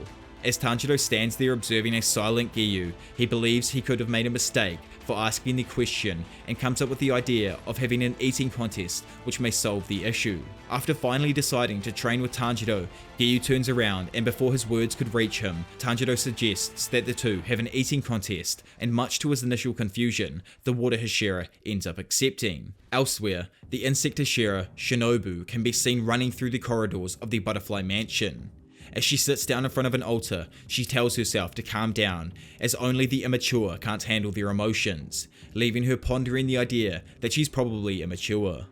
As Tanjiro stands there observing a silent Giyu, he believes he could have made a mistake for asking the question and comes up with the idea of having an eating contest which may solve the issue. After finally deciding to train with Tanjiro, Giyu turns around and before his words could reach him, Tanjiro suggests that the two have an eating contest, and much to his initial confusion, the Water Hashira ends up accepting. Elsewhere, the insect Hashira, Shinobu, can be seen running through the corridors of the Butterfly Mansion. As she sits down in front of an altar, she tells herself to calm down, as only the immature can't handle their emotions, leaving her pondering the idea that she's probably immature.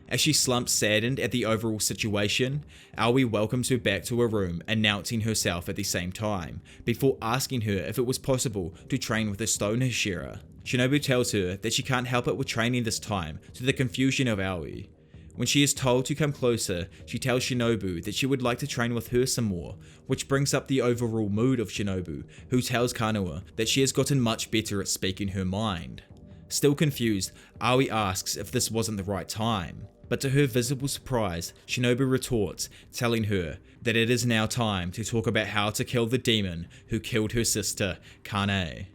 As she slumps saddened at the overall situation, Aoi welcomes her back to her room, announcing herself at the same time, before asking her if it was possible to train with the Stone Hashira. Shinobu tells her that she can't help it with training this time, to the confusion of Aoi. When she is told to come closer, she tells Shinobu that she would like to train with her some more, which brings up the overall mood of Shinobu, who tells Kanua that she has gotten much better at speaking her mind. Still confused, Aoi asks if this wasn't the right time, but to her visible surprise, Shinobu retorts, telling her that it is now time to talk about how to kill the demon who killed her sister, Kane.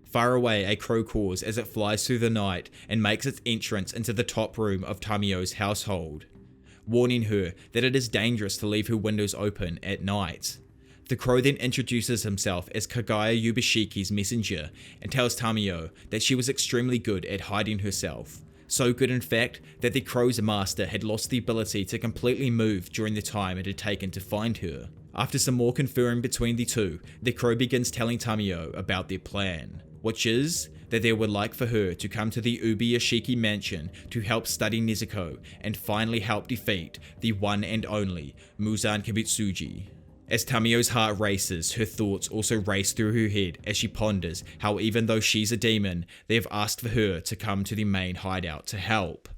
Far away, a crow caws as it flies through the night and makes its entrance into the top room of Tamio's household, warning her that it is dangerous to leave her windows open at night. The crow then introduces himself as Kagaya Yubishiki's messenger and tells Tamio that she was extremely good at hiding herself. So good in fact that the crow's master had lost the ability to completely move during the time it had taken to find her. After some more conferring between the two, the crow begins telling Tamio about their plan, which is that they would like for her to come to the Ubiyashiki mansion to help study Nezuko and finally help defeat the one and only Muzan Kibutsuji. As Tamio's heart races, her thoughts also race through her head as she ponders how even though she's a demon, they have asked for her to come to the main hideout to help.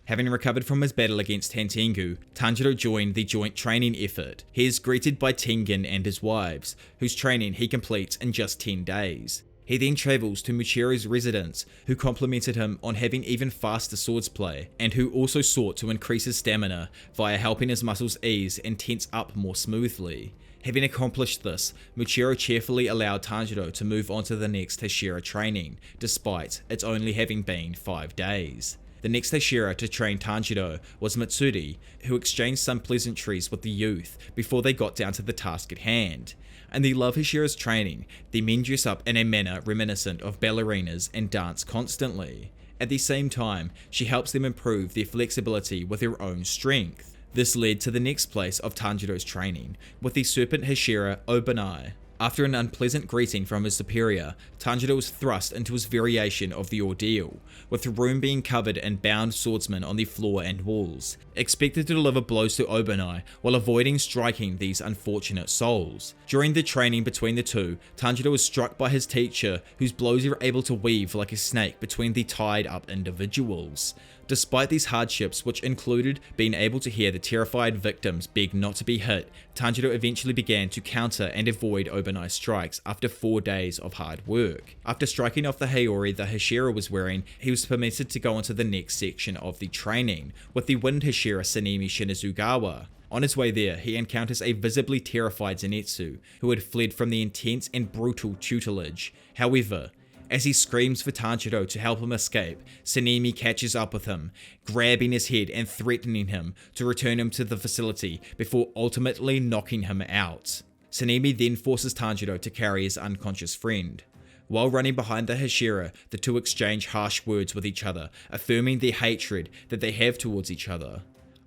Having recovered from his battle against Hantengu, Tanjiro joined the joint training effort. He is greeted by Tengen and his wives, whose training he completes in just 10 days. He then travels to Muchiro's residence, who complimented him on having even faster swordsplay, and who also sought to increase his stamina via helping his muscles ease and tense up more smoothly. Having accomplished this, Muchiro cheerfully allowed Tanjiro to move on to the next Hashira training, despite it only having been 5 days. The next Hashira to train Tanjiro was Matsuri, who exchanged some pleasantries with the youth before they got down to the task at hand. In the Love Hashira's training, the men dress up in a manner reminiscent of ballerinas and dance constantly. At the same time, she helps them improve their flexibility with her own strength. This led to the next place of Tanjiro's training, with the Serpent Hashira Obanai. After an unpleasant greeting from his superior, Tanjiro was thrust into his variation of the ordeal, with the room being covered in bound swordsmen on the floor and walls, expected to deliver blows to Obanai while avoiding striking these unfortunate souls. During the training between the two, Tanjiro was struck by his teacher, whose blows are able to weave like a snake between the tied up individuals. Despite these hardships, which included being able to hear the terrified victims beg not to be hit, Tanjiro eventually began to counter and avoid Obanai's strikes after 4 days of hard work. After striking off the Haori the Hashira was wearing, he was permitted to go on to the next section of the training, with the Wind Hashira Sanemi Shinizugawa. On his way there, he encounters a visibly terrified Zenitsu, who had fled from the intense and brutal tutelage. However, as he screams for Tanjiro to help him escape, Sanemi catches up with him, grabbing his head and threatening him to return him to the facility before ultimately knocking him out. Sanemi then forces Tanjiro to carry his unconscious friend. While running behind the Hashira, the two exchange harsh words with each other, affirming their hatred that they have towards each other.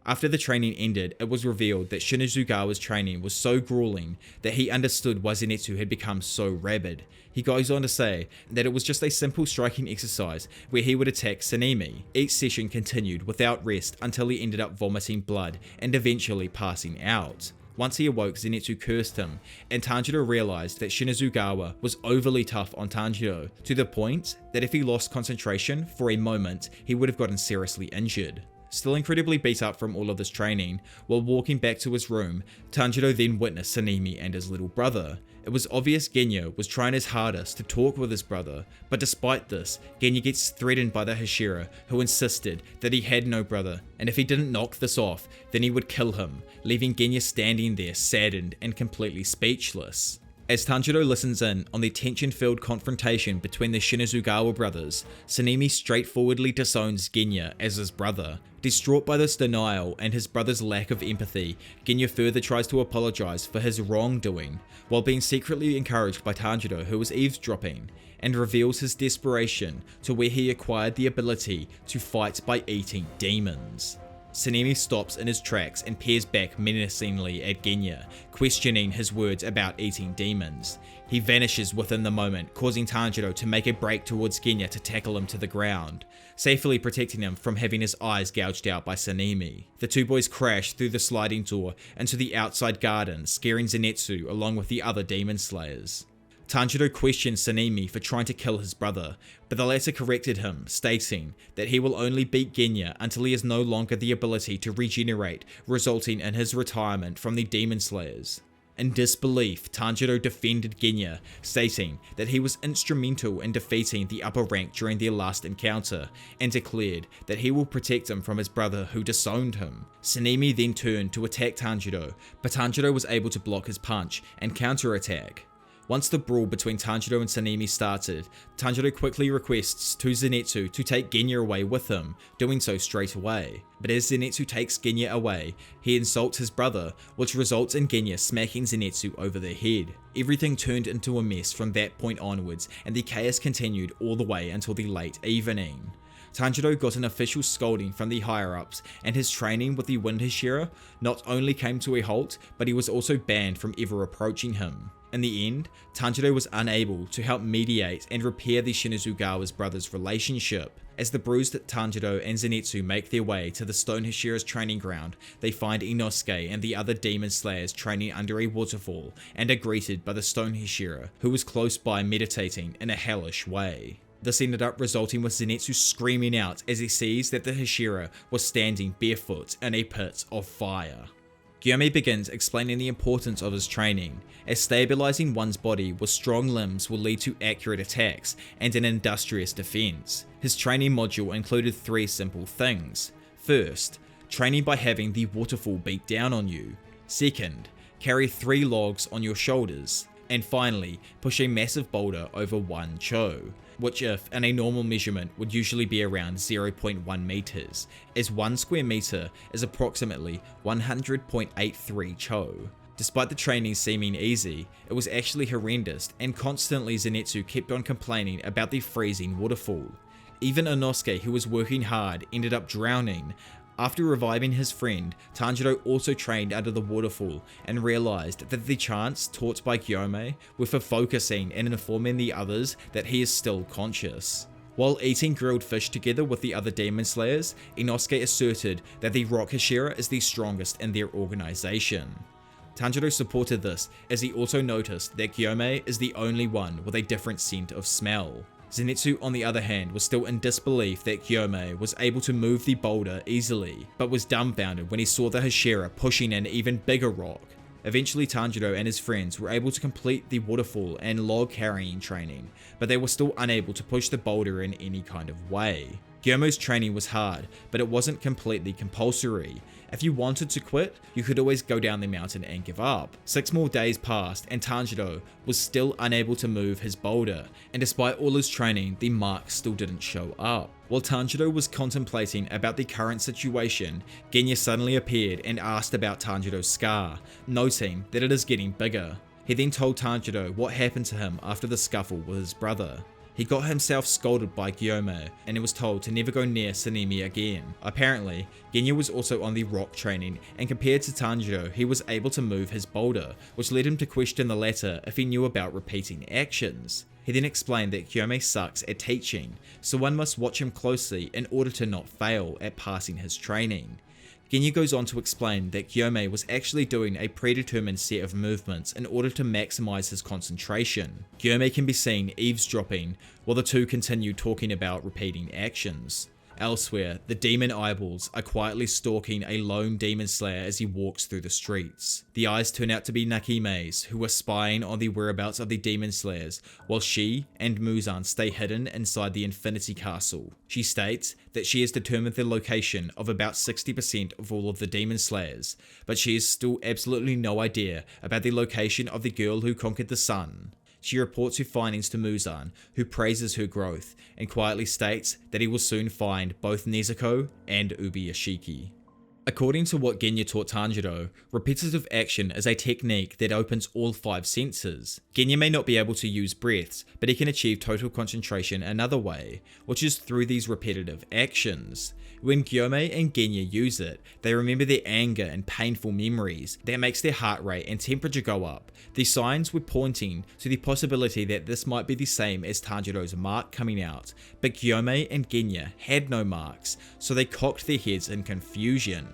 After the training ended, it was revealed that Shinazugawa's training was so grueling that he understood why Zenitsu had become so rabid. He goes on to say that it was just a simple striking exercise where he would attack Sanemi. Each session continued without rest until he ended up vomiting blood and eventually passing out. Once he awoke, Zenitsu cursed him, and Tanjiro realized that Shinazugawa was overly tough on Tanjiro, to the point that if he lost concentration for a moment, he would have gotten seriously injured. Still incredibly beat up from all of this training, while walking back to his room, Tanjiro then witnessed Sanemi and his little brother. It was obvious Genya was trying his hardest to talk with his brother, but despite this, Genya gets threatened by the Hashira, who insisted that he had no brother, and if he didn't knock this off, then he would kill him, leaving Genya standing there saddened and completely speechless. As Tanjiro listens in on the tension-filled confrontation between the Shinazugawa brothers, Sanemi straightforwardly disowns Genya as his brother. Distraught by this denial and his brother's lack of empathy, Genya further tries to apologize for his wrongdoing, while being secretly encouraged by Tanjiro, who was eavesdropping, and reveals his desperation to where he acquired the ability to fight by eating demons. Sanemi stops in his tracks and peers back menacingly at Genya, questioning his words about eating demons. He vanishes within the moment, causing Tanjiro to make a break towards Genya to tackle him to the ground, safely protecting him from having his eyes gouged out by Sanemi. The two boys crash through the sliding door into the outside garden, scaring Zenitsu along with the other demon slayers. Tanjiro questions Sanemi for trying to kill his brother, but the latter corrected him, stating that he will only beat Genya until he has no longer the ability to regenerate, resulting in his retirement from the Demon Slayers. In disbelief, Tanjiro defended Genya, stating that he was instrumental in defeating the upper rank during their last encounter, and declared that he will protect him from his brother who disowned him. Sanemi then turned to attack Tanjiro, but Tanjiro was able to block his punch and counterattack. Once the brawl between Tanjiro and Sanemi started, Tanjiro quickly requests to Zenitsu to take Genya away with him, doing so straight away. But as Zenitsu takes Genya away, he insults his brother, which results in Genya smacking Zenitsu over the head. Everything turned into a mess from that point onwards, and the chaos continued all the way until the late evening. Tanjiro got an official scolding from the higher-ups, and his training with the Wind Hashira not only came to a halt, but he was also banned from ever approaching him. In the end, Tanjiro was unable to help mediate and repair the Shinazugawa's brothers' relationship. As the bruised Tanjiro and Zenitsu make their way to the Stone Hashira's training ground, they find Inosuke and the other demon slayers training under a waterfall, and are greeted by the Stone Hashira, who was close by meditating in a hellish way. This ended up resulting with Zenitsu screaming out as he sees that the Hashira was standing barefoot in a pit of fire. Gyome begins explaining the importance of his training, as stabilizing one's body with strong limbs will lead to accurate attacks and an industrious defense. His training module included 3 simple things. First, training by having the waterfall beat down on you. Second, carry 3 logs on your shoulders. And finally, push a massive boulder over one cho, which if in a normal measurement would usually be around 0.1 meters, as 1 square meter is approximately 100.83 cho. Despite the training seeming easy, it was actually horrendous, and constantly Zenitsu kept on complaining about the freezing waterfall. Even Inosuke, who was working hard, ended up drowning. After reviving his friend, Tanjiro also trained under the waterfall and realized that the chants taught by Gyome were for focusing and informing the others that he is still conscious. While eating grilled fish together with the other demon slayers, Inosuke asserted that the Rock Hashira is the strongest in their organization. Tanjiro supported this, as he also noticed that Gyome is the only one with a different scent of smell. Zenitsu, on the other hand, was still in disbelief that Gyome was able to move the boulder easily, but was dumbfounded when he saw the Hashira pushing an even bigger rock. Eventually, Tanjiro and his friends were able to complete the waterfall and log carrying training, but they were still unable to push the boulder in any kind of way. Gyome's training was hard, but it wasn't completely compulsory. If you wanted to quit, you could always go down the mountain and give up. 6 more days passed and Tanjiro was still unable to move his boulder, and despite all his training, the mark still didn't show up. While Tanjiro was contemplating about the current situation, Genya suddenly appeared and asked about Tanjiro's scar, noting that it is getting bigger. He then told Tanjiro what happened to him after the scuffle with his brother. He got himself scolded by Gyome and he was told to never go near Sanemi again. Apparently, Genya was also on the rock training, and compared to Tanjiro, he was able to move his boulder, which led him to question the latter if he knew about repeating actions. He then explained that Gyome sucks at teaching, so one must watch him closely in order to not fail at passing his training. Genya goes on to explain that Gyome was actually doing a predetermined set of movements in order to maximize his concentration. Gyome can be seen eavesdropping while the two continue talking about repeating actions. Elsewhere, the demon eyeballs are quietly stalking a lone demon slayer as he walks through the streets. The eyes turn out to be Nakime's, who are spying on the whereabouts of the demon slayers, while she and Muzan stay hidden inside the Infinity Castle. She states that she has determined the location of about 60% of all of the demon slayers, but she has still absolutely no idea about the location of the girl who conquered the sun. She reports her findings to Muzan, who praises her growth, and quietly states that he will soon find both Nezuko and Ubuyashiki. According to what Genya taught Tanjiro, repetitive action is a technique that opens all 5 senses. Genya may not be able to use breaths, but he can achieve total concentration another way, which is through these repetitive actions. When Gyome and Genya use it, they remember their anger and painful memories. That makes their heart rate and temperature go up. The signs were pointing to the possibility that this might be the same as Tanjiro's mark coming out, but Gyome and Genya had no marks, so they cocked their heads in confusion.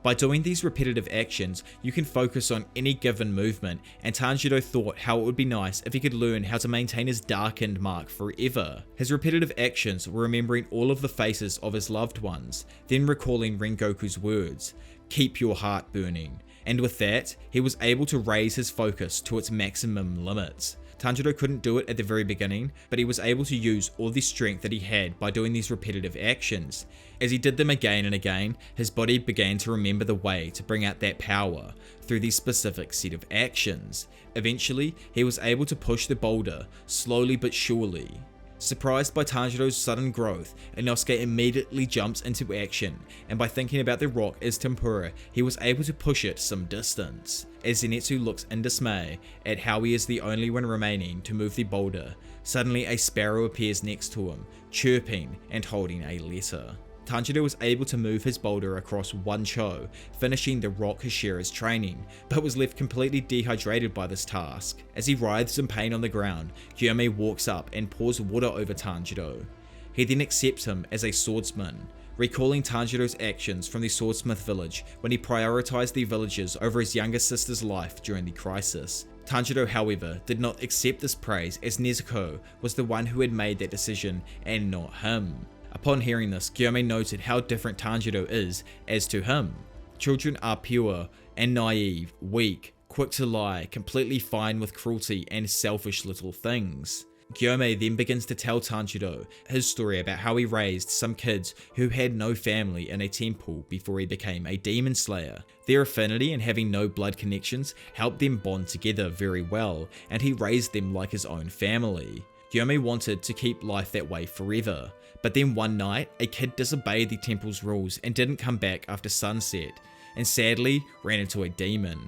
By doing these repetitive actions, you can focus on any given movement, and Tanjiro thought how it would be nice if he could learn how to maintain his darkened mark forever. His repetitive actions were remembering all of the faces of his loved ones, then recalling Rengoku's words, "Keep your heart burning," and with that, he was able to raise his focus to its maximum limits. Tanjiro couldn't do it at the very beginning, but he was able to use all the strength that he had by doing these repetitive actions. As he did them again and again, his body began to remember the way to bring out that power through these specific set of actions. Eventually, he was able to push the boulder, slowly but surely. Surprised by Tanjiro's sudden growth, Inosuke immediately jumps into action, and by thinking about the rock as tempura, he was able to push it some distance. As Zenitsu looks in dismay at how he is the only one remaining to move the boulder, suddenly a sparrow appears next to him, chirping and holding a letter. Tanjiro was able to move his boulder across one cho, finishing the rock Hashira's training, but was left completely dehydrated by this task. As he writhes in pain on the ground, Gyome walks up and pours water over Tanjiro. He then accepts him as a swordsman, recalling Tanjiro's actions from the Swordsmith Village when he prioritized the villagers over his younger sister's life during the crisis. Tanjiro, however, did not accept this praise, as Nezuko was the one who had made that decision and not him. Upon hearing this, Gyome noted how different Tanjiro is as to him. Children are pure and naive, weak, quick to lie, completely fine with cruelty and selfish little things. Gyome then begins to tell Tanjiro his story about how he raised some kids who had no family in a temple before he became a demon slayer. Their affinity and having no blood connections helped them bond together very well, and he raised them like his own family. Gyome wanted to keep life that way forever, but then one night, a kid disobeyed the temple's rules and didn't come back after sunset, and sadly ran into a demon.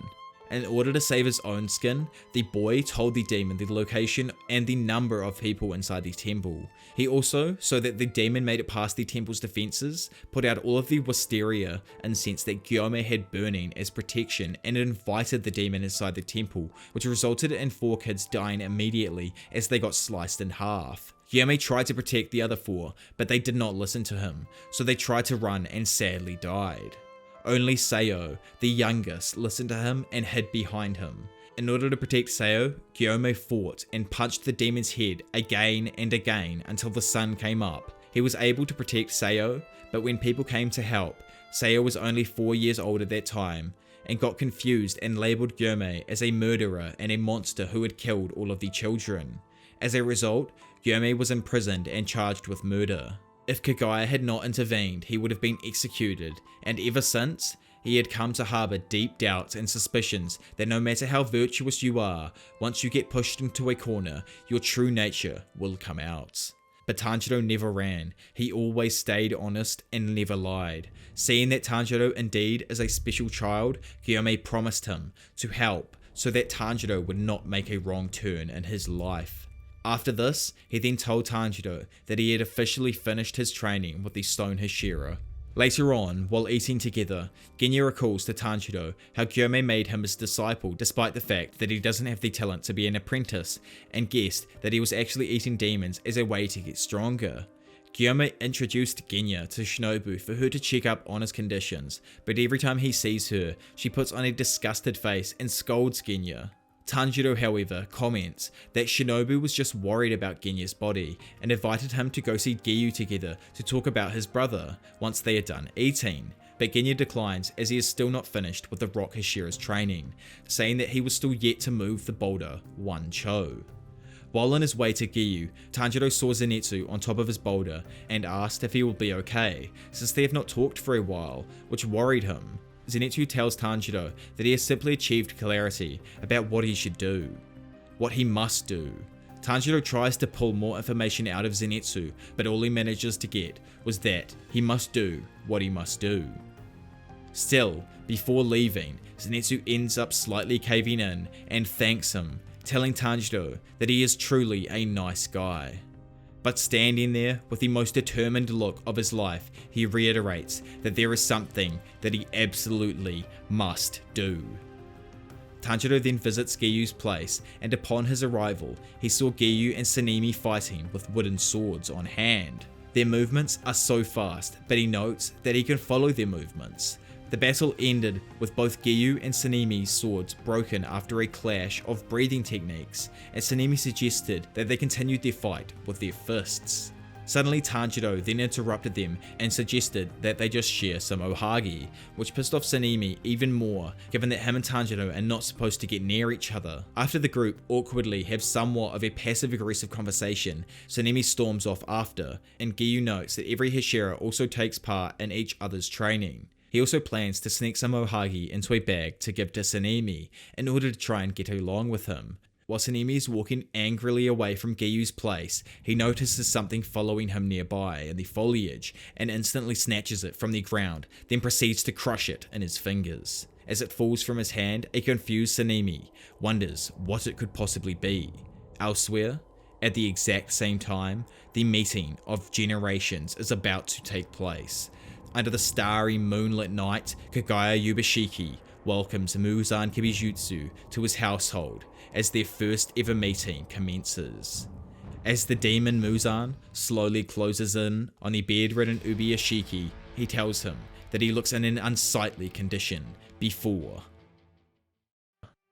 In order to save his own skin, the boy told the demon the location and the number of people inside the temple. He also, so that the demon made it past the temple's defenses, put out all of the wisteria incense that Gyome had burning as protection, and invited the demon inside the temple, which resulted in 4 kids dying immediately as they got sliced in half. Gyome tried to protect the other 4, but they did not listen to him, so they tried to run and sadly died. Only Sayo, the youngest, listened to him and hid behind him. In order to protect Sayo, Gyome fought and punched the demon's head again and again until the sun came up. He was able to protect Sayo, but when people came to help, Sayo was only 4 years old at that time, and got confused and labelled Gyome as a murderer and a monster who had killed all of the children. As a result, Gyome was imprisoned and charged with murder. If Kagaya had not intervened, he would have been executed, and ever since, he had come to harbour deep doubts and suspicions that no matter how virtuous you are, once you get pushed into a corner, your true nature will come out. But Tanjiro never ran, he always stayed honest and never lied. Seeing that Tanjiro indeed is a special child, Gyome promised him to help, so that Tanjiro would not make a wrong turn in his life. After this, he then told Tanjiro that he had officially finished his training with the Stone Hashira. Later on, while eating together, Genya recalls to Tanjiro how Gyome made him his disciple despite the fact that he doesn't have the talent to be an apprentice, and guessed that he was actually eating demons as a way to get stronger. Gyome introduced Genya to Shinobu for her to check up on his conditions, but every time he sees her, she puts on a disgusted face and scolds Genya. Tanjiro, however, comments that Shinobu was just worried about Genya's body and invited him to go see Giyu together to talk about his brother once they are done eating, but Genya declines as he is still not finished with the Rock Hashira's training, saying that he was still yet to move the boulder one cho. While on his way to Giyu, Tanjiro saw Zenitsu on top of his boulder and asked if he would be okay, since they have not talked for a while, which worried him. Zenitsu tells Tanjiro that he has simply achieved clarity about what he should do, what he must do. Tanjiro tries to pull more information out of Zenitsu, but all he manages to get was that he must do what he must do. Still, before leaving, Zenitsu ends up slightly caving in and thanks him, telling Tanjiro that he is truly a nice guy. But standing there with the most determined look of his life, he reiterates that there is something that he absolutely must do. Tanjiro then visits Giyu's place, and upon his arrival, he saw Giyu and Sanemi fighting with wooden swords on hand. Their movements are so fast, but he notes that he can follow their movements. The battle ended with both Giyu and Sanemi's swords broken after a clash of breathing techniques, and Sanemi suggested that they continued their fight with their fists. Suddenly Tanjiro then interrupted them and suggested that they just share some ohagi, which pissed off Sanemi even more, given that him and Tanjiro are not supposed to get near each other. After the group awkwardly have somewhat of a passive-aggressive conversation, Sanemi storms off after, and Giyu notes that every Hashira also takes part in each other's training. He also plans to sneak some ohagi into a bag to give to Sanemi in order to try and get along with him. While Sanemi is walking angrily away from Giyu's place, he notices something following him nearby in the foliage and instantly snatches it from the ground, then proceeds to crush it in his fingers. As it falls from his hand, a confused Sanemi wonders what it could possibly be. Elsewhere, at the exact same time, the meeting of generations is about to take place. Under the starry moonlit night, Kagaya Yubashiki welcomes Muzan Kibijutsu to his household as their first ever meeting commences. As the demon Muzan slowly closes in on the bedridden Ubiyashiki, he tells him that he looks in an unsightly condition before.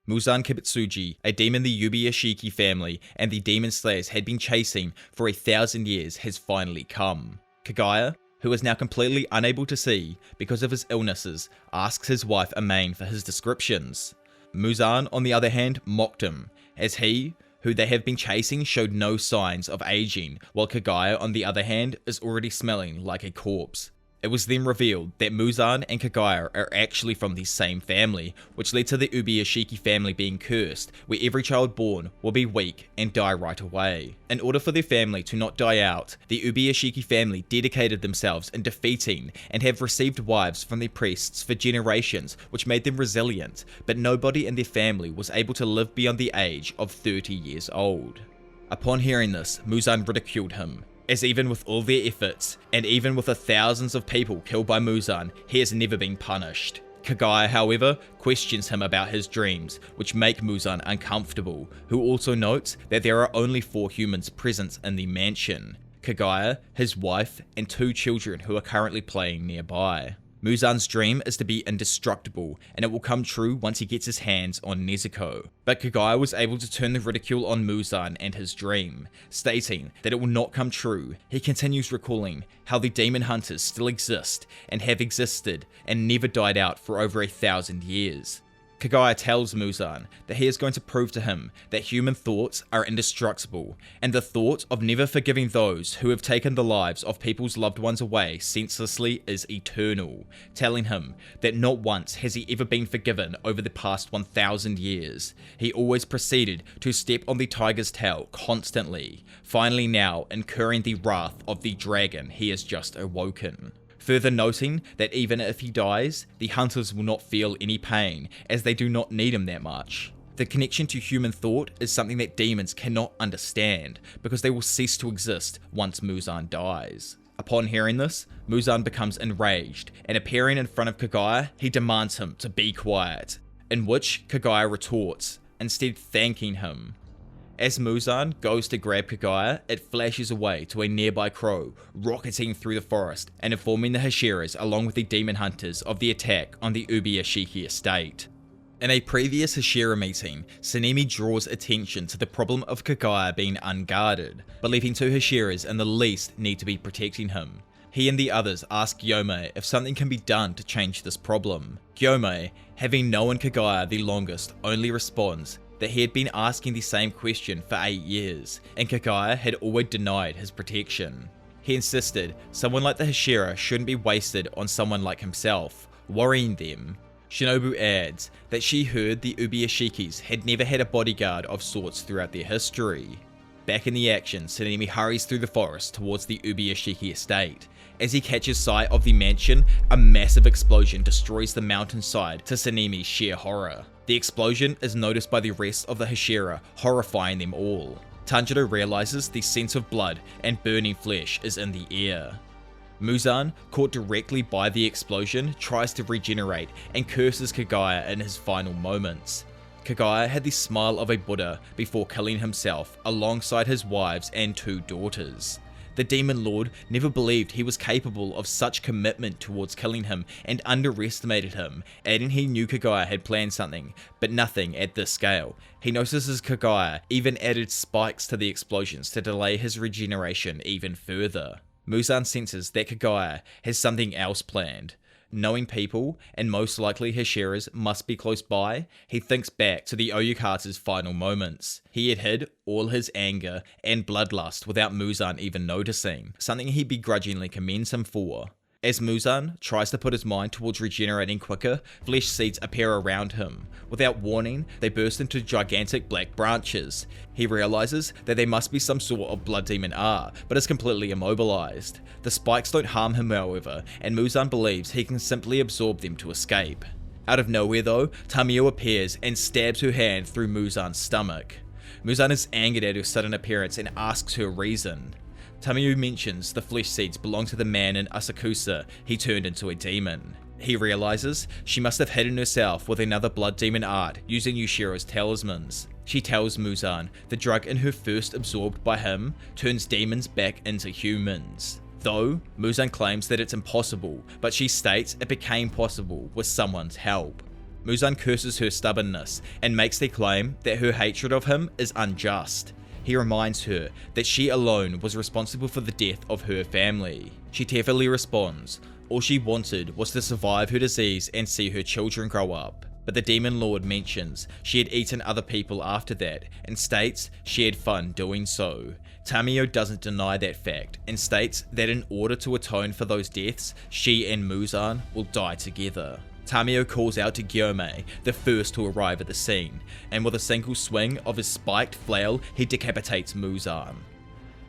Muzan Kibitsuji, a demon the Ubiyashiki family and the demon slayers had been chasing for 1,000 years, has finally come. Kagaya, who is now completely unable to see because of his illnesses, asks his wife Amain for his descriptions. Muzan, on the other hand, mocked him, as he, who they have been chasing, showed no signs of aging, while Kagaya, on the other hand, is already smelling like a corpse. It was then revealed that Muzan and Kagaya are actually from the same family, which led to the Ubiyashiki family being cursed, where every child born will be weak and die right away. In order for their family to not die out, the Ubiyashiki family dedicated themselves in defeating and have received wives from their priests for generations, which made them resilient, but nobody in their family was able to live beyond the age of 30 years old. Upon hearing this, Muzan ridiculed him, as even with all their efforts, and even with the thousands of people killed by Muzan, he has never been punished. Kagaya, however, questions him about his dreams, which make Muzan uncomfortable, who also notes that there are only 4 humans present in the mansion: Kagaya, his wife, and 2 children who are currently playing nearby. Muzan's dream is to be indestructible, and it will come true once he gets his hands on Nezuko. But Kagaya was able to turn the ridicule on Muzan and his dream, stating that it will not come true. He continues recalling how the demon hunters still exist, and have existed, and never died out for over 1,000 years. Kagaya tells Muzan that he is going to prove to him that human thoughts are indestructible, and the thought of never forgiving those who have taken the lives of people's loved ones away senselessly is eternal, telling him that not once has he ever been forgiven over the past 1,000 years. He always proceeded to step on the tiger's tail constantly, finally now incurring the wrath of the dragon he has just awoken. Further noting that even if he dies, the hunters will not feel any pain, as they do not need him that much. The connection to human thought is something that demons cannot understand because they will cease to exist once Muzan dies. Upon hearing this, Muzan becomes enraged, and appearing in front of Kagaya, he demands him to be quiet, in which Kagaya retorts, instead thanking him. As Muzan goes to grab Kagaya, it flashes away to a nearby crow, rocketing through the forest and informing the Hashiras along with the demon hunters of the attack on the Ubuyashiki estate. In a previous Hashira meeting, Sanemi draws attention to the problem of Kagaya being unguarded, believing two Hashiras in the least need to be protecting him. He and the others ask Gyomei if something can be done to change this problem. Gyomei, having known Kagaya the longest, only responds that he had been asking the same question for 8 years, and Kagaya had always denied his protection. He insisted someone like the Hashira shouldn't be wasted on someone like himself, worrying them. Shinobu adds that she heard the Ubuyashikis had never had a bodyguard of sorts throughout their history. Back in the action, Sanemi hurries through the forest towards the Ubuyashiki estate. As he catches sight of the mansion, a massive explosion destroys the mountainside to Sanemi's sheer horror. The explosion is noticed by the rest of the Hashira, horrifying them all. Tanjiro realizes the scent of blood and burning flesh is in the air. Muzan, caught directly by the explosion, tries to regenerate and curses Kagaya in his final moments. Kagaya had the smile of a Buddha before killing himself alongside his wives and 2 daughters. The Demon Lord never believed he was capable of such commitment towards killing him and underestimated him, adding he knew Kagaya had planned something, but nothing at this scale. He notices Kagaya even added spikes to the explosions to delay his regeneration even further. Muzan senses that Kagaya has something else planned. Knowing people, and most likely Hashiras, must be close by, he thinks back to the Oyukate's final moments. He had hid all his anger and bloodlust without Muzan even noticing, something he begrudgingly commends him for. As Muzan tries to put his mind towards regenerating quicker, flesh seeds appear around him. Without warning, they burst into gigantic black branches. He realizes that they must be some sort of blood demon R, but is completely immobilized. The spikes don't harm him however, and Muzan believes he can simply absorb them to escape. Out of nowhere though, Tamiyo appears and stabs her hand through Muzan's stomach. Muzan is angered at her sudden appearance and asks her reason. Tamiyo mentions the flesh seeds belong to the man in Asakusa he turned into a demon. He realizes she must have hidden herself with another blood demon art using Yushiro's talismans. She tells Muzan the drug in her first absorbed by him turns demons back into humans. Though, Muzan claims that it's impossible, but she states it became possible with someone's help. Muzan curses her stubbornness and makes the claim that her hatred of him is unjust. He reminds her that she alone was responsible for the death of her family. She tearfully responds, all she wanted was to survive her disease and see her children grow up. But the Demon Lord mentions she had eaten other people after that and states she had fun doing so. Tamiyo doesn't deny that fact and states that in order to atone for those deaths, she and Muzan will die together. Tamiyo calls out to Gyomei, the first to arrive at the scene, and with a single swing of his spiked flail, he decapitates Muzan.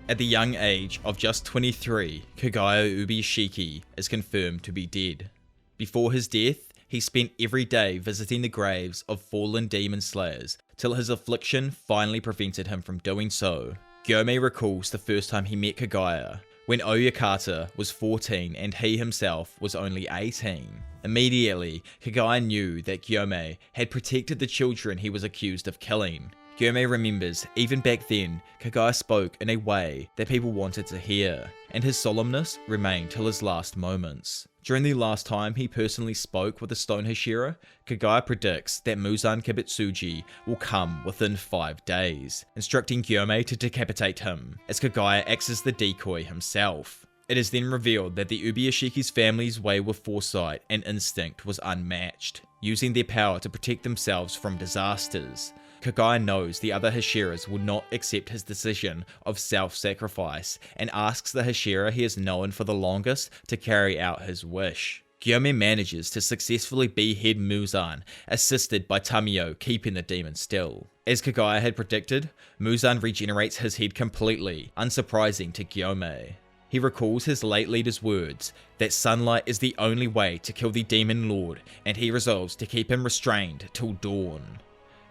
At the young age of just 23, Kagaya Ubuyashiki is confirmed to be dead. Before his death, he spent every day visiting the graves of fallen demon slayers, till his affliction finally prevented him from doing so. Gyomei recalls the first time he met Kagaya, when Oyukata was 14 and he himself was only 18. Immediately, Kagaya knew that Gyomei had protected the children he was accused of killing. Gyomei remembers, even back then, Kagaya spoke in a way that people wanted to hear, and his solemnness remained till his last moments. During the last time he personally spoke with the Stone Hashira, Kagaya predicts that Muzan Kibitsuji will come within 5 days, instructing Gyomei to decapitate him, as Kagaya acts as the decoy himself. It is then revealed that the Ubuyashiki's family's way with foresight and instinct was unmatched, using their power to protect themselves from disasters. Kagaya knows the other Hashiras will not accept his decision of self-sacrifice and asks the Hashira he has known for the longest to carry out his wish. Gyomei manages to successfully behead Muzan, assisted by Tamiyo keeping the demon still. As Kagaya had predicted, Muzan regenerates his head completely, unsurprising to Gyomei. He recalls his late leader's words that sunlight is the only way to kill the Demon Lord, and he resolves to keep him restrained till dawn.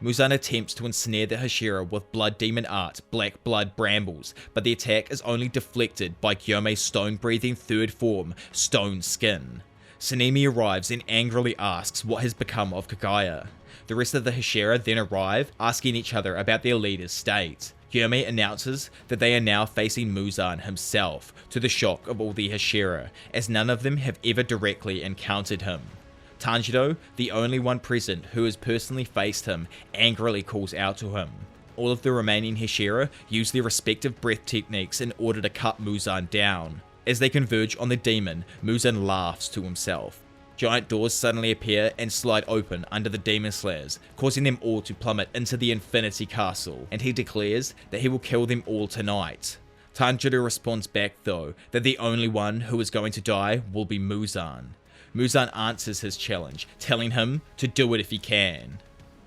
Muzan attempts to ensnare the Hashira with blood demon art, black blood brambles, but the attack is only deflected by Gyome's stone-breathing third form, Stone Skin. Sanemi arrives and angrily asks what has become of Kagaya. The rest of the Hashira then arrive, asking each other about their leader's state. Gyome announces that they are now facing Muzan himself, to the shock of all the Hashira, as none of them have ever directly encountered him. Tanjiro, the only one present who has personally faced him, angrily calls out to him. All of the remaining Hashira use their respective breath techniques in order to cut Muzan down. As they converge on the demon, Muzan laughs to himself. Giant doors suddenly appear and slide open under the demon slayers, causing them all to plummet into the Infinity Castle, and he declares that he will kill them all tonight. Tanjiro responds back though, that the only one who is going to die will be Muzan. Muzan answers his challenge, telling him to do it if he can.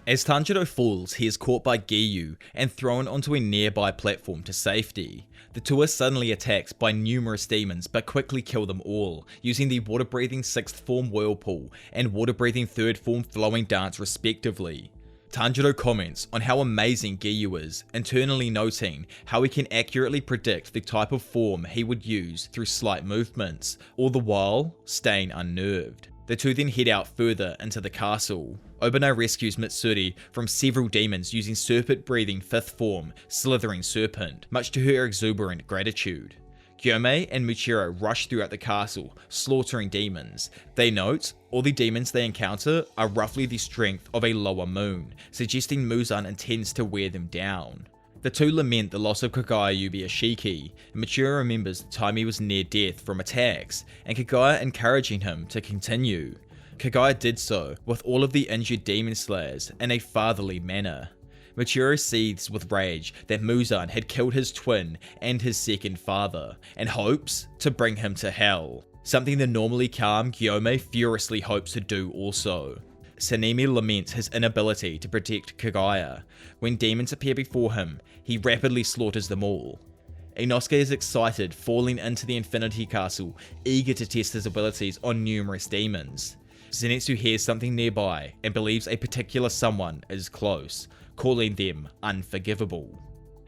As Tanjiro falls, he is caught by Giyu and thrown onto a nearby platform to safety. The two are suddenly attacked by numerous demons but quickly kill them all, using the water-breathing 6th form Whirlpool and water-breathing 3rd form Flowing Dance respectively. Tanjiro comments on how amazing Giyu is, internally noting how he can accurately predict the type of form he would use through slight movements, all the while staying unnerved. The two then head out further into the castle. Obana rescues Mitsuri from several demons using serpent-breathing 5th form, Slithering Serpent, much to her exuberant gratitude. Gyome and Muchiro rush throughout the castle, slaughtering demons. They note all the demons they encounter are roughly the strength of a lower moon, suggesting Muzan intends to wear them down. The two lament the loss of Kagaya Yubashiki, and Michiru remembers the time he was near death from attacks, and Kagaya encouraging him to continue. Kagaya did so, with all of the injured demon slayers, in a fatherly manner. Michiru seethes with rage that Muzan had killed his twin and his second father, and hopes to bring him to hell, something the normally calm Gyome furiously hopes to do also. Sanemi laments his inability to protect Kagaya. When demons appear before him, he rapidly slaughters them all. Inosuke is excited, falling into the Infinity Castle, eager to test his abilities on numerous demons. Zenitsu hears something nearby and believes a particular someone is close, calling them unforgivable.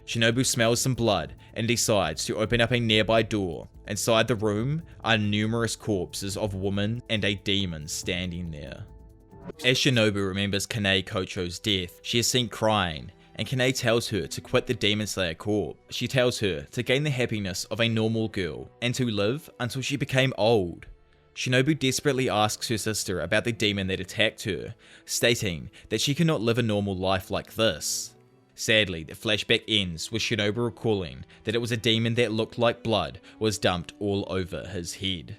Shinobu smells some blood and decides to open up a nearby door. Inside the room are numerous corpses of women and a demon standing there. As Shinobu remembers Kane Kocho's death, she is seen crying, and Kane tells her to quit the Demon Slayer Corps. She tells her to gain the happiness of a normal girl, and to live until she became old. Shinobu desperately asks her sister about the demon that attacked her, stating that she cannot live a normal life like this. Sadly, the flashback ends with Shinobu recalling that it was a demon that looked like blood was dumped all over his head.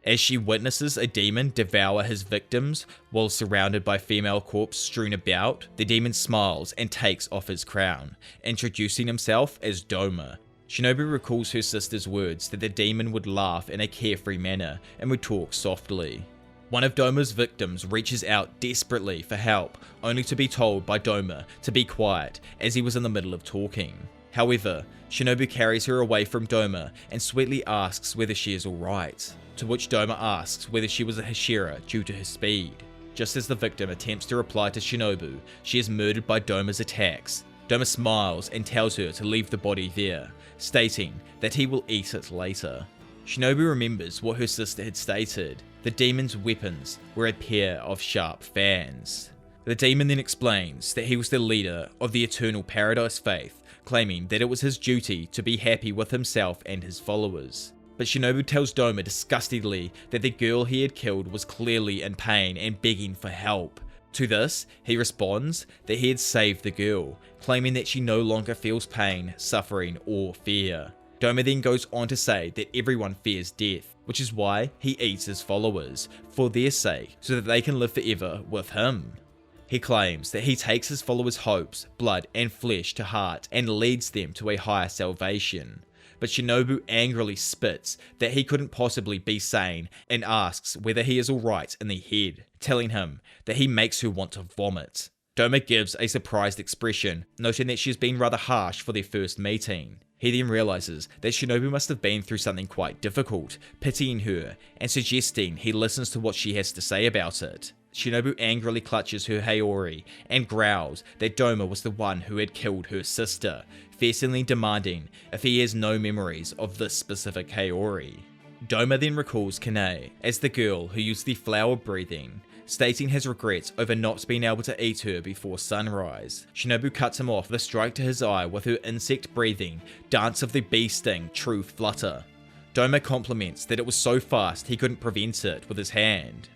As she witnesses a demon devour his victims while surrounded by female corpses strewn about, the demon smiles and takes off his crown, introducing himself as Doma. Shinobu recalls her sister's words that the demon would laugh in a carefree manner and would talk softly. One of Doma's victims reaches out desperately for help, only to be told by Doma to be quiet as he was in the middle of talking. However, Shinobu carries her away from Doma and sweetly asks whether she is alright, to which Doma asks whether she was a Hashira due to her speed. Just as the victim attempts to reply to Shinobu, she is murdered by Doma's attacks. Doma smiles and tells her to leave the body there, stating that he will eat it later. Shinobu remembers what her sister had stated. The demon's weapons were a pair of sharp fans. The demon then explains that he was the leader of the Eternal Paradise Faith, claiming that it was his duty to be happy with himself and his followers. But Shinobu tells Doma disgustedly that the girl he had killed was clearly in pain and begging for help. To this, he responds that he had saved the girl, claiming that she no longer feels pain, suffering, or fear. Doma then goes on to say that everyone fears death, which is why he eats his followers, for their sake, so that they can live forever with him. He claims that he takes his followers' hopes, blood, and flesh to heart and leads them to a higher salvation. But Shinobu angrily spits that he couldn't possibly be sane and asks whether he is alright in the head, telling him that he makes her want to vomit. Doma gives a surprised expression, noting that she has been rather harsh for their first meeting. He then realizes that Shinobu must have been through something quite difficult, pitying her and suggesting he listens to what she has to say about it. Shinobu angrily clutches her Haori and growls that Doma was the one who had killed her sister, fiercely demanding if he has no memories of this specific Haori. Doma then recalls Kane as the girl who used the flower breathing, stating his regrets over not being able to eat her before sunrise. Shinobu cuts him off with a strike to his eye with her insect breathing dance of the bee sting true flutter. Doma compliments that it was so fast he couldn't prevent it with his hand.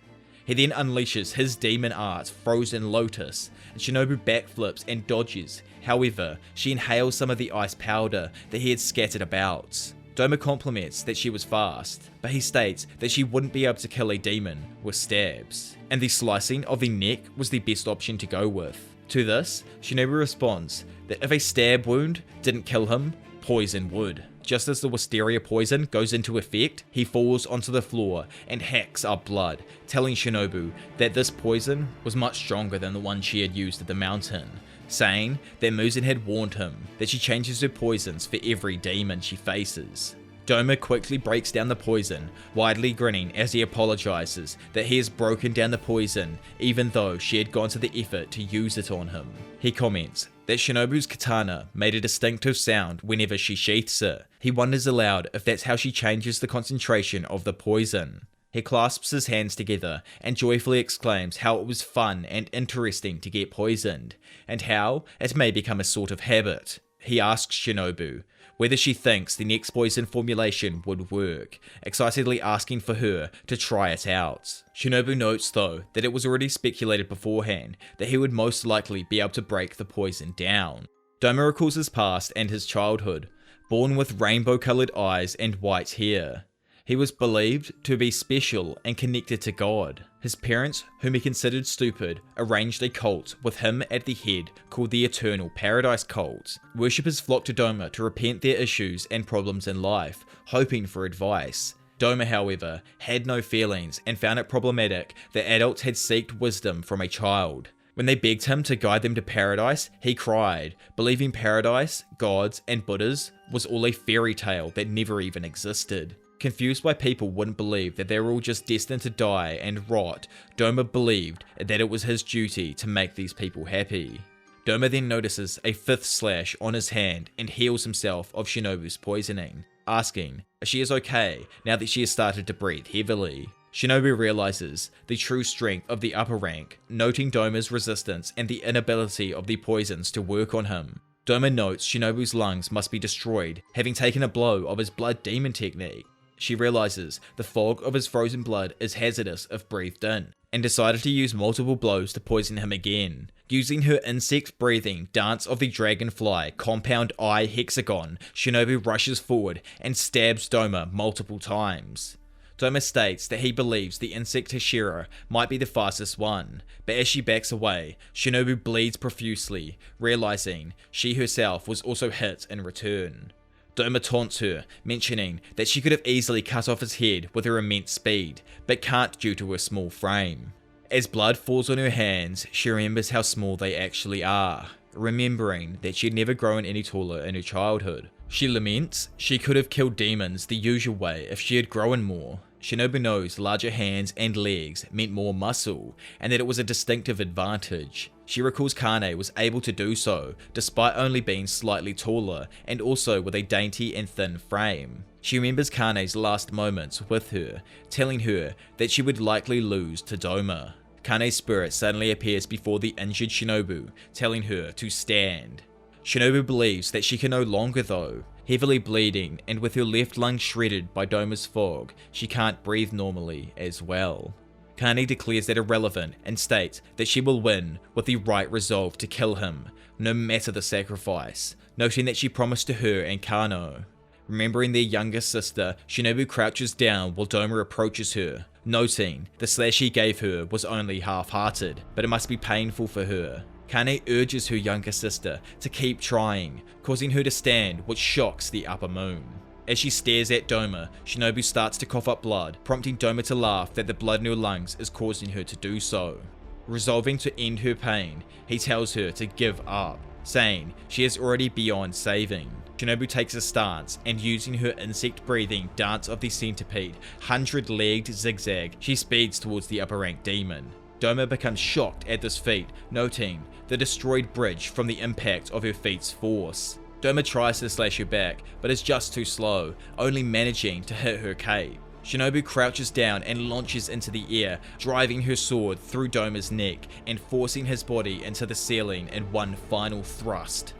He then unleashes his demon art Frozen Lotus, and Shinobu backflips and dodges. However, she inhales some of the ice powder that he had scattered about. Doma compliments that she was fast, but he states that she wouldn't be able to kill a demon with stabs, and the slicing of the neck was the best option to go with. To this, Shinobu responds that if a stab wound didn't kill him, poison would. Just as the wisteria poison goes into effect, he falls onto the floor and hacks up blood, telling Shinobu that this poison was much stronger than the one she had used at the mountain, saying that Muzan had warned him that she changes her poisons for every demon she faces. Doma quickly breaks down the poison, widely grinning as he apologizes that he has broken down the poison even though she had gone to the effort to use it on him. He comments that Shinobu's katana made a distinctive sound whenever she sheaths it. He wonders aloud if that's how she changes the concentration of the poison. He clasps his hands together and joyfully exclaims how it was fun and interesting to get poisoned, and how it may become a sort of habit. He asks Shinobu whether she thinks the next poison formulation would work, excitedly asking for her to try it out. Shinobu notes though that it was already speculated beforehand that he would most likely be able to break the poison down. Doma recalls his past and his childhood, born with rainbow-coloured eyes and white hair. He was believed to be special and connected to God. His parents, whom he considered stupid, arranged a cult with him at the head called the Eternal Paradise Cult. Worshippers flocked to Doma to repent their issues and problems in life, hoping for advice. Doma, however, had no feelings and found it problematic that adults had sought wisdom from a child. When they begged him to guide them to paradise, he cried, believing paradise, gods, and Buddhas was all a fairy tale that never even existed. Confused why people wouldn't believe that they were all just destined to die and rot, Doma believed that it was his duty to make these people happy. Doma then notices a 5th slash on his hand and heals himself of Shinobu's poisoning, asking if she is okay now that she has started to breathe heavily. Shinobu realizes the true strength of the upper rank, noting Doma's resistance and the inability of the poisons to work on him. Doma notes Shinobu's lungs must be destroyed, having taken a blow of his blood demon technique. She realizes the fog of his frozen blood is hazardous if breathed in, and decided to use multiple blows to poison him again. Using her insect breathing Dance of the Dragonfly compound eye hexagon, Shinobu rushes forward and stabs Doma multiple times. Doma states that he believes the insect Hashira might be the fastest one, but as she backs away, Shinobu bleeds profusely, realizing she herself was also hit in return. Doma taunts her, mentioning that she could have easily cut off his head with her immense speed, but can't due to her small frame. As blood falls on her hands, she remembers how small they actually are, remembering that she had never grown any taller in her childhood. She laments she could have killed demons the usual way if she had grown more. Shinobu knows larger hands and legs meant more muscle, and that it was a distinctive advantage. She recalls Kane was able to do so, despite only being slightly taller, and also with a dainty and thin frame. She remembers Kane's last moments with her, telling her that she would likely lose to Doma. Kane's spirit suddenly appears before the injured Shinobu, telling her to stand. Shinobu believes that she can no longer though. Heavily bleeding and with her left lung shredded by Doma's fog, she can't breathe normally as well. Kane declares that irrelevant and states that she will win with the right resolve to kill him, no matter the sacrifice, noting that she promised to her and Kano. Remembering their younger sister, Shinobu crouches down while Doma approaches her, noting the slash he gave her was only half-hearted, but it must be painful for her. Kane urges her younger sister to keep trying, causing her to stand, which shocks the upper moon. As she stares at Doma, Shinobu starts to cough up blood, prompting Doma to laugh that the blood in her lungs is causing her to do so. Resolving to end her pain, he tells her to give up, saying she is already beyond saving. Shinobu takes a stance, and using her insect-breathing Dance of the Centipede 100-legged zigzag, she speeds towards the upper rank demon. Doma becomes shocked at this feat, noting the destroyed bridge from the impact of her feat's force. Doma tries to slash her back, but is just too slow, only managing to hit her cape. Shinobu crouches down and launches into the air, driving her sword through Doma's neck and forcing his body into the ceiling in one final thrust.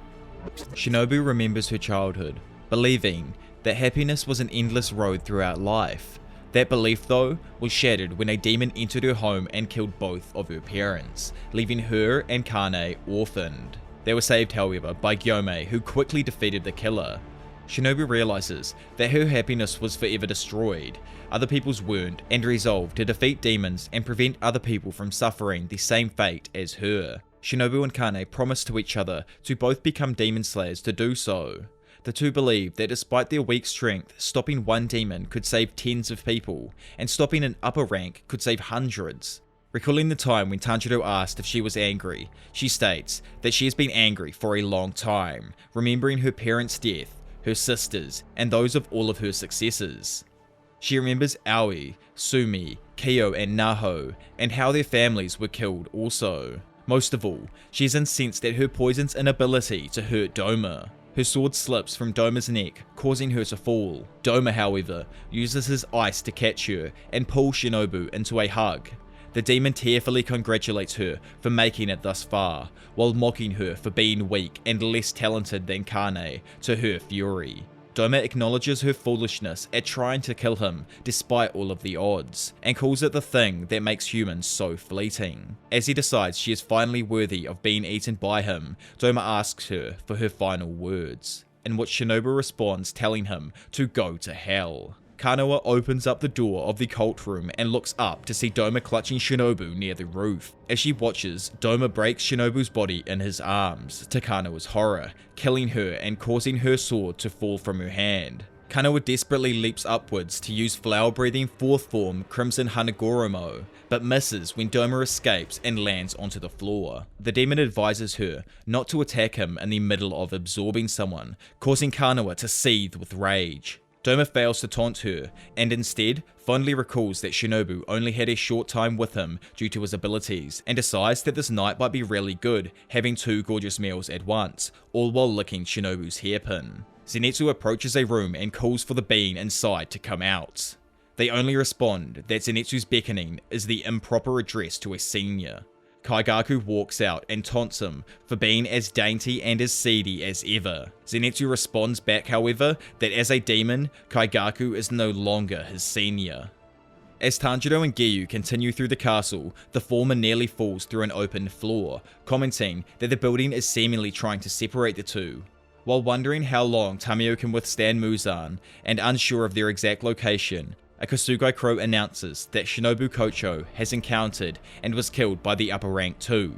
Shinobu remembers her childhood, believing that happiness was an endless road throughout life. That belief, though, was shattered when a demon entered her home and killed both of her parents, leaving her and Kane orphaned. They were saved, however, by Gyome, who quickly defeated the killer. Shinobu realizes that her happiness was forever destroyed, other people's weren't, and resolved to defeat demons and prevent other people from suffering the same fate as her. Shinobu and Kane promise to each other to both become demon slayers to do so. The two believe that despite their weak strength, stopping one demon could save tens of people, and stopping an upper rank could save hundreds. Recalling the time when Tanjiro asked if she was angry, she states that she has been angry for a long time, remembering her parents' death, her sisters, and those of all of her successors. She remembers Aoi, Sumi, Kyo, and Naho, and how their families were killed also. Most of all, she is incensed at her poison's inability to hurt Doma. Her sword slips from Doma's neck, causing her to fall. Doma, however, uses his ice to catch her and pull Shinobu into a hug. The demon tearfully congratulates her for making it thus far, while mocking her for being weak and less talented than Kane, to her fury. Doma acknowledges her foolishness at trying to kill him despite all of the odds, and calls it the thing that makes humans so fleeting. As he decides she is finally worthy of being eaten by him, Doma asks her for her final words, in which Shinobu responds telling him to go to hell. Kanoa opens up the door of the cult room and looks up to see Doma clutching Shinobu near the roof. As she watches, Doma breaks Shinobu's body in his arms, to Kanoa's horror, killing her and causing her sword to fall from her hand. Kanoa desperately leaps upwards to use flower-breathing fourth form Crimson Hanagoromo, but misses when Doma escapes and lands onto the floor. The demon advises her not to attack him in the middle of absorbing someone, causing Kanoa to seethe with rage. Doma fails to taunt her, and instead fondly recalls that Shinobu only had a short time with him due to his abilities, and decides that this night might be really good, having two gorgeous meals at once, all while licking Shinobu's hairpin. Zenitsu approaches a room and calls for the being inside to come out. They only respond that Zenitsu's beckoning is the improper address to a senior. Kaigaku walks out and taunts him for being as dainty and as seedy as ever. Zenitsu responds back, however, that as a demon, Kaigaku is no longer his senior. As Tanjiro and Giyu continue through the castle, the former nearly falls through an open floor, commenting that the building is seemingly trying to separate the two. While wondering how long Tamio can withstand Muzan, and unsure of their exact location, a Kosugai crow announces that Shinobu Kocho has encountered and was killed by the upper rank too.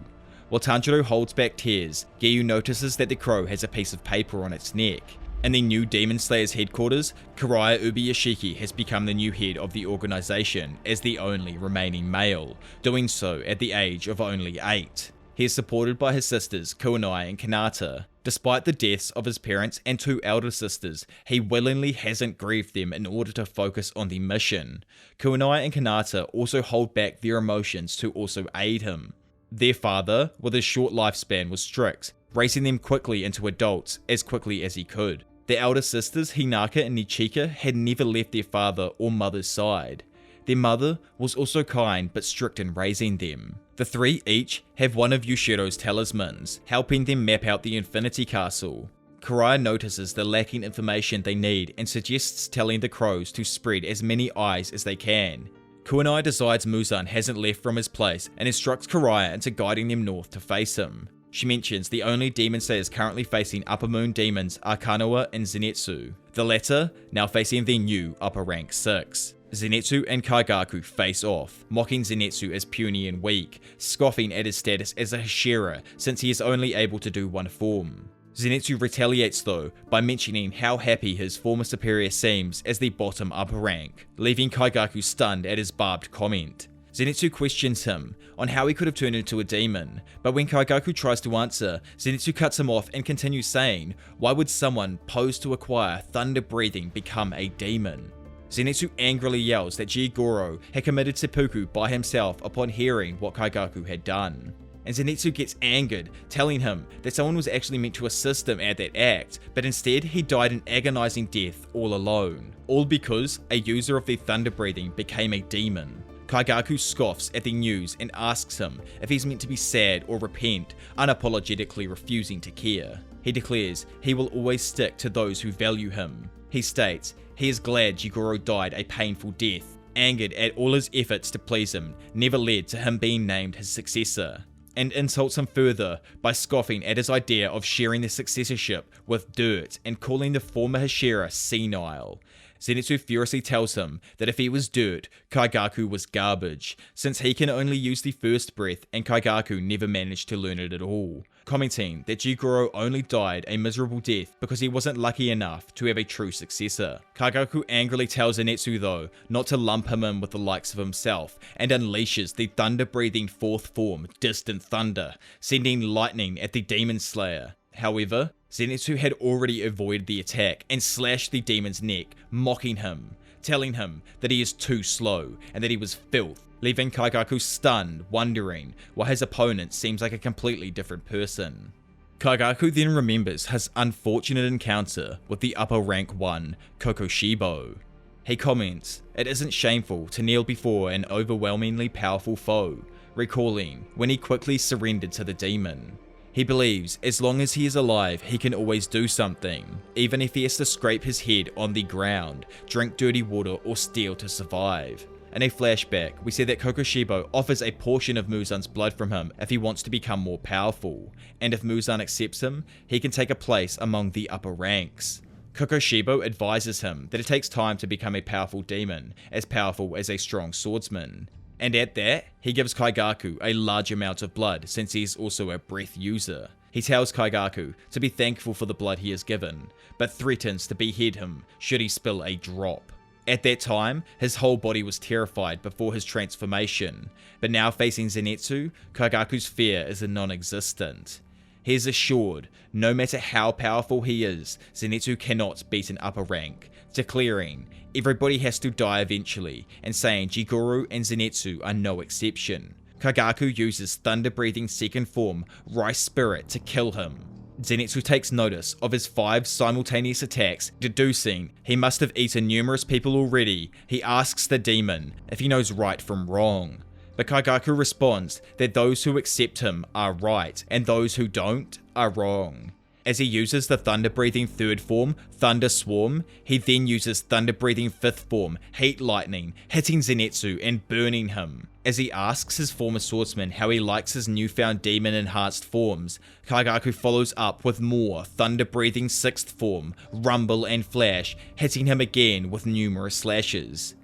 While Tanjiro holds back tears, Giyu notices that the crow has a piece of paper on its neck. In the new Demon Slayer's headquarters, Karaya Ubiyashiki has become the new head of the organization as the only remaining male, doing so at the age of only 8. He is supported by his sisters Kuonai and Kanata. Despite the deaths of his parents and 2 elder sisters, he willingly hasn't grieved them in order to focus on the mission. Kuonai and Kanata also hold back their emotions to also aid him. Their father, with his short lifespan, was strict, raising them quickly into adults as quickly as he could. Their elder sisters, Hinaka and Nichika, had never left their father or mother's side. Their mother was also kind but strict in raising them. The 3 each have one of Yushiro's talismans, helping them map out the Infinity Castle. Karaya notices the lacking information they need and suggests telling the crows to spread as many eyes as they can. Kuonai decides Muzan hasn't left from his place and instructs Karaya into guiding them north to face him. She mentions the only demon slayers currently facing Upper Moon demons are Kanoa and Zenitsu, the latter now facing their new Upper Rank 6. Zenitsu and Kaigaku face off, mocking Zenitsu as puny and weak, scoffing at his status as a Hashira since he is only able to do one form. Zenitsu retaliates though by mentioning how happy his former superior seems as the bottom upper rank, leaving Kaigaku stunned at his barbed comment. Zenitsu questions him on how he could have turned into a demon, but when Kaigaku tries to answer, Zenitsu cuts him off and continues saying, why would someone posed to acquire thunder breathing become a demon? Zenitsu angrily yells that Jigoro had committed seppuku by himself upon hearing what Kaigaku had done. And Zenitsu gets angered, telling him that someone was actually meant to assist him at that act, but instead he died an agonizing death all alone. All because a user of the thunder breathing became a demon. Kaigaku scoffs at the news and asks him if he's meant to be sad or repent, unapologetically refusing to care. He declares he will always stick to those who value him. He states he is glad Jigoro died a painful death, angered at all his efforts to please him never led to him being named his successor, and insults him further by scoffing at his idea of sharing the successorship with dirt and calling the former Hashira senile. Zenitsu furiously tells him that if he was dirt, Kaigaku was garbage, since he can only use the first breath and Kaigaku never managed to learn it at all, commenting that Jigoro only died a miserable death because he wasn't lucky enough to have a true successor. Kaigaku angrily tells Zenitsu though not to lump him in with the likes of himself, and unleashes the thunder-breathing fourth form, Distant Thunder, sending lightning at the Demon Slayer. However, Zenitsu had already avoided the attack and slashed the demon's neck, mocking him, telling him that he is too slow and that he was filth, leaving Kaigaku stunned, wondering why his opponent seems like a completely different person. Kaigaku then remembers his unfortunate encounter with the upper rank one, Kokoshibo. He comments, it isn't shameful to kneel before an overwhelmingly powerful foe, recalling when he quickly surrendered to the demon. He believes as long as he is alive, he can always do something, even if he has to scrape his head on the ground, drink dirty water, or steal to survive. In a flashback, we see that Kokoshibo offers a portion of Muzan's blood from him if he wants to become more powerful, and if Muzan accepts him, he can take a place among the upper ranks. Kokoshibo advises him that it takes time to become a powerful demon, as powerful as a strong swordsman. And at that, he gives Kaigaku a large amount of blood since he's also a breath user. He tells Kaigaku to be thankful for the blood he is given, but threatens to behead him should he spill a drop. At that time, his whole body was terrified before his transformation, but now facing Zenitsu, Kaigaku's fear is non-existent. He is assured, no matter how powerful he is, Zenitsu cannot beat an upper rank, declaring everybody has to die eventually, and saying Jigoro and Zenitsu are no exception. Kaigaku uses thunder-breathing second form, Rice Spirit, to kill him. Zenitsu takes notice of his 5 simultaneous attacks, deducing he must have eaten numerous people already. He asks the demon if he knows right from wrong, but Kaigaku responds that those who accept him are right, and those who don't are wrong. As he uses the thunder-breathing third form, Thunder Swarm, he then uses thunder-breathing fifth form, Heat Lightning, hitting Zenitsu and burning him. As he asks his former swordsman how he likes his newfound demon-enhanced forms, Kaigaku follows up with more thunder-breathing sixth form, Rumble and Flash, hitting him again with numerous slashes.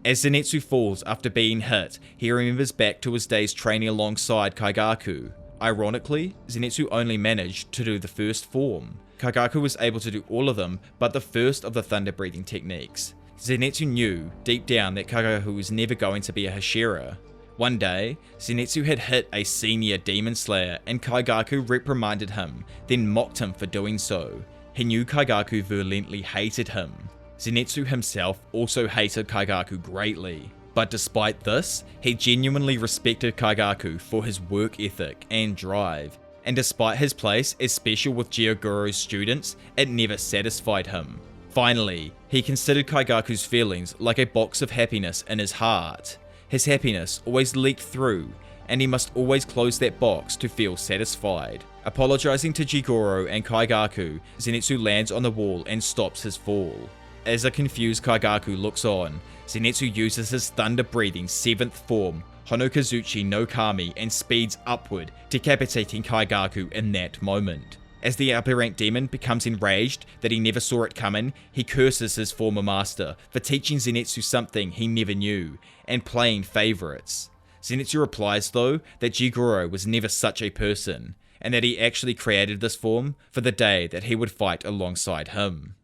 As Zenitsu falls after being hit, he remembers back to his days training alongside Kaigaku. Ironically, Zenitsu only managed to do the first form. Kaigaku was able to do all of them but the first of the thunder breathing techniques. Zenitsu knew deep down that Kaigaku was never going to be a Hashira. One day, Zenitsu had hit a senior demon slayer and Kaigaku reprimanded him, then mocked him for doing so. He knew Kaigaku virulently hated him. Zenitsu himself also hated Kaigaku greatly. But despite this, he genuinely respected Kaigaku for his work ethic and drive, and despite his place as special with Jigoro's students, it never satisfied him. Finally, he considered Kaigaku's feelings like a box of happiness in his heart. His happiness always leaked through, and he must always close that box to feel satisfied. Apologizing to Jigoro and Kaigaku, Zenitsu lands on the wall and stops his fall. As a confused Kaigaku looks on, Zenitsu uses his thunder-breathing 7th form, Honokazuchi no Kami, and speeds upward, decapitating Kaigaku in that moment. As the upper rank demon becomes enraged that he never saw it coming, he curses his former master for teaching Zenitsu something he never knew, and playing favorites. Zenitsu replies though that Jigoro was never such a person, and that he actually created this form for the day that he would fight alongside him.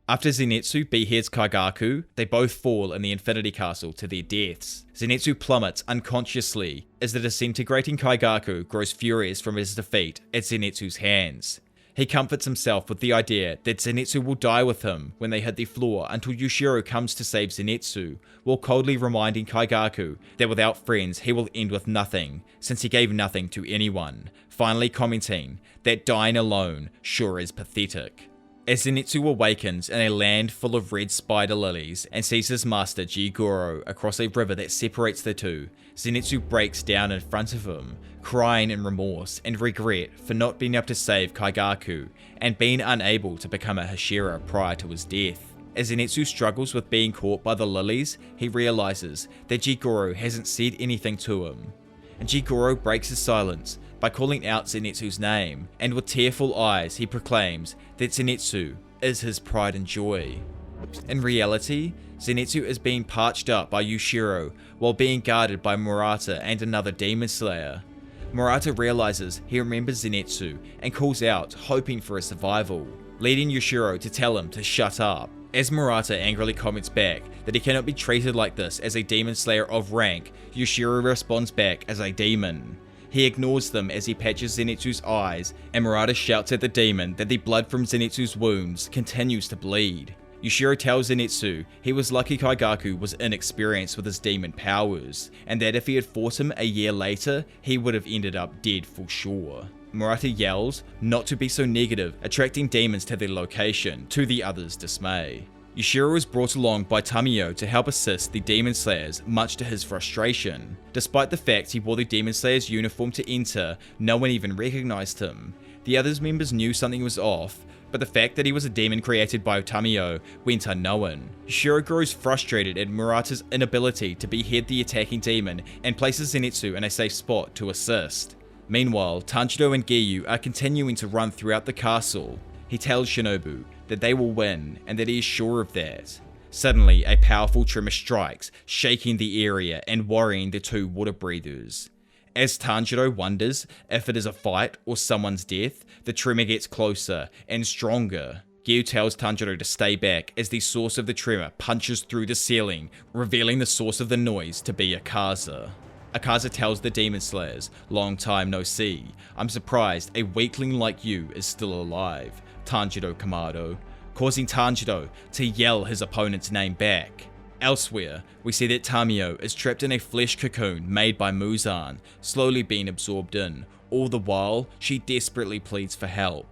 After Zenitsu beheads Kaigaku, they both fall in the Infinity Castle to their deaths. Zenitsu plummets unconsciously as the disintegrating Kaigaku grows furious from his defeat at Zenitsu's hands. He comforts himself with the idea that Zenitsu will die with him when they hit the floor until Yushiro comes to save Zenitsu, while coldly reminding Kaigaku that without friends he will end with nothing, since he gave nothing to anyone, finally commenting that dying alone sure is pathetic. As Zenitsu awakens in a land full of red spider lilies and sees his master Jigoro across a river that separates the two, Zenitsu breaks down in front of him, crying in remorse and regret for not being able to save Kaigaku and being unable to become a Hashira prior to his death. As Zenitsu struggles with being caught by the lilies, he realizes that Jigoro hasn't said anything to him. And Jigoro breaks his silence by calling out Zenitsu's name, and with tearful eyes he proclaims that Zenitsu is his pride and joy. In reality, Zenitsu is being parched up by Yushiro while being guarded by Murata and another demon slayer. Murata realizes he remembers Zenitsu and calls out, hoping for his survival, leading Yushiro to tell him to shut up. As Murata angrily comments back that he cannot be treated like this as a demon slayer of rank, Yushiro responds back as a demon. He ignores them as he patches Zenitsu's eyes, and Murata shouts at the demon that the blood from Zenitsu's wounds continues to bleed. Yushiro tells Zenitsu he was lucky Kaigaku was inexperienced with his demon powers, and that if he had fought him a year later, he would have ended up dead for sure. Murata yells not to be so negative, attracting demons to their location, to the others' dismay. Yushiro is brought along by Tamio to help assist the Demon Slayers, much to his frustration. Despite the fact he wore the Demon Slayer's uniform to enter, no one even recognized him. The others members knew something was off, but the fact that he was a demon created by Tamio went unknown. Yushiro grows frustrated at Murata's inability to behead the attacking demon and places Zenitsu in a safe spot to assist. Meanwhile, Tanjiro and Giyu are continuing to run throughout the castle. He tells Shinobu that they will win and that he is sure of that. Suddenly, a powerful tremor strikes, shaking the area and worrying the two water breathers. As Tanjiro wonders if it is a fight or someone's death, the tremor gets closer and stronger. Giyu tells Tanjiro to stay back as the source of the tremor punches through the ceiling, revealing the source of the noise to be Akaza. Akaza tells the Demon Slayers, "Long time no see. I'm surprised a weakling like you is still alive, Tanjiro Kamado," causing Tanjiro to yell his opponent's name back. Elsewhere, we see that Tamio is trapped in a flesh cocoon made by Muzan, slowly being absorbed in. All the while, she desperately pleads for help.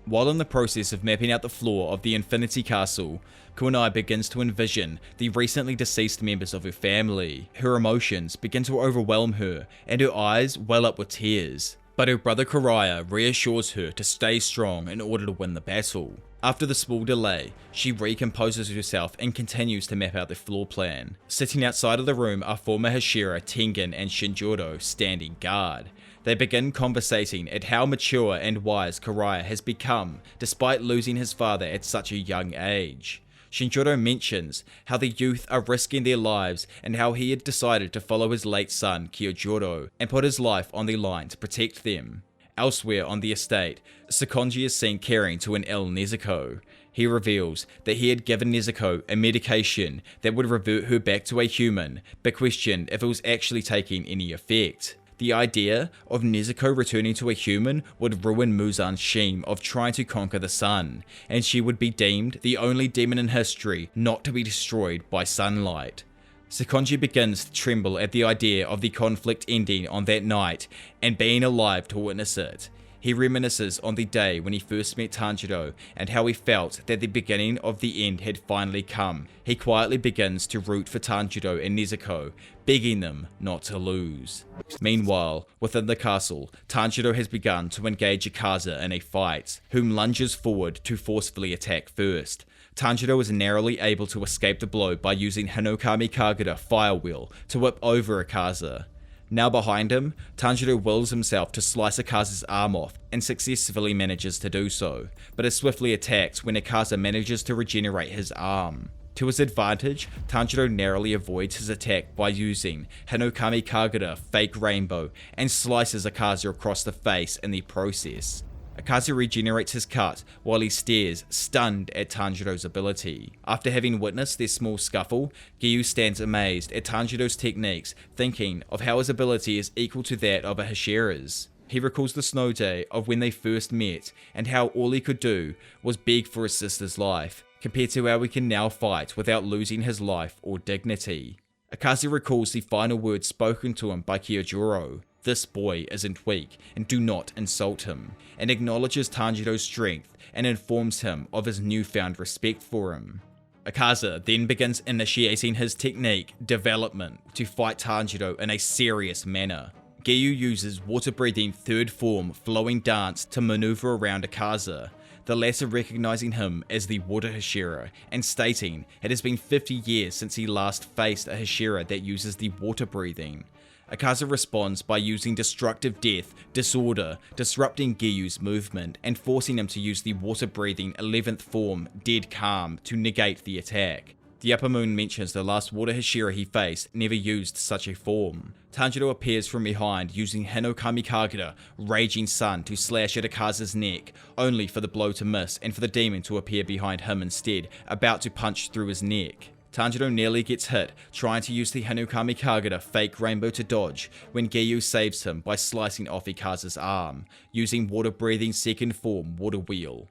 While in the process of mapping out the floor of the Infinity Castle, Kunai begins to envision the recently deceased members of her family. Her emotions begin to overwhelm her, and her eyes well up with tears. But her brother Karaya reassures her to stay strong in order to win the battle. After the small delay, she recomposes herself and continues to map out the floor plan. Sitting outside of the room are former Hashira, Tengen and Shinjoro standing guard. They begin conversating at how mature and wise Karaya has become despite losing his father at such a young age. Shinjoro mentions how the youth are risking their lives and how he had decided to follow his late son Kyojuro and put his life on the line to protect them. Elsewhere on the estate, Sakonji is seen caring to an ill Nezuko. He reveals that he had given Nezuko a medication that would revert her back to a human, but questioned if it was actually taking any effect. The idea of Nezuko returning to a human would ruin Muzan's scheme of trying to conquer the sun, and she would be deemed the only demon in history not to be destroyed by sunlight. Sakonji begins to tremble at the idea of the conflict ending on that night and being alive to witness it. He reminisces on the day when he first met Tanjiro and how he felt that the beginning of the end had finally come. He quietly begins to root for Tanjiro and Nezuko, begging them not to lose. Meanwhile, within the castle, Tanjiro has begun to engage Akaza in a fight, whom lunges forward to forcefully attack first. Tanjiro is narrowly able to escape the blow by using Hinokami Kagura Fire Wheel to whip over Akaza. Now behind him, Tanjiro wills himself to slice Akaza's arm off and successfully manages to do so, but is swiftly attacked when Akaza manages to regenerate his arm. To his advantage, Tanjiro narrowly avoids his attack by using Hinokami Kagura Fake Rainbow and slices Akaza across the face in the process. Akaza regenerates his cut while he stares, stunned at Tanjiro's ability. After having witnessed their small scuffle, Giyu stands amazed at Tanjiro's techniques, thinking of how his ability is equal to that of a Hashira's. He recalls the snow day of when they first met and how all he could do was beg for his sister's life, compared to how he can now fight without losing his life or dignity. Akaza recalls the final words spoken to him by Kyojuro: "This boy isn't weak and do not insult him," and acknowledges Tanjiro's strength and informs him of his newfound respect for him. Akaza then begins initiating his technique development to fight Tanjiro in a serious manner. Giyu uses water-breathing third form flowing dance to maneuver around Akaza, the latter recognizing him as the Water Hashira and stating it has been 50 years since he last faced a Hashira that uses the water breathing. Akaza responds by using Destructive Death, Disorder, disrupting Giyu's movement and forcing him to use the water-breathing 11th form, Dead Calm, to negate the attack. The Upper Moon mentions the last Water Hashira he faced never used such a form. Tanjiro appears from behind using Hinokami Kagura, Raging Sun, to slash at Akaza's neck, only for the blow to miss and for the demon to appear behind him instead, about to punch through his neck. Tanjiro nearly gets hit, trying to use the Hinokami Kagura fake rainbow to dodge, when Giyu saves him by slicing off Akaza's arm, using water-breathing second form Water Wheel.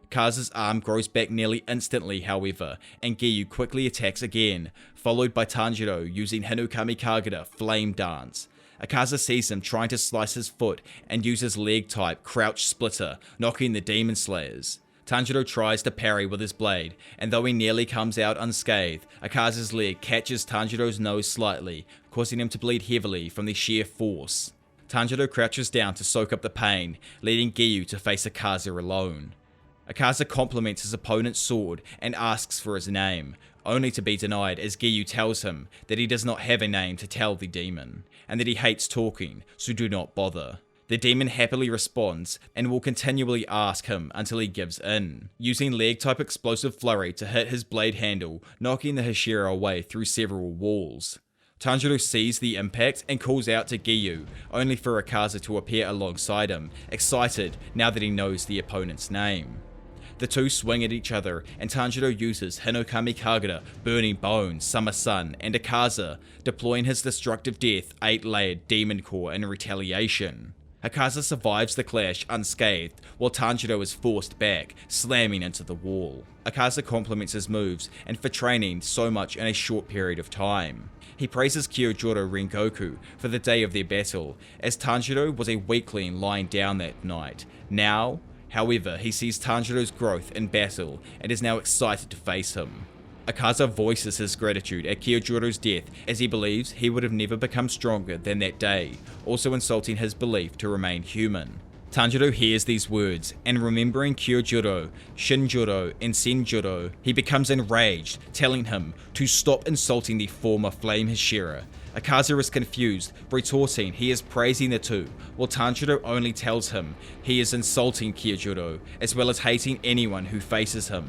Akaza's arm grows back nearly instantly however, and Giyu quickly attacks again, followed by Tanjiro using Hinokami Kagura Flame Dance. Akaza sees him trying to slice his foot and uses leg type Crouch Splitter, knocking the Demon Slayers. Tanjiro tries to parry with his blade, and though he nearly comes out unscathed, Akaza's leg catches Tanjiro's nose slightly, causing him to bleed heavily from the sheer force. Tanjiro crouches down to soak up the pain, leading Giyu to face Akaza alone. Akaza compliments his opponent's sword and asks for his name, only to be denied as Giyu tells him that he does not have a name to tell the demon, and that he hates talking, so do not bother. The demon happily responds and will continually ask him until he gives in, using leg type explosive flurry to hit his blade handle, knocking the Hashira away through several walls. Tanjiro sees the impact and calls out to Giyu, only for Akaza to appear alongside him, excited now that he knows the opponent's name. The two swing at each other, and Tanjiro uses Hinokami Kagura, Burning Bones, Summer Sun, and Akaza, deploying his Destructive Death 8-layered Demon Core in retaliation. Akaza survives the clash unscathed, while Tanjiro is forced back, slamming into the wall. Akaza compliments his moves and for training so much in a short period of time. He praises Kyojuro Rengoku for the day of their battle, as Tanjiro was a weakling lying down that night. Now, however, he sees Tanjiro's growth in battle and is now excited to face him. Akaza voices his gratitude at Kyojuro's death, as he believes he would have never become stronger than that day, also insulting his belief to remain human. Tanjiro hears these words, and remembering Kyojuro, Shinjuro, and Senjuro, he becomes enraged, telling him to stop insulting the former Flame Hashira. Akaza is confused, retorting he is praising the two, while Tanjiro only tells him he is insulting Kyojuro, as well as hating anyone who faces him.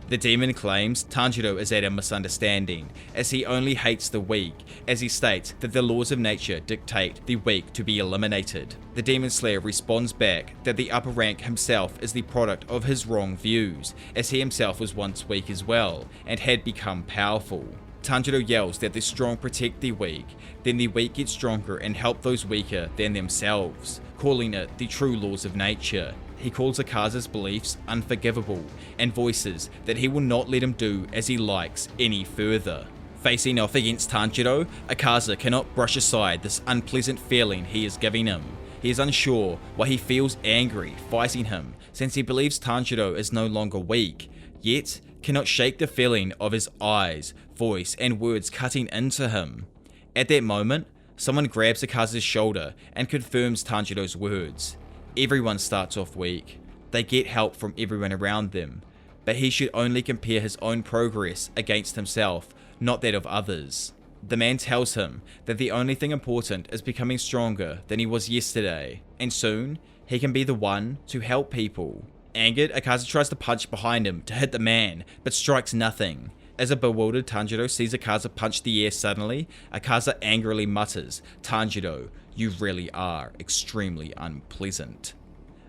The demon claims Tanjiro is at a misunderstanding, as he only hates the weak, as he states that the laws of nature dictate the weak to be eliminated. The Demon Slayer responds back that the upper rank himself is the product of his wrong views, as he himself was once weak as well, and had become powerful. Tanjiro yells that the strong protect the weak, then the weak get stronger and help those weaker than themselves, calling it the true laws of nature. He calls Akaza's beliefs unforgivable, and voices that he will not let him do as he likes any further. Facing off against Tanjiro, Akaza cannot brush aside this unpleasant feeling he is giving him. He is unsure why he feels angry fighting him, since he believes Tanjiro is no longer weak, yet cannot shake the feeling of his eyes, voice, and words cutting into him. At that moment, someone grabs Akaza's shoulder and confirms Tanjiro's words. Everyone starts off weak. They get help from everyone around them, but he should only compare his own progress against himself, not that of others. The man tells him that the only thing important is becoming stronger than he was yesterday, and soon he can be the one to help people. Angered, Akaza tries to punch behind him to hit the man, but strikes nothing. As a bewildered Tanjiro sees Akaza punch the air suddenly, Akaza angrily mutters, "Tanjiro, you really are extremely unpleasant."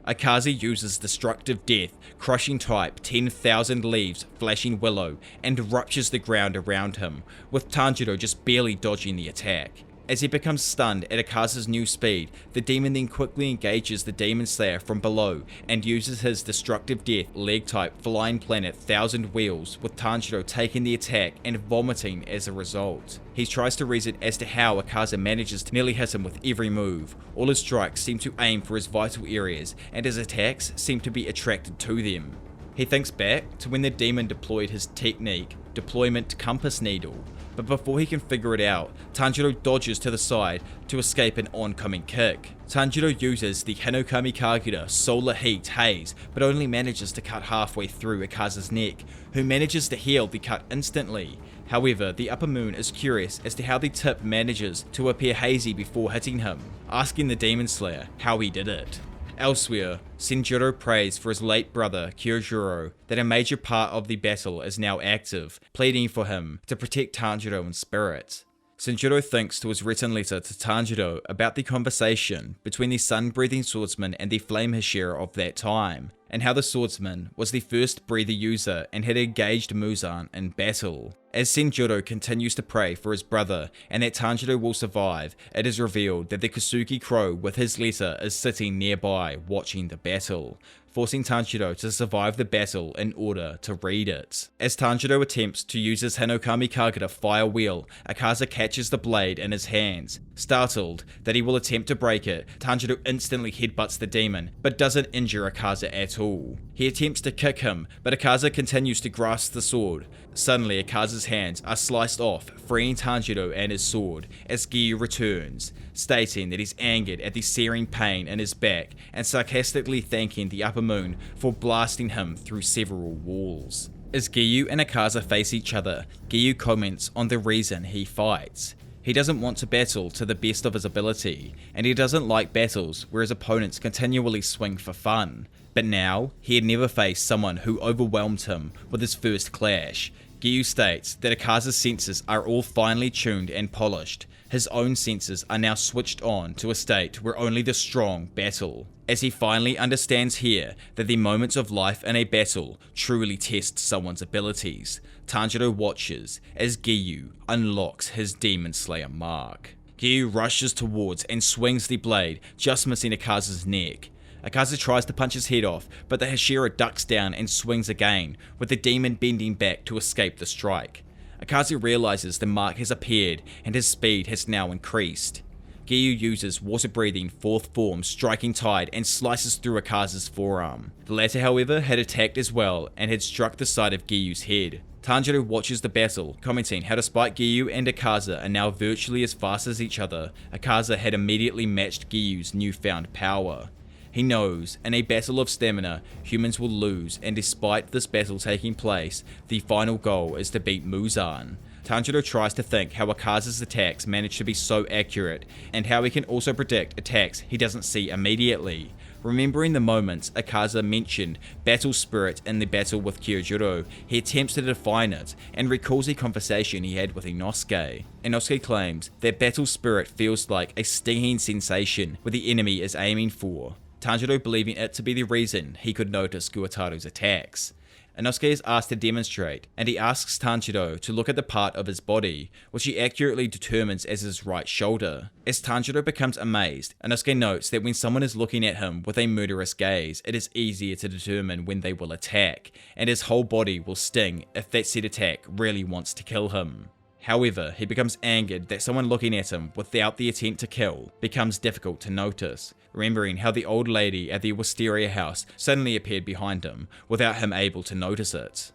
Akaza uses Destructive Death, Crushing Type, 10,000 Leaves, Flashing Willow, and ruptures the ground around him, with Tanjiro just barely dodging the attack. As he becomes stunned at Akaza's new speed, the demon then quickly engages the Demon Slayer from below and uses his destructive death leg type Flying Planet 1000 Wheels, with Tanjiro taking the attack and vomiting as a result. He tries to reason as to how Akaza manages to nearly hit him with every move. All his strikes seem to aim for his vital areas, and his attacks seem to be attracted to them. He thinks back to when the demon deployed his technique, Deployment Compass Needle, but before he can figure it out, Tanjiro dodges to the side to escape an oncoming kick. Tanjiro uses the Hinokami Kagura Solar Heat Haze, but only manages to cut halfway through Akaza's neck, who manages to heal the cut instantly. However, the Upper Moon is curious as to how the tip manages to appear hazy before hitting him, asking the Demon Slayer how he did it. Elsewhere, Senjuro prays for his late brother Kyojuro that a major part of the battle is now active, pleading for him to protect Tanjiro in spirit. Senjuro thinks to his written letter to Tanjiro about the conversation between the sun-breathing swordsman and the flame Hashira of that time, and how the swordsman was the first breather user and had engaged Muzan in battle. As Senjuro continues to pray for his brother and that Tanjiro will survive, it is revealed that the Kosugi Crow with his letter is sitting nearby watching the battle, forcing Tanjiro to survive the battle in order to read it. As Tanjiro attempts to use his Hinokami Kagura Fire Wheel, Akaza catches the blade in his hands. Startled that he will attempt to break it, Tanjiro instantly headbutts the demon, but doesn't injure Akaza at all. He attempts to kick him, but Akaza continues to grasp the sword. Suddenly, Akaza's hands are sliced off, freeing Tanjiro and his sword, as Giyu returns, stating that he's angered at the searing pain in his back and sarcastically thanking the Upper Moon for blasting him through several walls. As Giyu and Akaza face each other, Giyu comments on the reason he fights. He doesn't want to battle to the best of his ability, and he doesn't like battles where his opponents continually swing for fun. But now, he had never faced someone who overwhelmed him with his first clash. Giyu states that Akaza's senses are all finely tuned and polished. His own senses are now switched on to a state where only the strong battle. As he finally understands here that the moments of life in a battle truly test someone's abilities, Tanjiro watches as Giyu unlocks his Demon Slayer mark. Giyu rushes towards and swings the blade, just missing Akaza's neck. Akaza tries to punch his head off, but the Hashira ducks down and swings again, with the demon bending back to escape the strike. Akaza realizes the mark has appeared and his speed has now increased. Giyu uses water-breathing fourth form Striking Tide and slices through Akaza's forearm. The latter, however, had attacked as well and had struck the side of Giyu's head. Tanjiro watches the battle, commenting how despite Giyu and Akaza are now virtually as fast as each other, Akaza had immediately matched Giyu's newfound power. He knows, in a battle of stamina, humans will lose, and despite this battle taking place, the final goal is to beat Muzan. Tanjiro tries to think how Akaza's attacks manage to be so accurate, and how he can also predict attacks he doesn't see immediately. Remembering the moments Akaza mentioned battle spirit in the battle with Kyojuro, he attempts to define it, and recalls a conversation he had with Inosuke. Inosuke claims that battle spirit feels like a stinging sensation where the enemy is aiming for, Tanjiro believing it to be the reason he could notice Guataru's attacks. Inosuke is asked to demonstrate, and he asks Tanjiro to look at the part of his body, which he accurately determines as his right shoulder. As Tanjiro becomes amazed, Inosuke notes that when someone is looking at him with a murderous gaze, it is easier to determine when they will attack, and his whole body will sting if that said attack really wants to kill him. However, he becomes angered that someone looking at him without the intent to kill becomes difficult to notice, remembering how the old lady at the Wisteria house suddenly appeared behind him without him able to notice it.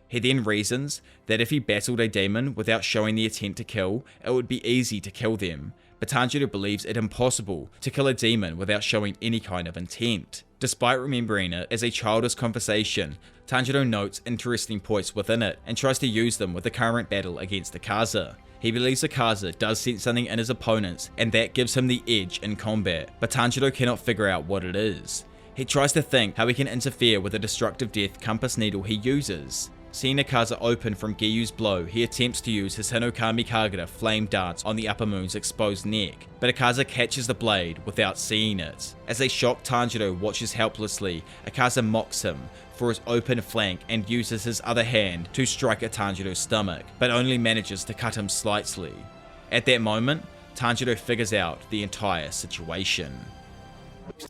He then reasons that if he battled a demon without showing the intent to kill, it would be easy to kill them, but Tanjiro believes it impossible to kill a demon without showing any kind of intent. Despite remembering it as a childish conversation, Tanjiro notes interesting points within it and tries to use them with the current battle against Akaza. He believes Akaza does sense something in his opponents and that gives him the edge in combat, but Tanjiro cannot figure out what it is. He tries to think how he can interfere with the destructive death compass needle he uses. Seeing Akaza open from Giyu's blow, he attempts to use his Hinokami Kagura flame dance on the Upper Moon's exposed neck, but Akaza catches the blade without seeing it. As a shocked Tanjiro watches helplessly, Akaza mocks him for his open flank and uses his other hand to strike at Tanjiro's stomach, but only manages to cut him slightly. At that moment, Tanjiro figures out the entire situation.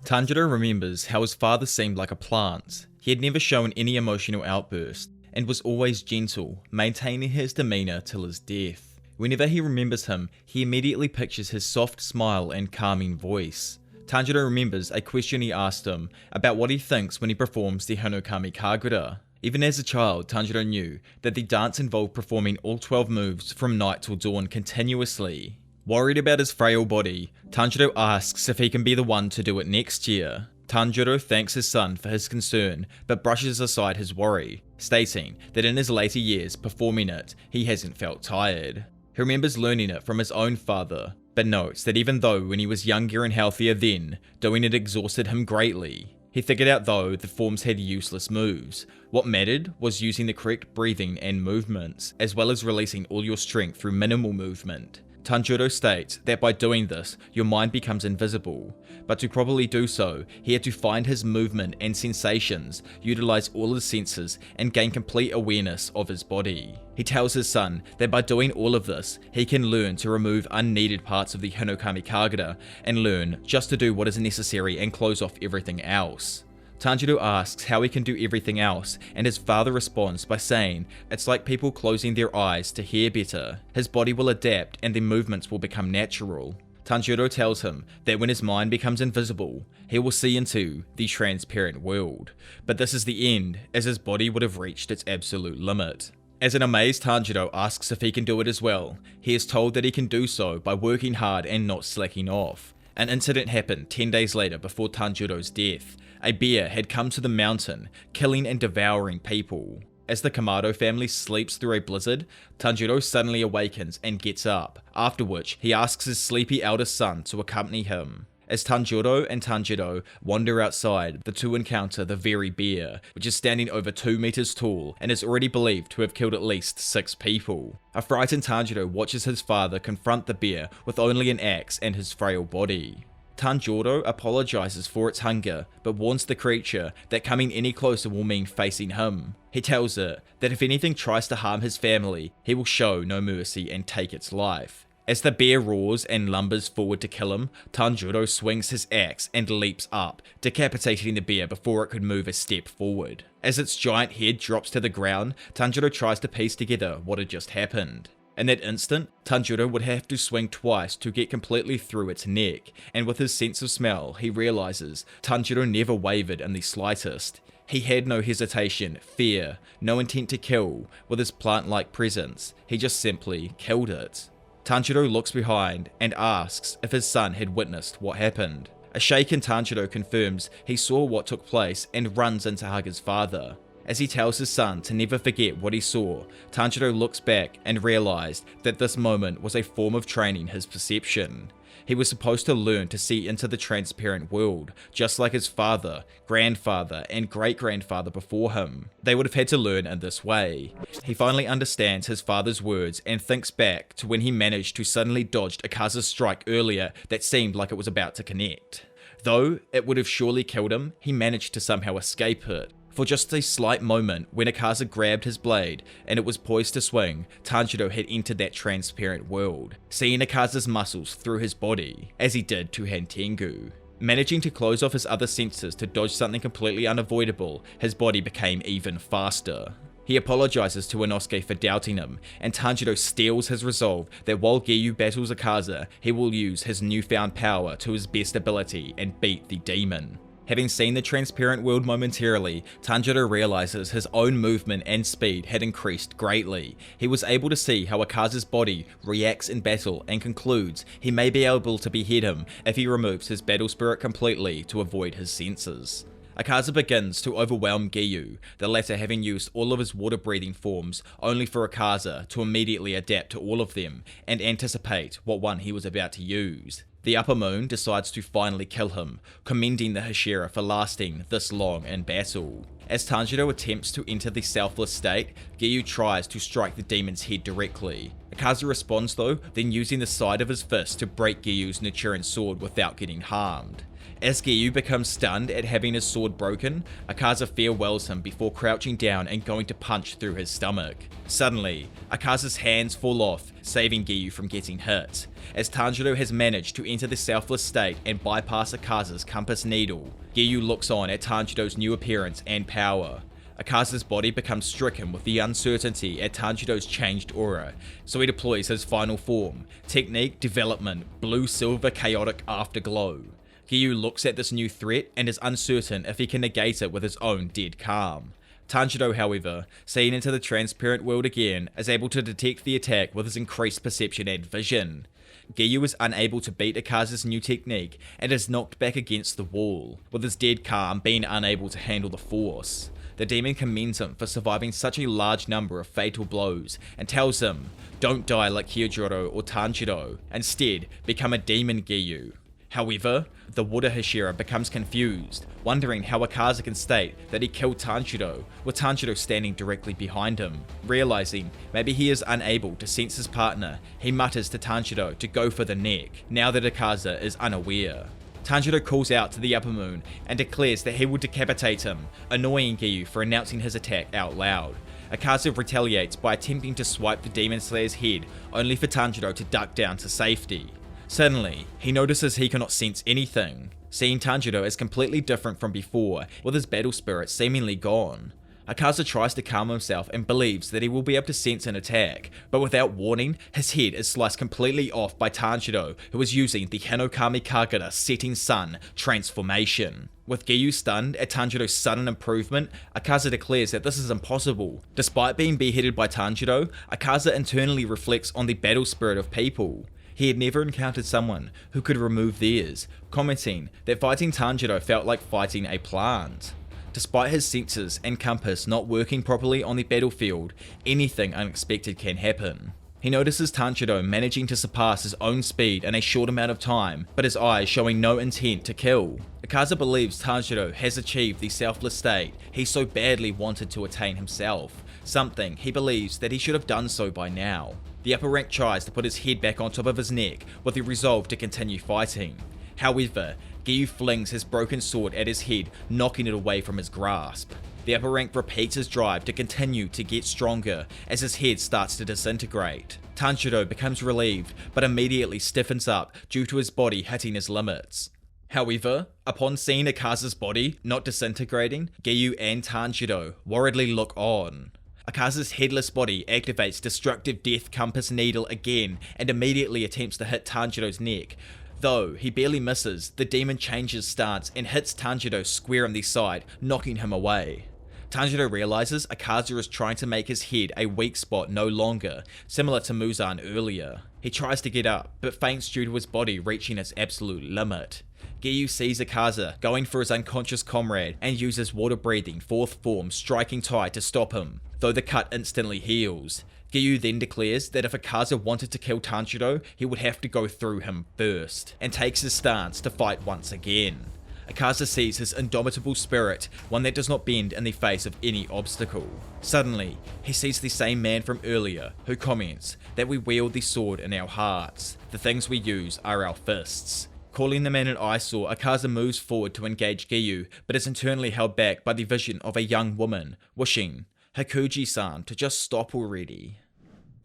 Tanjiro remembers how his father seemed like a plant. He had never shown any emotional outburst, and was always gentle, maintaining his demeanour till his death. Whenever he remembers him, he immediately pictures his soft smile and calming voice. Tanjiro remembers a question he asked him about what he thinks when he performs the Hinokami Kagura. Even as a child, Tanjiro knew that the dance involved performing all 12 moves from night till dawn continuously. Worried about his frail body, Tanjiro asks if he can be the one to do it next year. Tanjiro thanks his son for his concern, but brushes aside his worry, stating that in his later years performing it, he hasn't felt tired. He remembers learning it from his own father, but notes that even though when he was younger and healthier then, doing it exhausted him greatly. He figured out though the forms had useless moves. What mattered was using the correct breathing and movements, as well as releasing all your strength through minimal movement. Tanjiro states that by doing this, your mind becomes invisible, but to properly do so, he had to find his movement and sensations, utilize all his senses, and gain complete awareness of his body. He tells his son that by doing all of this, he can learn to remove unneeded parts of the Hinokami Kagura and learn just to do what is necessary and close off everything else. Tanjiro asks how he can do everything else, and his father responds by saying it's like people closing their eyes to hear better. His body will adapt and the movements will become natural. Tanjiro tells him that when his mind becomes invisible, he will see into the transparent world, but this is the end, as his body would have reached its absolute limit. As an amazed Tanjiro asks if he can do it as well, he is told that he can do so by working hard and not slacking off. An incident happened 10 days later before Tanjiro's death. A bear had come to the mountain, killing and devouring people. As the Kamado family sleeps through a blizzard, Tanjiro suddenly awakens and gets up, after which he asks his sleepy eldest son to accompany him. As Tanjiro and Tanjiro wander outside, the two encounter the very bear, which is standing over 2 meters tall and is already believed to have killed at least 6 people. A frightened Tanjiro watches his father confront the bear with only an axe and his frail body. Tanjiro apologizes for its hunger, but warns the creature that coming any closer will mean facing him. He tells it that if anything tries to harm his family, he will show no mercy and take its life. As the bear roars and lumbers forward to kill him, Tanjiro swings his axe and leaps up, decapitating the bear before it could move a step forward. As its giant head drops to the ground, Tanjiro tries to piece together what had just happened. In that instant, Tanjiro would have to swing twice to get completely through its neck, and with his sense of smell, he realizes Tanjiro never wavered in the slightest. He had no hesitation, fear, no intent to kill. With his plant-like presence, he just simply killed it. Tanjiro looks behind and asks if his son had witnessed what happened. A shaken Tanjiro confirms he saw what took place and runs in to hug his father. As he tells his son to never forget what he saw, Tanjiro looks back and realized that this moment was a form of training his perception. He was supposed to learn to see into the transparent world, just like his father, grandfather, and great-grandfather before him. They would have had to learn in this way. He finally understands his father's words and thinks back to when he managed to suddenly dodge Akaza's strike earlier that seemed like it was about to connect. Though it would have surely killed him, he managed to somehow escape it. For just a slight moment, when Akaza grabbed his blade and it was poised to swing, Tanjiro had entered that transparent world, seeing Akaza's muscles through his body, as he did to Hantengu. Managing to close off his other senses to dodge something completely unavoidable, his body became even faster. He apologizes to Inosuke for doubting him, and Tanjiro steals his resolve that while Giyu battles Akaza, he will use his newfound power to his best ability and beat the demon. Having seen the transparent world momentarily, Tanjiro realizes his own movement and speed had increased greatly. He was able to see how Akaza's body reacts in battle and concludes he may be able to behead him if he removes his battle spirit completely to avoid his senses. Akaza begins to overwhelm Giyu, the latter having used all of his water-breathing forms only for Akaza to immediately adapt to all of them and anticipate what one he was about to use. The Upper Moon decides to finally kill him, commending the Hashira for lasting this long in battle. As Tanjiro attempts to enter the selfless state, Giyu tries to strike the demon's head directly. Akaza responds though, then using the side of his fist to break Giyu's Nichiren sword without getting harmed. As Giyu becomes stunned at having his sword broken, Akaza farewells him before crouching down and going to punch through his stomach. Suddenly, Akaza's hands fall off, saving Giyu from getting hit, as Tanjiro has managed to enter the selfless state and bypass Akaza's compass needle. Giyu looks on at Tanjiro's new appearance and power. Akaza's body becomes stricken with the uncertainty at Tanjiro's changed aura, so he deploys his final form, Technique Development Blue-Silver Chaotic Afterglow. Giyu looks at this new threat and is uncertain if he can negate it with his own dead calm. Tanjiro, however, seeing into the transparent world again, is able to detect the attack with his increased perception and vision. Giyu is unable to beat Akaza's new technique and is knocked back against the wall, with his dead calm being unable to handle the force. The demon commends him for surviving such a large number of fatal blows and tells him, "Don't die like Hyojuro or Tanjiro, instead become a demon Giyu." However, the Water Hashira becomes confused, wondering how Akaza can state that he killed Tanjiro, with Tanjiro standing directly behind him. Realizing maybe he is unable to sense his partner, he mutters to Tanjiro to go for the neck, now that Akaza is unaware. Tanjiro calls out to the Upper Moon and declares that he will decapitate him, annoying Giyu for announcing his attack out loud. Akaza retaliates by attempting to swipe the Demon Slayer's head, only for Tanjiro to duck down to safety. Suddenly, he notices he cannot sense anything, seeing Tanjiro as completely different from before, with his battle spirit seemingly gone. Akaza tries to calm himself and believes that he will be able to sense an attack, but without warning, his head is sliced completely off by Tanjiro, who is using the Hinokami Kagura Setting Sun transformation. With Giyu stunned at Tanjiro's sudden improvement, Akaza declares that this is impossible. Despite being beheaded by Tanjiro, Akaza internally reflects on the battle spirit of people. He had never encountered someone who could remove theirs, commenting that fighting Tanjiro felt like fighting a plant. Despite his senses and compass not working properly on the battlefield, anything unexpected can happen. He notices Tanjiro managing to surpass his own speed in a short amount of time, but his eyes showing no intent to kill. Akaza believes Tanjiro has achieved the selfless state he so badly wanted to attain himself, something he believes that he should have done so by now. The upper rank tries to put his head back on top of his neck with the resolve to continue fighting. However, Giyu flings his broken sword at his head, knocking it away from his grasp. The upper rank repeats his drive to continue to get stronger as his head starts to disintegrate. Tanjiro becomes relieved, but immediately stiffens up due to his body hitting his limits. However, upon seeing Akaza's body not disintegrating, Giyu and Tanjiro worriedly look on. Akaza's headless body activates Destructive Death Compass Needle again and immediately attempts to hit Tanjiro's neck. Though he barely misses, the demon changes stance and hits Tanjiro square on the side, knocking him away. Tanjiro realizes Akaza is trying to make his head a weak spot no longer, similar to Muzan earlier. He tries to get up, but faints due to his body reaching its absolute limit. Giyu sees Akaza going for his unconscious comrade and uses water breathing fourth form striking tide to stop him, though the cut instantly heals. Giyu then declares that if Akaza wanted to kill Tanjiro, he would have to go through him first, and takes his stance to fight once again. Akaza sees his indomitable spirit, one that does not bend in the face of any obstacle. Suddenly, he sees the same man from earlier, who comments that we wield the sword in our hearts. The things we use are our fists. Calling the man an eyesore, Akaza moves forward to engage Giyu, but is internally held back by the vision of a young woman, wishing Hakuji-san to just stop already.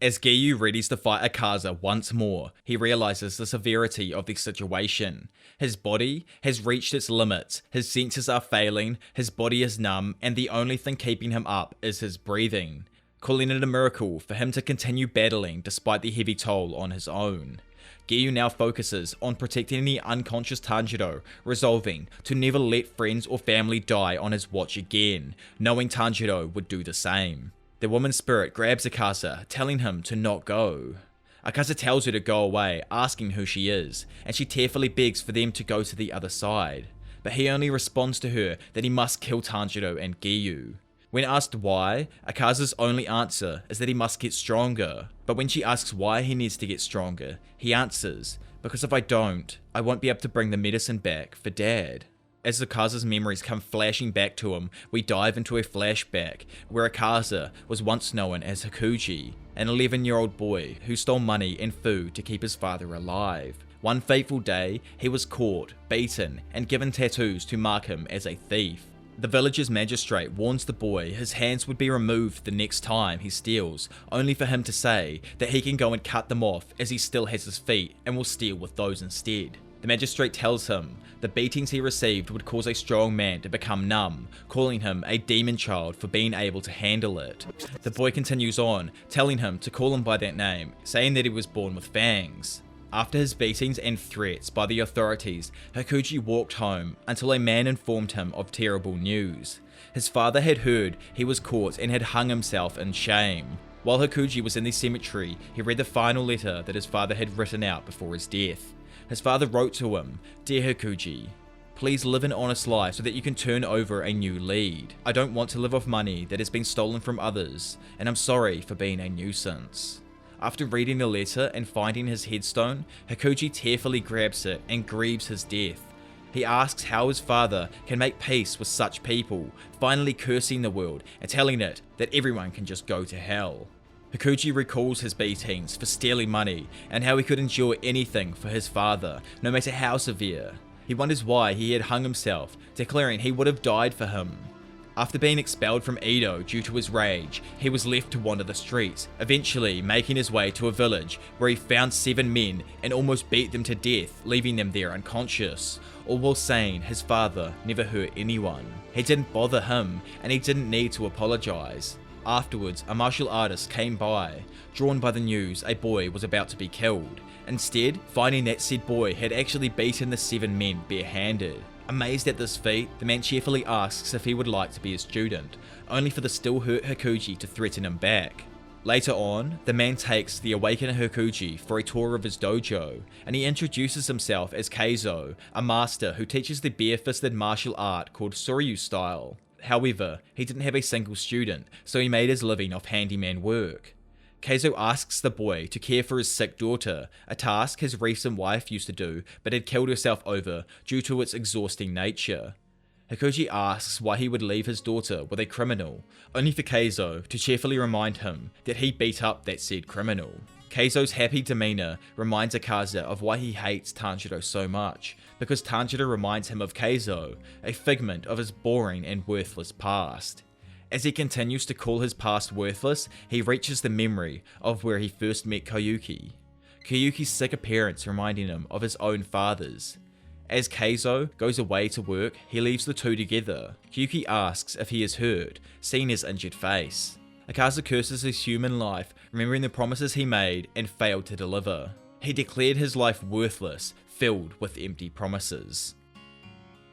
As Giyu readies to fight Akaza once more, he realizes the severity of the situation. His body has reached its limits, his senses are failing, his body is numb, and the only thing keeping him up is his breathing, calling it a miracle for him to continue battling despite the heavy toll on his own. Giyu now focuses on protecting the unconscious Tanjiro, resolving to never let friends or family die on his watch again, knowing Tanjiro would do the same. The woman's spirit grabs Akaza, telling him to not go. Akaza tells her to go away, asking who she is, and she tearfully begs for them to go to the other side. But he only responds to her that he must kill Tanjiro and Giyu. When asked why, Akaza's only answer is that he must get stronger. But when she asks why he needs to get stronger, he answers, "Because if I don't, I won't be able to bring the medicine back for Dad." As Akaza's memories come flashing back to him, we dive into a flashback where Akaza was once known as Hakuji, an 11-year-old boy who stole money and food to keep his father alive. One fateful day, he was caught, beaten, and given tattoos to mark him as a thief. The village's magistrate warns the boy his hands would be removed the next time he steals, only for him to say that he can go and cut them off as he still has his feet and will steal with those instead. The magistrate tells him the beatings he received would cause a strong man to become numb, calling him a demon child for being able to handle it. The boy continues on, telling him to call him by that name, saying that he was born with fangs. After his beatings and threats by the authorities, Hakuji walked home until a man informed him of terrible news. His father had heard he was caught and had hung himself in shame. While Hakuji was in the cemetery, he read the final letter that his father had written out before his death. His father wrote to him, "Dear Hakuji, please live an honest life so that you can turn over a new lead. I don't want to live off money that has been stolen from others, and I'm sorry for being a nuisance." After reading the letter and finding his headstone, Hakuji tearfully grabs it and grieves his death. He asks how his father can make peace with such people, finally cursing the world and telling it that everyone can just go to hell. Hakuji recalls his beatings for stealing money and how he could endure anything for his father, no matter how severe. He wonders why he had hung himself, declaring he would have died for him. After being expelled from Edo due to his rage, he was left to wander the streets, eventually making his way to a village where he found 7 men and almost beat them to death, leaving them there unconscious, all while saying his father never hurt anyone. He didn't bother him and he didn't need to apologize. Afterwards, a martial artist came by, drawn by the news a boy was about to be killed, instead finding that said boy had actually beaten the 7 men barehanded. Amazed at this feat, the man cheerfully asks if he would like to be a student, only for the still hurt Hakuji to threaten him back. Later on, the man takes the awakened Hakuji for a tour of his dojo, and he introduces himself as Keizo, a master who teaches the bare-fisted martial art called Soryu style. However, he didn't have a single student, so he made his living off handyman work. Keizo asks the boy to care for his sick daughter, a task his recent wife used to do but had killed herself over due to its exhausting nature. Hakuji asks why he would leave his daughter with a criminal, only for Keizo to cheerfully remind him that he beat up that said criminal. Keizo's happy demeanor reminds Akaza of why he hates Tanjiro so much, because Tanjiro reminds him of Keizo, a figment of his boring and worthless past. As he continues to call his past worthless, he reaches the memory of where he first met Koyuki. Koyuki's sick appearance reminding him of his own father's. As Keizo goes away to work, he leaves the two together. Koyuki asks if he is hurt, seeing his injured face. Akaza curses his human life, remembering the promises he made and failed to deliver. He declared his life worthless, filled with empty promises.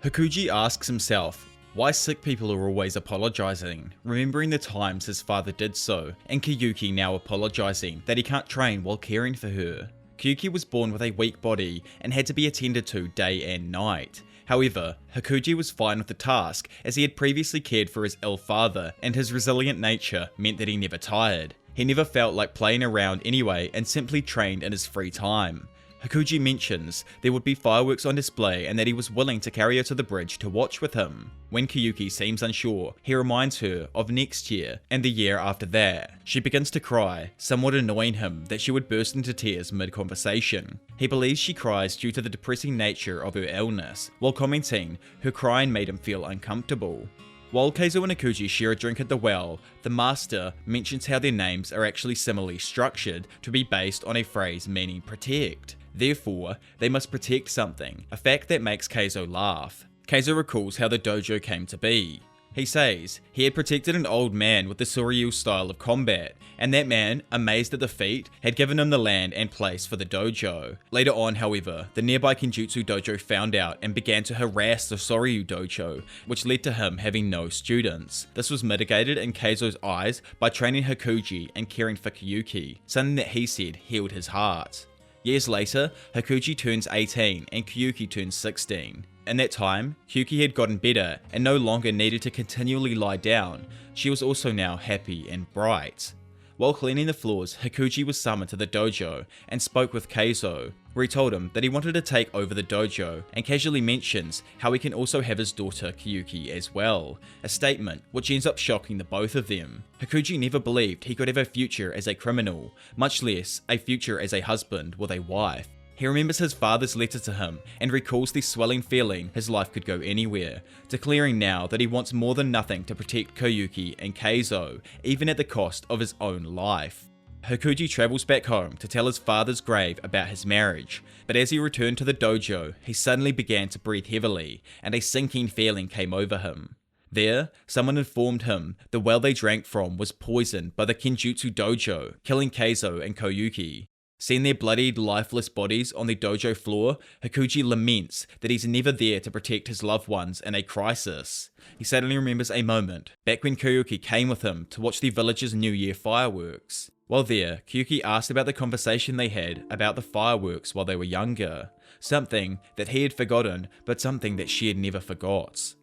Hakuji asks himself why sick people are always apologizing, remembering the times his father did so, and Koyuki now apologizing that he can't train while caring for her. Koyuki was born with a weak body and had to be attended to day and night. However, Hakuji was fine with the task as he had previously cared for his ill father, and his resilient nature meant that he never tired. He never felt like playing around anyway and simply trained in his free time. Hakuji mentions there would be fireworks on display and that he was willing to carry her to the bridge to watch with him. When Koyuki seems unsure, he reminds her of next year and the year after that. She begins to cry, somewhat annoying him that she would burst into tears mid-conversation. He believes she cries due to the depressing nature of her illness, while commenting her crying made him feel uncomfortable. While Keizo and Hakuji share a drink at the well, the master mentions how their names are actually similarly structured to be based on a phrase meaning protect. Therefore, they must protect something, a fact that makes Keizo laugh. Keizo recalls how the dojo came to be. He says he had protected an old man with the Soryu style of combat, and that man, amazed at the feat, had given him the land and place for the dojo. Later on, however, the nearby Kenjutsu dojo found out and began to harass the Soryu dojo, which led to him having no students. This was mitigated in Keizo's eyes by training Hakuji and caring for Koyuki, something that he said healed his heart. Years later, Hakuji turns 18 and Koyuki turns 16. In that time, Koyuki had gotten better and no longer needed to continually lie down. She was also now happy and bright. While cleaning the floors, Hikuji was summoned to the dojo and spoke with Keizo, where he told him that he wanted to take over the dojo, and casually mentions how he can also have his daughter Kyuki as well, a statement which ends up shocking the both of them. Hikuji never believed he could have a future as a criminal, much less a future as a husband with a wife. He remembers his father's letter to him and recalls the swelling feeling his life could go anywhere, declaring now that he wants more than nothing to protect Koyuki and Keizo, even at the cost of his own life. Hikuji travels back home to tell his father's grave about his marriage, but as he returned to the dojo, he suddenly began to breathe heavily, and a sinking feeling came over him. There, someone informed him the well they drank from was poisoned by the Kenjutsu dojo, killing Keizo and Koyuki. Seeing their bloodied, lifeless bodies on the dojo floor, Hikuji laments that he's never there to protect his loved ones in a crisis. He suddenly remembers a moment back when Koyuki came with him to watch the village's New Year fireworks. While there, Kyuki asked about the conversation they had about the fireworks while they were younger, something that he had forgotten, but something that she had never forgot.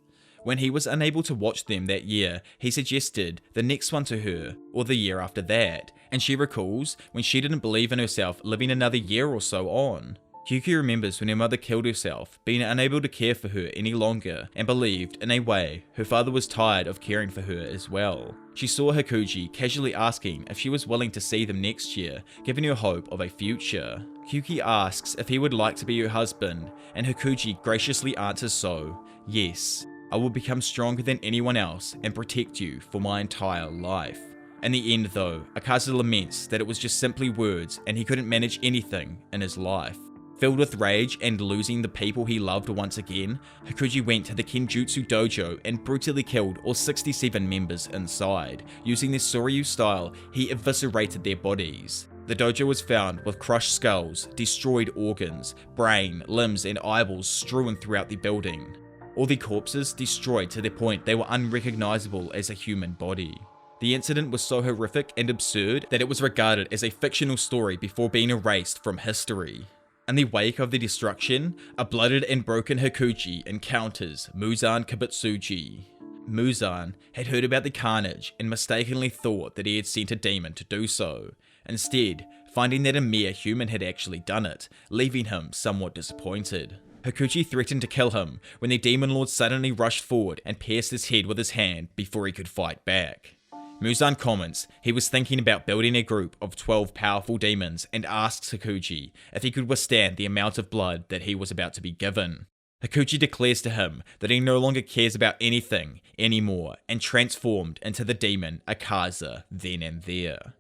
When he was unable to watch them that year, he suggested the next one to her, or the year after that, and she recalls when she didn't believe in herself living another year or so on. Kyuki remembers when her mother killed herself, being unable to care for her any longer, and believed, in a way, her father was tired of caring for her as well. She saw Hikuji casually asking if she was willing to see them next year, giving her hope of a future. Kyuki asks if he would like to be her husband, and Hikuji graciously answers so, yes. I will become stronger than anyone else and protect you for my entire life. In the end though, Akaza laments that it was just simply words and he couldn't manage anything in his life. Filled with rage and losing the people he loved once again, Hikuji went to the Kenjutsu dojo and brutally killed all 67 members inside. Using their Soryu style, he eviscerated their bodies. The dojo was found with crushed skulls, destroyed organs, brain, limbs and eyeballs strewn throughout the building. All the corpses destroyed to the point they were unrecognizable as a human body. The incident was so horrific and absurd that it was regarded as a fictional story before being erased from history. In the wake of the destruction, a blooded and broken Hikuji encounters Muzan Kibutsuji. Muzan had heard about the carnage and mistakenly thought that he had sent a demon to do so, instead finding that a mere human had actually done it, leaving him somewhat disappointed. Hikuji threatened to kill him when the demon lord suddenly rushed forward and pierced his head with his hand before he could fight back. Muzan comments he was thinking about building a group of 12 powerful demons and asks Hikuji if he could withstand the amount of blood that he was about to be given. Hikuji declares to him that he no longer cares about anything anymore and transformed into the demon Akaza then and there.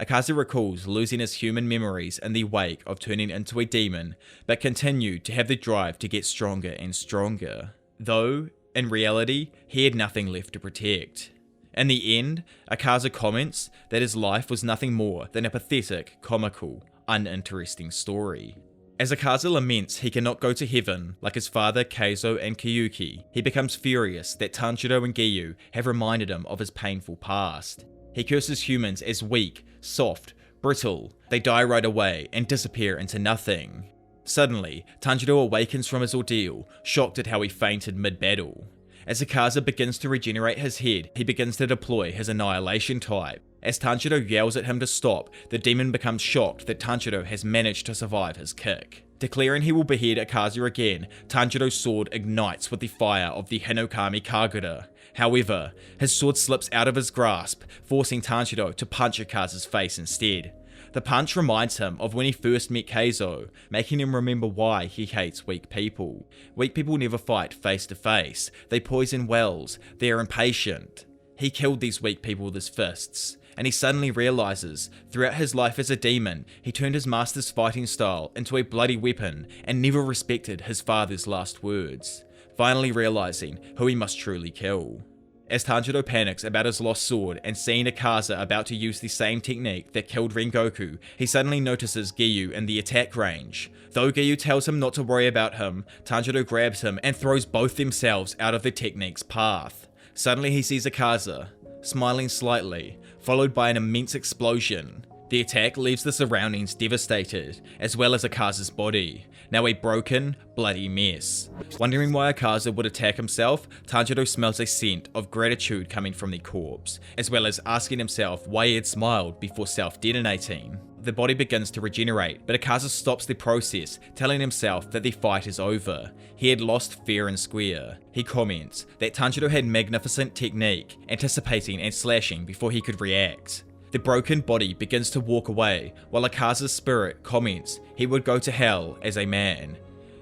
Akaza recalls losing his human memories in the wake of turning into a demon, but continued to have the drive to get stronger and stronger. Though, in reality, he had nothing left to protect. In the end, Akaza comments that his life was nothing more than a pathetic, comical, uninteresting story. As Akaza laments he cannot go to heaven like his father Keizo and Kyuki, he becomes furious that Tanjiro and Giyu have reminded him of his painful past. He curses humans as weak, soft, brittle. They die right away and disappear into nothing. Suddenly, Tanjiro awakens from his ordeal, shocked at how he fainted mid-battle. As Akaza begins to regenerate his head, he begins to deploy his annihilation type. As Tanjiro yells at him to stop, the demon becomes shocked that Tanjiro has managed to survive his kick. Declaring he will behead Akaza again, Tanjiro's sword ignites with the fire of the Hinokami Kagura. However, his sword slips out of his grasp, forcing Tanjiro to punch Akaza's face instead. The punch reminds him of when he first met Keizo, making him remember why he hates weak people. Weak people never fight face to face, they poison wells, they are impatient. He killed these weak people with his fists, and he suddenly realizes, throughout his life as a demon, he turned his master's fighting style into a bloody weapon and never respected his father's last words, finally realizing who he must truly kill. As Tanjiro panics about his lost sword and seeing Akaza about to use the same technique that killed Rengoku, he suddenly notices Giyu in the attack range. Though Giyu tells him not to worry about him, Tanjiro grabs him and throws both themselves out of the technique's path. Suddenly he sees Akaza, smiling slightly, followed by an immense explosion. The attack leaves the surroundings devastated, as well as Akaza's body, now a broken, bloody mess. Wondering why Akaza would attack himself, Tanjiro smells a scent of gratitude coming from the corpse, as well as asking himself why he had smiled before self-detonating. The body begins to regenerate, but Akaza stops the process, telling himself that the fight is over. He had lost fair and square. He comments that Tanjiro had magnificent technique, anticipating and slashing before he could react. The broken body begins to walk away, while Akaza's spirit comments he would go to hell as a man.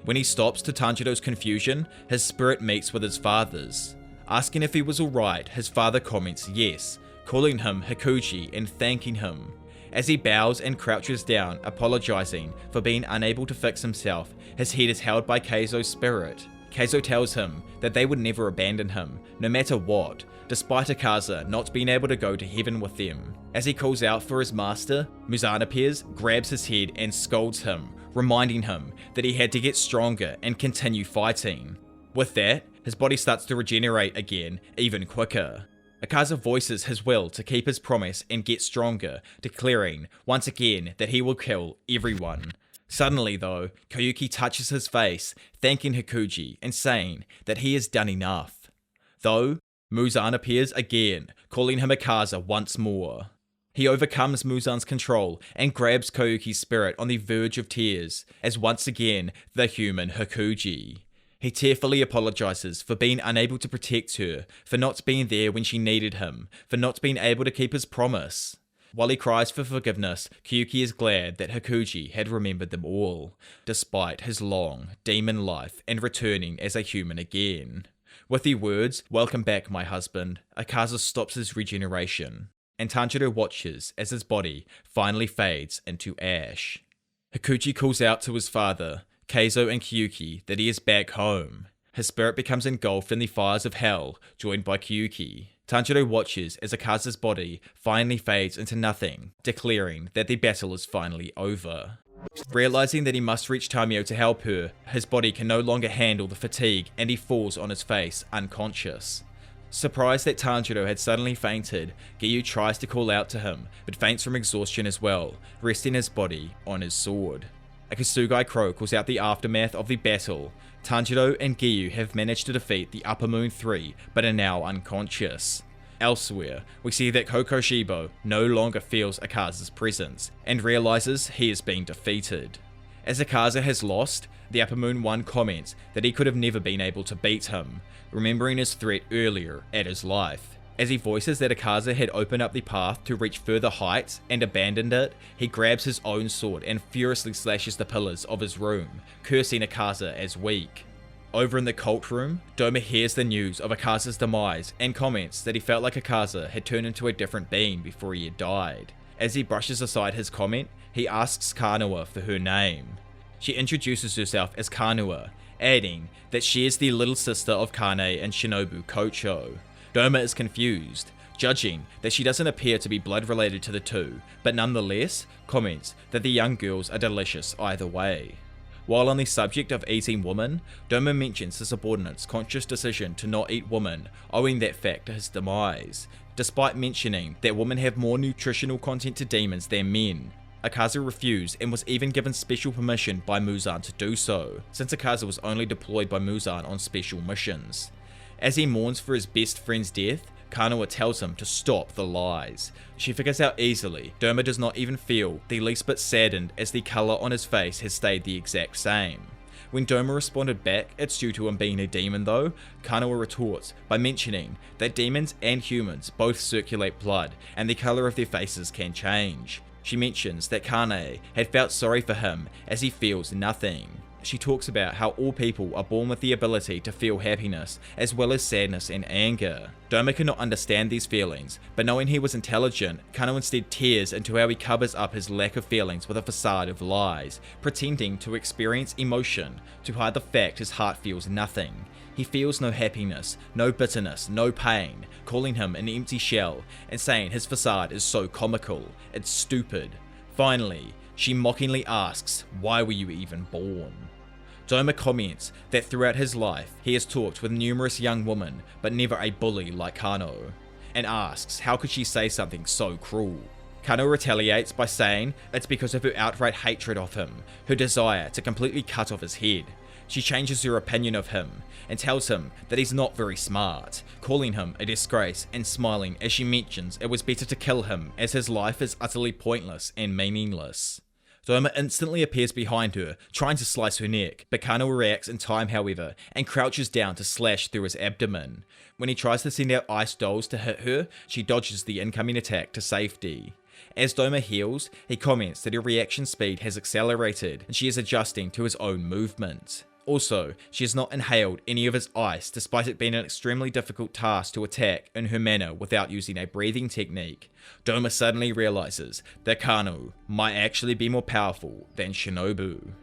When he stops to Tanjiro's confusion, his spirit meets with his father's. Asking if he was alright, his father comments yes, calling him Hikuji and thanking him. As he bows and crouches down, apologizing for being unable to fix himself, his head is held by Keizo's spirit. Keizo tells him that they would never abandon him, no matter what, despite Akaza not being able to go to heaven with them. As he calls out for his master, Muzan appears, grabs his head and scolds him, reminding him that he had to get stronger and continue fighting. With that, his body starts to regenerate again, even quicker. Akaza voices his will to keep his promise and get stronger, declaring once again that he will kill everyone. Suddenly though, Koyuki touches his face, thanking Hikuji and saying that he has done enough. Though, Muzan appears again, calling him Akaza once more. He overcomes Muzan's control and grabs Koyuki's spirit on the verge of tears, as once again the human Hikuji. He tearfully apologizes for being unable to protect her, for not being there when she needed him, for not being able to keep his promise. While he cries for forgiveness, Koyuki is glad that Hikuji had remembered them all, despite his long, demon life and returning as a human again. With the words, "Welcome back, my husband," Akaza stops his regeneration, and Tanjiro watches as his body finally fades into ash. Hikuji calls out to his father, Keizo and Koyuki, that he is back home. His spirit becomes engulfed in the fires of hell, joined by Koyuki. Tanjiro watches as Akaza's body finally fades into nothing, declaring that the battle is finally over. Realizing that he must reach Tamio to help her, his body can no longer handle the fatigue and he falls on his face, unconscious. Surprised that Tanjiro had suddenly fainted, Giyu tries to call out to him, but faints from exhaustion as well, resting his body on his sword. A Kasugai crow calls out the aftermath of the battle. Tanjiro and Giyu have managed to defeat the Upper Moon 3, but are now unconscious. Elsewhere, we see that Kokoshibo no longer feels Akaza's presence, and realizes he has been defeated. As Akaza has lost, the Upper Moon 1 comments that he could have never been able to beat him, remembering his threat earlier at his life. As he voices that Akaza had opened up the path to reach further heights and abandoned it, he grabs his own sword and furiously slashes the pillars of his room, cursing Akaza as weak. Over in the cult room, Doma hears the news of Akaza's demise and comments that he felt like Akaza had turned into a different being before he had died. As he brushes aside his comment, he asks Kanua for her name. She introduces herself as Kanua, adding that she is the little sister of Kane and Shinobu Kocho. Doma is confused, judging that she doesn't appear to be blood related to the two, but nonetheless comments that the young girls are delicious either way. While on the subject of eating women, Doma mentions his subordinate's conscious decision to not eat women, owing that fact to his demise, despite mentioning that women have more nutritional content to demons than men. Akaza refused and was even given special permission by Muzan to do so, since Akaza was only deployed by Muzan on special missions. As he mourns for his best friend's death, Kanua tells him to stop the lies. She figures out easily Doma does not even feel the least bit saddened, as the colour on his face has stayed the exact same. When Doma responded back it's due to him being a demon though, Kanua retorts by mentioning that demons and humans both circulate blood and the colour of their faces can change. She mentions that Kane had felt sorry for him as he feels nothing. She talks about how all people are born with the ability to feel happiness, as well as sadness and anger. Doma cannot understand these feelings, but knowing he was intelligent, Kano instead tears into how he covers up his lack of feelings with a facade of lies, pretending to experience emotion to hide the fact his heart feels nothing. He feels no happiness, no bitterness, no pain, calling him an empty shell, and saying his facade is so comical, it's stupid. Finally, she mockingly asks, "Why were you even born?" Doma comments that throughout his life, he has talked with numerous young women, but never a bully like Kano, and asks how could she say something so cruel. Kano retaliates by saying it's because of her outright hatred of him, her desire to completely cut off his head. She changes her opinion of him and tells him that he's not very smart, calling him a disgrace and smiling as she mentions it was better to kill him as his life is utterly pointless and meaningless. Doma instantly appears behind her, trying to slice her neck, but Kano reacts in time however, and crouches down to slash through his abdomen. When he tries to send out ice dolls to hit her, she dodges the incoming attack to safety. As Doma heals, he comments that her reaction speed has accelerated, and she is adjusting to his own movement. Also, she has not inhaled any of his ice despite it being an extremely difficult task to attack in her manner without using a breathing technique. Doma suddenly realizes that Kano might actually be more powerful than Shinobu.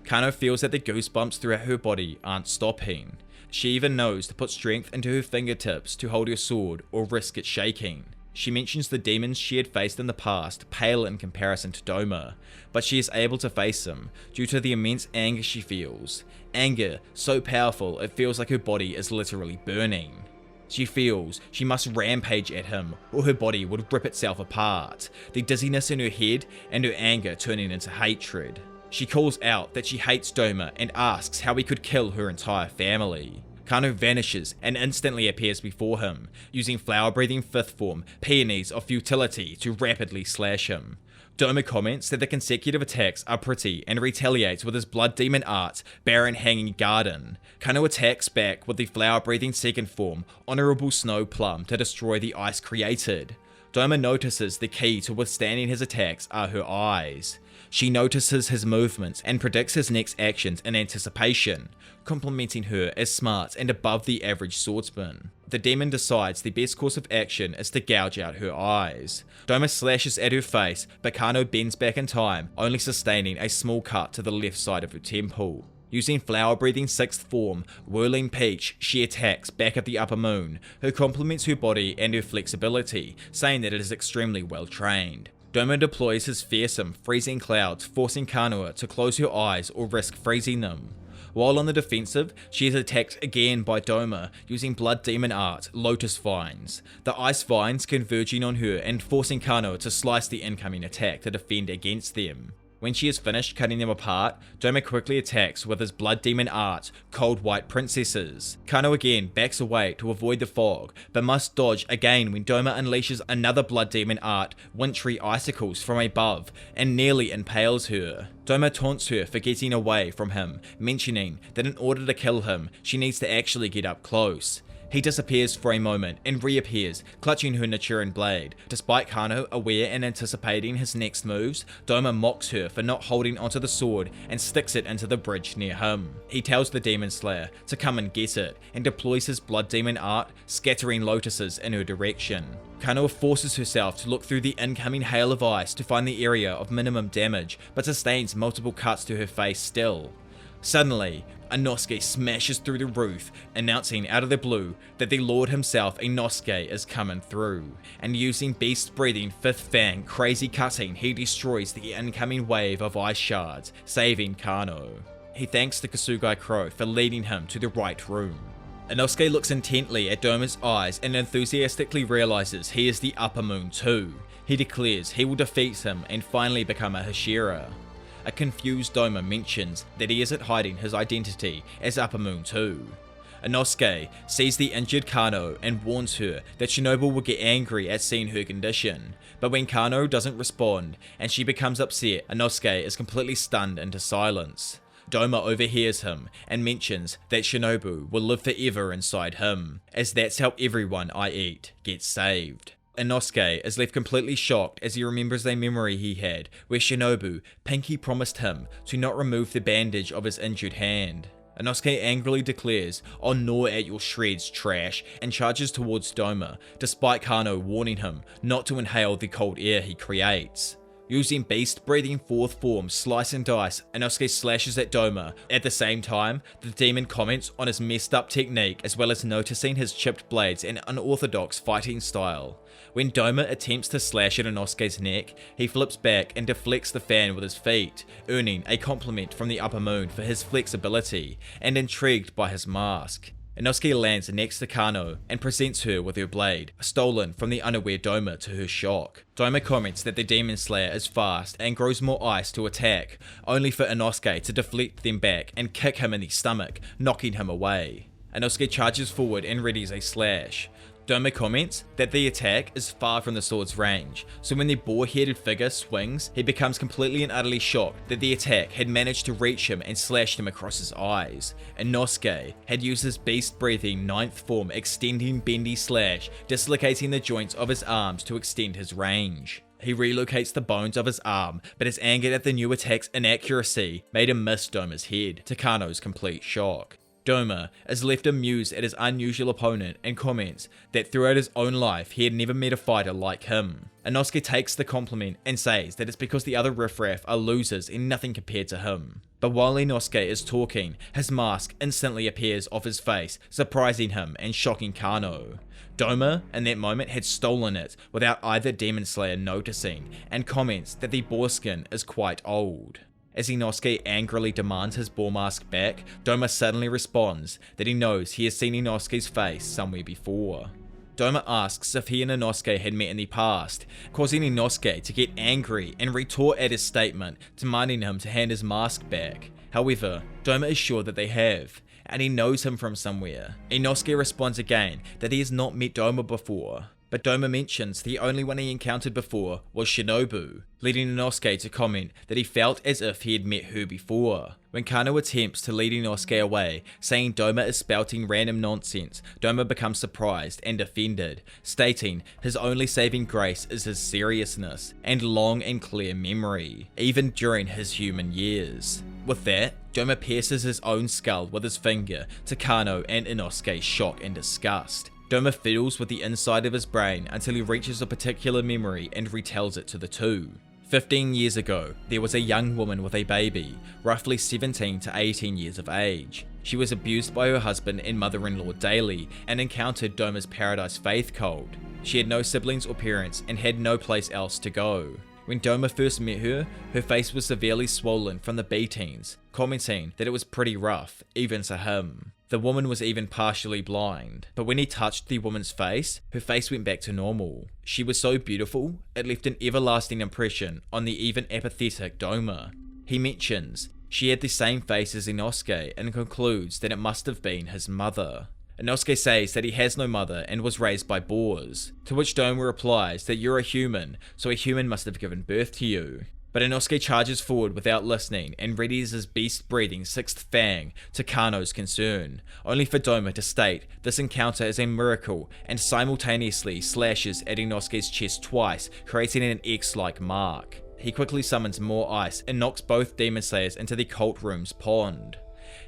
Kano feels that the goosebumps throughout her body aren't stopping. She even knows to put strength into her fingertips to hold her sword or risk it shaking. She mentions the demons she had faced in the past pale in comparison to Doma, but she is able to face them due to the immense anger she feels. Anger so powerful it feels like her body is literally burning. She feels she must rampage at him or her body would rip itself apart, the dizziness in her head and her anger turning into hatred. She calls out that she hates Doma and asks how he could kill her entire family. Kano vanishes and instantly appears before him, using flower-breathing fifth form Peonies of Futility to rapidly slash him. Doma comments that the consecutive attacks are pretty and retaliates with his blood demon art, Barren Hanging Garden. Kano attacks back with the flower-breathing second form, Honorable Snow Plum, to destroy the ice created. Doma notices the key to withstanding his attacks are her eyes. She notices his movements and predicts his next actions in anticipation, complimenting her as smart and above the average swordsman. The demon decides the best course of action is to gouge out her eyes. Doma slashes at her face, but Kano bends back in time, only sustaining a small cut to the left side of her temple. Using flower-breathing sixth form, Whirling Peach, she attacks back at the upper moon, who compliments her body and her flexibility, saying that it is extremely well trained. Doma deploys his fearsome, freezing clouds, forcing Kanoa to close her eyes or risk freezing them. While on the defensive, she is attacked again by Doma, using Blood Demon art, Lotus Vines, the ice vines converging on her and forcing Kanoa to slice the incoming attack to defend against them. When she is finished cutting them apart, Doma quickly attacks with his Blood Demon art, Cold White Princesses. Kano again backs away to avoid the fog, but must dodge again when Doma unleashes another Blood Demon art, Wintry Icicles, from above, and nearly impales her. Doma taunts her for getting away from him, mentioning that in order to kill him, she needs to actually get up close. He disappears for a moment and reappears, clutching her Nichiren blade. Despite Kano aware and anticipating his next moves, Doma mocks her for not holding onto the sword and sticks it into the bridge near him. He tells the Demon Slayer to come and get it, and deploys his Blood Demon art, scattering lotuses in her direction. Kano forces herself to look through the incoming hail of ice to find the area of minimum damage, but sustains multiple cuts to her face still. Suddenly, Inosuke smashes through the roof, announcing out of the blue that the Lord himself, Inosuke, is coming through, and using beast-breathing fifth fang crazy cutting, he destroys the incoming wave of ice shards, saving Kano. He thanks the Kasugai Crow for leading him to the right room. Inosuke looks intently at Doma's eyes and enthusiastically realizes he is the Upper Moon too. He declares he will defeat him and finally become a Hashira. A confused Doma mentions that he isn't hiding his identity as Upper Moon too. Inosuke sees the injured Kano and warns her that Shinobu will get angry at seeing her condition, but when Kano doesn't respond and she becomes upset, Inosuke is completely stunned into silence. Doma overhears him and mentions that Shinobu will live forever inside him, as that's how everyone I eat gets saved. Inosuke is left completely shocked as he remembers a memory he had where Shinobu Pinky promised him to not remove the bandage of his injured hand. Inosuke angrily declares, "I'll gnaw at your shreds, trash," and charges towards Doma, despite Kano warning him not to inhale the cold air he creates. Using beast-breathing fourth form Slice and Dice, Inosuke slashes at Doma. At the same time, the demon comments on his messed up technique as well as noticing his chipped blades and unorthodox fighting style. When Doma attempts to slash at Inosuke's neck, he flips back and deflects the fan with his feet, earning a compliment from the Upper Moon for his flexibility, and intrigued by his mask. Inosuke lands next to Kano and presents her with her blade, stolen from the unaware Doma to her shock. Doma comments that the Demon Slayer is fast and grows more ice to attack, only for Inosuke to deflect them back and kick him in the stomach, knocking him away. Inosuke charges forward and readies a slash. Doma comments that the attack is far from the sword's range, so when the boar-headed figure swings, he becomes completely and utterly shocked that the attack had managed to reach him and slashed him across his eyes. Inosuke had used his beast-breathing 9th form extending bendy slash, dislocating the joints of his arms to extend his range. He relocates the bones of his arm, but is angered at the new attack's inaccuracy made him miss Doma's head, to Kano's complete shock. Doma is left amused at his unusual opponent and comments that throughout his own life he had never met a fighter like him. Inosuke takes the compliment and says that it's because the other riffraff are losers and nothing compared to him. But while Inosuke is talking, his mask instantly appears off his face, surprising him and shocking Kano. Doma, in that moment, had stolen it without either Demon Slayer noticing, and comments that the boar skin is quite old. As Inosuke angrily demands his boar mask back, Doma suddenly responds that he knows he has seen Inosuke's face somewhere before. Doma asks if he and Inosuke had met in the past, causing Inosuke to get angry and retort at his statement, demanding him to hand his mask back. However, Doma is sure that they have, and he knows him from somewhere. Inosuke responds again that he has not met Doma before, but Doma mentions the only one he encountered before was Shinobu, leading Inosuke to comment that he felt as if he had met her before. When Kano attempts to lead Inosuke away, saying Doma is spouting random nonsense, Doma becomes surprised and offended, stating his only saving grace is his seriousness and long and clear memory, even during his human years. With that, Doma pierces his own skull with his finger to Kano and Inosuke's shock and disgust. Doma fiddles with the inside of his brain until he reaches a particular memory and retells it to the two. 15 years ago, there was a young woman with a baby, roughly 17 to 18 years of age. She was abused by her husband and mother-in-law daily and encountered Doma's Paradise Faith cult. She had no siblings or parents and had no place else to go. When Doma first met her, her face was severely swollen from the beatings, commenting that it was pretty rough, even to him. The woman was even partially blind, but when he touched the woman's face, her face went back to normal. She was so beautiful, it left an everlasting impression on the even apathetic Doma. He mentions she had the same face as Inosuke and concludes that it must have been his mother. Inosuke says that he has no mother and was raised by boars, to which Doma replies that you're a human, so a human must have given birth to you. But Inosuke charges forward without listening and readies his beast-breathing 6th fang to Kano's concern, only for Doma to state this encounter is a miracle and simultaneously slashes at Inosuke's chest twice, creating an X-like mark. He quickly summons more ice and knocks both Demon Slayers into the cult room's pond.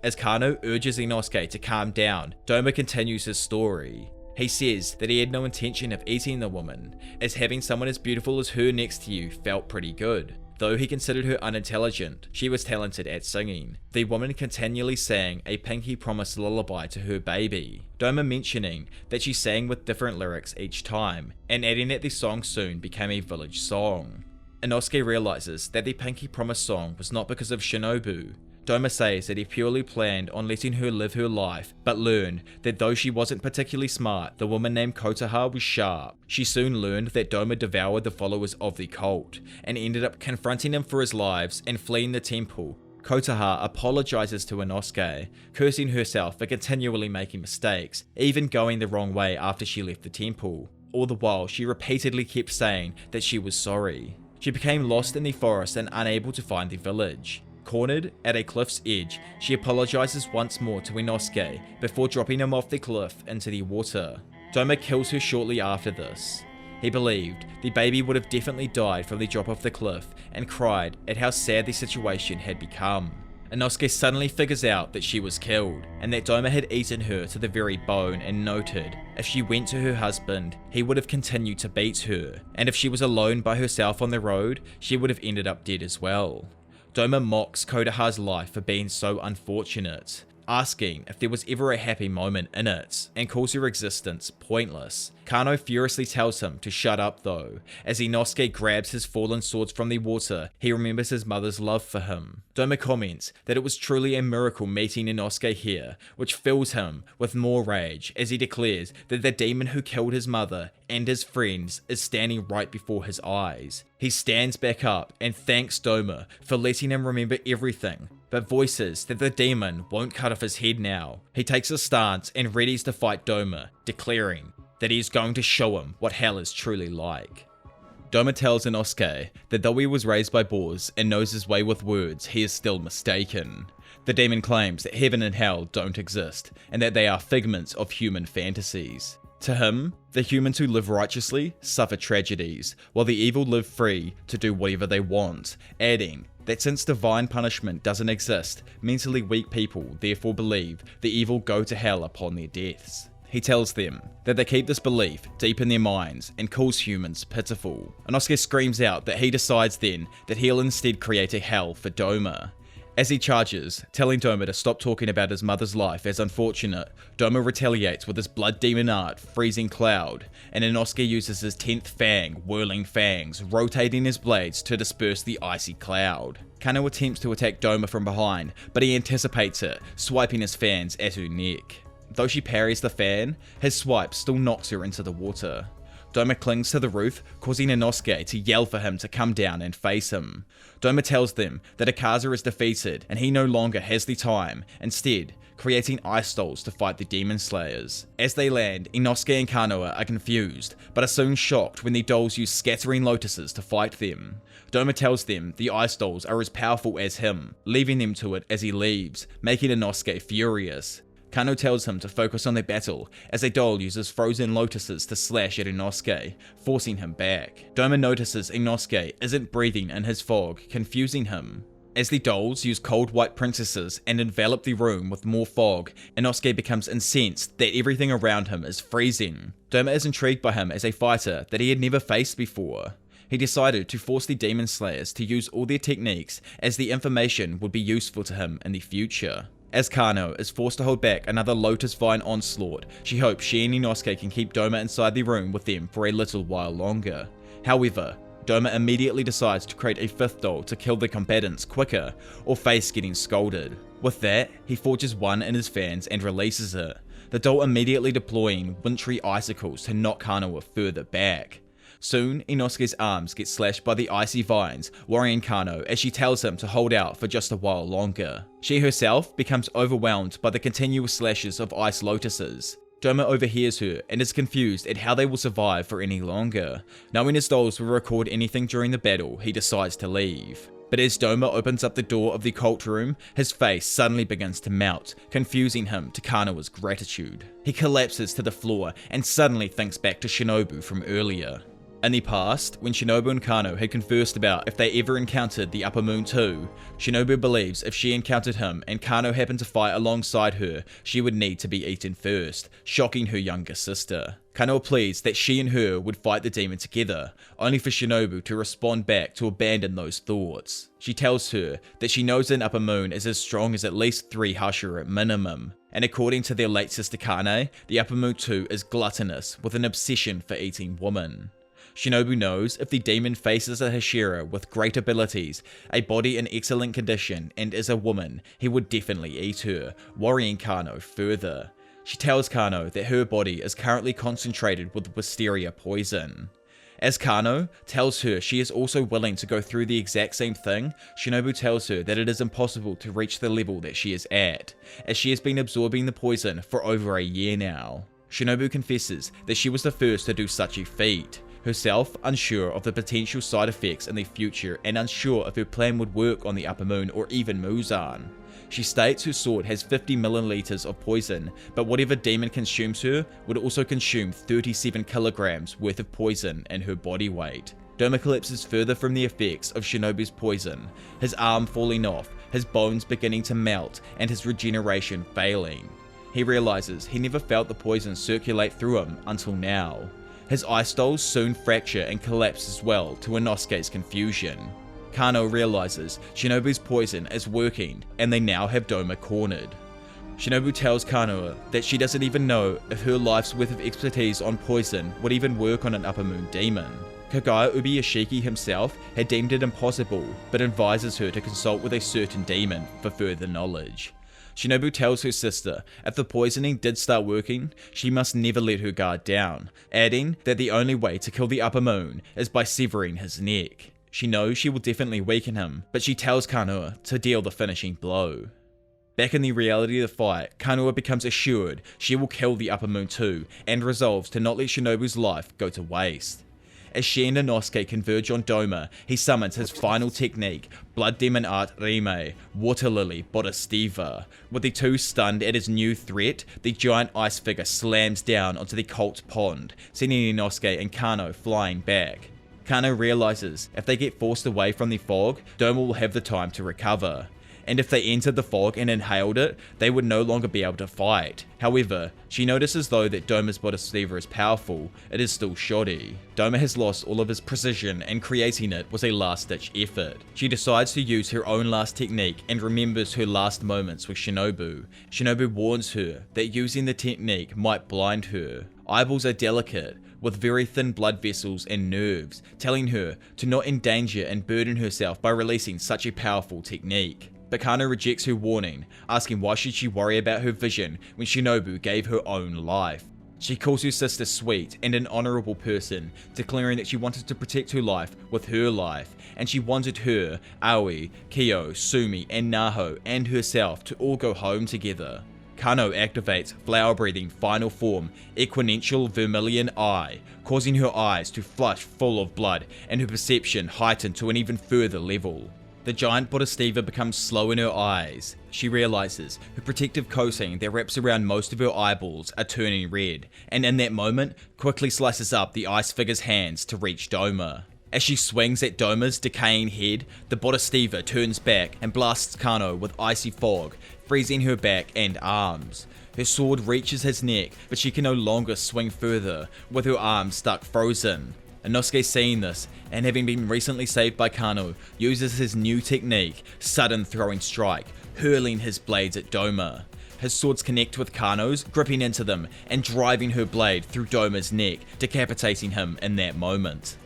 As Kano urges Inosuke to calm down, Doma continues his story. He says that he had no intention of eating the woman, as having someone as beautiful as her next to you felt pretty good. Though he considered her unintelligent, she was talented at singing. The woman continually sang a Pinky Promise lullaby to her baby, Doma mentioning that she sang with different lyrics each time, and adding that the song soon became a village song. Inosuke realizes that the Pinky Promise song was not because of Shinobu. Doma says that he purely planned on letting her live her life, but learned that though she wasn't particularly smart, the woman named Kotaha was sharp. She soon learned that Doma devoured the followers of the cult, and ended up confronting them for his lives and fleeing the temple. Kotaha apologizes to Inosuke, cursing herself for continually making mistakes, even going the wrong way after she left the temple. All the while, she repeatedly kept saying that she was sorry. She became lost in the forest and unable to find the village. Cornered at a cliff's edge, she apologizes once more to Inosuke before dropping him off the cliff into the water. Doma kills her shortly after this. He believed the baby would have definitely died from the drop off the cliff and cried at how sad the situation had become. Inosuke suddenly figures out that she was killed and that Doma had eaten her to the very bone and noted if she went to her husband, he would have continued to beat her, and if she was alone by herself on the road, she would have ended up dead as well. Doma mocks Kotaha's life for being so unfortunate. asking if there was ever a happy moment in it, and calls her existence pointless. Kano furiously tells him to shut up though. As Inosuke grabs his fallen swords from the water, he remembers his mother's love for him. Doma comments that it was truly a miracle meeting Inosuke here, which fills him with more rage as he declares that the demon who killed his mother and his friends is standing right before his eyes. He stands back up and thanks Doma for letting him remember everything, but voices that the demon won't cut off his head now. He takes a stance and readies to fight Doma, declaring that he is going to show him what hell is truly like. Doma tells Inosuke that though he was raised by boars and knows his way with words, he is still mistaken. The demon claims that heaven and hell don't exist, and that they are figments of human fantasies. To him, the humans who live righteously suffer tragedies, while the evil live free to do whatever they want, adding that since divine punishment doesn't exist, mentally weak people therefore believe the evil go to hell upon their deaths. He tells them that they keep this belief deep in their minds and calls humans pitiful. Inosuke screams out that he decides then that he'll instead create a hell for Doma. As he charges, telling Doma to stop talking about his mother's life as unfortunate, Doma retaliates with his blood demon art, Freezing Cloud, and Inosuke uses his 10th fang, Whirling Fangs, rotating his blades to disperse the icy cloud. Kano attempts to attack Doma from behind, but he anticipates it, swiping his fans at her neck. Though she parries the fan, his swipe still knocks her into the water. Doma clings to the roof, causing Inosuke to yell for him to come down and face him. Doma tells them that Akaza is defeated and he no longer has the time, instead creating ice dolls to fight the demon slayers. As they land, Inosuke and Kanoa are confused, but are soon shocked when the dolls use scattering lotuses to fight them. Doma tells them the ice dolls are as powerful as him, leaving them to it as he leaves, making Inosuke furious. Kano tells him to focus on their battle, as a doll uses frozen lotuses to slash at Inosuke, forcing him back. Doma notices Inosuke isn't breathing in his fog, confusing him. As the dolls use cold white princesses and envelop the room with more fog, Inosuke becomes incensed that everything around him is freezing. Doma is intrigued by him as a fighter that he had never faced before. He decided to force the demon slayers to use all their techniques, as the information would be useful to him in the future. As Kano is forced to hold back another Lotus Vine onslaught, she hopes she and Inosuke can keep Doma inside the room with them for a little while longer. However, Doma immediately decides to create a 5th doll to kill the combatants quicker, or face getting scolded. With that, he forges one in his fans and releases it, the doll immediately deploying wintry icicles to knock Kanoa further back. Soon, Inosuke's arms get slashed by the icy vines, worrying Kano as she tells him to hold out for just a while longer. She herself becomes overwhelmed by the continuous slashes of ice lotuses. Doma overhears her and is confused at how they will survive for any longer. Knowing his dolls will record anything during the battle, he decides to leave. But as Doma opens up the door of the cult room, his face suddenly begins to melt, confusing him to Kanoa's gratitude. He collapses to the floor and suddenly thinks back to Shinobu from earlier. In the past, when Shinobu and Kano had conversed about if they ever encountered the Upper Moon too, Shinobu believes if she encountered him and Kano happened to fight alongside her, she would need to be eaten first, shocking her younger sister. Kano pleads that she and her would fight the demon together, only for Shinobu to respond back to abandon those thoughts. She tells her that she knows an Upper Moon is as strong as at least 3 Hashira at minimum, and according to their late sister Kane, the Upper Moon too is gluttonous with an obsession for eating women. Shinobu knows if the demon faces a Hashira with great abilities, a body in excellent condition, and is a woman, he would definitely eat her, worrying Kano further. She tells Kano that her body is currently concentrated with wisteria poison. As Kano tells her she is also willing to go through the exact same thing, Shinobu tells her that it is impossible to reach the level that she is at, as she has been absorbing the poison for over a year now. Shinobu confesses that she was the first to do such a feat, herself unsure of the potential side effects in the future and unsure if her plan would work on the Upper Moon or even Muzan. She states her sword has 50 milliliters of poison, but whatever demon consumes her would also consume 37 kilograms worth of poison in her body weight. Doma collapses further from the effects of Shinobu's poison, his arm falling off, his bones beginning to melt, and his regeneration failing. He realizes he never felt the poison circulate through him until now. His ice dolls soon fracture and collapse as well, to Inosuke's confusion. Kano realizes Shinobu's poison is working and they now have Doma cornered. Shinobu tells Kanoa that she doesn't even know if her life's worth of expertise on poison would even work on an Upper Moon demon. Kagaya Ubuyashiki himself had deemed it impossible, but advises her to consult with a certain demon for further knowledge. Shinobu tells her sister if the poisoning did start working, she must never let her guard down, adding that the only way to kill the Upper Moon is by severing his neck. She knows she will definitely weaken him, but she tells Kanoa to deal the finishing blow. Back in the reality of the fight, Kanoa becomes assured she will kill the Upper Moon too, and resolves to not let Shinobu's life go to waste. As she and Inosuke converge on Doma, he summons his final technique, Blood Demon Art Rime, Water Lily Bodhistiva. With the two stunned at his new threat, the giant ice figure slams down onto the cult pond, sending Inosuke and Kano flying back. Kano realizes if they get forced away from the fog, Doma will have the time to recover. And if they entered the fog and inhaled it, they would no longer be able to fight. However, she notices though that Doma's Bodhistiva is powerful, it is still shoddy. Doma has lost all of his precision and creating it was a last-ditch effort. She decides to use her own last technique and remembers her last moments with Shinobu. Shinobu warns her that using the technique might blind her. Eyeballs are delicate, with very thin blood vessels and nerves, telling her to not endanger and burden herself by releasing such a powerful technique. But Kano rejects her warning, asking why should she worry about her vision when Shinobu gave her own life. She calls her sister sweet and an honourable person, declaring that she wanted to protect her life with her life, and she wanted her, Aoi, Kyo, Sumi, and Naho, and herself to all go home together. Kano activates flower-breathing final form, Equinential Vermilion Eye, causing her eyes to flush full of blood and her perception heightened to an even further level. The giant Bodhistiva becomes slow in her eyes. She realizes her protective coating that wraps around most of her eyeballs are turning red, and in that moment, quickly slices up the ice figure's hands to reach Doma. As she swings at Doma's decaying head, the Bodhistiva turns back and blasts Kano with icy fog, freezing her back and arms. Her sword reaches his neck, but she can no longer swing further, with her arms stuck frozen. Inosuke, seeing this, and having been recently saved by Kano, uses his new technique, Sudden Throwing Strike, hurling his blades at Doma. His swords connect with Kano's, gripping into them and driving her blade through Doma's neck, decapitating him in that moment.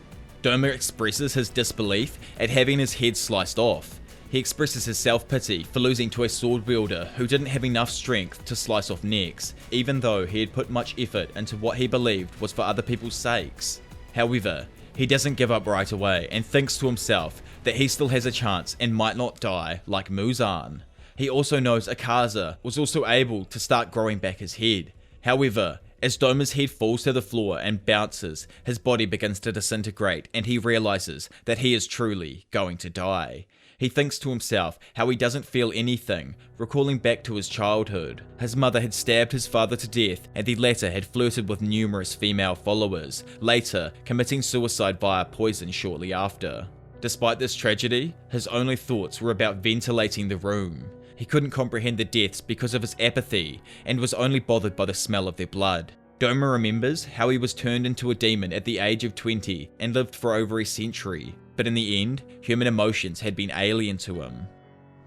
Doma expresses his disbelief at having his head sliced off. He expresses his self-pity for losing to a sword wielder who didn't have enough strength to slice off necks, even though he had put much effort into what he believed was for other people's sakes. However, he doesn't give up right away and thinks to himself that he still has a chance and might not die like Muzan. He also knows Akaza was also able to start growing back his head. However, as Doma's head falls to the floor and bounces, his body begins to disintegrate and he realizes that he is truly going to die. He thinks to himself how he doesn't feel anything, recalling back to his childhood. His mother had stabbed his father to death and the latter had flirted with numerous female followers, later committing suicide via poison shortly after. Despite this tragedy, his only thoughts were about ventilating the room. He couldn't comprehend the deaths because of his apathy and was only bothered by the smell of their blood. Doma remembers how he was turned into a demon at the age of 20 and lived for over a century, but in the end, human emotions had been alien to him.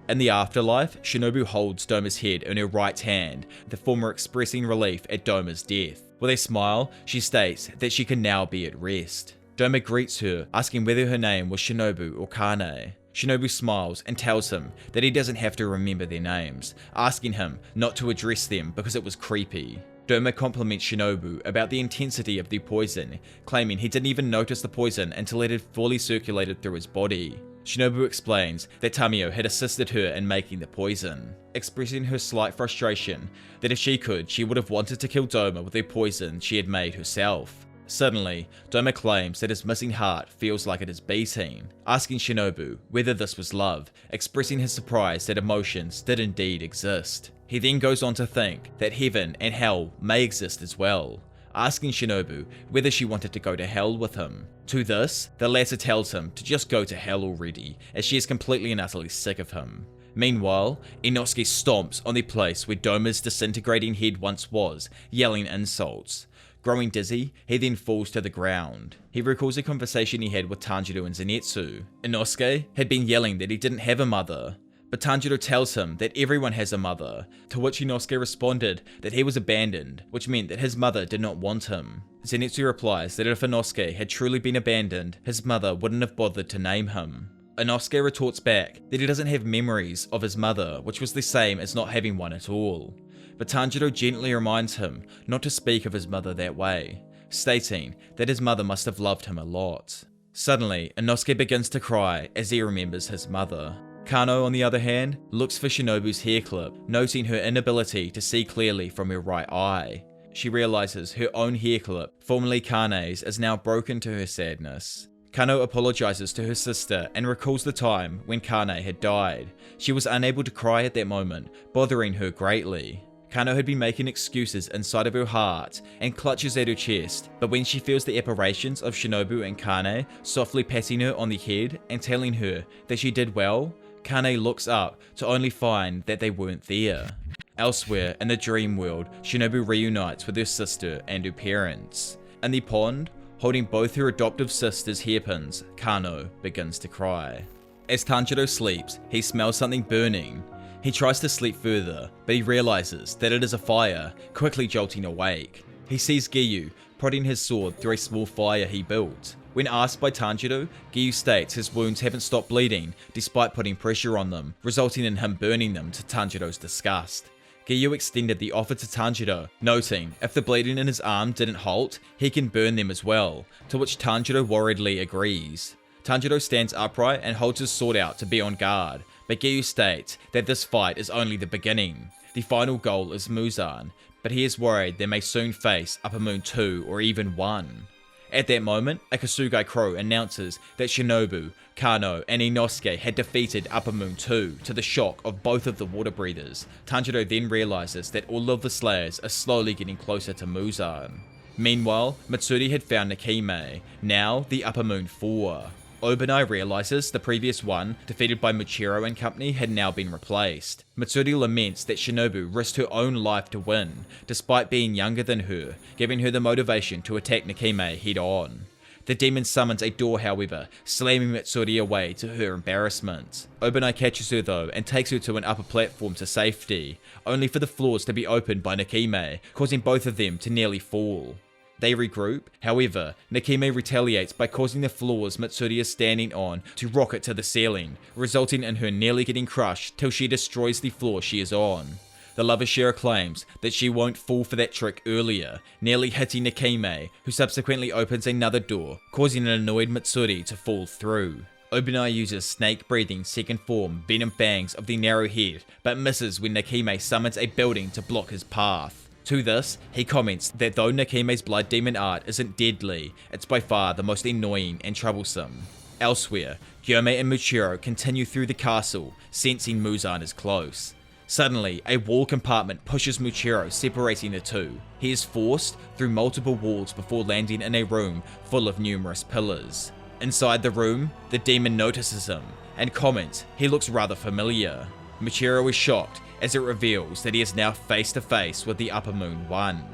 In the afterlife, Shinobu holds Doma's head in her right hand, the former expressing relief at Doma's death. With a smile, she states that she can now be at rest. Doma greets her, asking whether her name was Shinobu or Kane. Shinobu smiles and tells him that he doesn't have to remember their names, asking him not to address them because it was creepy. Doma compliments Shinobu about the intensity of the poison, claiming he didn't even notice the poison until it had fully circulated through his body. Shinobu explains that Tamio had assisted her in making the poison, expressing her slight frustration that if she could, she would have wanted to kill Doma with the poison she had made herself. Suddenly, Doma claims that his missing heart feels like it is beating, asking Shinobu whether this was love, expressing his surprise that emotions did indeed exist. He then goes on to think that heaven and hell may exist as well, asking Shinobu whether she wanted to go to hell with him. To this, the latter tells him to just go to hell already, as she is completely and utterly sick of him. Meanwhile, Inosuke stomps on the place where Doma's disintegrating head once was, yelling insults. Growing dizzy, he then falls to the ground. He recalls a conversation he had with Tanjiro and Zenitsu. Inosuke had been yelling that he didn't have a mother, But Tanjiro tells him that everyone has a mother, to which Inosuke responded that he was abandoned, which meant that his mother did not want him. Zenitsu replies that if Inosuke had truly been abandoned, his mother wouldn't have bothered to name him. Inosuke retorts back that he doesn't have memories of his mother, which was the same as not having one at all. But Tanjiro gently reminds him not to speak of his mother that way, stating that his mother must have loved him a lot. Suddenly, Inosuke begins to cry as he remembers his mother. Kano, on the other hand, looks for Shinobu's hair clip, noting her inability to see clearly from her right eye. She realizes her own hair clip, formerly Kane's, is now broken to her sadness. Kano apologizes to her sister and recalls the time when Kane had died. She was unable to cry at that moment, bothering her greatly. Kano had been making excuses inside of her heart and clutches at her chest, but when she feels the apparitions of Shinobu and Kane softly patting her on the head and telling her that she did well, Kane looks up to only find that they weren't there. Elsewhere, in the dream world, Shinobu reunites with her sister and her parents. In the pond, holding both her adoptive sister's hairpins, Kano begins to cry. As Tanjiro sleeps, he smells something burning. He tries to sleep further, but he realizes that it is a fire, quickly jolting awake. He sees Giyu prodding his sword through a small fire he built. When asked by Tanjiro, Giyu states his wounds haven't stopped bleeding despite putting pressure on them, resulting in him burning them to Tanjiro's disgust. Giyu extended the offer to Tanjiro, noting if the bleeding in his arm didn't halt, he can burn them as well, to which Tanjiro worriedly agrees. Tanjiro stands upright and holds his sword out to be on guard, but Giyu states that this fight is only the beginning. The final goal is Muzan, but he is worried they may soon face Upper Moon 2 or even 1. At that moment, a Kasugai crow announces that Shinobu, Kano, and Inosuke had defeated Upper Moon 2 to the shock of both of the water breathers. Tanjiro then realizes that all of the Slayers are slowly getting closer to Muzan. Meanwhile, Matsuri had found Nakime, now the Upper Moon 4. Obanai realizes the previous one, defeated by Muchiro and company, had now been replaced. Matsuri laments that Shinobu risked her own life to win, despite being younger than her, giving her the motivation to attack Nakime head on. The demon summons a door, however, slamming Matsuri away to her embarrassment. Obanai catches her though and takes her to an upper platform to safety, only for the floors to be opened by Nakime, causing both of them to nearly fall. They regroup, however, Nakime retaliates by causing the floors Matsuri is standing on to rocket to the ceiling, resulting in her nearly getting crushed till she destroys the floor she is on. The Lovashira claims that she won't fall for that trick earlier, nearly hitting Nakime, who subsequently opens another door, causing an annoyed Matsuri to fall through. Obanai uses snake-breathing second form venom fangs of the narrow head, but misses when Nakime summons a building to block his path. To this, he comments that though Nakime's blood demon art isn't deadly, it's by far the most annoying and troublesome. Elsewhere, Gyome and Muchiro continue through the castle, sensing Muzan is close. Suddenly, a wall compartment pushes Muchiro, separating the two. He is forced through multiple walls before landing in a room full of numerous pillars. Inside the room, the demon notices him, and comments he looks rather familiar. Muchiro is shocked as it reveals that he is now face to face with the Upper Moon 1.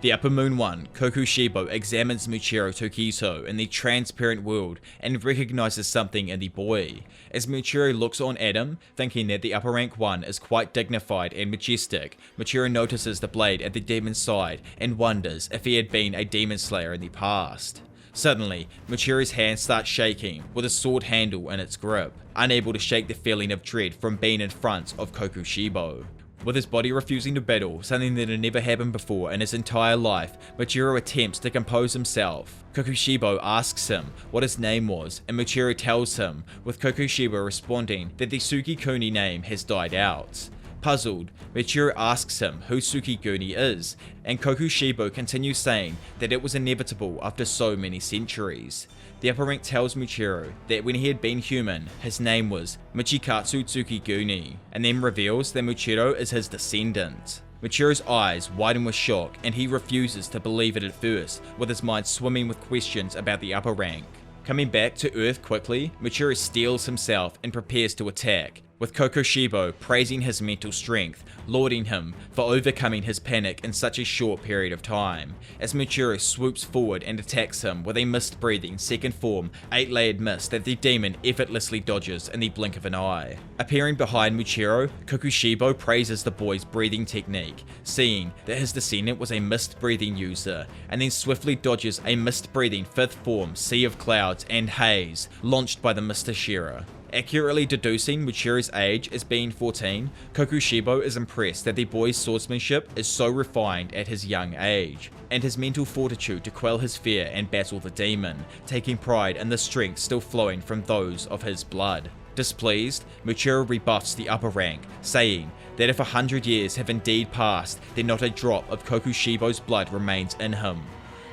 The Upper Moon 1, Kokushibo, examines Muchiro Tokiso in the transparent world and recognizes something in the boy. As Muchiro looks on at him, thinking that the Upper Rank 1 is quite dignified and majestic, Muchiro notices the blade at the demon's side and wonders if he had been a demon slayer in the past. Suddenly, Muchiro's hand starts shaking with a sword handle in its grip, unable to shake the feeling of dread from being in front of Kokushibo. With his body refusing to battle, something that had never happened before in his entire life, Muchiro attempts to compose himself. Kokushibo asks him what his name was, and Muchiro tells him, with Kokushibo responding that the Tsukikuni name has died out. Puzzled, Muchiro asks him who Tsukiguni is, and Kokushibo continues saying that it was inevitable after so many centuries. The upper rank tells Muchiro that when he had been human, his name was Michikatsu Tsukiguni, and then reveals that Muchiro is his descendant. Muchiro's eyes widen with shock, and he refuses to believe it at first, with his mind swimming with questions about the upper rank. Coming back to Earth quickly, Muchiro steels himself and prepares to attack, with Kokushibo praising his mental strength, lauding him for overcoming his panic in such a short period of time, as Michiru swoops forward and attacks him with a mist-breathing second form 8-layered mist that the demon effortlessly dodges in the blink of an eye. Appearing behind Michiru, Kokushibo praises the boy's breathing technique, seeing that his descendant was a mist-breathing user, and then swiftly dodges a mist-breathing 5th form Sea of Clouds and Haze launched by the Mist Hashira. Accurately deducing Michiru's age as being 14, Kokushibo is impressed that the boy's swordsmanship is so refined at his young age, and his mental fortitude to quell his fear and battle the demon, taking pride in the strength still flowing from those of his blood. Displeased, Michiru rebuffs the upper rank, saying that if 100 years have indeed passed, then not a drop of Kokushibo's blood remains in him.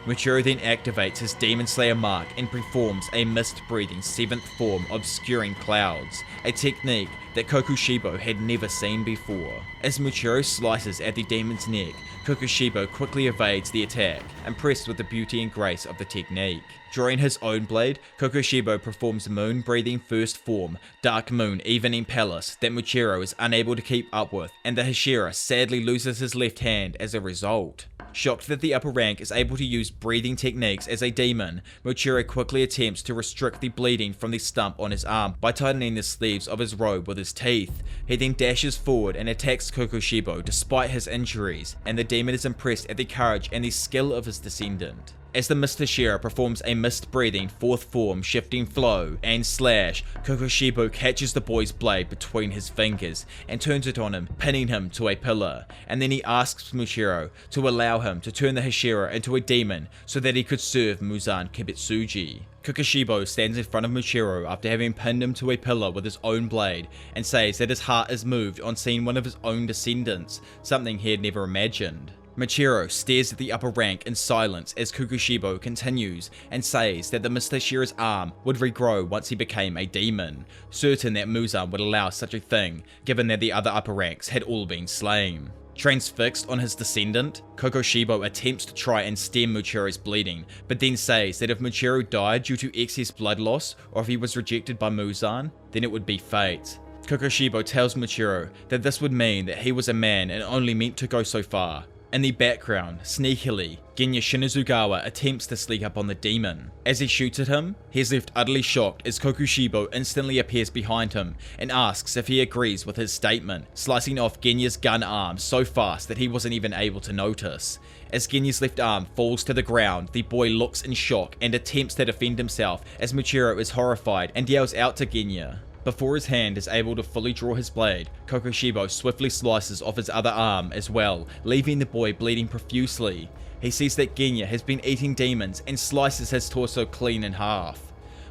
Michiru then activates his Demon Slayer mark and performs a mist-breathing 7th form Obscuring Clouds, a technique that Kokushibo had never seen before. As Michiru slices at the demon's neck, Kokushibo quickly evades the attack, impressed with the beauty and grace of the technique. Drawing his own blade, Kokushibo performs moon-breathing 1st form Dark Moon Evening Palace that Michiru is unable to keep up with, and the Hashira sadly loses his left hand as a result. Shocked that the upper rank is able to use breathing techniques as a demon, Michiru quickly attempts to restrict the bleeding from the stump on his arm by tightening the sleeves of his robe with his teeth. He then dashes forward and attacks Kokushibo despite his injuries, and the demon is impressed at the courage and the skill of his descendant. As the Mist Hashira performs a mist-breathing 4th form Shifting Flow and Slash, Kokushibo catches the boy's blade between his fingers and turns it on him, pinning him to a pillar, and then he asks Michiru to allow him to turn the Hashira into a demon so that he could serve Muzan Kibitsuji. Kokushibo stands in front of Michiru after having pinned him to a pillar with his own blade and says that his heart is moved on seeing one of his own descendants, something he had never imagined. Michiru stares at the upper rank in silence as Kokushibo continues and says that the Mist Hashira's arm would regrow once he became a demon, certain that Muzan would allow such a thing given that the other upper ranks had all been slain. Transfixed on his descendant, Kokushibo attempts to try and stem Michiru's bleeding, but then says that if Michiru died due to excess blood loss or if he was rejected by Muzan, then it would be fate. Kokushibo tells Michiru that this would mean that he was a man and only meant to go so far. In the background, sneakily, Genya Shinazugawa attempts to sneak up on the demon. As he shoots at him, he is left utterly shocked as Kokushibo instantly appears behind him and asks if he agrees with his statement, slicing off Genya's gun arm so fast that he wasn't even able to notice. As Genya's left arm falls to the ground, the boy looks in shock and attempts to defend himself as Michiru is horrified and yells out to Genya. Before his hand is able to fully draw his blade, Kokushibo swiftly slices off his other arm as well, leaving the boy bleeding profusely. He sees that Genya has been eating demons and slices his torso clean in half.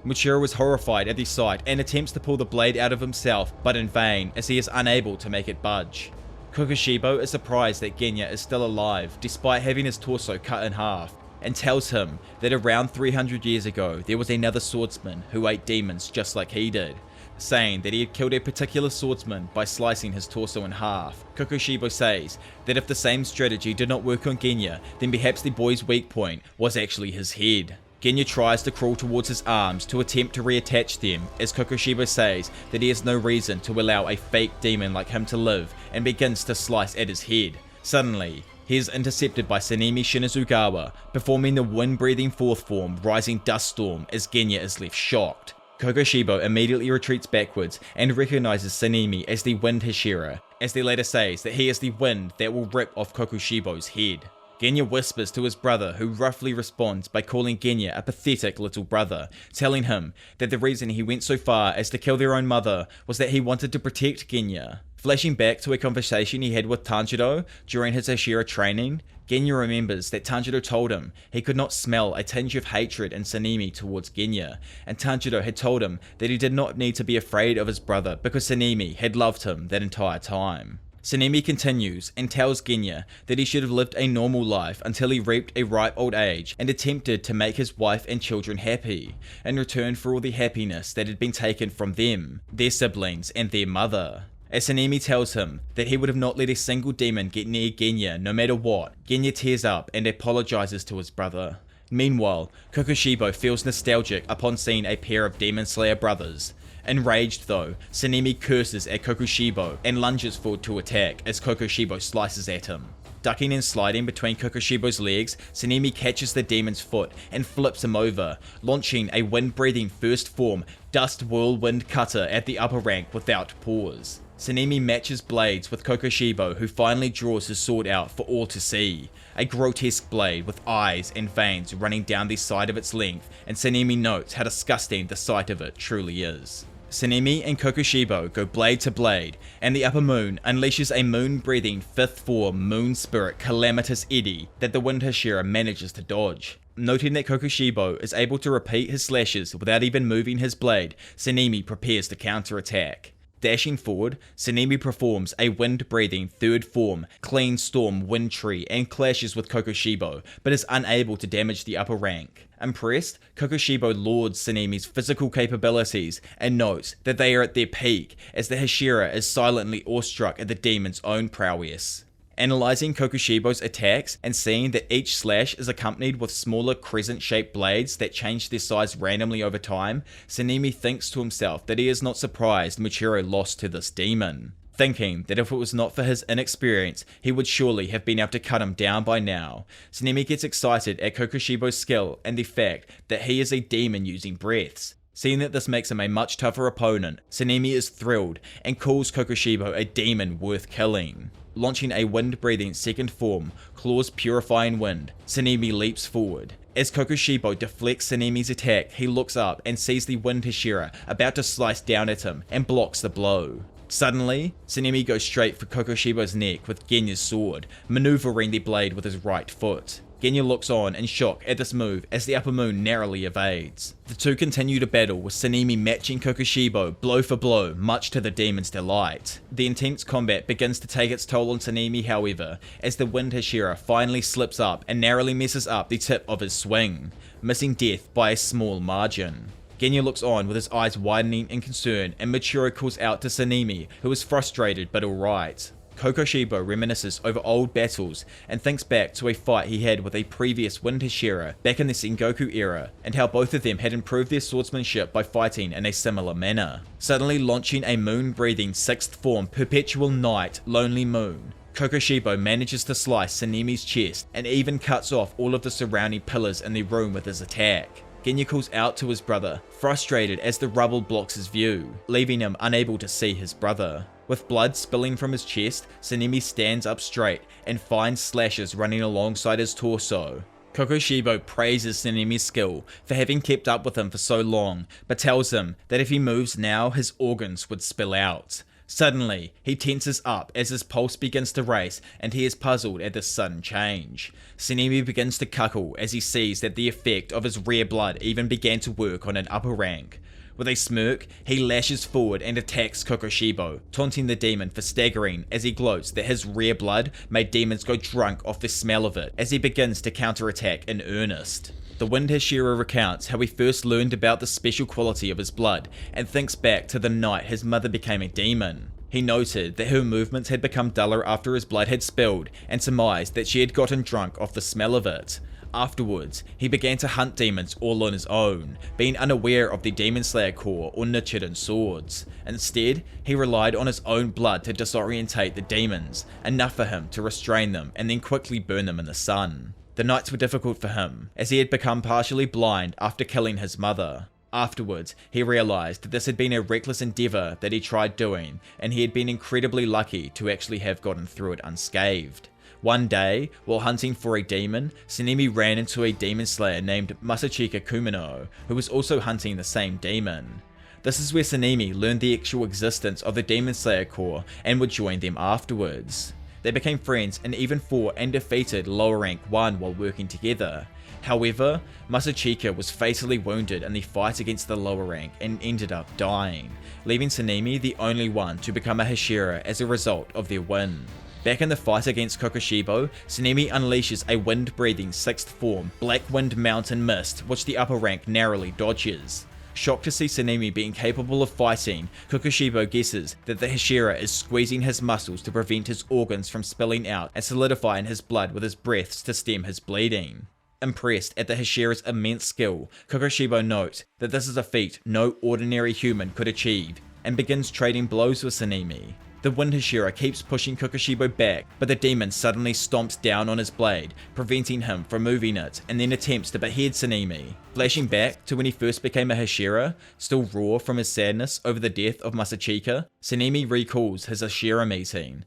Michiru is horrified at the sight and attempts to pull the blade out of himself, but in vain as he is unable to make it budge. Kokushibo is surprised that Genya is still alive despite having his torso cut in half, and tells him that around 300 years ago there was another swordsman who ate demons just like he did, saying that he had killed a particular swordsman by slicing his torso in half. Kokushibo says that if the same strategy did not work on Genya, then perhaps the boy's weak point was actually his head. Genya tries to crawl towards his arms to attempt to reattach them, as Kokushibo says that he has no reason to allow a fake demon like him to live, and begins to slice at his head. Suddenly, he is intercepted by Sanemi Shinazugawa, performing the wind-breathing 4th form Rising Dust Storm as Genya is left shocked. Kokushibo immediately retreats backwards and recognizes Sanemi as the Wind Hashira, as the latter says that he is the wind that will rip off Kokushibo's head. Genya whispers to his brother, who roughly responds by calling Genya a pathetic little brother, telling him that the reason he went so far as to kill their own mother was that he wanted to protect Genya. Flashing back to a conversation he had with Tanjiro during his Hashira training, Genya remembers that Tanjiro told him he could not smell a tinge of hatred in Sanemi towards Genya, and Tanjiro had told him that he did not need to be afraid of his brother because Sanemi had loved him that entire time. Sanemi continues and tells Genya that he should have lived a normal life until he reached a ripe old age and attempted to make his wife and children happy, in return for all the happiness that had been taken from them, their siblings, and their mother. As Sanemi tells him that he would have not let a single demon get near Genya no matter what, Genya tears up and apologizes to his brother. Meanwhile, Kokushibo feels nostalgic upon seeing a pair of Demon Slayer brothers. Enraged though, Sanemi curses at Kokushibo and lunges forward to attack as Kokushibo slices at him. Ducking and sliding between Kokushibo's legs, Sanemi catches the demon's foot and flips him over, launching a wind-breathing first form Dust Whirlwind Cutter at the upper rank without pause. Sanemi matches blades with Kokushibo, who finally draws his sword out for all to see. A grotesque blade with eyes and veins running down the side of its length, and Sanemi notes how disgusting the sight of it truly is. Sanemi and Kokushibo go blade to blade, and the upper moon unleashes a moon-breathing 5th form moon spirit calamitous eddy that the Wind Hashira manages to dodge. Noting that Kokushibo is able to repeat his slashes without even moving his blade, Sanemi prepares to counterattack. Dashing forward, Sanemi performs a wind-breathing 3rd form Clean Storm Wind Tree and clashes with Kokushibo, but is unable to damage the upper rank. Impressed, Kokushibo lauds Sanemi's physical capabilities and notes that they are at their peak, as the Hashira is silently awestruck at the demon's own prowess. Analyzing Kokushibo's attacks and seeing that each slash is accompanied with smaller crescent-shaped blades that change their size randomly over time, Sanemi thinks to himself that he is not surprised Michiro lost to this demon. Thinking that if it was not for his inexperience, he would surely have been able to cut him down by now, Sanemi gets excited at Kokushibo's skill and the fact that he is a demon using breaths. Seeing that this makes him a much tougher opponent, Sanemi is thrilled and calls Kokushibo a demon worth killing. Launching a wind-breathing 2nd form, Claw's Purifying Wind, Sanemi leaps forward. As Kokushibo deflects Sanemi's attack, he looks up and sees the Wind Hashira about to slice down at him and blocks the blow. Suddenly, Sanemi goes straight for Kokushibo's neck with Genya's sword, maneuvering the blade with his right foot. Genya looks on in shock at this move as the upper moon narrowly evades. The two continue to battle with Sanemi matching Kokushibo blow for blow, much to the demon's delight. The intense combat begins to take its toll on Sanemi, however, as the Wind Hashira finally slips up and narrowly messes up the tip of his swing, missing death by a small margin. Genya looks on with his eyes widening in concern, and Michiro calls out to Sanemi, who is frustrated but alright. Kokushibo reminisces over old battles and thinks back to a fight he had with a previous Wind Hashira back in the Sengoku era, and how both of them had improved their swordsmanship by fighting in a similar manner. Suddenly launching a moon-breathing 6th form Perpetual Night Lonely Moon, Kokushibo manages to slice Sanemi's chest and even cuts off all of the surrounding pillars in the room with his attack. Genya calls out to his brother, frustrated as the rubble blocks his view, leaving him unable to see his brother. With blood spilling from his chest, Sanemi stands up straight and finds slashes running alongside his torso. Kokushibo praises Sanemi's skill for having kept up with him for so long, but tells him that if he moves now, his organs would spill out. Suddenly, he tenses up as his pulse begins to race and he is puzzled at this sudden change. Sanemi begins to cuckle as he sees that the effect of his rare blood even began to work on an upper rank. With a smirk, he lashes forward and attacks Kokushibo, taunting the demon for staggering as he gloats that his rare blood made demons go drunk off the smell of it as he begins to counterattack in earnest. The Wind Hashira recounts how he first learned about the special quality of his blood and thinks back to the night his mother became a demon. He noted that her movements had become duller after his blood had spilled and surmised that she had gotten drunk off the smell of it. Afterwards, he began to hunt demons all on his own, being unaware of the Demon Slayer core or Nichiren swords. Instead, he relied on his own blood to disorientate the demons, enough for him to restrain them and then quickly burn them in the sun. The nights were difficult for him, as he had become partially blind after killing his mother. Afterwards, he realized that this had been a reckless endeavor that he tried doing, and he had been incredibly lucky to actually have gotten through it unscathed. One day, while hunting for a demon, Sanemi ran into a demon slayer named Masachika Kumino, who was also hunting the same demon. This is where Sanemi learned the actual existence of the Demon Slayer Corps and would join them afterwards. They became friends and even fought and defeated lower rank 1 while working together. However, Masachika was fatally wounded in the fight against the lower rank and ended up dying, leaving Sanemi the only one to become a Hashira as a result of their win. Back in the fight against Kokushibo, Sanemi unleashes a wind-breathing 6th form Black Wind Mountain Mist, which the upper rank narrowly dodges. Shocked to see Sanemi being capable of fighting, Kokushibo guesses that the Hashira is squeezing his muscles to prevent his organs from spilling out and solidifying his blood with his breaths to stem his bleeding. Impressed at the Hashira's immense skill, Kokushibo notes that this is a feat no ordinary human could achieve, and begins trading blows with Sanemi. The Wind Hashira keeps pushing Kokushibo back, but the demon suddenly stomps down on his blade, preventing him from moving it, and then attempts to behead Sanemi. Flashing back to when he first became a Hashira, still raw from his sadness over the death of Masachika, Sanemi recalls his Hashira meeting.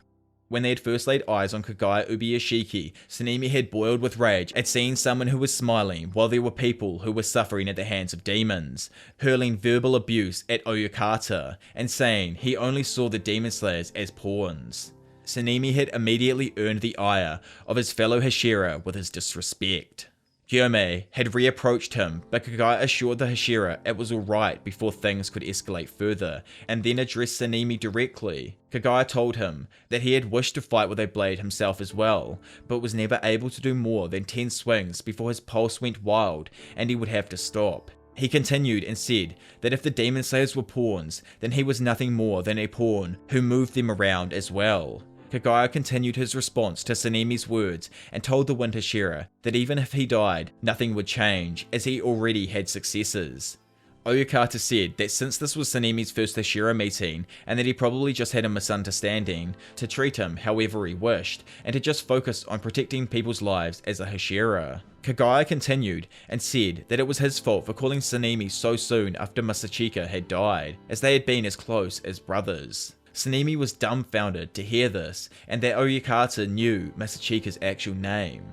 When they had first laid eyes on Kagaya Ubuyashiki, Sanemi had boiled with rage at seeing someone who was smiling while there were people who were suffering at the hands of demons, hurling verbal abuse at Oyukata, and saying he only saw the demon slayers as pawns. Sanemi had immediately earned the ire of his fellow Hashira with his disrespect. Gyomei had reapproached him, but Kagaya assured the Hashira it was alright before things could escalate further, and then addressed Sanemi directly. Kagaya told him that he had wished to fight with a blade himself as well, but was never able to do more than 10 swings before his pulse went wild and he would have to stop. He continued and said that if the demon slayers were pawns, then he was nothing more than a pawn who moved them around as well. Kagaya continued his response to Sanemi's words and told the Wind Hashira that even if he died, nothing would change, as he already had successors. Oyukata said that since this was Sanemi's first Hashira meeting, and that he probably just had a misunderstanding, to treat him however he wished, and to just focus on protecting people's lives as a Hashira. Kagaya continued and said that it was his fault for calling Sanemi so soon after Masachika had died, as they had been as close as brothers. Sanemi was dumbfounded to hear this, and that Oyukata knew Masachika's actual name.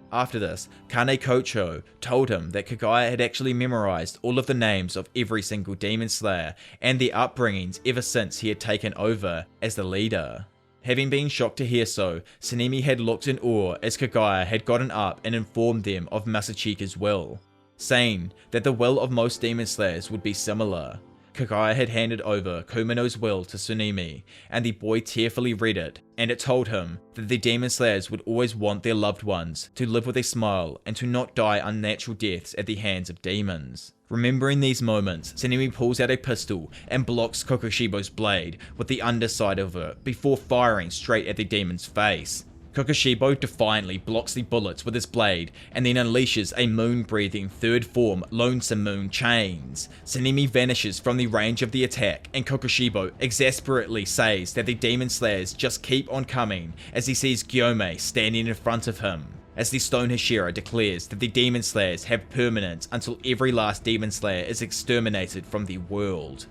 After this, Kane Kocho told him that Kagaya had actually memorized all of the names of every single demon slayer and their upbringings ever since he had taken over as the leader. Having been shocked to hear so, Sanemi had looked in awe as Kagaya had gotten up and informed them of Masachika's will, saying that the will of most demon slayers would be similar. Kagaya had handed over Kumino's will to Tsunemi, and the boy tearfully read it, and it told him that the demon slayers would always want their loved ones to live with a smile and to not die unnatural deaths at the hands of demons. Remembering these moments, Tsunemi pulls out a pistol and blocks Kokushibo's blade with the underside of it before firing straight at the demon's face. Kokushibo defiantly blocks the bullets with his blade and then unleashes a moon-breathing third form Lonesome Moon Chains. Tsunemi vanishes from the range of the attack, and Kokushibo exasperately says that the demon slayers just keep on coming as he sees Gyomei standing in front of him. As the Stone Hashira declares that the demon slayers have permanence until every last demon slayer is exterminated from the world.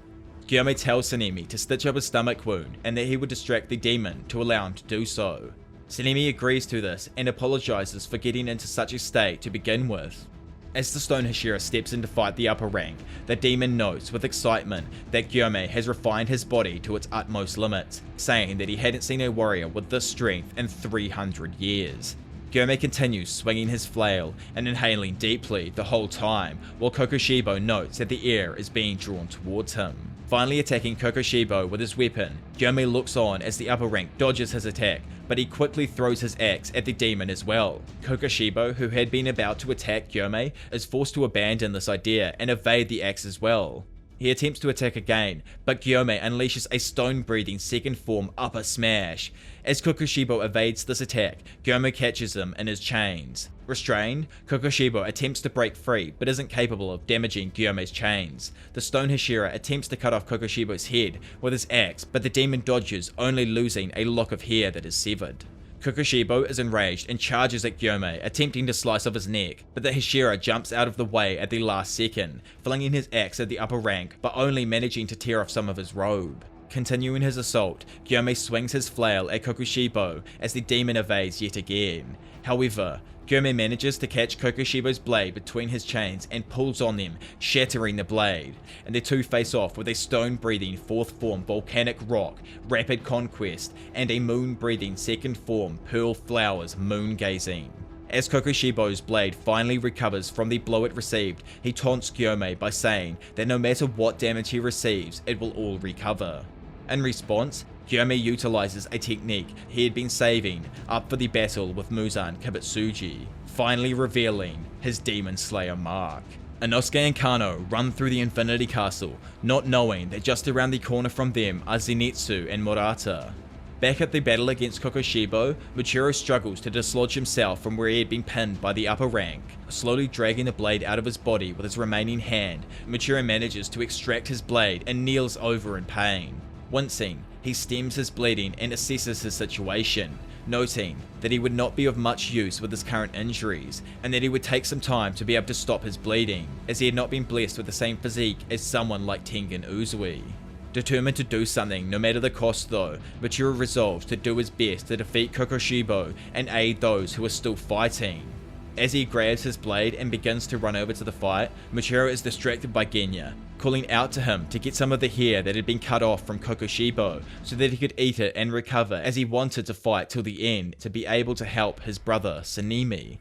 Gyomei tells Tsunemi to stitch up his stomach wound and that he would distract the demon to allow him to do so. Tsunemi agrees to this and apologizes for getting into such a state to begin with. As the Stone Hashira steps in to fight the upper rank, the demon notes with excitement that Gyomei has refined his body to its utmost limits, saying that he hadn't seen a warrior with this strength in 300 years. Gyomei continues swinging his flail and inhaling deeply the whole time, while Kokushibo notes that the air is being drawn towards him. Finally attacking Kokushibo with his weapon, Gyomei looks on as the upper rank dodges his attack, but he quickly throws his axe at the demon as well. Kokushibo, who had been about to attack Gyomei, is forced to abandon this idea and evade the axe as well. He attempts to attack again, but Gyomei unleashes a stone-breathing second form upper smash. As Kokushibo evades this attack, Gyomei catches him in his chains. Restrained, Kokushibo attempts to break free, but isn't capable of damaging Gyomei's chains. The Stone Hashira attempts to cut off Kokushibo's head with his axe, but the demon dodges, only losing a lock of hair that is severed. Kokushibo is enraged and charges at Gyomei, attempting to slice off his neck, but the Hashira jumps out of the way at the last second, flinging his axe at the upper rank, but only managing to tear off some of his robe. Continuing his assault, Gyomei swings his flail at Kokushibo as the demon evades yet again. However, Gyomei manages to catch Kokushibo's blade between his chains and pulls on them, shattering the blade, and the two face off with a stone-breathing fourth form Volcanic Rock, Rapid Conquest, and a moon-breathing second form Pearl Flowers Moon Gazing. As Kokushibo's blade finally recovers from the blow it received, he taunts Gyomei by saying that no matter what damage he receives, it will all recover. In response, Gyomei utilizes a technique he had been saving up for the battle with Muzan Kibutsuji, finally revealing his Demon Slayer mark. Inosuke and Kano run through the Infinity Castle, not knowing that just around the corner from them are Zenitsu and Murata. Back at the battle against Kokushibo, Michiro struggles to dislodge himself from where he had been pinned by the upper rank. Slowly dragging the blade out of his body with his remaining hand, Michiro manages to extract his blade and kneels over in pain. Wincing, he stems his bleeding and assesses his situation, noting that he would not be of much use with his current injuries, and that he would take some time to be able to stop his bleeding, as he had not been blessed with the same physique as someone like Tengen Uzui. Determined to do something no matter the cost though, Michiro resolves to do his best to defeat Kokushibo and aid those who are still fighting. As he grabs his blade and begins to run over to the fight, Michiro is distracted by Genya, calling out to him to get some of the hair that had been cut off from Kokushibo so that he could eat it and recover, as he wanted to fight till the end to be able to help his brother Sanemi.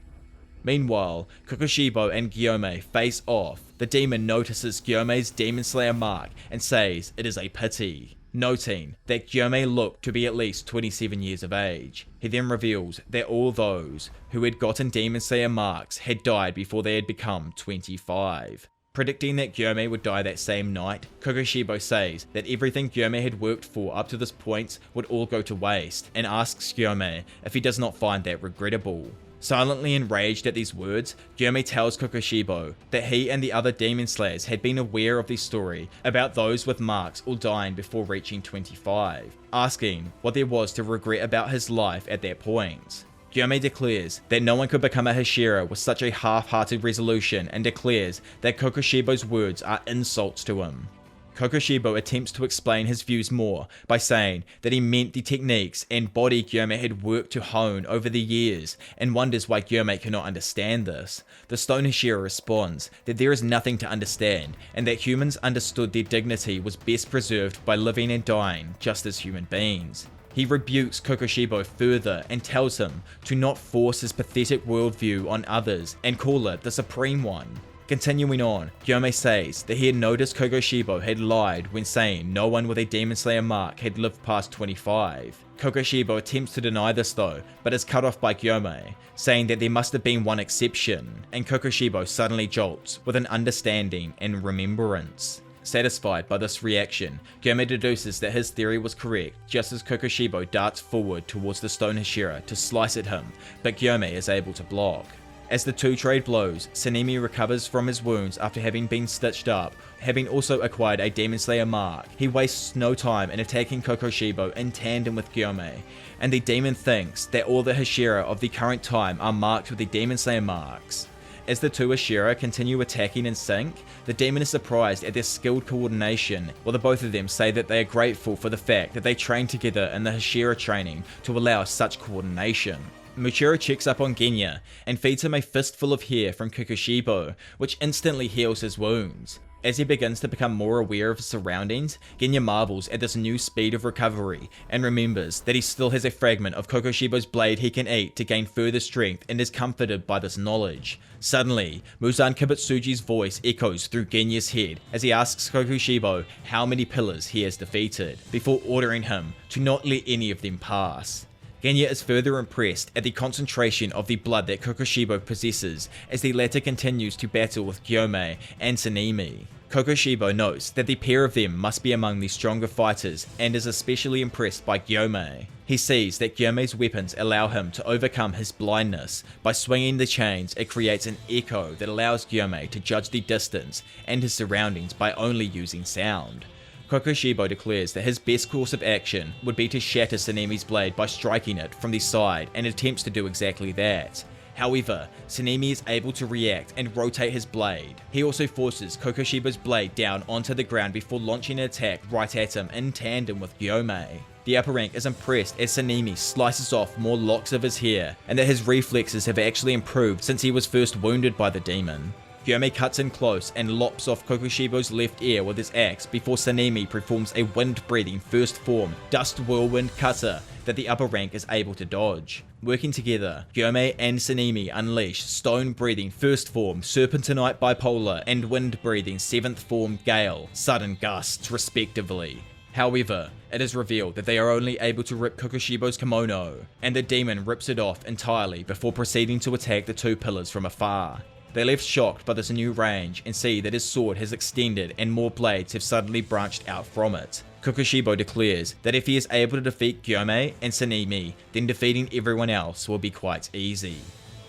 Meanwhile, Kokushibo and Gyome face off. The demon notices Gyome's Demon Slayer mark and says it is a pity, noting that Gyome looked to be at least 27 years of age. He then reveals that all those who had gotten Demon Slayer marks had died before they had become 25. Predicting that Gyome would die that same night, Kokushibo says that everything Gyome had worked for up to this point would all go to waste, and asks Gyome if he does not find that regrettable. Silently enraged at these words, Gyome tells Kokushibo that he and the other demon slayers had been aware of the story about those with marks all dying before reaching 25, asking what there was to regret about his life at that point. Gyome declares that no one could become a Hashira with such a half-hearted resolution, and declares that Kokushibo's words are insults to him. Kokushibo attempts to explain his views more by saying that he meant the techniques and body Gyome had worked to hone over the years, and wonders why Gyome cannot understand this. The Stone Hashira responds that there is nothing to understand, and that humans understood their dignity was best preserved by living and dying just as human beings. He rebukes Kokushibo further and tells him to not force his pathetic worldview on others and call it the supreme one. Continuing on, Gyome says that he had noticed Kokushibo had lied when saying no one with a Demon Slayer mark had lived past 25. Kokushibo attempts to deny this though, but is cut off by Gyome, saying that there must have been one exception, and Kokushibo suddenly jolts with an understanding and remembrance. Satisfied by this reaction, Gyome deduces that his theory was correct just as Kokushibo darts forward towards the Stone Hashira to slice at him, but Gyome is able to block. As the two trade blows, Sanemi recovers from his wounds after having been stitched up, having also acquired a Demon Slayer mark. He wastes no time in attacking Kokushibo in tandem with Gyome, and the demon thinks that all the Hashira of the current time are marked with the Demon Slayer marks. As the two Hashira continue attacking in sync, the demon is surprised at their skilled coordination, while the both of them say that they are grateful for the fact that they trained together in the Hashira training to allow such coordination. Michiro checks up on Genya and feeds him a fistful of hair from Kokushibo, which instantly heals his wounds. As he begins to become more aware of his surroundings, Genya marvels at this new speed of recovery and remembers that he still has a fragment of Kokushibo's blade he can eat to gain further strength, and is comforted by this knowledge. Suddenly, Muzan Kibutsuji's voice echoes through Genya's head as he asks Kokushibo how many pillars he has defeated, before ordering him to not let any of them pass. Genya is further impressed at the concentration of the blood that Kokushibo possesses as the latter continues to battle with Gyome and Sanemi. Kokushibo notes that the pair of them must be among the stronger fighters and is especially impressed by Gyome. He sees that Gyome's weapons allow him to overcome his blindness. By swinging the chains, it creates an echo that allows Gyome to judge the distance and his surroundings by only using sound. Kokushibo declares that his best course of action would be to shatter Sanemi's blade by striking it from the side, and attempts to do exactly that. However, Sanemi is able to react and rotate his blade. He also forces Kokushibo's blade down onto the ground before launching an attack right at him in tandem with Gyome. The upper rank is impressed as Sanemi slices off more locks of his hair, and that his reflexes have actually improved since he was first wounded by the demon. Gyome cuts in close and lops off Kokushibo's left ear with his axe before Sanemi performs a wind-breathing first form dust whirlwind cutter that the upper rank is able to dodge. Working together, Gyome and Sanemi unleash stone-breathing first form serpentinite bipolar and wind-breathing seventh form gale sudden gusts respectively. However, it is revealed that they are only able to rip Kokushibo's kimono, and the demon rips it off entirely before proceeding to attack the two pillars from afar. They left shocked by this new range and see that his sword has extended and more blades have suddenly branched out from it. Kokushibo declares that if he is able to defeat Gyome and Sanemi, then defeating everyone else will be quite easy.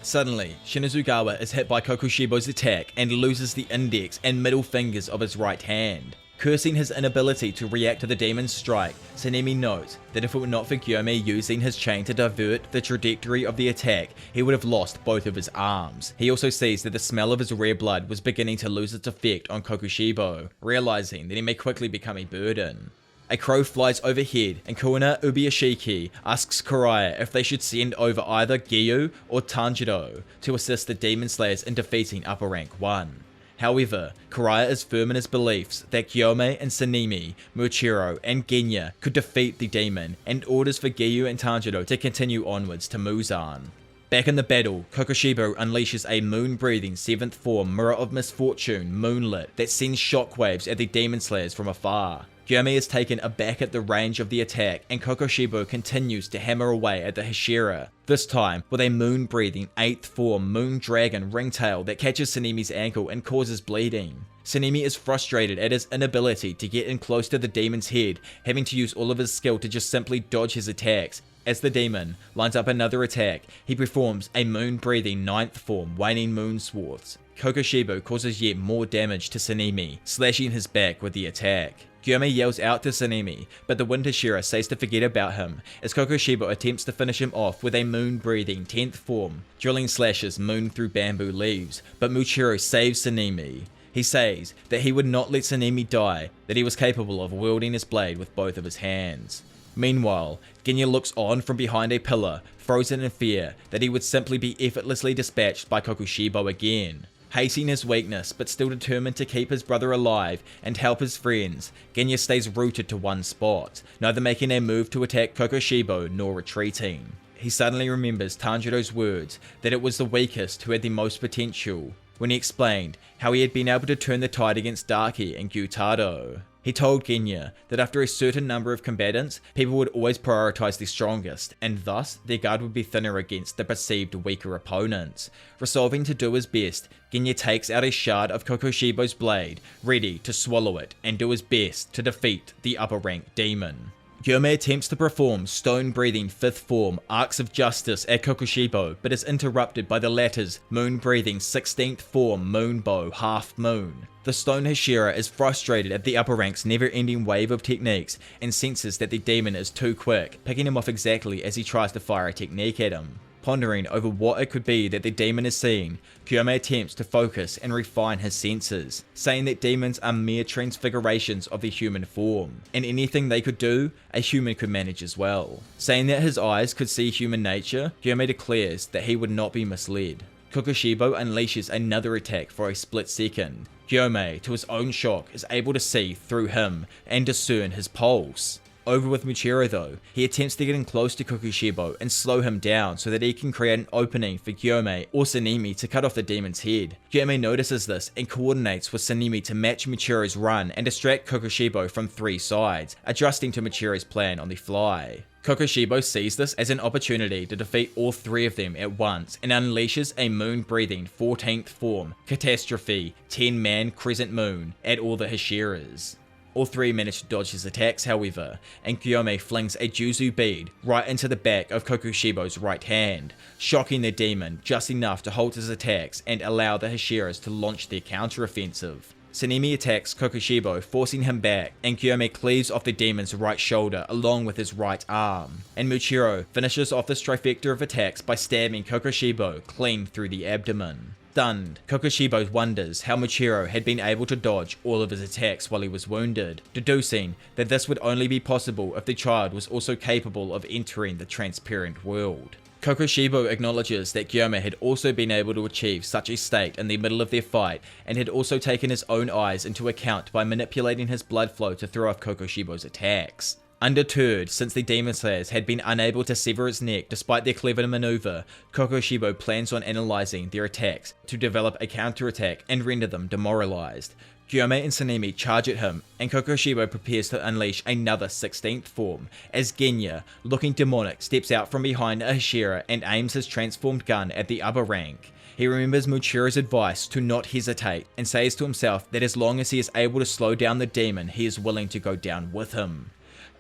Suddenly, Shinazugawa is hit by Kokushibo's attack and loses the index and middle fingers of his right hand. Cursing his inability to react to the demon's strike, Sanemi notes that if it were not for Gyome using his chain to divert the trajectory of the attack, he would have lost both of his arms. He also sees that the smell of his rare blood was beginning to lose its effect on Kokushibo, realizing that he may quickly become a burden. A crow flies overhead and Kuina Ubiyashiki asks Kuraya if they should send over either Giyu or Tanjiro to assist the Demon Slayers in defeating Upper Rank 1. However, Kuraya is firm in his beliefs that Gyome and Sanemi, Muichiro and Genya could defeat the demon and orders for Giyu and Tanjiro to continue onwards to Muzan. Back in the battle, Kokushibo unleashes a moon-breathing 7th form Mirror of Misfortune Moonlit that sends shockwaves at the Demon Slayers from afar. Gyome is taken aback at the range of the attack and Kokushibo continues to hammer away at the Hashira, this time with a moon-breathing 8th form Moon Dragon Ringtail that catches Sanemi's ankle and causes bleeding. Sanemi is frustrated at his inability to get in close to the demon's head, having to use all of his skill to just simply dodge his attacks. As the demon lines up another attack, he performs a moon-breathing 9th form Waning Moon Swords. Kokushibo causes yet more damage to Sanemi, slashing his back with the attack. Gyome yells out to Sanemi, but the Wind Hashira says to forget about him, as Kokushibo attempts to finish him off with a moon-breathing 10th form, drilling slashes moon through bamboo leaves, but Muichiro saves Sanemi. He says that he would not let Sanemi die, that he was capable of wielding his blade with both of his hands. Meanwhile, Genya looks on from behind a pillar, frozen in fear that he would simply be effortlessly dispatched by Kokushibo again. Hating his weakness, but still determined to keep his brother alive and help his friends, Genya stays rooted to one spot, neither making a move to attack Kokushibo nor retreating. He suddenly remembers Tanjiro's words that it was the weakest who had the most potential, when he explained how he had been able to turn the tide against Daki and Gyutaro. He told Genya that after a certain number of combatants, people would always prioritize the strongest, and thus their guard would be thinner against the perceived weaker opponents. Resolving to do his best, Genya takes out a shard of Kokushibo's blade, ready to swallow it and do his best to defeat the upper rank demon. Gyome attempts to perform stone-breathing 5th form Arcs of Justice at Kokushibo, but is interrupted by the latter's moon-breathing 16th form Moonbow Half Moon. The Stone Hashira is frustrated at the upper rank's never-ending wave of techniques and senses that the demon is too quick, picking him off exactly as he tries to fire a technique at him. Pondering over what it could be that the demon is seeing, Gyome attempts to focus and refine his senses, saying that demons are mere transfigurations of the human form, and anything they could do, a human could manage as well. Saying that his eyes could see human nature, Gyome declares that he would not be misled. Kokushibo unleashes another attack for a split second. Gyome, to his own shock, is able to see through him and discern his pulse. Over with Muichiro though, he attempts to get in close to Kokushibo and slow him down so that he can create an opening for Gyome or Sanemi to cut off the demon's head. Gyome notices this and coordinates with Sanemi to match Muichiro's run and distract Kokushibo from 3 sides, adjusting to Muichiro's plan on the fly. Kokushibo sees this as an opportunity to defeat all 3 of them at once and unleashes a moon-breathing 14th form Catastrophe 10-man Crescent Moon at all the Hashiras. All 3 manage to dodge his attacks however, and Gyome flings a Juzu bead right into the back of Kokushibo's right hand, shocking the demon just enough to halt his attacks and allow the Hashiras to launch their counter-offensive. Sanemi attacks Kokushibo, forcing him back, and Gyome cleaves off the demon's right shoulder along with his right arm, and Muichiro finishes off this trifecta of attacks by stabbing Kokushibo clean through the abdomen. Stunned, Kokushibo wonders how Muichiro had been able to dodge all of his attacks while he was wounded, deducing that this would only be possible if the child was also capable of entering the transparent world. Kokushibo acknowledges that Gyome had also been able to achieve such a state in the middle of their fight, and had also taken his own eyes into account by manipulating his blood flow to throw off Kokushibo's attacks. Undeterred, since the Demon Slayers had been unable to sever its neck despite their clever maneuver, Kokushibo plans on analysing their attacks to develop a counterattack and render them demoralised. Gyome and Sanemi charge at him, and Kokushibo prepares to unleash another 16th form, as Genya, looking demonic, steps out from behind Hashira and aims his transformed gun at the upper rank. He remembers Muchiro's advice to not hesitate, and says to himself that as long as he is able to slow down the demon, he is willing to go down with him.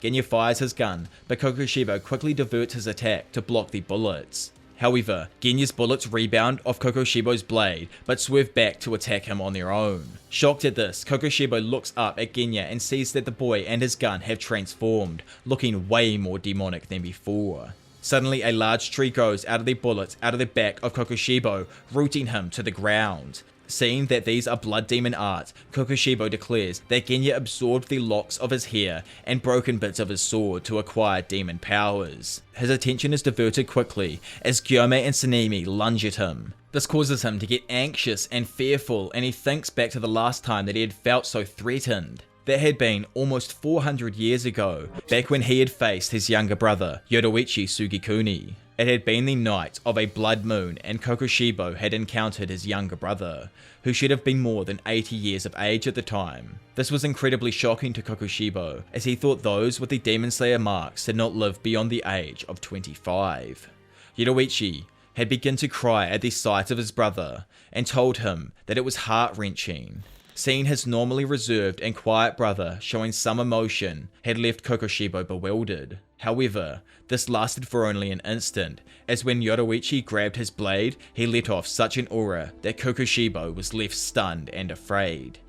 Genya fires his gun, but Kokushibo quickly diverts his attack to block the bullets. However, Genya's bullets rebound off Kokushibo's blade, but swerve back to attack him on their own. Shocked at this, Kokushibo looks up at Genya and sees that the boy and his gun have transformed, looking way more demonic than before. Suddenly, a large tree grows out of the bullets out of the back of Kokushibo, rooting him to the ground. Seeing that these are blood demon art, Kokushibo declares that Genya absorbed the locks of his hair and broken bits of his sword to acquire demon powers. His attention is diverted quickly as Gyome and Sanemi lunge at him. This causes him to get anxious and fearful, and he thinks back to the last time that he had felt so threatened. That had been almost 400 years ago, back when he had faced his younger brother, Yoruichi Sugikuni. It had been the night of a blood moon, and Kokushibo had encountered his younger brother, who should have been more than 80 years of age at the time. This was incredibly shocking to Kokushibo, as he thought those with the Demon Slayer marks did not live beyond the age of 25. Yoruichi had begun to cry at the sight of his brother, and told him that it was heart-wrenching. Seeing his normally reserved and quiet brother showing some emotion had left Kokushibo bewildered. However, this lasted for only an instant, as when Yoruichi grabbed his blade, he let off such an aura that Kokushibo was left stunned and afraid.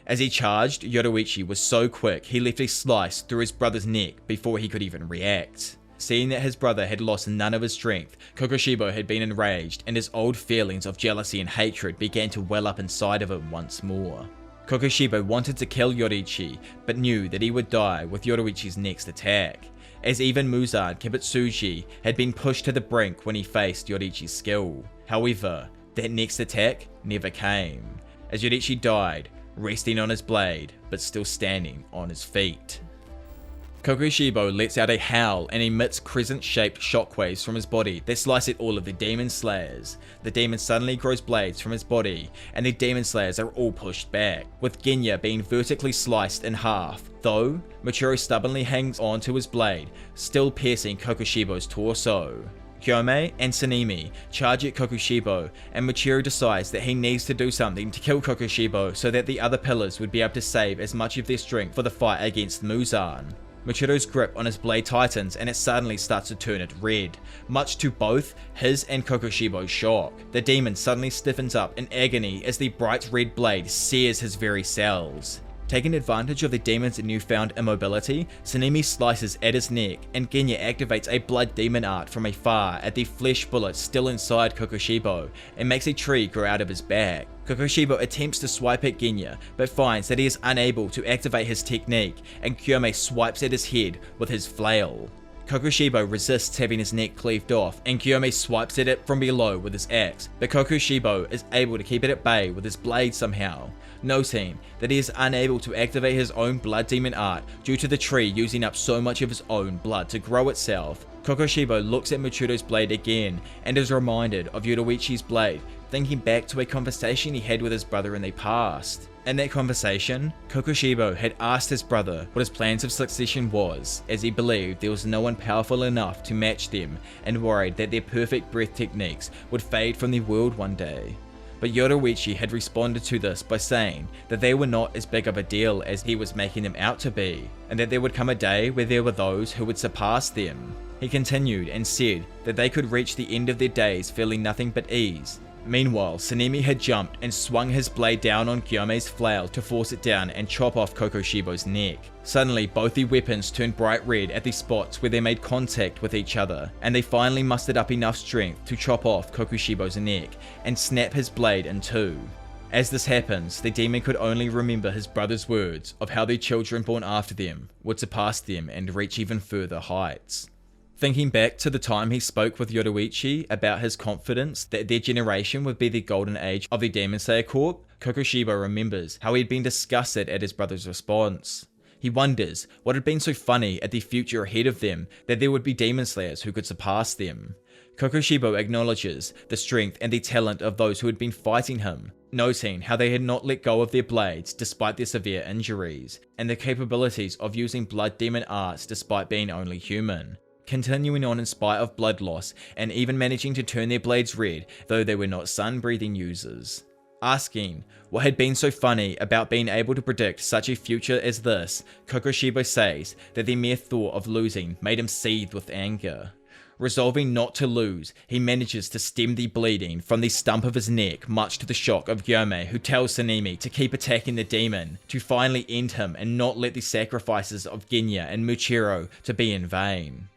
As he charged, Yoruichi was so quick he left a slice through his brother's neck before he could even react. Seeing that his brother had lost none of his strength, Kokushibo had been enraged, and his old feelings of jealousy and hatred began to well up inside of him once more. Kokushibo wanted to kill Yoruichi, but knew that he would die with Yoruichi's next attack, as even Muzan Kibutsuji had been pushed to the brink when he faced Yoruichi's skill. However, that next attack never came, as Yoruichi died, resting on his blade, but still standing on his feet. Kokushibo lets out a howl and emits crescent-shaped shockwaves from his body that slice at all of the Demon Slayers. The demon suddenly grows blades from his body, and the Demon Slayers are all pushed back, with Genya being vertically sliced in half, though Muchiro stubbornly hangs on to his blade, still piercing Kokushibo's torso. Gyome and Sanemi charge at Kokushibo, and Muchiro decides that he needs to do something to kill Kokushibo so that the other pillars would be able to save as much of their strength for the fight against Muzan. Muchiro's grip on his blade tightens, and it suddenly starts to turn it red, much to both his and Kokushibo's shock. The demon suddenly stiffens up in agony as the bright red blade sears his very cells. Taking advantage of the demon's newfound immobility, Sanemi slices at his neck, and Genya activates a blood demon art from afar at the flesh bullet still inside Kokushibo, and makes a tree grow out of his back. Kokushibo attempts to swipe at Genya, but finds that he is unable to activate his technique, and Gyome swipes at his head with his flail. Kokushibo resists having his neck cleaved off, and Gyome swipes at it from below with his axe, but Kokushibo is able to keep it at bay with his blade somehow, noting that he is unable to activate his own blood demon art due to the tree using up so much of his own blood to grow itself. Kokushibo looks at Muchiro's blade again and is reminded of Yoruichi's blade, thinking back to a conversation he had with his brother in the past. In that conversation, Kokushibo had asked his brother what his plans of succession was, as he believed there was no one powerful enough to match them, and worried that their perfect breath techniques would fade from the world one day. But Yoruichi had responded to this by saying that they were not as big of a deal as he was making them out to be, and that there would come a day where there were those who would surpass them. He continued and said that they could reach the end of their days feeling nothing but ease. Meanwhile, Sanemi had jumped and swung his blade down on Gyome's flail to force it down and chop off Kokushibo's neck. Suddenly, both the weapons turned bright red at the spots where they made contact with each other, and they finally mustered up enough strength to chop off Kokushibo's neck and snap his blade in two. As this happens, the demon could only remember his brother's words of how the children born after them would surpass them and reach even further heights. Thinking back to the time he spoke with Yoruichi about his confidence that their generation would be the golden age of the Demon Slayer Corps, Kokushibo remembers how he had been disgusted at his brother's response. He wonders what had been so funny at the future ahead of them that there would be Demon Slayers who could surpass them. Kokushibo acknowledges the strength and the talent of those who had been fighting him, noting how they had not let go of their blades despite their severe injuries, and the capabilities of using blood demon arts despite being only human, continuing on in spite of blood loss and even managing to turn their blades red though they were not sun-breathing users. Asking what had been so funny about being able to predict such a future as this, Kokushibo says that the mere thought of losing made him seethe with anger. Resolving not to lose, he manages to stem the bleeding from the stump of his neck, much to the shock of Gyome, who tells Sanemi to keep attacking the demon, to finally end him and not let the sacrifices of Genya and Muchiro to be in vain.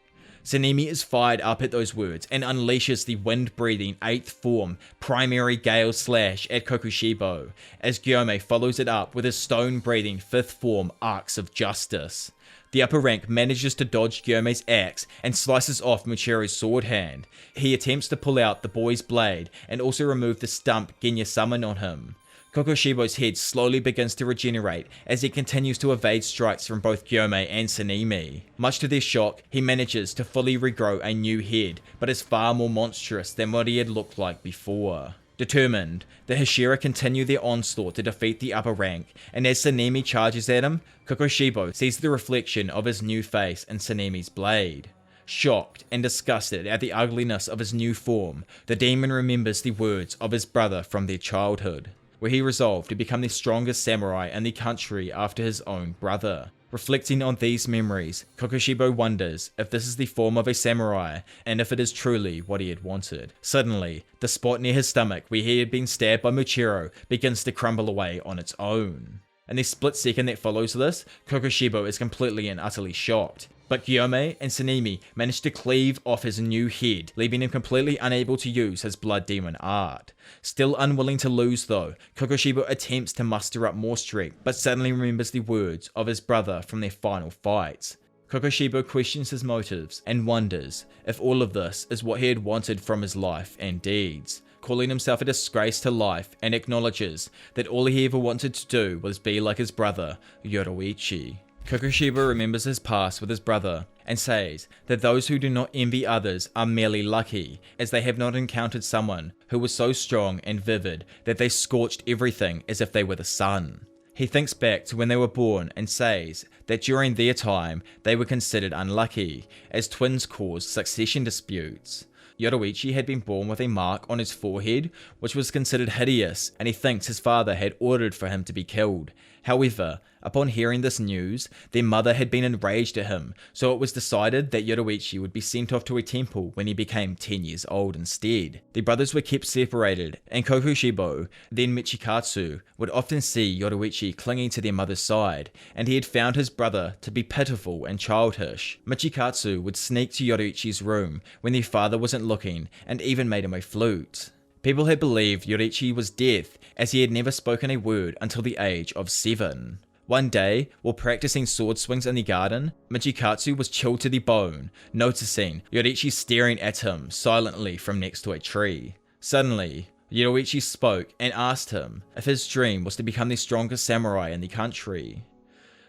Sanemi is fired up at those words and unleashes the wind-breathing 8th form primary gale slash at Kokushibo, as Gyome follows it up with his stone-breathing 5th form arcs of justice. The upper rank manages to dodge Gyome's axe and slices off Muchiro's sword hand. He attempts to pull out the boy's blade and also remove the stump Genya summoned on him. Kokushibo's head slowly begins to regenerate as he continues to evade strikes from both Gyome and Sanemi. Much to their shock, he manages to fully regrow a new head, but is far more monstrous than what he had looked like before. Determined, the Hashira continue their onslaught to defeat the upper rank, and as Sanemi charges at him, Kokushibo sees the reflection of his new face in Sanemi's blade. Shocked and disgusted at the ugliness of his new form, the demon remembers the words of his brother from their childhood, where he resolved to become the strongest samurai in the country after his own brother. Reflecting on these memories, Kokushibo wonders if this is the form of a samurai, and if it is truly what he had wanted. Suddenly, the spot near his stomach where he had been stabbed by Muchiro begins to crumble away on its own. In the split second that follows this, Kokushibo is completely and utterly shocked. But Gyome and Sanemi manage to cleave off his new head, leaving him completely unable to use his blood demon art. Still unwilling to lose though, Kokushibo attempts to muster up more strength, but suddenly remembers the words of his brother from their final fights. Kokushibo questions his motives and wonders if all of this is what he had wanted from his life and deeds, calling himself a disgrace to life, and acknowledges that all he ever wanted to do was be like his brother, Yoruichi. Kokushibo remembers his past with his brother and says that those who do not envy others are merely lucky, as they have not encountered someone who was so strong and vivid that they scorched everything as if they were the sun. He thinks back to when they were born and says that during their time they were considered unlucky, as twins caused succession disputes. Yoruichi had been born with a mark on his forehead, which was considered hideous, and he thinks his father had ordered for him to be killed. However, upon hearing this news, their mother had been enraged at him, so it was decided that Yoruichi would be sent off to a temple when he became 10 years old instead. The brothers were kept separated, and Kokushibo, then Michikatsu, would often see Yoruichi clinging to their mother's side, and he had found his brother to be pitiful and childish. Michikatsu would sneak to Yoruichi's room when their father wasn't looking, and even made him a flute. People had believed Yoruichi was deaf, as he had never spoken a word until the age of 7. One day, while practicing sword swings in the garden, Michikatsu was chilled to the bone, noticing Yoruichi staring at him silently from next to a tree. Suddenly, Yoruichi spoke and asked him if his dream was to become the strongest samurai in the country.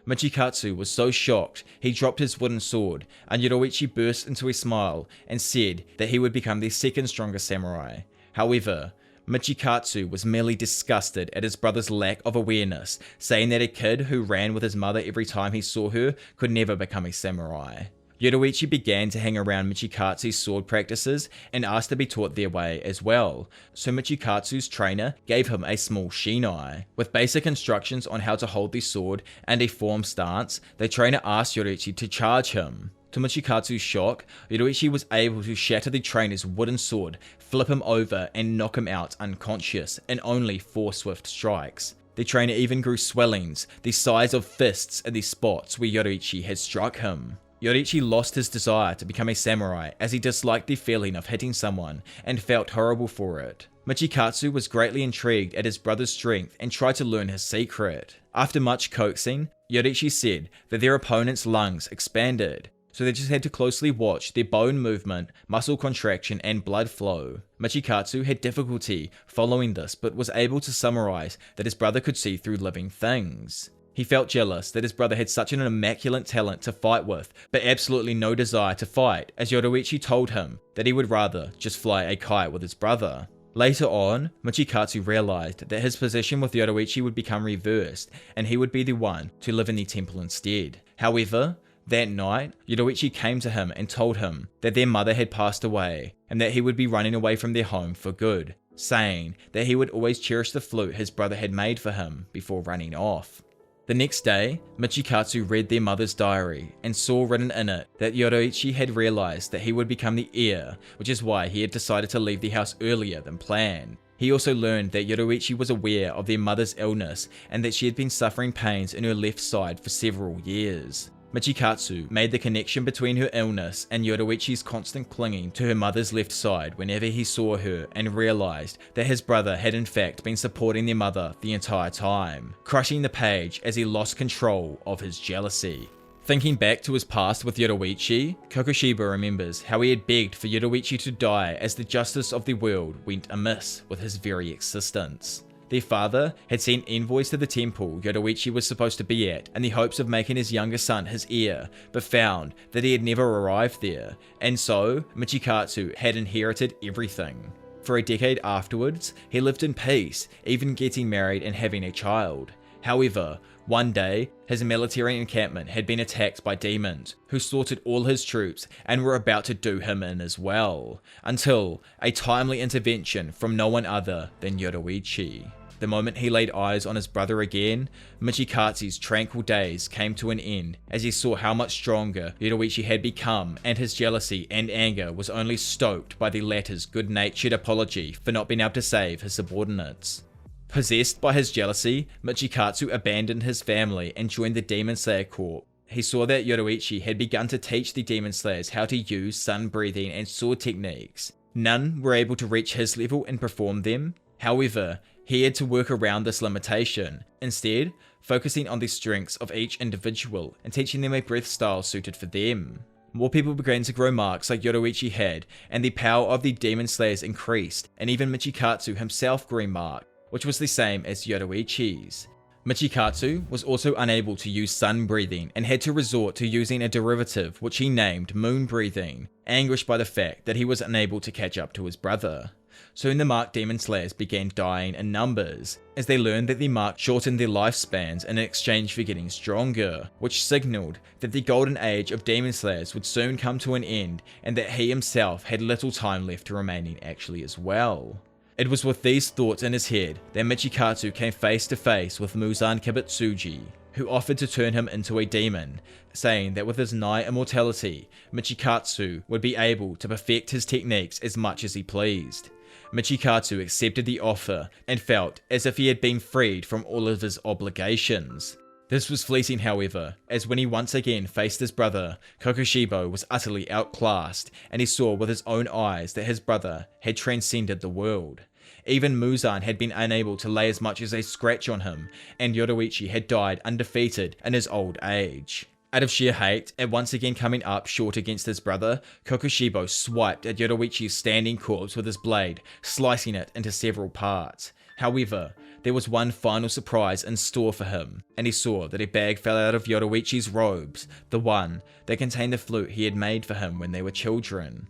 Michikatsu was so shocked he dropped his wooden sword, and Yoruichi burst into a smile and said that he would become the second strongest samurai. However, Michikatsu was merely disgusted at his brother's lack of awareness, saying that a kid who ran with his mother every time he saw her could never become a samurai. Yoruichi began to hang around Michikatsu's sword practices and asked to be taught their way as well, so Michikatsu's trainer gave him a small shinai. With basic instructions on how to hold the sword and a form stance, the trainer asked Yoruichi to charge him. To Michikatsu's shock, Yoruichi was able to shatter the trainer's wooden sword, flip him over and knock him out unconscious in only 4 swift strikes. The trainer even grew swellings the size of fists in the spots where Yoruichi had struck him. Yoruichi lost his desire to become a samurai as he disliked the feeling of hitting someone and felt horrible for it. Michikatsu was greatly intrigued at his brother's strength and tried to learn his secret. After much coaxing, Yoruichi said that their opponent's lungs expanded, so they just had to closely watch their bone movement, muscle contraction, and blood flow. Michikatsu had difficulty following this, but was able to summarize that his brother could see through living things. He felt jealous that his brother had such an immaculate talent to fight with, but absolutely no desire to fight, as Yoruichi told him that he would rather just fly a kite with his brother. Later on, Michikatsu realized that his position with Yoruichi would become reversed, and he would be the one to live in the temple instead. However, that night, Yoruichi came to him and told him that their mother had passed away, and that he would be running away from their home for good, saying that he would always cherish the flute his brother had made for him before running off. The next day, Michikatsu read their mother's diary and saw written in it that Yoruichi had realized that he would become the heir, which is why he had decided to leave the house earlier than planned. He also learned that Yoruichi was aware of their mother's illness and that she had been suffering pains in her left side for several years. Michikatsu made the connection between her illness and Yoruichi's constant clinging to her mother's left side whenever he saw her, and realized that his brother had in fact been supporting their mother the entire time, crushing the page as he lost control of his jealousy. Thinking back to his past with Yoruichi, Kokushiba remembers how he had begged for Yoruichi to die as the justice of the world went amiss with his very existence. Their father had sent envoys to the temple Yoruichi was supposed to be at in the hopes of making his younger son his heir, but found that he had never arrived there, and so Michikatsu had inherited everything. For a decade afterwards, he lived in peace, even getting married and having a child. However, one day, his military encampment had been attacked by demons, who slaughtered all his troops and were about to do him in as well, until a timely intervention from no one other than Yoruichi. The moment he laid eyes on his brother again, Michikatsu's tranquil days came to an end as he saw how much stronger Yoruichi had become, and his jealousy and anger was only stoked by the latter's good-natured apology for not being able to save his subordinates. Possessed by his jealousy, Michikatsu abandoned his family and joined the Demon Slayer Corps. He saw that Yoruichi had begun to teach the Demon Slayers how to use sun breathing and sword techniques. None were able to reach his level and perform them. However, he had to work around this limitation, instead focusing on the strengths of each individual and teaching them a breath style suited for them. More people began to grow marks like Yoruichi had, and the power of the Demon Slayers increased, and even Michikatsu himself grew marked, which was the same as Yoruichi's. Michikatsu was also unable to use sun breathing and had to resort to using a derivative which he named moon breathing, anguished by the fact that he was unable to catch up to his brother. Soon the Mark Demon Slayers began dying in numbers, as they learned that the Mark shortened their lifespans in exchange for getting stronger, which signaled that the golden age of Demon Slayers would soon come to an end, and that he himself had little time left remaining actually as well. It was with these thoughts in his head that Michikatsu came face to face with Muzan Kibutsuji, who offered to turn him into a demon, saying that with his nigh immortality, Michikatsu would be able to perfect his techniques as much as he pleased. Michikatsu accepted the offer and felt as if he had been freed from all of his obligations. This was fleeting, however, as when he once again faced his brother, Kokushibo was utterly outclassed, and he saw with his own eyes that his brother had transcended the world. Even Muzan had been unable to lay as much as a scratch on him, and Yoruichi had died undefeated in his old age. Out of sheer hate at once again coming up short against his brother, Kokushibo swiped at Yoruichi's standing corpse with his blade, slicing it into several parts. However, there was one final surprise in store for him, and he saw that a bag fell out of Yoruichi's robes, the one that contained the flute he had made for him when they were children.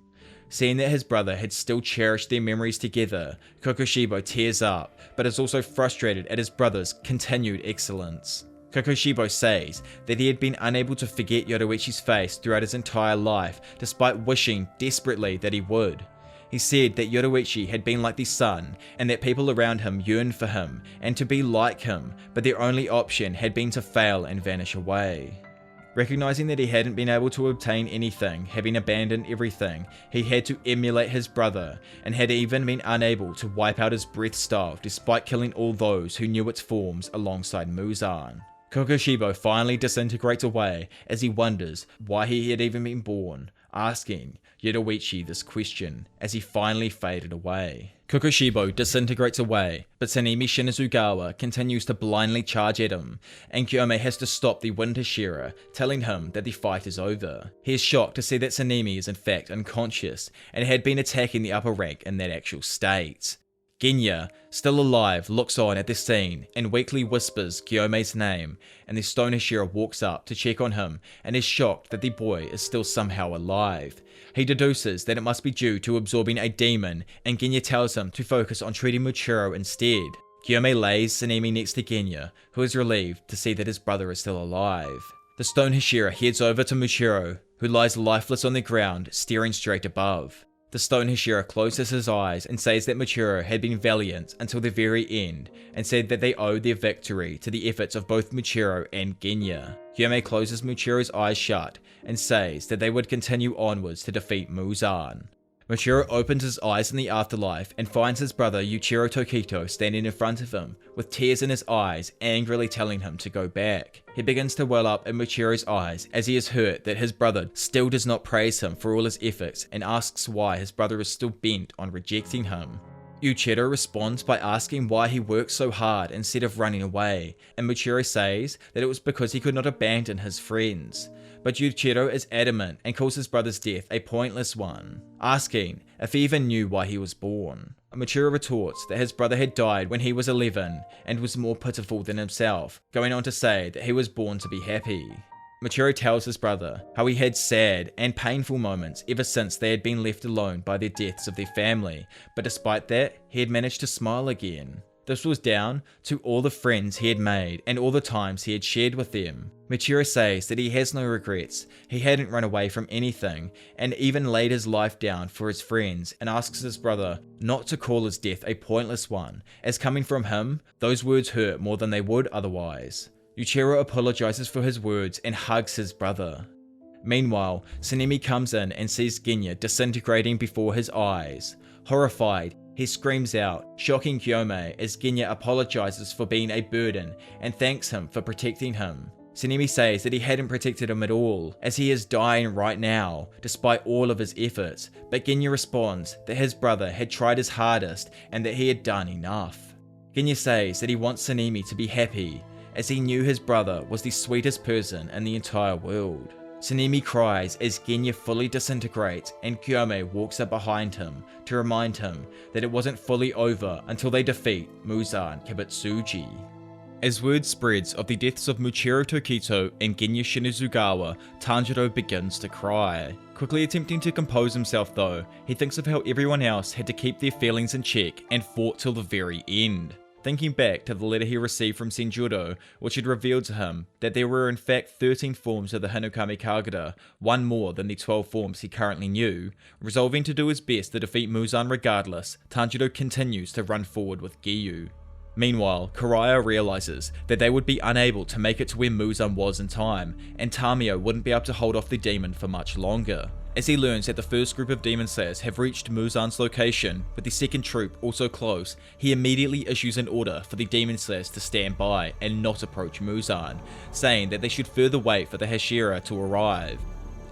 Seeing that his brother had still cherished their memories together, Kokushibo tears up, but is also frustrated at his brother's continued excellence. Kokushibo says that he had been unable to forget Yoruichi's face throughout his entire life, despite wishing desperately that he would. He said that Yoruichi had been like the sun, and that people around him yearned for him and to be like him, but their only option had been to fail and vanish away. Recognizing that he hadn't been able to obtain anything, having abandoned everything, he had to emulate his brother, and had even been unable to wipe out his breath style despite killing all those who knew its forms alongside Muzan. Kokushibo finally disintegrates away as he wonders why he had even been born, asking Yoruichi this question as he finally faded away. Kokushibo disintegrates away, but Sanemi Shinazugawa continues to blindly charge at him, and Kyome has to stop the Wind Hashira, telling him that the fight is over. He is shocked to see that Sanemi is in fact unconscious, and had been attacking the upper rank in that actual state. Genya, still alive, looks on at the scene and weakly whispers Gyome's name, and the stone Hashira walks up to check on him and is shocked that the boy is still somehow alive. He deduces that it must be due to absorbing a demon, and Genya tells him to focus on treating Muchiro instead. Gyome lays Sanemi next to Genya, who is relieved to see that his brother is still alive. The stone Hashira heads over to Muchiro, who lies lifeless on the ground, staring straight above. The stone Hashira closes his eyes and says that Muchiro had been valiant until the very end, and said that they owed their victory to the efforts of both Muchiro and Genya. Gyome closes Muchiro's eyes shut and says that they would continue onwards to defeat Muzan. Muchiro opens his eyes in the afterlife and finds his brother Yuichiro Tokito standing in front of him, with tears in his eyes, angrily telling him to go back. He begins to well up in Muchiro's eyes as he is hurt that his brother still does not praise him for all his efforts, and asks why his brother is still bent on rejecting him. Yuichiro responds by asking why he worked so hard instead of running away, and Muchiro says that it was because he could not abandon his friends. But Yuichiro is adamant and calls his brother's death a pointless one, asking if he even knew why he was born. Muchiro retorts that his brother had died when he was 11 and was more pitiful than himself, going on to say that he was born to be happy. Muchiro tells his brother how he had sad and painful moments ever since they had been left alone by the deaths of their family, but despite that, he had managed to smile again. This was down to all the friends he had made and all the times he had shared with them. Muchiro says that he has no regrets, he hadn't run away from anything, and even laid his life down for his friends, and asks his brother not to call his death a pointless one, as coming from him, those words hurt more than they would otherwise. Yuichiro apologizes for his words and hugs his brother. Meanwhile, Sanemi comes in and sees Genya disintegrating before his eyes. Horrified, he screams out, shocking Gyome as Genya apologizes for being a burden and thanks him for protecting him. Sanemi says that he hadn't protected him at all, as he is dying right now, despite all of his efforts, but Genya responds that his brother had tried his hardest and that he had done enough. Genya says that he wants Sanemi to be happy, as he knew his brother was the sweetest person in the entire world. Sanemi cries as Genya fully disintegrates, and Gyome walks up behind him to remind him that it wasn't fully over until they defeat Muzan Kibutsuji. As word spreads of the deaths of Muchiro Tokito and Genya Shinizugawa, Tanjiro begins to cry. Quickly attempting to compose himself though, he thinks of how everyone else had to keep their feelings in check and fought till the very end. Thinking back to the letter he received from Senjuro, which had revealed to him that there were in fact 13 forms of the Hinokami Kagura, one more than the 12 forms he currently knew, resolving to do his best to defeat Muzan regardless, Tanjiro continues to run forward with Giyu. Meanwhile, Karaya realizes that they would be unable to make it to where Muzan was in time, and Tamiyo wouldn't be able to hold off the demon for much longer. As he learns that the first group of demon slayers have reached Muzan's location, with the second troop also close, he immediately issues an order for the demon slayers to stand by and not approach Muzan, saying that they should further wait for the Hashira to arrive.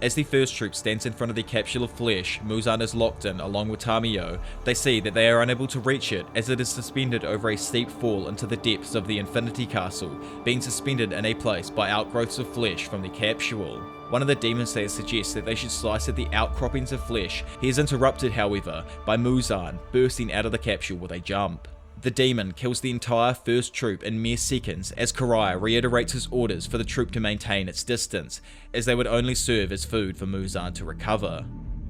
As the first troop stands in front of the capsule of flesh Muzan is locked in along with Tamiyo, they see that they are unable to reach it as it is suspended over a steep fall into the depths of the Infinity Castle, being suspended in a place by outgrowths of flesh from the capsule. One of the demon slayers suggests that they should slice at the outcroppings of flesh. He is interrupted, however, by Muzan bursting out of the capsule with a jump. The demon kills the entire first troop in mere seconds as Karaya reiterates his orders for the troop to maintain its distance, as they would only serve as food for Muzan to recover.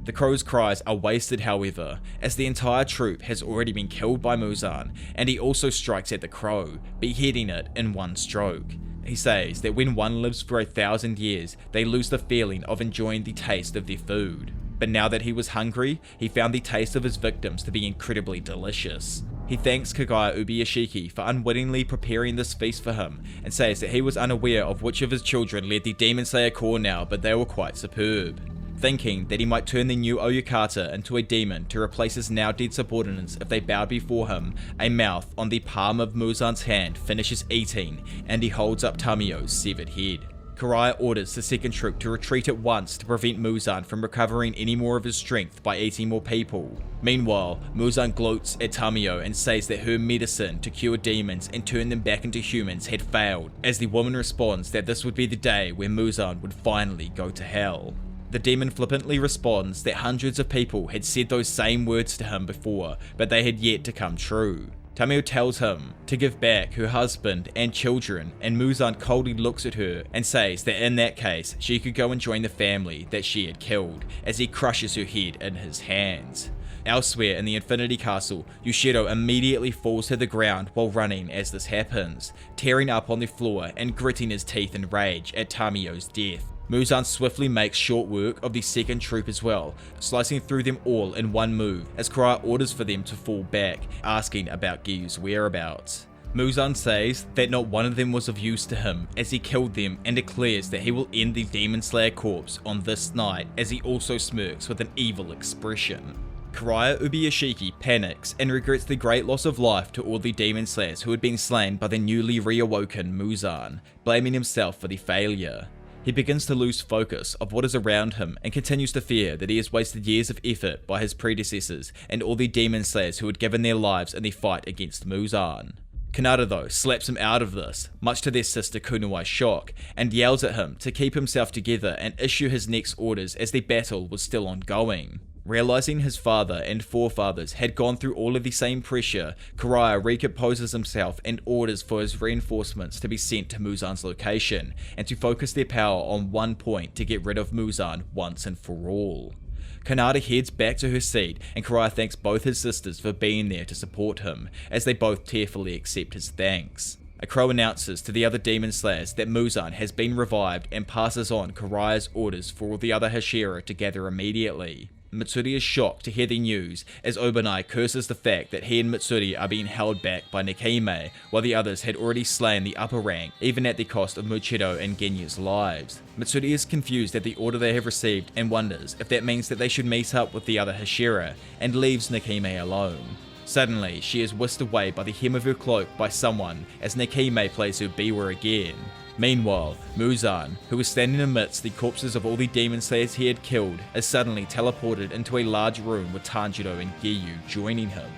The crow's cries are wasted, however, as the entire troop has already been killed by Muzan, and he also strikes at the crow, beheading it in one stroke. He says that when one lives for 1,000 years, they lose the feeling of enjoying the taste of their food. But now that he was hungry, he found the taste of his victims to be incredibly delicious. He thanks Kagaya Ubiyashiki for unwittingly preparing this feast for him, and says that he was unaware of which of his children led the Demon Slayer Corps now, but they were quite superb. Thinking that he might turn the new Oyukata into a demon to replace his now dead subordinates if they bowed before him, a mouth on the palm of Muzan's hand finishes eating, and he holds up Tamiyo's severed head. Karaya orders the second troop to retreat at once to prevent Muzan from recovering any more of his strength by eating more people. Meanwhile, Muzan gloats at Tamiyo and says that her medicine to cure demons and turn them back into humans had failed, as the woman responds that this would be the day where Muzan would finally go to hell. the demon flippantly responds that hundreds of people had said those same words to him before, but they had yet to come true. Tamio tells him to give back her husband and children, and Muzan coldly looks at her and says that in that case she could go and join the family that she had killed, as he crushes her head in his hands. Elsewhere in the Infinity Castle, Yushiro immediately falls to the ground while running as this happens, tearing up on the floor and gritting his teeth in rage at Tamio's death. Muzan swiftly makes short work of the second troop as well, slicing through them all in one move as Karaya orders for them to fall back, asking about Gyu's whereabouts. Muzan says that not one of them was of use to him as he killed them, and declares that he will end the Demon Slayer corpse on this night, as he also smirks with an evil expression. Karaya Ubuyashiki panics and regrets the great loss of life to all the Demon Slayers who had been slain by the newly reawoken Muzan, blaming himself for the failure. He begins to lose focus of what is around him and continues to fear that he has wasted years of effort by his predecessors and all the Demon Slayers who had given their lives in the fight against Muzan. Kanata though slaps him out of this, much to their sister Kunoi's shock, and yells at him to keep himself together and issue his next orders as the battle was still ongoing. Realizing his father and forefathers had gone through all of the same pressure, Karaya recomposes himself and orders for his reinforcements to be sent to Muzan's location, and to focus their power on one point to get rid of Muzan once and for all. Kanata heads back to her seat, and Karaya thanks both his sisters for being there to support him, as they both tearfully accept his thanks. A crow announces to the other Demon Slayers that Muzan has been revived and passes on Karaya's orders for all the other Hashira to gather immediately. Mitsuri is shocked to hear the news, as Obanai curses the fact that he and Mitsuri are being held back by Nekime, while the others had already slain the upper rank, even at the cost of Muchido and Genyu's lives. Mitsuri is confused at the order they have received and wonders if that means that they should meet up with the other Hashira, and leaves Nekime alone. Suddenly, she is whisked away by the hem of her cloak by someone, as Nekime plays her biwa again. Meanwhile, Muzan, who was standing amidst the corpses of all the Demon Slayers he had killed, is suddenly teleported into a large room with Tanjiro and Giyu joining him.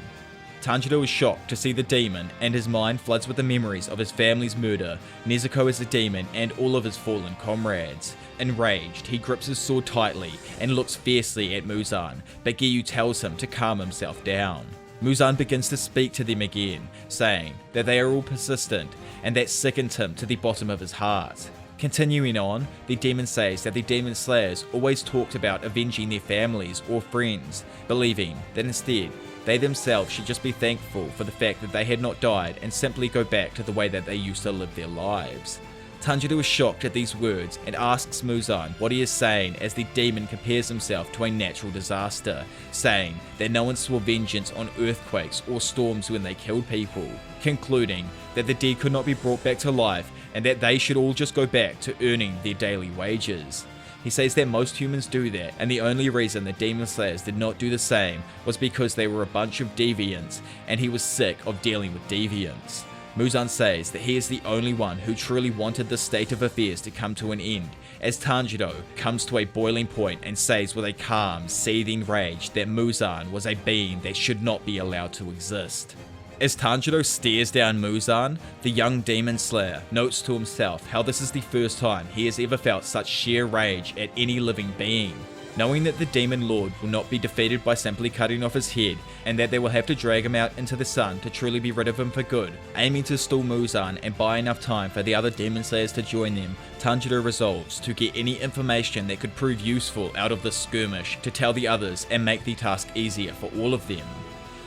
Tanjiro is shocked to see the demon, and his mind floods with the memories of his family's murder, Nezuko as the demon, and all of his fallen comrades. Enraged, he grips his sword tightly and looks fiercely at Muzan, but Giyu tells him to calm himself down. Muzan begins to speak to them again, saying that they are all persistent, and that sickens him to the bottom of his heart. Continuing on, the demon says that the Demon Slayers always talked about avenging their families or friends, believing that instead, they themselves should just be thankful for the fact that they had not died and simply go back to the way that they used to live their lives. Tanjiro is shocked at these words and asks Muzan what he is saying, as the demon compares himself to a natural disaster, saying that no one saw vengeance on earthquakes or storms when they killed people, concluding that the dead could not be brought back to life and that they should all just go back to earning their daily wages. He says that most humans do that, and the only reason the Demon Slayers did not do the same was because they were a bunch of deviants, and he was sick of dealing with deviants. Muzan says that he is the only one who truly wanted this state of affairs to come to an end, as Tanjiro comes to a boiling point and says with a calm, seething rage that Muzan was a being that should not be allowed to exist. As Tanjiro stares down Muzan, the young Demon Slayer notes to himself how this is the first time he has ever felt such sheer rage at any living being. Knowing that the Demon Lord will not be defeated by simply cutting off his head, and that they will have to drag him out into the sun to truly be rid of him for good, aiming to stall Muzan and buy enough time for the other Demon Slayers to join them, Tanjiro resolves to get any information that could prove useful out of this skirmish to tell the others and make the task easier for all of them.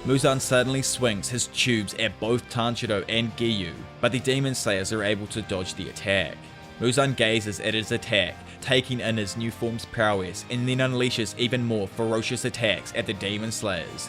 Muzan suddenly swings his tubes at both Tanjiro and Giyu, but the Demon Slayers are able to dodge the attack. Muzan gazes at his attack, taking in his new form's prowess, and then unleashes even more ferocious attacks at the Demon Slayers.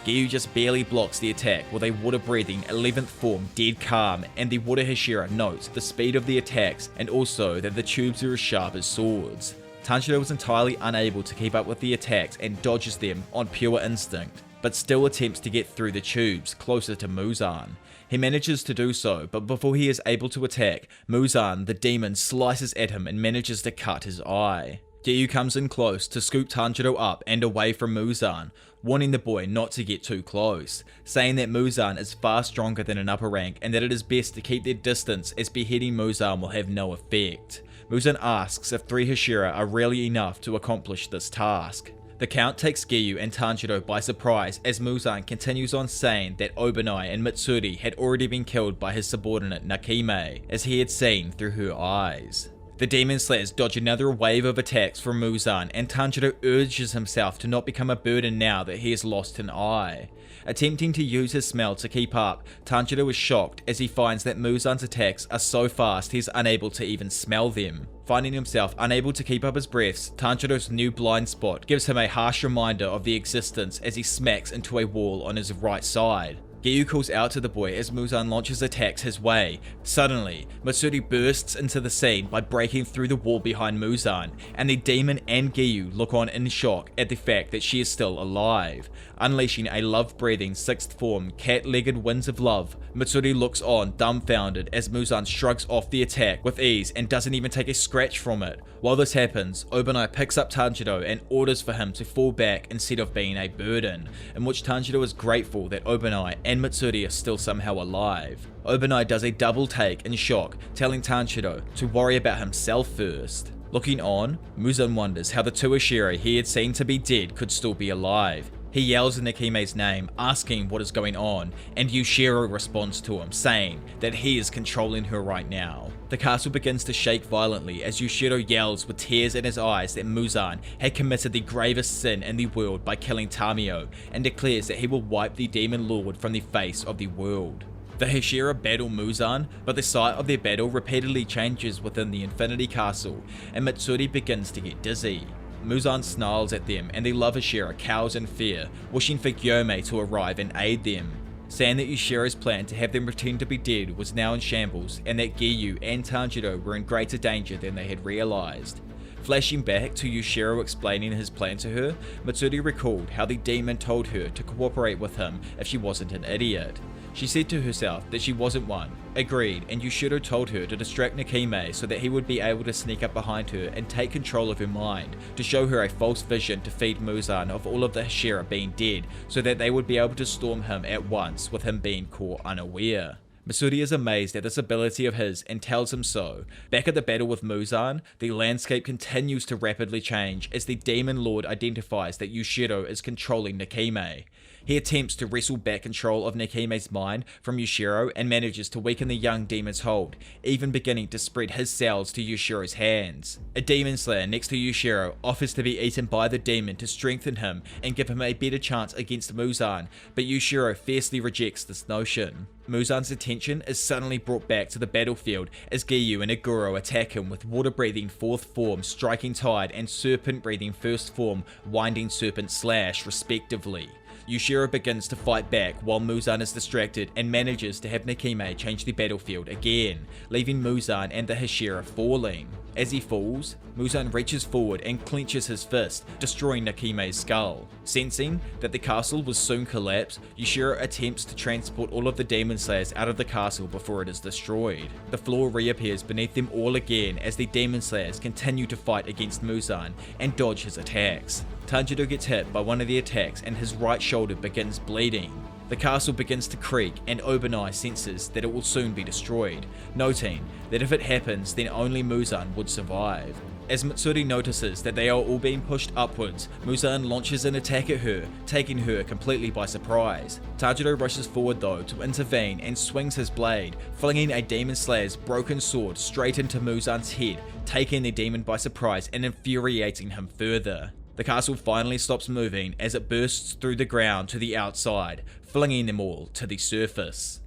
Giyu just barely blocks the attack with a water-breathing 11th form dead calm, and the Water Hashira notes the speed of the attacks and also that the tubes are as sharp as swords. Tanjiro is entirely unable to keep up with the attacks and dodges them on pure instinct, but still attempts to get through the tubes closer to Muzan. He manages to do so, but before he is able to attack, Muzan, the demon, slices at him and manages to cut his eye. Giyu comes in close to scoop Tanjiro up and away from Muzan, warning the boy not to get too close, saying that Muzan is far stronger than an upper rank and that it is best to keep their distance, as beheading Muzan will have no effect. Muzan asks if 3 Hashira are really enough to accomplish this task. The Count takes Giyu and Tanjiro by surprise as Muzan continues on saying that Obanai and Mitsuri had already been killed by his subordinate Nakime, as he had seen through her eyes. The Demon Slayers dodge another wave of attacks from Muzan, and Tanjiro urges himself to not become a burden now that he has lost an eye. Attempting to use his smell to keep up, Tanjiro is shocked as he finds that Muzan's attacks are so fast he is unable to even smell them. Finding himself unable to keep up his breaths, Tanjiro's new blind spot gives him a harsh reminder of the existence as he smacks into a wall on his right side. Giyu calls out to the boy as Muzan launches attacks his way. Suddenly, Mitsuri bursts into the scene by breaking through the wall behind Muzan, and the demon and Giyu look on in shock at the fact that she is still alive. Unleashing a love-breathing 6th form cat-legged winds of love, Mitsuri looks on dumbfounded as Muzan shrugs off the attack with ease and doesn't even take a scratch from it. While this happens, Obanai picks up Tanjiro and orders for him to fall back instead of being a burden, in which Tanjiro is grateful that Obanai and Mitsuri are still somehow alive. Obanai does a double take in shock, telling Tanjiro to worry about himself first. Looking on, Muzan wonders how the 2 Hashira he had seen to be dead could still be alive. He yells Nakime's name, asking what is going on, and Yushiro responds to him, saying that he is controlling her right now. The castle begins to shake violently as Yushiro yells with tears in his eyes that Muzan had committed the gravest sin in the world by killing Tamio, and declares that he will wipe the demon lord from the face of the world. The Hashira battle Muzan, but the site of their battle repeatedly changes within the Infinity Castle, and Mitsuri begins to get dizzy. Muzan snarls at them, and the love Hashira cows in fear, wishing for Gyome to arrive and aid them, saying that Yushira's plan to have them pretend to be dead was now in shambles, and that Giyu and Tanjiro were in greater danger than they had realized. Flashing back to Yushiro explaining his plan to her, Mitsuri recalled how the demon told her to cooperate with him if she wasn't an idiot. She said to herself that she wasn't one, agreed, and Yushiro told her to distract Nakime so that he would be able to sneak up behind her and take control of her mind, to show her a false vision to feed Muzan of all of the Hashira being dead, so that they would be able to storm him at once with him being caught unaware. Mitsuri is amazed at this ability of his and tells him so. Back at the battle with Muzan, the landscape continues to rapidly change as the Demon Lord identifies that Yushiro is controlling Nakime. He attempts to wrestle back control of Nakime's mind from Yushiro and manages to weaken the young demon's hold, even beginning to spread his cells to Yushiro's hands. A demon slayer next to Yushiro offers to be eaten by the demon to strengthen him and give him a better chance against Muzan, but Yushiro fiercely rejects this notion. Muzan's attention is suddenly brought back to the battlefield as Giyu and Aguro attack him with water-breathing 4th form Striking Tide and serpent-breathing 1st form Winding Serpent Slash respectively. Yushiro begins to fight back while Muzan is distracted and manages to have Nakime change the battlefield again, leaving Muzan and the Hashira falling. As he falls, Muzan reaches forward and clenches his fist, destroying Nakime's skull. Sensing that the castle will soon collapse, Yushiro attempts to transport all of the Demon Slayers out of the castle before it is destroyed. The floor reappears beneath them all again as the Demon Slayers continue to fight against Muzan and dodge his attacks. Tanjiro gets hit by one of the attacks and his right shoulder begins bleeding. The castle begins to creak and Obanai senses that it will soon be destroyed, noting that if it happens then only Muzan would survive. As Mitsuri notices that they are all being pushed upwards, Muzan launches an attack at her, taking her completely by surprise. Tanjiro rushes forward though to intervene and swings his blade, flinging a Demon Slayer's broken sword straight into Muzan's head, taking the demon by surprise and infuriating him further. The castle finally stops moving as it bursts through the ground to the outside, flinging them all to the surface.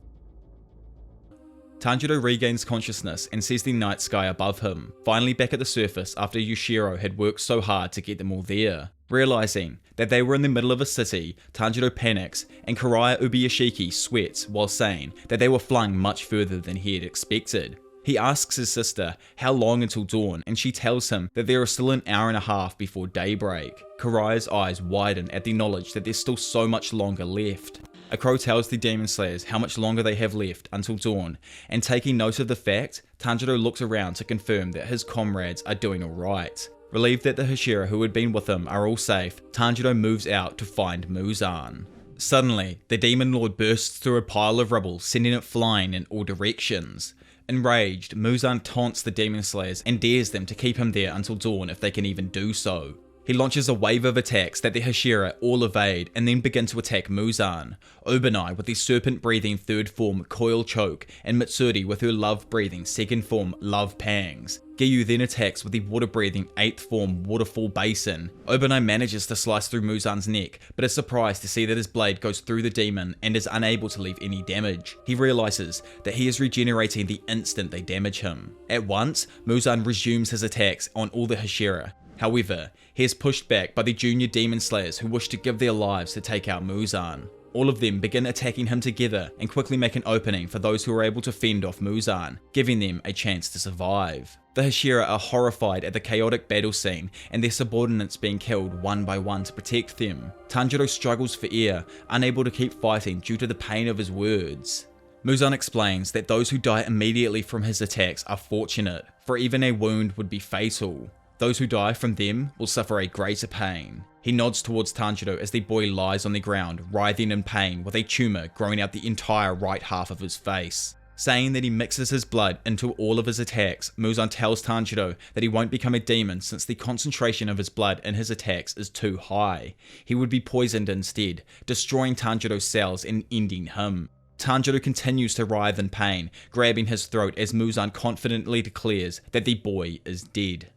Tanjiro regains consciousness and sees the night sky above him, finally back at the surface after Yushiro had worked so hard to get them all there. Realizing that they were in the middle of a city, Tanjiro panics and Karaya Ubuyashiki sweats while saying that they were flung much further than he had expected. He asks his sister how long until dawn, and she tells him that there is still an hour and a half before daybreak. Karaya's eyes widen at the knowledge that there's still so much longer left. A crow tells the Demon Slayers how much longer they have left until dawn, and taking note of the fact, Tanjiro looks around to confirm that his comrades are doing alright. Relieved that the Hashira who had been with him are all safe, Tanjiro moves out to find Muzan. Suddenly, the Demon Lord bursts through a pile of rubble, sending it flying in all directions. Enraged, Muzan taunts the Demon Slayers and dares them to keep him there until dawn if they can even do so. He launches a wave of attacks that the Hashira all evade and then begin to attack Muzan. Obanai with the serpent-breathing third form Coil Choke, and Mitsuri with her love-breathing second form Love Pangs. Giyu then attacks with the water-breathing 8th form Waterfall Basin. Obanai manages to slice through Muzan's neck, but is surprised to see that his blade goes through the demon and is unable to leave any damage. He realizes that he is regenerating the instant they damage him. At once, Muzan resumes his attacks on all the Hashira. However, he is pushed back by the junior demon slayers who wish to give their lives to take out Muzan. All of them begin attacking him together and quickly make an opening for those who are able to fend off Muzan, giving them a chance to survive. The Hashira are horrified at the chaotic battle scene and their subordinates being killed one by one to protect them. Tanjiro struggles for air, unable to keep fighting due to the pain of his words. Muzan explains that those who die immediately from his attacks are fortunate, for even a wound would be fatal. Those who die from them will suffer a greater pain. He nods towards Tanjiro as the boy lies on the ground, writhing in pain with a tumour growing out the entire right half of his face. Saying that he mixes his blood into all of his attacks, Muzan tells Tanjiro that he won't become a demon since the concentration of his blood in his attacks is too high. He would be poisoned instead, destroying Tanjiro's cells and ending him. Tanjiro continues to writhe in pain, grabbing his throat as Muzan confidently declares that the boy is dead.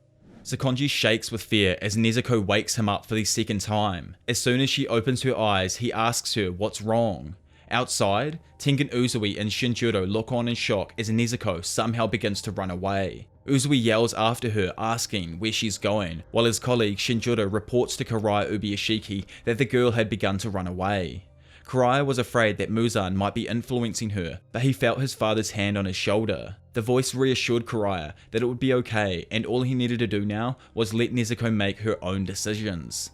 Sakonji shakes with fear as Nezuko wakes him up for the second time. As soon as she opens her eyes, he asks her what's wrong. Outside, Tengen Uzui and Shinjuro look on in shock as Nezuko somehow begins to run away. Uzui yells after her, asking where she's going, while his colleague Shinjuro reports to Karaya Ubuyashiki that the girl had begun to run away. Karaya was afraid that Muzan might be influencing her, but he felt his father's hand on his shoulder. The voice reassured Karaya that it would be okay, and all he needed to do now was let Nezuko make her own decisions.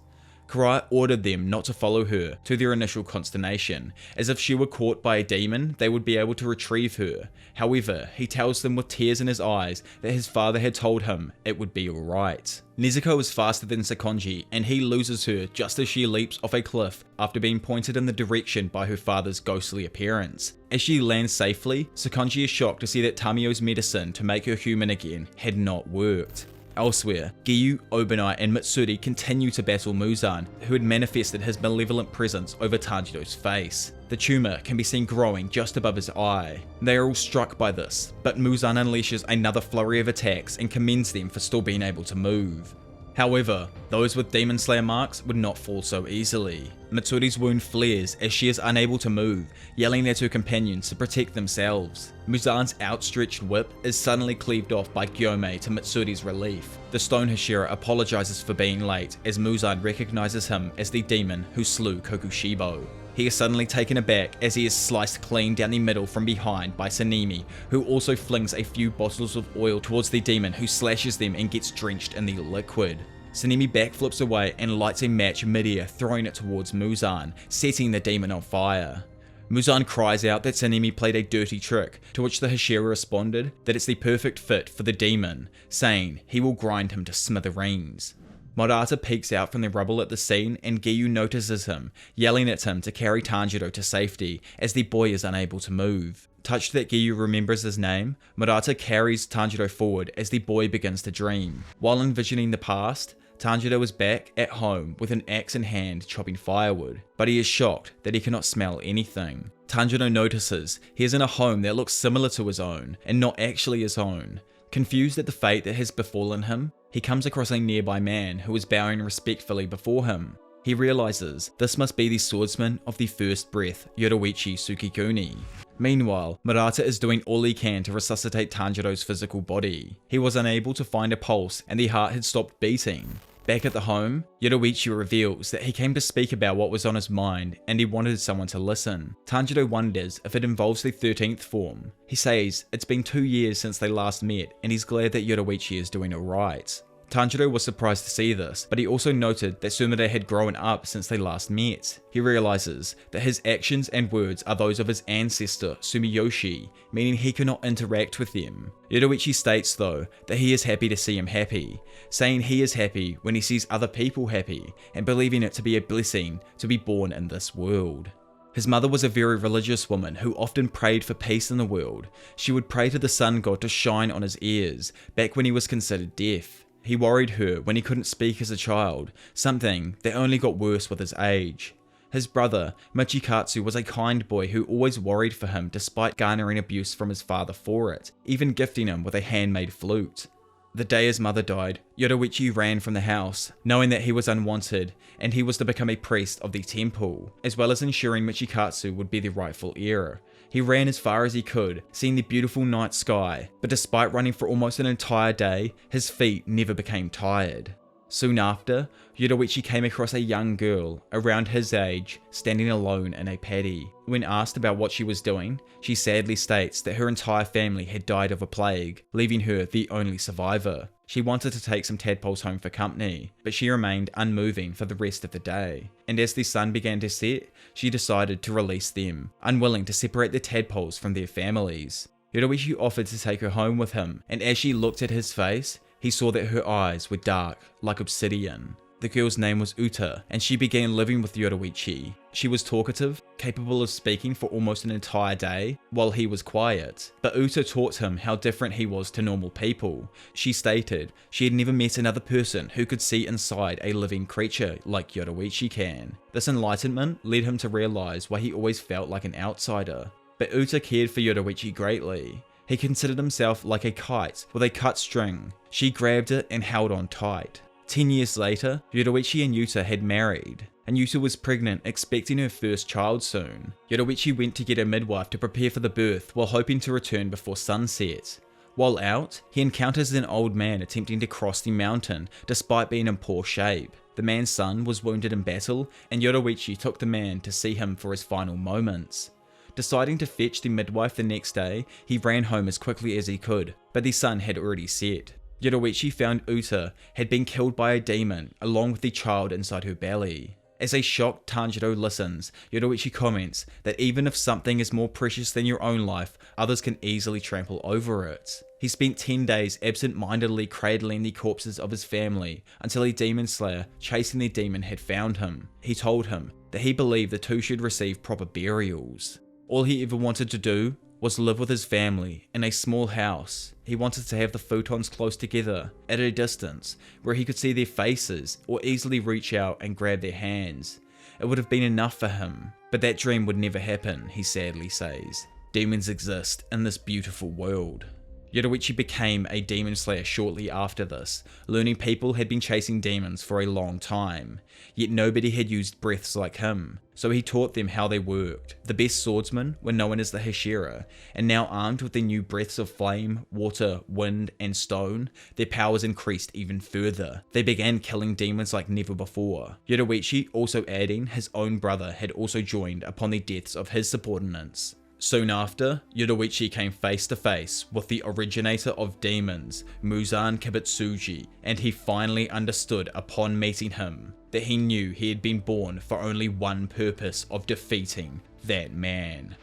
Karaya ordered them not to follow her, to their initial consternation, as if she were caught by a demon, they would be able to retrieve her. However, he tells them with tears in his eyes that his father had told him it would be alright. Nezuko is faster than Sakonji, and he loses her just as she leaps off a cliff after being pointed in the direction by her father's ghostly appearance. As she lands safely, Sakonji is shocked to see that Tamio's medicine to make her human again had not worked. Elsewhere, Giyu, Obanai and Mitsuri continue to battle Muzan, who had manifested his malevolent presence over Tanjiro's face. The tumour can be seen growing just above his eye. They are all struck by this, but Muzan unleashes another flurry of attacks and commends them for still being able to move. However, those with Demon Slayer marks would not fall so easily. Mitsuri's wound flares as she is unable to move, yelling at her companions to protect themselves. Muzan's outstretched whip is suddenly cleaved off by Gyomei to Mitsuri's relief. The Stone Hashira apologizes for being late as Muzan recognizes him as the demon who slew Kokushibo. He is suddenly taken aback as he is sliced clean down the middle from behind by Sanemi, who also flings a few bottles of oil towards the demon, who slashes them and gets drenched in the liquid. Sanemi backflips away and lights a match midair, throwing it towards Muzan, setting the demon on fire. Muzan cries out that Sanemi played a dirty trick, to which the Hashira responded that it's the perfect fit for the demon, saying he will grind him to smithereens. Murata peeks out from the rubble at the scene and Giyu notices him, yelling at him to carry Tanjiro to safety as the boy is unable to move. Touched that Giyu remembers his name, Murata carries Tanjiro forward as the boy begins to dream. While envisioning the past, Tanjiro is back at home with an axe in hand chopping firewood, but he is shocked that he cannot smell anything. Tanjiro notices he is in a home that looks similar to his own and not actually his own. Confused at the fate that has befallen him, he comes across a nearby man who is bowing respectfully before him. He realizes this must be the swordsman of the first breath, Yoruichi Tsukikuni. Meanwhile, Murata is doing all he can to resuscitate Tanjiro's physical body. He was unable to find a pulse and the heart had stopped beating. Back at the home, Yoruichi reveals that he came to speak about what was on his mind and he wanted someone to listen. Tanjiro wonders if it involves the 13th form. He says it's been 2 years since they last met and he's glad that Yoruichi is doing alright. Tanjiro was surprised to see this, but he also noted that Sumire had grown up since they last met. He realizes that his actions and words are those of his ancestor Sumiyoshi, meaning he cannot interact with them. Yoruichi states though that he is happy to see him happy, saying he is happy when he sees other people happy, and believing it to be a blessing to be born in this world. His mother was a very religious woman who often prayed for peace in the world. She would pray to the sun god to shine on his ears, back when he was considered deaf. He worried her when he couldn't speak as a child, something that only got worse with his age. His brother, Michikatsu, was a kind boy who always worried for him despite garnering abuse from his father for it, even gifting him with a handmade flute. The day his mother died, Yoruichi ran from the house, knowing that he was unwanted, and he was to become a priest of the temple, as well as ensuring Michikatsu would be the rightful heir. He ran as far as he could, seeing the beautiful night sky, but despite running for almost an entire day, his feet never became tired. Soon after, Yoruichi came across a young girl, around his age, standing alone in a paddy. When asked about what she was doing, she sadly states that her entire family had died of a plague, leaving her the only survivor. She wanted to take some tadpoles home for company, but she remained unmoving for the rest of the day. And as the sun began to set, she decided to release them, unwilling to separate the tadpoles from their families. Yoruichi offered to take her home with him, and as she looked at his face, he saw that her eyes were dark, like obsidian. The girl's name was Uta, and she began living with Yoruichi. She was talkative, capable of speaking for almost an entire day, while he was quiet. But Uta taught him how different he was to normal people. She stated she had never met another person who could see inside a living creature like Yoruichi can. This enlightenment led him to realize why he always felt like an outsider. But Uta cared for Yoruichi greatly. He considered himself like a kite with a cut string. She grabbed it and held on tight. 10 years later, Yoruichi and Yuta had married, and Yuta was pregnant, expecting her first child soon. Yoruichi went to get a midwife to prepare for the birth while hoping to return before sunset. While out, he encounters an old man attempting to cross the mountain despite being in poor shape. The man's son was wounded in battle, and Yoruichi took the man to see him for his final moments. Deciding to fetch the midwife the next day, he ran home as quickly as he could, but the sun had already set. Yoruichi found Uta had been killed by a demon along with the child inside her belly. As a shocked Tanjiro listens, Yoruichi comments that even if something is more precious than your own life, others can easily trample over it. He spent 10 days absent-mindedly cradling the corpses of his family until a demon slayer chasing the demon had found him. He told him that he believed the two should receive proper burials. All he ever wanted to do was live with his family in a small house. He wanted to have the futons close together, at a distance, where he could see their faces or easily reach out and grab their hands. It would have been enough for him, but that dream would never happen, he sadly says. Demons exist in this beautiful world. Yoruichi became a demon slayer shortly after this, learning people had been chasing demons for a long time, yet nobody had used breaths like him, so he taught them how they worked. The best swordsmen were known as the Hashira, and now armed with their new breaths of flame, water, wind, and stone, their powers increased even further. They began killing demons like never before. Yoruichi, also adding his own brother, had also joined upon the deaths of his subordinates. Soon after, Yoruichi came face to face with the originator of demons, Muzan Kibutsuji, and he finally understood upon meeting him that he knew he had been born for only one purpose of defeating that man.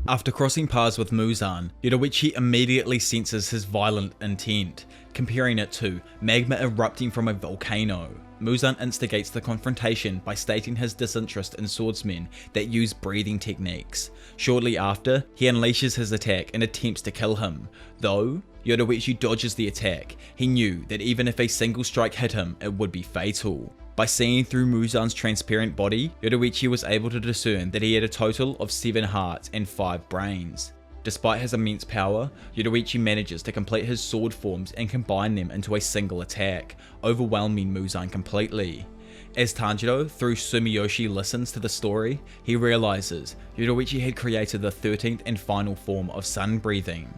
After crossing paths with Muzan, Yoruichi immediately senses his violent intent, comparing it to magma erupting from a volcano. Muzan instigates the confrontation by stating his disinterest in swordsmen that use breathing techniques. Shortly after, he unleashes his attack and attempts to kill him. Though Yoruichi dodges the attack, he knew that even if a single strike hit him, it would be fatal. By seeing through Muzan's transparent body, Yoruichi was able to discern that he had a total of 7 hearts and 5 brains. Despite his immense power, Yoruichi manages to complete his sword forms and combine them into a single attack, overwhelming Muzan completely. As Tanjiro, through Sumiyoshi, listens to the story, he realizes Yoruichi had created the 13th and final form of sun breathing.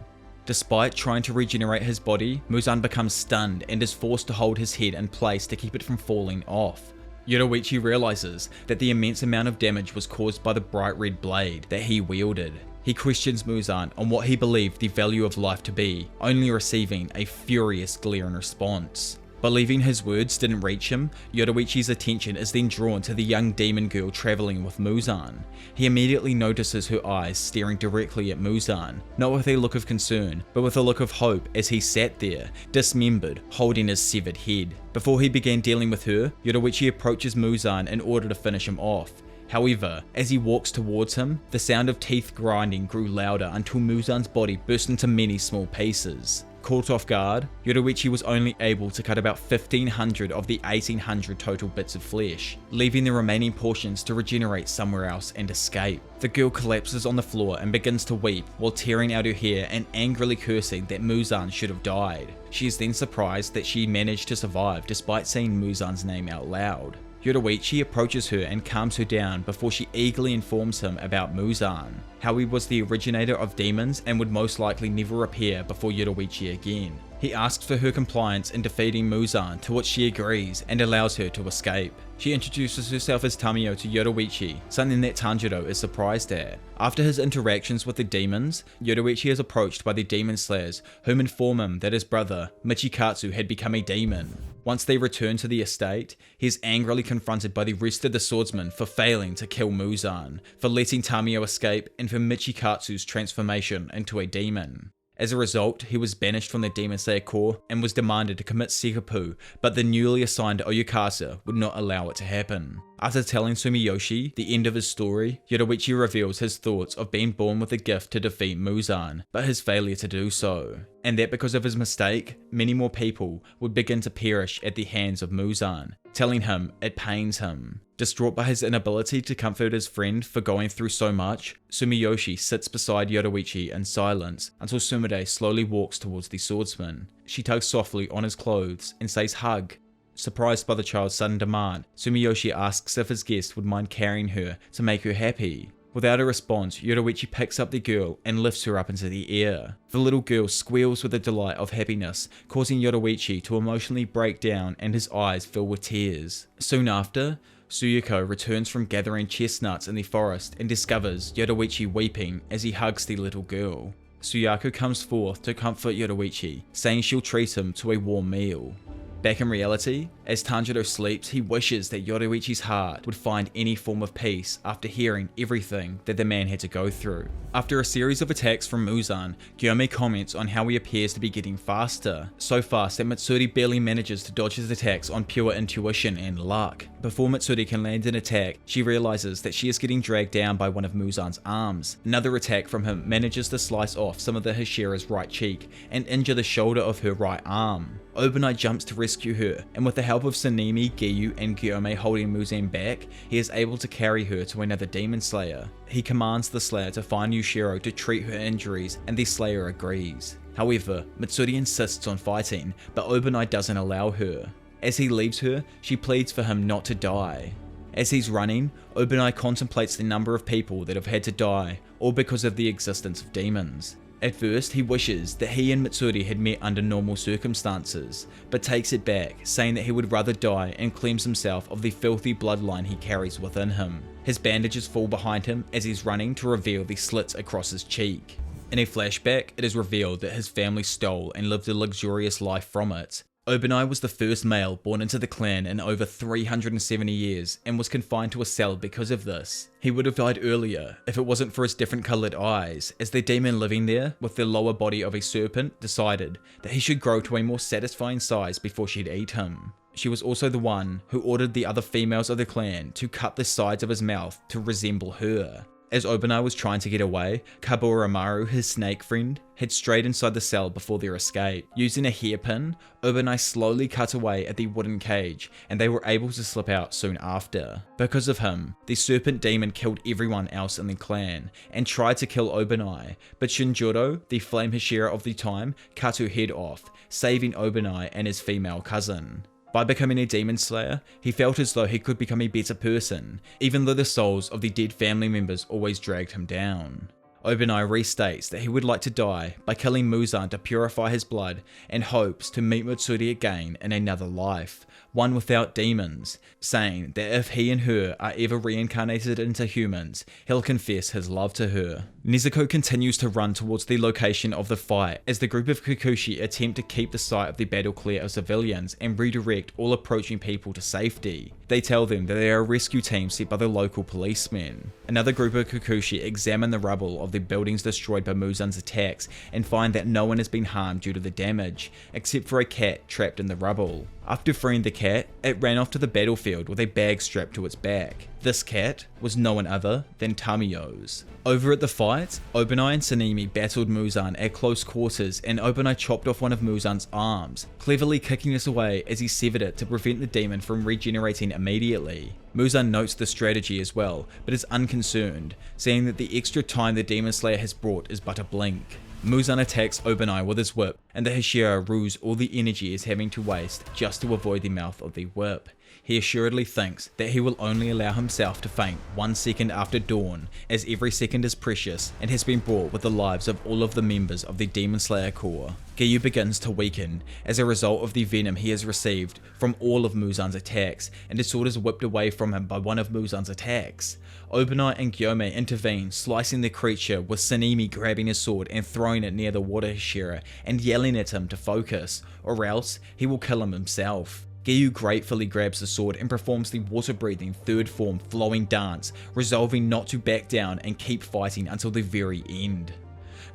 Despite trying to regenerate his body, Muzan becomes stunned and is forced to hold his head in place to keep it from falling off. Yoruichi realizes that the immense amount of damage was caused by the bright red blade that he wielded. He questions Muzan on what he believed the value of life to be, only receiving a furious glare in response. Believing his words didn't reach him, Yoruichi's attention is then drawn to the young demon girl traveling with Muzan. He immediately notices her eyes staring directly at Muzan, not with a look of concern, but with a look of hope as he sat there, dismembered, holding his severed head. Before he began dealing with her, Yoruichi approaches Muzan in order to finish him off. However, as he walks towards him, the sound of teeth grinding grew louder until Muzan's body burst into many small pieces. Caught off guard, Yoruichi was only able to cut about 1,500 of the 1,800 total bits of flesh, leaving the remaining portions to regenerate somewhere else and escape. The girl collapses on the floor and begins to weep while tearing out her hair and angrily cursing that Muzan should have died. She is then surprised that she managed to survive despite saying Muzan's name out loud. Yoruichi approaches her and calms her down before she eagerly informs him about Muzan, how he was the originator of demons and would most likely never appear before Yoruichi again. He asks for her compliance in defeating Muzan, to which she agrees and allows her to escape. She introduces herself as Tamio to Yoruichi, something that Tanjiro is surprised at. After his interactions with the demons, Yoruichi is approached by the demon slayers, whom inform him that his brother, Michikatsu, had become a demon. Once they return to the estate, he is angrily confronted by the rest of the swordsmen for failing to kill Muzan, for letting Tamio escape, and for Michikatsu's transformation into a demon. As a result, he was banished from the Demon Slayer Corps and was demanded to commit seppuku, but the newly assigned Oyukasa would not allow it to happen. After telling Sumiyoshi the end of his story, Yoruichi reveals his thoughts of being born with a gift to defeat Muzan, but his failure to do so, and that because of his mistake, many more people would begin to perish at the hands of Muzan, telling him it pains him. Distraught by his inability to comfort his friend for going through so much, Sumiyoshi sits beside Yoruichi in silence until Sumide slowly walks towards the swordsman. She tugs softly on his clothes and says hug. Surprised by the child's sudden demand, Sumiyoshi asks if his guest would mind carrying her to make her happy. Without a response, Yoruichi picks up the girl and lifts her up into the air. The little girl squeals with the delight of happiness, causing Yoruichi to emotionally break down and his eyes fill with tears. Soon after, Suyuko returns from gathering chestnuts in the forest and discovers Yoruichi weeping as he hugs the little girl. Suyako comes forth to comfort Yoruichi, saying she'll treat him to a warm meal. Back in reality, as Tanjiro sleeps, he wishes that Yoruichi's heart would find any form of peace after hearing everything that the man had to go through. After a series of attacks from Muzan, Gyome comments on how he appears to be getting faster, so fast that Mitsuri barely manages to dodge his attacks on pure intuition and luck. Before Mitsuri can land an attack, she realizes that she is getting dragged down by one of Muzan's arms. Another attack from him manages to slice off some of the Hashira's right cheek and injure the shoulder of her right arm. Obonai jumps to rescue her, and with the help of Sanemi, Giyu, and Gyome holding Muzan back, he is able to carry her to another demon slayer. He commands the slayer to find Yushiro to treat her injuries, and the slayer agrees. However, Mitsuri insists on fighting, but Obonai doesn't allow her. As he leaves her, she pleads for him not to die. As he's running, Obonai contemplates the number of people that have had to die, all because of the existence of demons. At first, he wishes that he and Mitsuri had met under normal circumstances, but takes it back, saying that he would rather die and cleanse himself of the filthy bloodline he carries within him. His bandages fall behind him as he's running to reveal the slits across his cheek. In a flashback, it is revealed that his family stole and lived a luxurious life from it. Obonai was the first male born into the clan in over 370 years and was confined to a cell because of this. He would have died earlier if it wasn't for his different coloured eyes, as the demon living there with the lower body of a serpent decided that he should grow to a more satisfying size before she'd eat him. She was also the one who ordered the other females of the clan to cut the sides of his mouth to resemble her. As Obonai was trying to get away, Kaburamaru, his snake friend, had strayed inside the cell before their escape. Using a hairpin, Obonai slowly cut away at the wooden cage, and they were able to slip out soon after. Because of him, the serpent demon killed everyone else in the clan, and tried to kill Obonai, but Shinjuro, the flame Hashira of the time, cut her head off, saving Obonai and his female cousin. By becoming a demon slayer, he felt as though he could become a better person, even though the souls of the dead family members always dragged him down. Obonai restates that he would like to die by killing Muzan to purify his blood and hopes to meet Mitsuri again in another life, one without demons, saying that if he and her are ever reincarnated into humans, he'll confess his love to her. Nezuko continues to run towards the location of the fight as the group of Kikuchi attempt to keep the site of the battle clear of civilians and redirect all approaching people to safety. They tell them that they are a rescue team sent by the local policemen. Another group of Kikuchi examine the rubble of the buildings destroyed by Muzan's attacks and find that no one has been harmed due to the damage, except for a cat trapped in the rubble. After freeing the cat, it ran off to the battlefield with a bag strapped to its back. This cat was no one other than Tamiyo's. Over at the fight, Obanai and Sanemi battled Muzan at close quarters, and Obanai chopped off one of Muzan's arms, cleverly kicking this away as he severed it to prevent the demon from regenerating immediately. Muzan notes the strategy as well, but is unconcerned, saying that the extra time the Demon Slayer has brought is but a blink. Muzan attacks Obanai with his whip, and the Hashira rues all the energy he is having to waste just to avoid the mouth of the whip. He assuredly thinks that he will only allow himself to faint 1 second after dawn, as every second is precious and has been bought with the lives of all of the members of the Demon Slayer Corps. Giyu begins to weaken as a result of the venom he has received from all of Muzan's attacks, and his sword is whipped away from him by one of Muzan's attacks. Obanai and Gyome intervene, slicing the creature, with Sanemi grabbing his sword and throwing it near the water Hashira and yelling at him to focus, or else he will kill him himself. Giyu gratefully grabs the sword and performs the water-breathing third form flowing dance, resolving not to back down and keep fighting until the very end.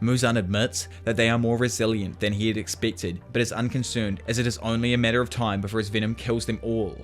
Muzan admits that they are more resilient than he had expected, but is unconcerned as it is only a matter of time before his venom kills them all,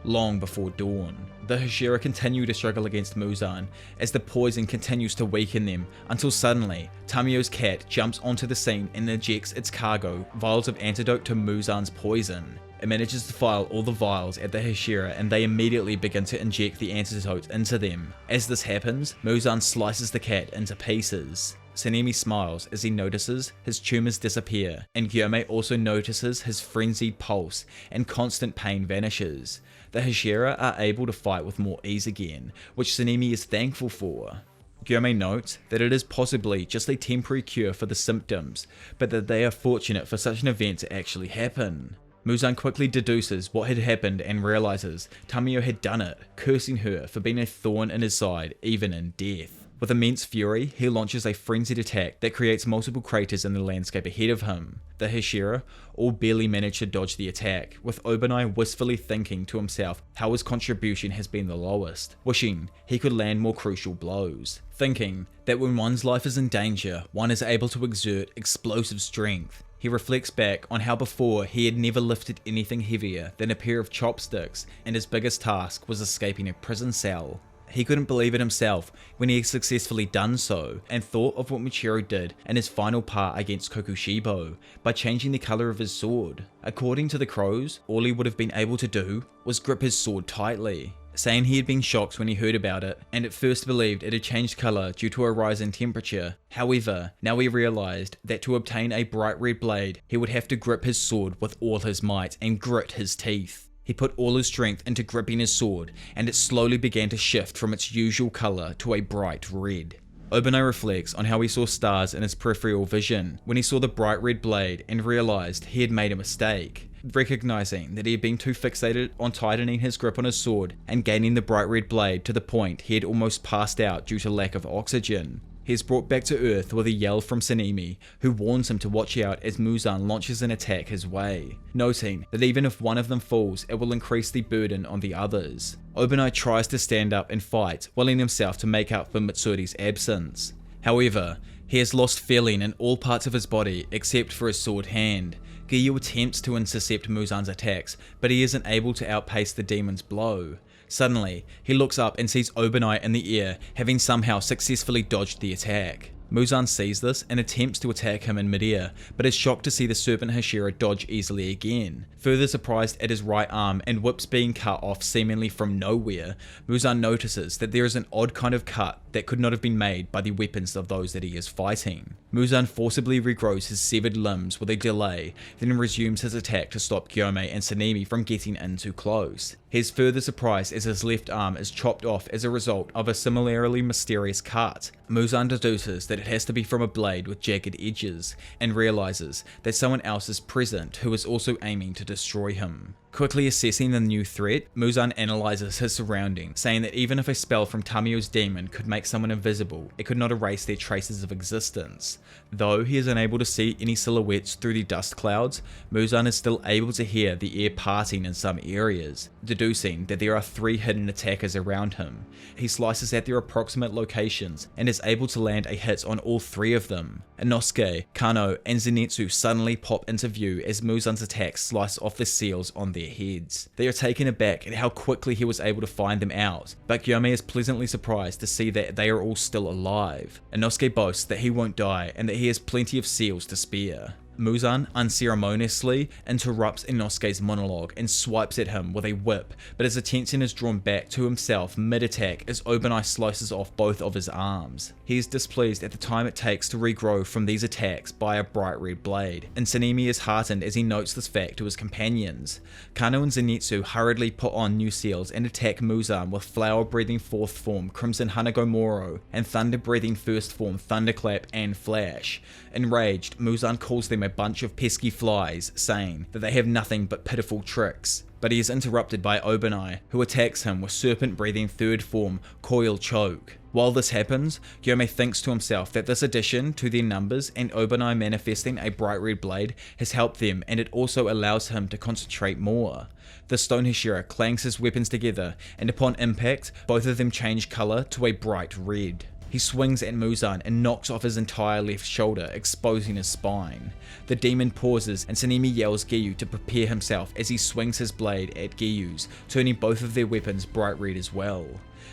long before dawn. The Hashira continue to struggle against Muzan as the poison continues to weaken them, until suddenly Tamiyo's cat jumps onto the scene and injects its cargo, vials of antidote to Muzan's poison. It manages to file all the vials at the Hashira, and they immediately begin to inject the antidote into them. As this happens, Muzan slices the cat into pieces. Sanemi smiles as he notices his tumors disappear, and Gyome also notices his frenzied pulse and constant pain vanishes. The Hashira are able to fight with more ease again, which Sanemi is thankful for. Gyome notes that it is possibly just a temporary cure for the symptoms, but that they are fortunate for such an event to actually happen. Muzan quickly deduces what had happened and realizes Tamiyo had done it, cursing her for being a thorn in his side, even in death. With immense fury, he launches a frenzied attack that creates multiple craters in the landscape ahead of him. The Hashira all barely manage to dodge the attack, with Obanai wistfully thinking to himself how his contribution has been the lowest, wishing he could land more crucial blows. Thinking that when one's life is in danger, one is able to exert explosive strength. He reflects back on how before he had never lifted anything heavier than a pair of chopsticks, and his biggest task was escaping a prison cell. He couldn't believe it himself when he had successfully done so, and thought of what Michiru did in his final part against Kokushibo by changing the colour of his sword. According to the crows, all he would have been able to do was grip his sword tightly, saying he had been shocked when he heard about it, and at first believed it had changed colour due to a rise in temperature. However, now he realised that to obtain a bright red blade, he would have to grip his sword with all his might and grit his teeth. He put all his strength into gripping his sword, and it slowly began to shift from its usual colour to a bright red. Obanai reflects on how he saw stars in his peripheral vision when he saw the bright red blade and realised he had made a mistake. Recognizing that he had been too fixated on tightening his grip on his sword and gaining the bright red blade to the point he had almost passed out due to lack of oxygen. He is brought back to Earth with a yell from Sanemi, who warns him to watch out as Muzan launches an attack his way, noting that even if one of them falls, it will increase the burden on the others. Obanai tries to stand up and fight, willing himself to make up for Mitsuri's absence. However, he has lost feeling in all parts of his body except for his sword hand. Giyu attempts to intercept Muzan's attacks, but he isn't able to outpace the demon's blow. Suddenly, he looks up and sees Obanai in the air, having somehow successfully dodged the attack. Muzan sees this and attempts to attack him in midair, but is shocked to see the serpent Hashira dodge easily again. Further surprised at his right arm and whips being cut off seemingly from nowhere, Muzan notices that there is an odd kind of cut that could not have been made by the weapons of those that he is fighting. Muzan forcibly regrows his severed limbs with a delay, then resumes his attack to stop Gyome and Sanemi from getting in too close. He is further surprised as his left arm is chopped off as a result of a similarly mysterious cut. Muzan deduces that it has to be from a blade with jagged edges, and realizes that someone else is present who is also aiming to destroy him. Quickly assessing the new threat, Muzan analyzes his surroundings, saying that even if a spell from Tamiyo's demon could make someone invisible, it could not erase their traces of existence. Though he is unable to see any silhouettes through the dust clouds, Muzan is still able to hear the air parting in some areas, deducing that there are 3 hidden attackers around him. He slices at their approximate locations and is able to land a hit on all 3 of them. Inosuke, Kano, and Zenitsu suddenly pop into view as Muzan's attacks slice off the seals on their their heads. They are taken aback at how quickly he was able to find them out, but Gyome is pleasantly surprised to see that they are all still alive. Inosuke boasts that he won't die and that he has plenty of seals to spare. Muzan unceremoniously interrupts Inosuke's monologue and swipes at him with a whip, but his attention is drawn back to himself mid-attack as Obanai slices off both of his arms. He is displeased at the time it takes to regrow from these attacks by a bright red blade, and Sanemi is heartened as he notes this fact to his companions. Kano and Zenitsu hurriedly put on new seals and attack Muzan with flower-breathing fourth form Crimson Hanagomoro and thunder-breathing first form Thunderclap and Flash. Enraged, Muzan calls them a bunch of pesky flies, saying that they have nothing but pitiful tricks. But he is interrupted by Obanai, who attacks him with serpent-breathing third form Coil Choke. While this happens, Gyome thinks to himself that this addition to their numbers and Obanai manifesting a bright red blade has helped them, and it also allows him to concentrate more. The Stone Hashira clangs his weapons together, and upon impact, both of them change colour to a bright red. He swings at Muzan and knocks off his entire left shoulder, exposing his spine. The demon pauses and Sanemi yells Giyu to prepare himself as he swings his blade at Giyu's, turning both of their weapons bright red as well.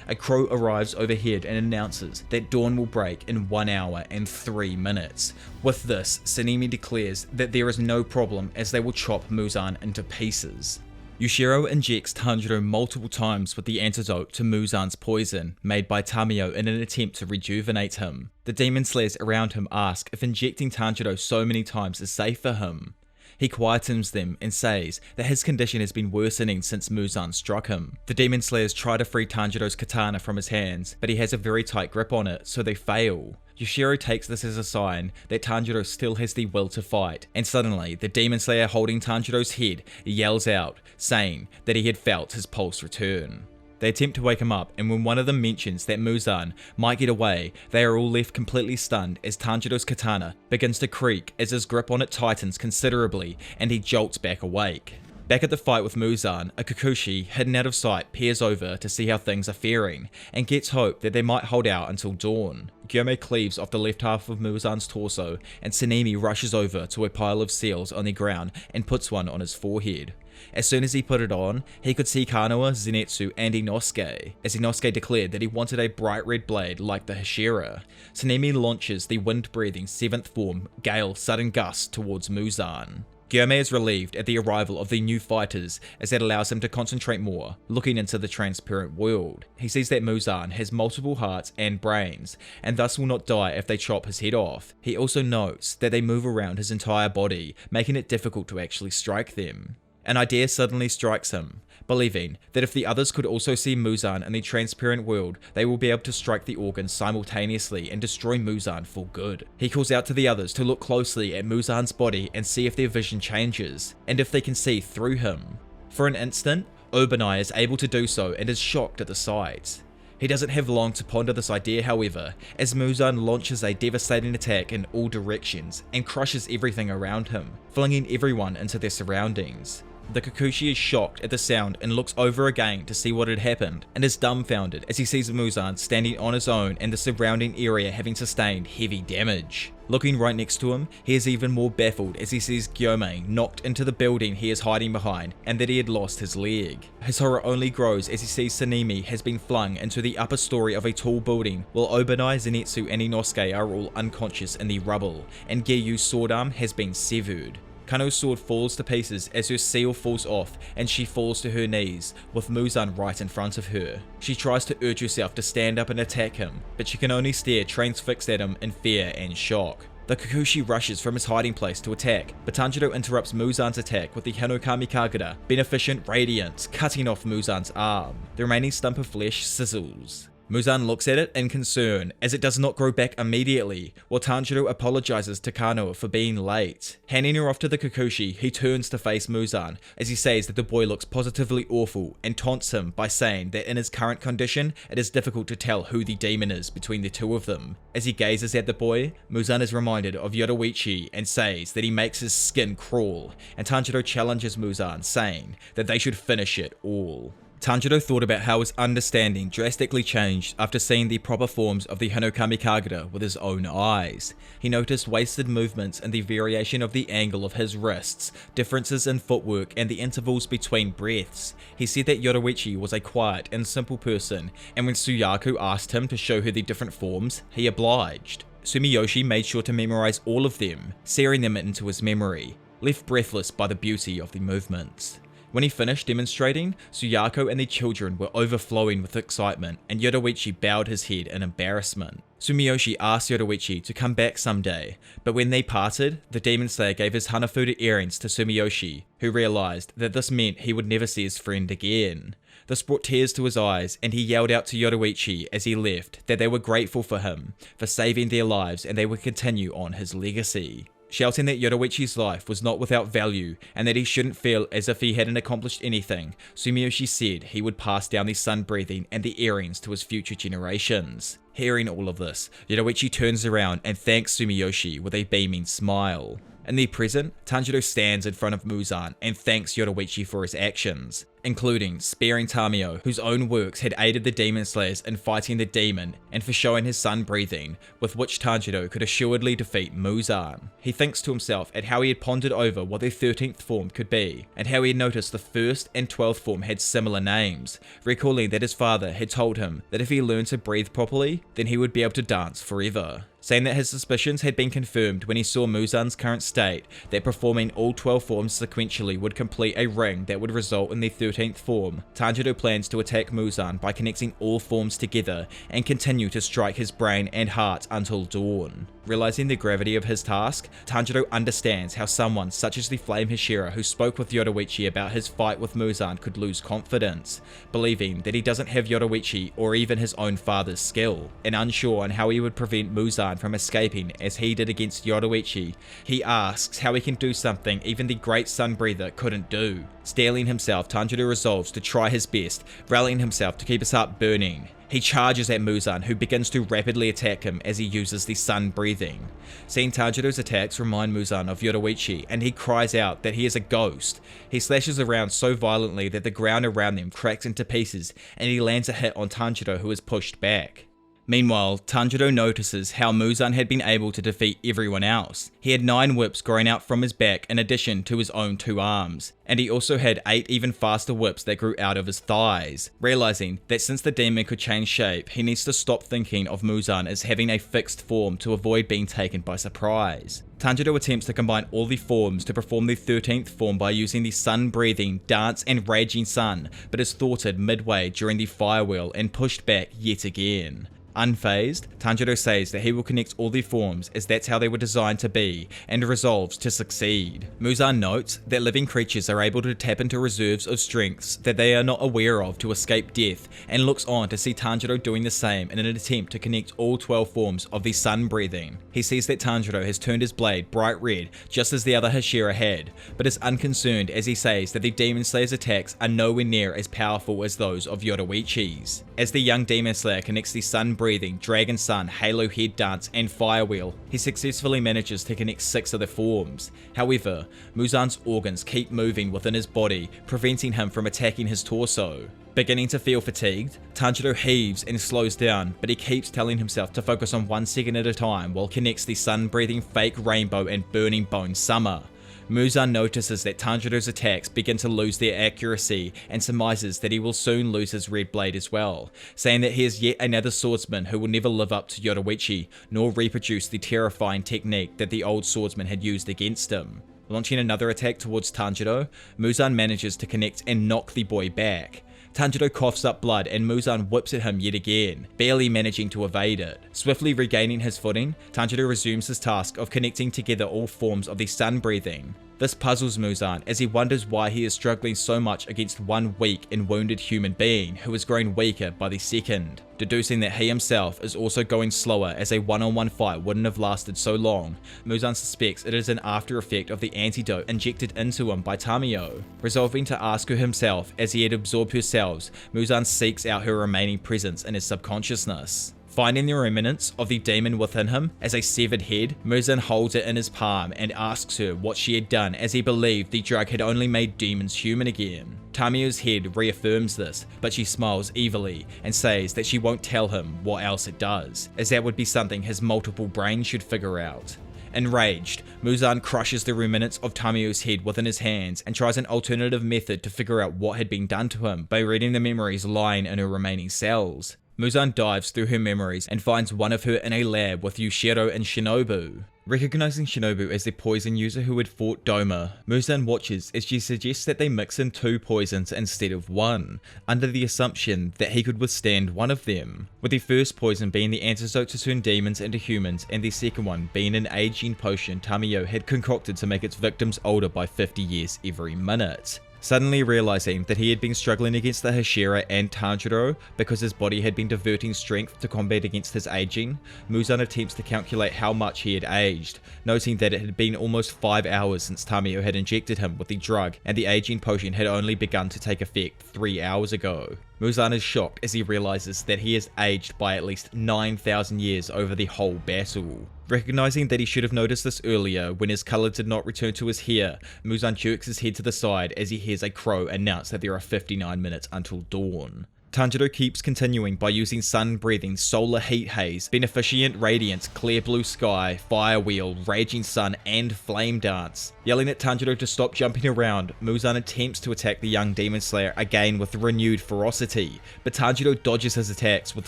A crow arrives overhead and announces that dawn will break in 1 hour and 3 minutes. With this, Sanemi declares that there is no problem as they will chop Muzan into pieces. Yushiro injects Tanjiro multiple times with the antidote to Muzan's poison, made by Tamio in an attempt to rejuvenate him. The demon slayers around him ask if injecting Tanjiro so many times is safe for him. He quietens them and says that his condition has been worsening since Muzan struck him. The demon slayers try to free Tanjiro's katana from his hands, but he has a very tight grip on it, so they fail. Yushiro takes this as a sign that Tanjiro still has the will to fight, and suddenly the demon slayer holding Tanjiro's head yells out, saying that he had felt his pulse return. They attempt to wake him up, and when one of them mentions that Muzan might get away, they are all left completely stunned as Tanjiro's katana begins to creak as his grip on it tightens considerably and he jolts back awake. Back at the fight with Muzan, a Kikuchi, hidden out of sight, peers over to see how things are faring, and gets hope that they might hold out until dawn. Gyome cleaves off the left half of Muzan's torso, and Sanemi rushes over to a pile of seals on the ground and puts one on his forehead. As soon as he put it on, he could see Kanoa, Zenitsu, and Inosuke, as Inosuke declared that he wanted a bright red blade like the Hashira. Sanemi launches the wind-breathing 7th form Gale Sudden Gust towards Muzan. Gyome is relieved at the arrival of the new fighters, as that allows him to concentrate more, looking into the transparent world. He sees that Muzan has multiple hearts and brains, and thus will not die if they chop his head off. He also notes that they move around his entire body, making it difficult to actually strike them. An idea suddenly strikes him, believing that if the others could also see Muzan in the transparent world, they will be able to strike the organ simultaneously and destroy Muzan for good. He calls out to the others to look closely at Muzan's body and see if their vision changes, and if they can see through him. For an instant, Obanai is able to do so and is shocked at the sight. He doesn't have long to ponder this idea, however, as Muzan launches a devastating attack in all directions and crushes everything around him, flinging everyone into their surroundings. The Kikuchi is shocked at the sound and looks over again to see what had happened, and is dumbfounded as he sees Muzan standing on his own and the surrounding area having sustained heavy damage. Looking right next to him, he is even more baffled as he sees Gyome knocked into the building he is hiding behind and that he had lost his leg. His horror only grows as he sees Sanemi has been flung into the upper story of a tall building, while Obanai, Zenitsu and Inosuke are all unconscious in the rubble, and Giyu's sword arm has been severed. Kano's sword falls to pieces as her seal falls off and she falls to her knees, with Muzan right in front of her. She tries to urge herself to stand up and attack him, but she can only stare transfixed at him in fear and shock. The Kikuchi rushes from his hiding place to attack, but Tanjiro interrupts Muzan's attack with the Hinokami Kagura, Beneficent Radiance, cutting off Muzan's arm. The remaining stump of flesh sizzles. Muzan looks at it in concern, as it does not grow back immediately, while Tanjiro apologizes to Kanoa for being late. Handing her off to the Kikuchi, he turns to face Muzan, as he says that the boy looks positively awful, and taunts him by saying that in his current condition, it is difficult to tell who the demon is between the two of them. As he gazes at the boy, Muzan is reminded of Yoruichi and says that he makes his skin crawl, and Tanjiro challenges Muzan, saying that they should finish it all. Tanjiro thought about how his understanding drastically changed after seeing the proper forms of the Hinokami Kagura with his own eyes. He noticed wasted movements and the variation of the angle of his wrists, differences in footwork and the intervals between breaths. He said that Yoruichi was a quiet and simple person, and when Suyaku asked him to show her the different forms, he obliged. Sumiyoshi made sure to memorize all of them, searing them into his memory, left breathless by the beauty of the movements. When he finished demonstrating, Suyaku and the children were overflowing with excitement, and Yoruichi bowed his head in embarrassment. Sumiyoshi asked Yoruichi to come back someday, but when they parted, the Demon Slayer gave his Hanafuda earrings to Sumiyoshi, who realized that this meant he would never see his friend again. This brought tears to his eyes, and he yelled out to Yoruichi as he left that they were grateful for him, for saving their lives, and they would continue on his legacy. Shouting that Yoruichi's life was not without value and that he shouldn't feel as if he hadn't accomplished anything, Sumiyoshi said he would pass down the sun breathing and the earrings to his future generations. Hearing all of this, Yoruichi turns around and thanks Sumiyoshi with a beaming smile. In the present, Tanjiro stands in front of Muzan and thanks Yoruichi for his actions, including sparing Tamio, whose own works had aided the Demon Slayers in fighting the demon, and for showing his sun breathing, with which Tanjiro could assuredly defeat Muzan. He thinks to himself at how he had pondered over what the 13th form could be, and how he had noticed the 1st and 12th form had similar names, recalling that his father had told him that if he learned to breathe properly, then he would be able to dance forever. Saying that his suspicions had been confirmed when he saw Muzan's current state, that performing all 12 forms sequentially would complete a ring that would result in the 13th form, Tanjiro plans to attack Muzan by connecting all forms together and continue to strike his brain and heart until dawn. Realizing the gravity of his task, Tanjiro understands how someone such as the Flame Hashira who spoke with Yoruichi about his fight with Muzan could lose confidence, believing that he doesn't have Yoruichi or even his own father's skill, and unsure on how he would prevent Muzan from escaping as he did against Yoruichi. He asks how he can do something even the great sun breather couldn't do. Steeling himself, Tanjiro resolves to try his best, rallying himself to keep his heart burning. He charges at Muzan, who begins to rapidly attack him as he uses the sun breathing. Seeing Tanjiro's attacks remind Muzan of Yoruichi, and he cries out that he is a ghost. He slashes around so violently that the ground around them cracks into pieces, and he lands a hit on Tanjiro, who is pushed back. Meanwhile, Tanjiro notices how Muzan had been able to defeat everyone else. He had 9 whips growing out from his back in addition to his own 2 arms, and he also had 8 even faster whips that grew out of his thighs. Realizing that since the demon could change shape, he needs to stop thinking of Muzan as having a fixed form to avoid being taken by surprise. Tanjiro attempts to combine all the forms to perform the 13th form by using the sun-breathing, dance and raging sun, but is thwarted midway during the fire wheel and pushed back yet again. Unfazed, Tanjiro says that he will connect all the forms as that's how they were designed to be, and resolves to succeed. Muzan notes that living creatures are able to tap into reserves of strengths that they are not aware of to escape death, and looks on to see Tanjiro doing the same in an attempt to connect all 12 forms of the sun breathing. He sees that Tanjiro has turned his blade bright red just as the other Hashira had, but is unconcerned as he says that the Demon Slayer's attacks are nowhere near as powerful as those of Yoruichi's. As the young Demon Slayer connects the sun breathing, dragon sun, halo head dance and fire wheel, he successfully manages to connect 6 of the forms. However, Muzan's organs keep moving within his body, preventing him from attacking his torso. Beginning to feel fatigued, Tanjiro heaves and slows down, but he keeps telling himself to focus on 1 second at a time while connects the sun-breathing fake rainbow and burning bone summer. Muzan notices that Tanjiro's attacks begin to lose their accuracy and surmises that he will soon lose his red blade as well, saying that he is yet another swordsman who will never live up to Yoruichi, nor reproduce the terrifying technique that the old swordsman had used against him. Launching another attack towards Tanjiro, Muzan manages to connect and knock the boy back. Tanjiro coughs up blood and Muzan whips at him yet again, barely managing to evade it. Swiftly regaining his footing, Tanjiro resumes his task of connecting together all forms of the sun breathing. This puzzles Muzan as he wonders why he is struggling so much against one weak and wounded human being who is growing weaker by the second. Deducing that he himself is also going slower as a one-on-one fight wouldn't have lasted so long, Muzan suspects it is an after effect of the antidote injected into him by Tamio. Resolving to ask her himself as he had absorbed her cells, Muzan seeks out her remaining presence in his subconsciousness. Finding the remnants of the demon within him as a severed head, Muzan holds it in his palm and asks her what she had done, as he believed the drug had only made demons human again. Tamiyo's head reaffirms this, but she smiles evilly and says that she won't tell him what else it does, as that would be something his multiple brains should figure out. Enraged, Muzan crushes the remnants of Tamiyo's head within his hands and tries an alternative method to figure out what had been done to him by reading the memories lying in her remaining cells. Muzan dives through her memories and finds one of her in a lab with Yushiro and Shinobu. Recognizing Shinobu as the poison user who had fought Doma, Muzan watches as she suggests that they mix in 2 poisons instead of 1, under the assumption that he could withstand one of them, with the first poison being the antidote to turn demons into humans and the second one being an aging potion Tamiyo had concocted to make its victims older by 50 years every minute. Suddenly realizing that he had been struggling against the Hashira and Tanjiro because his body had been diverting strength to combat against his aging, Muzan attempts to calculate how much he had aged, noting that it had been almost 5 hours since Tamiyo had injected him with the drug and the aging potion had only begun to take effect 3 hours ago. Muzan is shocked as he realizes that he has aged by at least 9,000 years over the whole battle. Recognizing that he should have noticed this earlier when his color did not return to his hair, Muzan jerks his head to the side as he hears a crow announce that there are 59 minutes until dawn. Tanjiro keeps continuing by using sun-breathing solar heat haze, beneficient radiance, clear blue sky, fire wheel, raging sun, and flame dance. Yelling at Tanjiro to stop jumping around, Muzan attempts to attack the young demon slayer again with renewed ferocity, but Tanjiro dodges his attacks with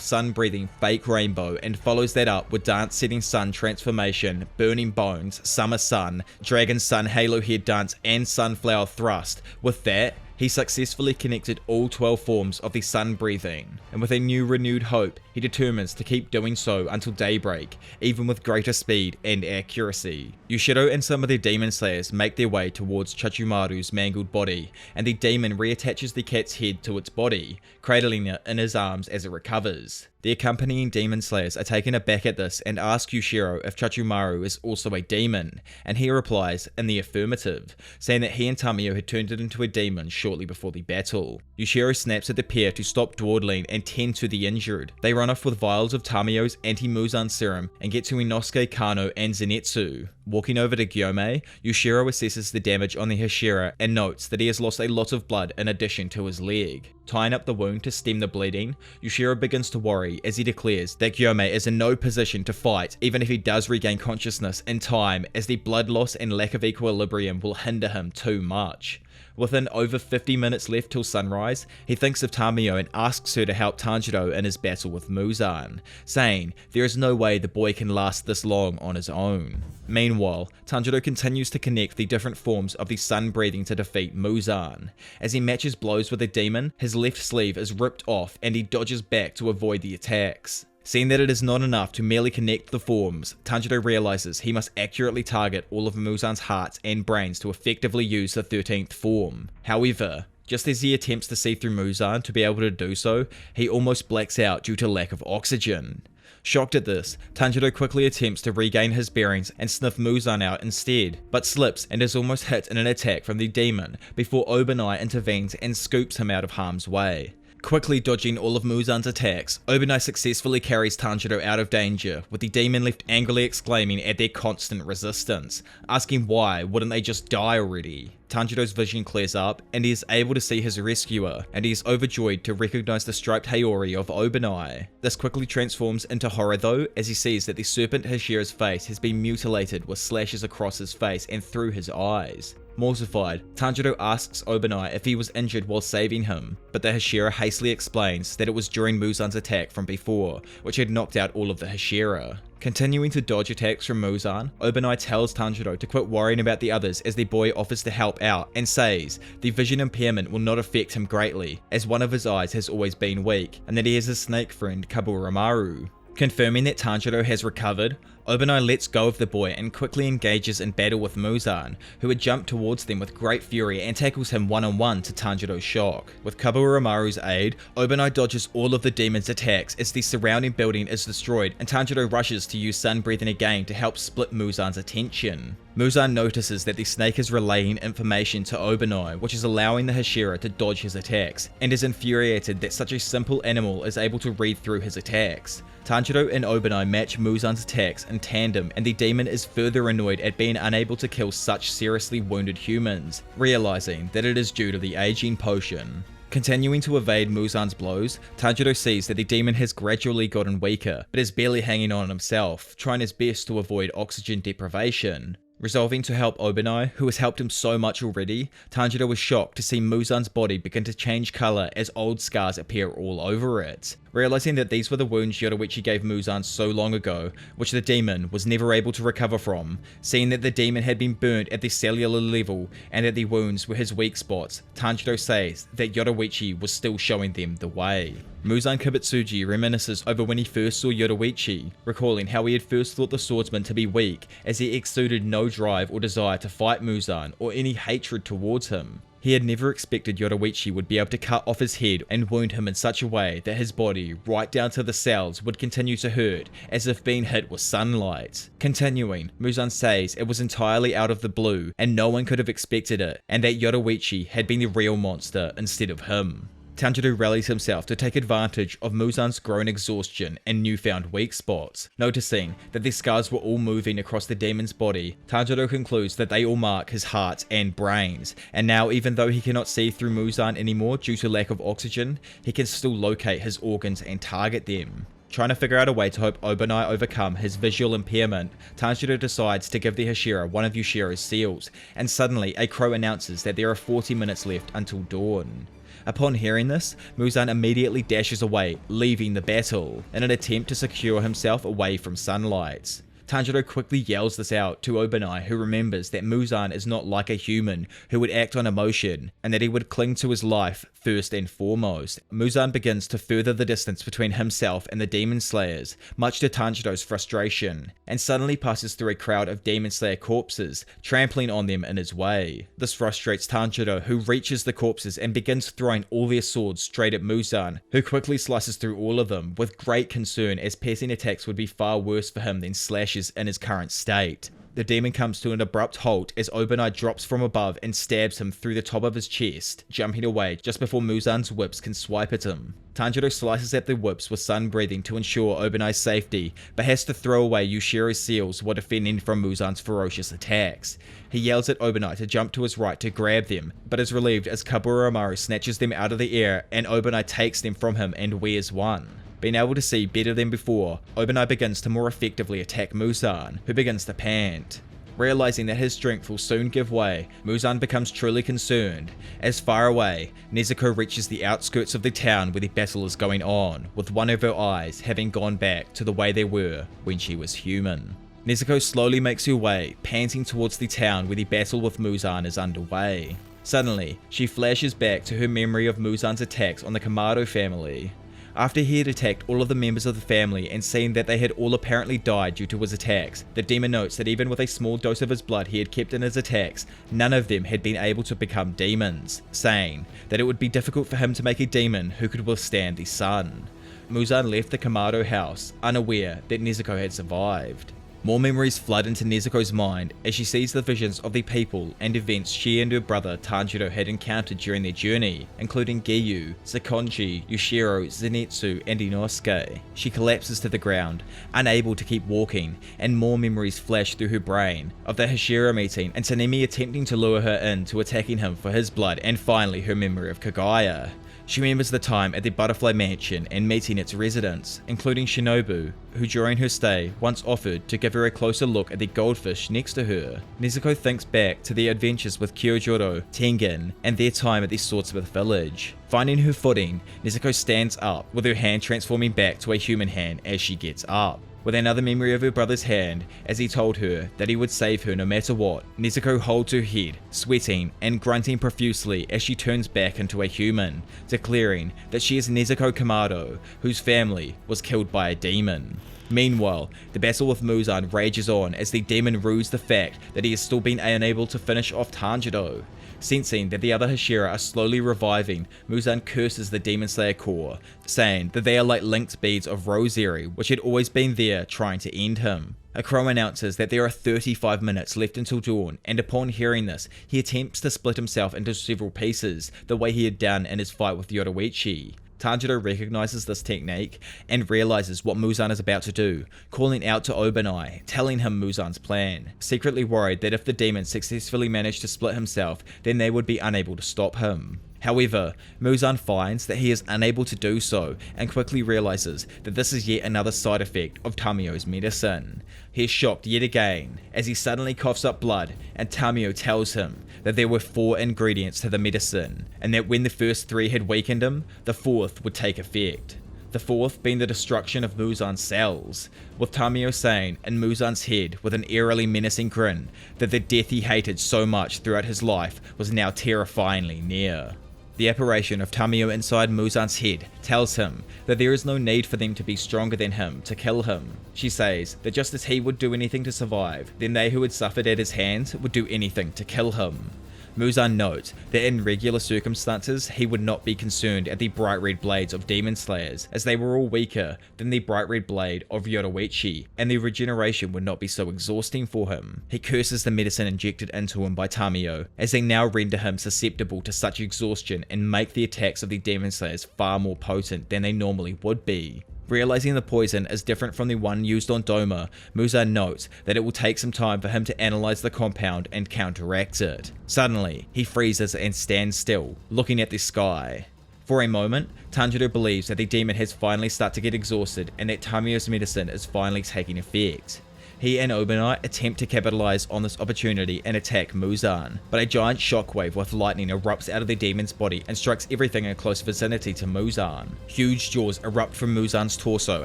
sun-breathing fake rainbow and follows that up with dance-setting sun transformation, burning bones, summer sun, dragon sun halo head dance, and sunflower thrust. With that, he successfully connected all 12 forms of the sun breathing, and with a new renewed hope, he determines to keep doing so until daybreak, even with greater speed and accuracy. Yushiro and some of the demon slayers make their way towards Chachumaru's mangled body, and the demon reattaches the cat's head to its body, cradling it in his arms as it recovers. The accompanying demon slayers are taken aback at this and ask Yushiro if Chachumaru is also a demon, and he replies in the affirmative, saying that he and Tamiyo had turned it into a demon shortly before the battle. Yushiro snaps at the pair to stop dawdling and tend to the injured. They run off with vials of Tamiyo's anti-Muzan serum and get to Inosuke, Kano, and Zenitsu. Walking over to Gyome, Yushiro assesses the damage on the Hashira and notes that he has lost a lot of blood in addition to his leg. Tying up the wound to stem the bleeding, Yushiro begins to worry as he declares that Gyome is in no position to fight even if he does regain consciousness in time, as the blood loss and lack of equilibrium will hinder him too much. Within over 50 minutes left till sunrise, he thinks of Tamiyo and asks her to help Tanjiro in his battle with Muzan, saying there is no way the boy can last this long on his own. Meanwhile, Tanjiro continues to connect the different forms of the sun breathing to defeat Muzan. As he matches blows with the demon, his left sleeve is ripped off and he dodges back to avoid the attacks. Seeing that it is not enough to merely connect the forms, Tanjiro realizes he must accurately target all of Muzan's hearts and brains to effectively use the 13th form. However, just as he attempts to see through Muzan to be able to do so, he almost blacks out due to lack of oxygen. Shocked at this, Tanjiro quickly attempts to regain his bearings and sniff Muzan out instead, but slips and is almost hit in an attack from the demon before Obanai intervenes and scoops him out of harm's way. Quickly dodging all of Muzan's attacks, Obanai successfully carries Tanjiro out of danger, with the demon left angrily exclaiming at their constant resistance, asking why wouldn't they just die already. Tanjiro's vision clears up, and he is able to see his rescuer, and he is overjoyed to recognize the striped Haori of Obanai. This quickly transforms into horror though, as he sees that the serpent Hashira's face has been mutilated with slashes across his face and through his eyes. Mortified, Tanjiro asks Obanai if he was injured while saving him, but the Hashira hastily explains that it was during Muzan's attack from before, which had knocked out all of the Hashira. Continuing to dodge attacks from Muzan, Obanai tells Tanjiro to quit worrying about the others as the boy offers to help out and says the vision impairment will not affect him greatly, as one of his eyes has always been weak, and that he has a snake friend Kaburamaru. Confirming that Tanjiro has recovered, Obanai lets go of the boy and quickly engages in battle with Muzan, who had jumped towards them with great fury and tackles him one-on-one to Tanjiro's shock. With Kaburomaru's aid, Obanai dodges all of the demon's attacks as the surrounding building is destroyed, and Tanjiro rushes to use sun breathing again to help split Muzan's attention. Muzan notices that the snake is relaying information to Obanai, which is allowing the Hashira to dodge his attacks, and is infuriated that such a simple animal is able to read through his attacks. Tanjiro and Obanai match Muzan's attacks in tandem, and the demon is further annoyed at being unable to kill such seriously wounded humans, realizing that it is due to the aging potion. Continuing to evade Muzan's blows, Tanjiro sees that the demon has gradually gotten weaker, but is barely hanging on himself, trying his best to avoid oxygen deprivation. Resolving to help Obanai, who has helped him so much already, Tanjiro was shocked to see Muzan's body begin to change colour as old scars appear all over it. Realizing that these were the wounds Yoruichi gave Muzan so long ago, which the demon was never able to recover from, seeing that the demon had been burnt at the cellular level and that the wounds were his weak spots, Tanjiro says that Yoruichi was still showing them the way. Muzan Kibutsuji reminisces over when he first saw Yoruichi, recalling how he had first thought the swordsman to be weak as he exuded no drive or desire to fight Muzan or any hatred towards him. He had never expected Yoruichi would be able to cut off his head and wound him in such a way that his body, right down to the cells, would continue to hurt, as if being hit with sunlight. Continuing, Muzan says it was entirely out of the blue, and no one could have expected it, and that Yoruichi had been the real monster instead of him. Tanjiro rallies himself to take advantage of Muzan's growing exhaustion and newfound weak spots. Noticing that the scars were all moving across the demon's body, Tanjiro concludes that they all mark his heart and brains, and now even though he cannot see through Muzan anymore due to lack of oxygen, he can still locate his organs and target them. Trying to figure out a way to help Obanai overcome his visual impairment, Tanjiro decides to give the Hashira one of Yushiro's seals, and suddenly a crow announces that there are 40 minutes left until dawn. Upon hearing this, Muzan immediately dashes away, leaving the battle, in an attempt to secure himself away from sunlight. Tanjiro quickly yells this out to Obanai, who remembers that Muzan is not like a human who would act on emotion, and that he would cling to his life first and foremost. Muzan begins to further the distance between himself and the Demon Slayers, much to Tanjiro's frustration, and suddenly passes through a crowd of Demon Slayer corpses, trampling on them in his way. This frustrates Tanjiro, who reaches the corpses and begins throwing all their swords straight at Muzan, who quickly slices through all of them, with great concern as piercing attacks would be far worse for him than slashes in his current state. The demon comes to an abrupt halt as Obanai drops from above and stabs him through the top of his chest, jumping away just before Muzan's whips can swipe at him. Tanjiro slices at the whips with sun breathing to ensure Obanai's safety, but has to throw away Yushiro's seals while defending from Muzan's ferocious attacks. He yells at Obanai to jump to his right to grab them, but is relieved as Kaburomaru snatches them out of the air and Obanai takes them from him and wears one. Being able to see better than before, Obanai begins to more effectively attack Muzan, who begins to pant. Realizing that his strength will soon give way, Muzan becomes truly concerned, as far away, Nezuko reaches the outskirts of the town where the battle is going on, with one of her eyes having gone back to the way they were when she was human. Nezuko slowly makes her way, panting towards the town where the battle with Muzan is underway. Suddenly, she flashes back to her memory of Muzan's attacks on the Kamado family. After he had attacked all of the members of the family and seen that they had all apparently died due to his attacks, the demon notes that even with a small dose of his blood he had kept in his attacks, none of them had been able to become demons, saying that it would be difficult for him to make a demon who could withstand the sun. Muzan left the Kamado house, unaware that Nezuko had survived. More memories flood into Nezuko's mind as she sees the visions of the people and events she and her brother Tanjiro had encountered during their journey, including Giyu, Sakonji, Yushiro, Zenitsu, and Inosuke. She collapses to the ground, unable to keep walking, and more memories flash through her brain of the Hashira meeting and Tanemi attempting to lure her into attacking him for his blood, and finally her memory of Kagaya. She remembers the time at the Butterfly Mansion and meeting its residents, including Shinobu, who during her stay once offered to give her a closer look at the goldfish next to her. Nezuko thinks back to their adventures with Kyojuro, Tengen, and their time at the Swordsmith Village. Finding her footing, Nezuko stands up, with her hand transforming back to a human hand as she gets up. With another memory of her brother's hand, as he told her that he would save her no matter what, Nezuko holds her head, sweating and grunting profusely as she turns back into a human, declaring that she is Nezuko Kamado, whose family was killed by a demon. Meanwhile, the battle with Muzan rages on as the demon rues the fact that he has still been unable to finish off Tanjiro. Sensing that the other Hashira are slowly reviving, Muzan curses the Demon Slayer core, saying that they are like linked beads of rosary which had always been there trying to end him. A crow announces that there are 35 minutes left until dawn, and upon hearing this, he attempts to split himself into several pieces, the way he had done in his fight with Yoruichi. Tanjiro recognizes this technique and realizes what Muzan is about to do, calling out to Obanai, telling him Muzan's plan, secretly worried that if the demon successfully managed to split himself, then they would be unable to stop him. However, Muzan finds that he is unable to do so and quickly realizes that this is yet another side effect of Tamio's medicine. He is shocked yet again as he suddenly coughs up blood, and Tamio tells him that there were 4 ingredients to the medicine and that when the first 3 had weakened him, the 4th would take effect. The 4th being the destruction of Muzan's cells, with Tamio saying in Muzan's head with an eerily menacing grin that the death he hated so much throughout his life was now terrifyingly near. The apparition of Tamio inside Muzan's head tells him that there is no need for them to be stronger than him to kill him. She says that just as he would do anything to survive, then they who had suffered at his hands would do anything to kill him. Muzan notes that in regular circumstances he would not be concerned at the bright red blades of demon slayers, as they were all weaker than the bright red blade of Yoruichi, and the regeneration would not be so exhausting for him. He curses the medicine injected into him by Tamio, as they now render him susceptible to such exhaustion and make the attacks of the demon slayers far more potent than they normally would be. Realizing the poison is different from the one used on Doma, Muzan notes that it will take some time for him to analyze the compound and counteract it. Suddenly, he freezes and stands still, looking at the sky. For a moment, Tanjiro believes that the demon has finally started to get exhausted and that Tamio's medicine is finally taking effect. He and Obanai attempt to capitalize on this opportunity and attack Muzan, but a giant shockwave with lightning erupts out of the demon's body and strikes everything in close vicinity to Muzan. Huge jaws erupt from Muzan's torso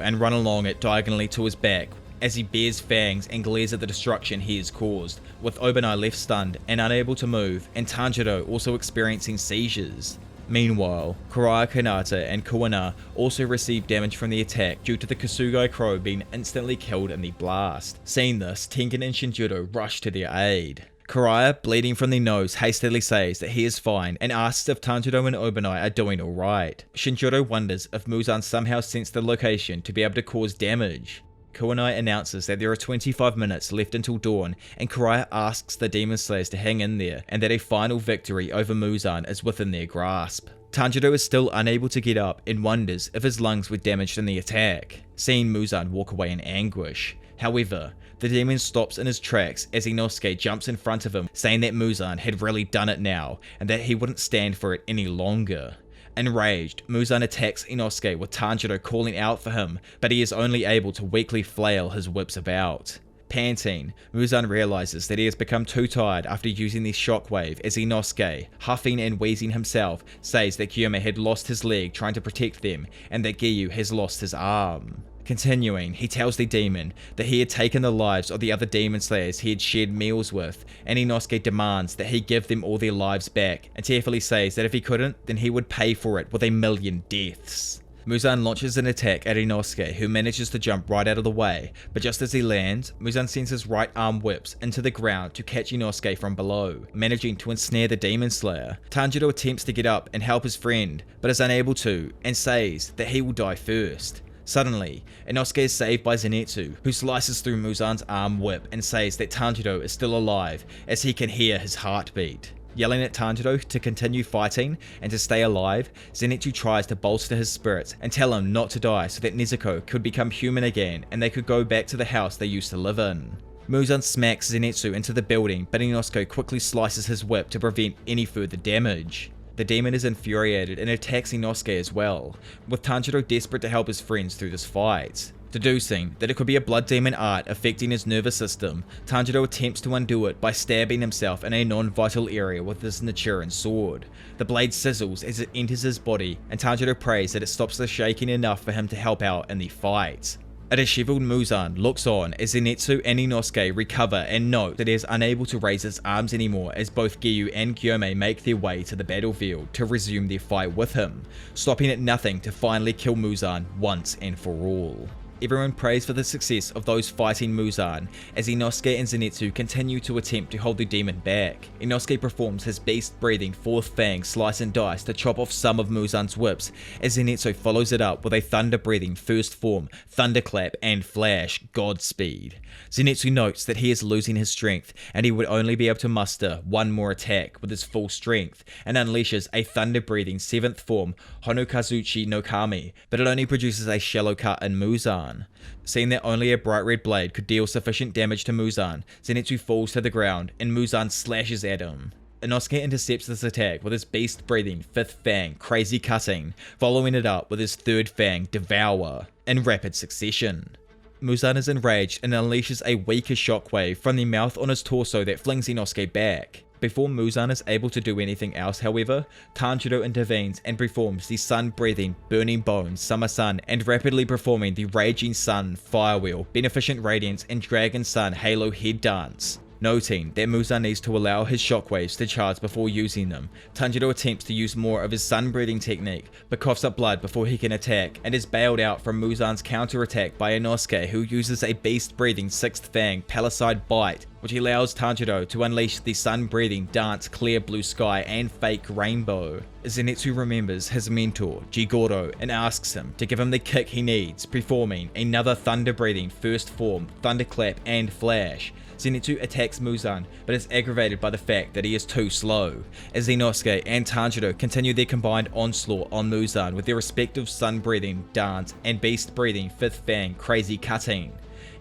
and run along it diagonally to his back as he bares fangs and glares at the destruction he has caused, with Obanai left stunned and unable to move, and Tanjiro also experiencing seizures. Meanwhile, Kuraya Kanata and Kuwana also received damage from the attack due to the Kasugai Crow being instantly killed in the blast. Seeing this, Tengen and Shinjiro rush to their aid. Kuraya, bleeding from the nose, hastily says that he is fine and asks if Tanjiro and Obanai are doing alright. Shinjiro wonders if Muzan somehow sensed the location to be able to cause damage. Kuwanai announces that there are 25 minutes left until dawn, and Kuraya asks the Demon Slayers to hang in there, and that a final victory over Muzan is within their grasp. Tanjiro is still unable to get up and wonders if his lungs were damaged in the attack, seeing Muzan walk away in anguish. However, the demon stops in his tracks as Inosuke jumps in front of him, saying that Muzan had really done it now, and that he wouldn't stand for it any longer. Enraged, Muzan attacks Inosuke with Tanjiro calling out for him, but he is only able to weakly flail his whips about. Panting, Muzan realizes that he has become too tired after using the shockwave as Inosuke, huffing and wheezing himself, says that Kyome had lost his leg trying to protect them and that Giyu has lost his arm. Continuing, he tells the demon that he had taken the lives of the other demon slayers he had shared meals with, and Inosuke demands that he give them all their lives back, and tearfully says that if he couldn't, then he would pay for it with 1,000,000 deaths. Muzan launches an attack at Inosuke, who manages to jump right out of the way, but just as he lands, Muzan sends his right arm whips into the ground to catch Inosuke from below, managing to ensnare the demon slayer. Tanjiro attempts to get up and help his friend, but is unable to, and says that he will die first. Suddenly, Inosuke is saved by Zenitsu, who slices through Muzan's arm whip and says that Tanjiro is still alive, as he can hear his heartbeat. Yelling at Tanjiro to continue fighting and to stay alive, Zenitsu tries to bolster his spirits and tell him not to die so that Nezuko could become human again and they could go back to the house they used to live in. Muzan smacks Zenitsu into the building, but Inosuke quickly slices his whip to prevent any further damage. The demon is infuriated and attacks Inosuke as well, with Tanjiro desperate to help his friends through this fight. Deducing that it could be a blood demon art affecting his nervous system, Tanjiro attempts to undo it by stabbing himself in a non-vital area with his Nichiren sword. The blade sizzles as it enters his body, and Tanjiro prays that it stops the shaking enough for him to help out in the fight. A disheveled Muzan looks on as Zenitsu and Inosuke recover and note that he is unable to raise his arms anymore as both Giyu and Gyome make their way to the battlefield to resume their fight with him, stopping at nothing to finally kill Muzan once and for all. everyone prays for the success of those fighting Muzan, as Inosuke and Zenitsu continue to attempt to hold the demon back. Inosuke performs his beast-breathing fourth fang slice and dice to chop off some of Muzan's whips, as Zenitsu follows it up with a thunder-breathing first form, thunderclap and flash, Godspeed. Zenitsu notes that he is losing his strength, and he would only be able to muster one more attack with his full strength, and unleashes a thunder-breathing 7th form, Honokazuchi no Kami, but it only produces a shallow cut in Muzan. Seeing that only a bright red blade could deal sufficient damage to Muzan, Zenitsu falls to the ground, and Muzan slashes at him. Inosuke intercepts this attack with his beast-breathing 5th fang, Crazy Cutting, following it up with his 3rd fang, Devour, in rapid succession. Muzan is enraged and unleashes a weaker shockwave from the mouth on his torso that flings Inosuke back. Before Muzan is able to do anything else, however, Tanjiro intervenes and performs the sun-breathing Burning Bones, Summer Sun, and rapidly performing the Raging Sun, Firewheel, Beneficent Radiance, and Dragon Sun Halo Head Dance. Noting that Muzan needs to allow his shockwaves to charge before using them, Tanjiro attempts to use more of his sun-breathing technique, but coughs up blood before he can attack, and is bailed out from Muzan's counter-attack by Inosuke, who uses a beast-breathing 6th fang, Palisade Bite, which allows Tanjiro to unleash the sun-breathing Dance, Clear Blue Sky, and Fake Rainbow. Zenitsu remembers his mentor, Jigoro, and asks him to give him the kick he needs, performing another thunder-breathing first form, Thunderclap, and Flash. Zenitsu attacks Muzan, but is aggravated by the fact that he is too slow, as Inosuke and Tanjiro continue their combined onslaught on Muzan with their respective sun-breathing Dance and beast-breathing 5th fang, Crazy Cutting.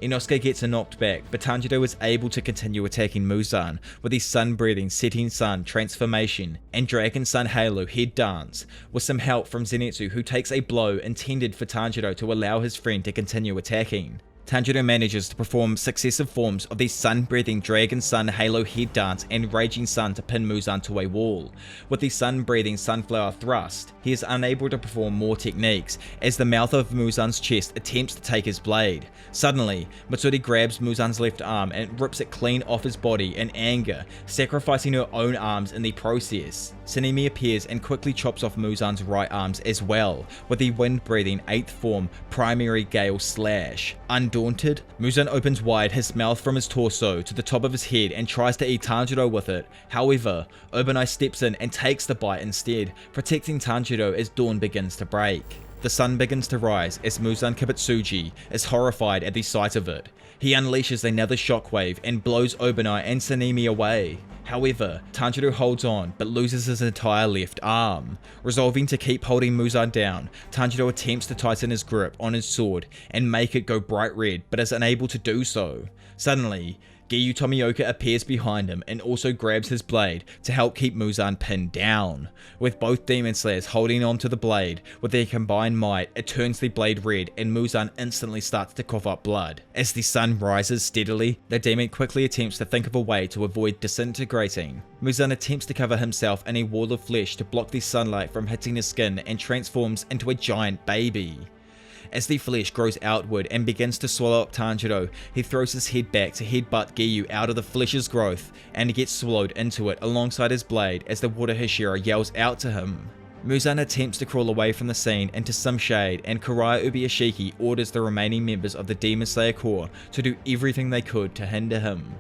Inosuke gets knocked back, but Tanjiro is able to continue attacking Muzan with his sun-breathing Setting Sun Transformation and Dragon Sun Halo Head Dance, with some help from Zenitsu, who takes a blow intended for Tanjiro to allow his friend to continue attacking. Tanjiro manages to perform successive forms of the sun-breathing Dragon Sun Halo Head Dance and Raging Sun to pin Muzan to a wall. With the sun-breathing Sunflower Thrust, he is unable to perform more techniques, as the mouth of Muzan's chest attempts to take his blade. Suddenly, Matsuri grabs Muzan's left arm and rips it clean off his body in anger, sacrificing her own arms in the process. Tsunemi appears and quickly chops off Muzan's right arms as well, with the wind-breathing 8th form Primary Gale Slash. Undaunted, Muzan opens wide his mouth from his torso to the top of his head and tries to eat Tanjiro with it. However, Obanai steps in and takes the bite instead, protecting Tanjiro as dawn begins to break. The sun begins to rise as Muzan Kibutsuji is horrified at the sight of it. He unleashes another shockwave and blows Obanai and Tsunemi away. However, Tanjiro holds on but loses his entire left arm. Resolving to keep holding Muzan down, Tanjiro attempts to tighten his grip on his sword and make it go bright red, but is unable to do so. Suddenly, Giyu Tomioka appears behind him and also grabs his blade to help keep Muzan pinned down. With both Demon Slayers holding on to the blade, with their combined might, it turns the blade red and Muzan instantly starts to cough up blood. As the sun rises steadily, the demon quickly attempts to think of a way to avoid disintegrating. Muzan attempts to cover himself in a wall of flesh to block the sunlight from hitting his skin and transforms into a giant baby. As the flesh grows outward and begins to swallow up Tanjiro, he throws his head back to headbutt Giyu out of the flesh's growth, and he gets swallowed into it alongside his blade as the water Hashira yells out to him. Muzan attempts to crawl away from the scene into some shade, and Kuraya Ubuyashiki orders the remaining members of the Demon Slayer Corps to do everything they could to hinder him.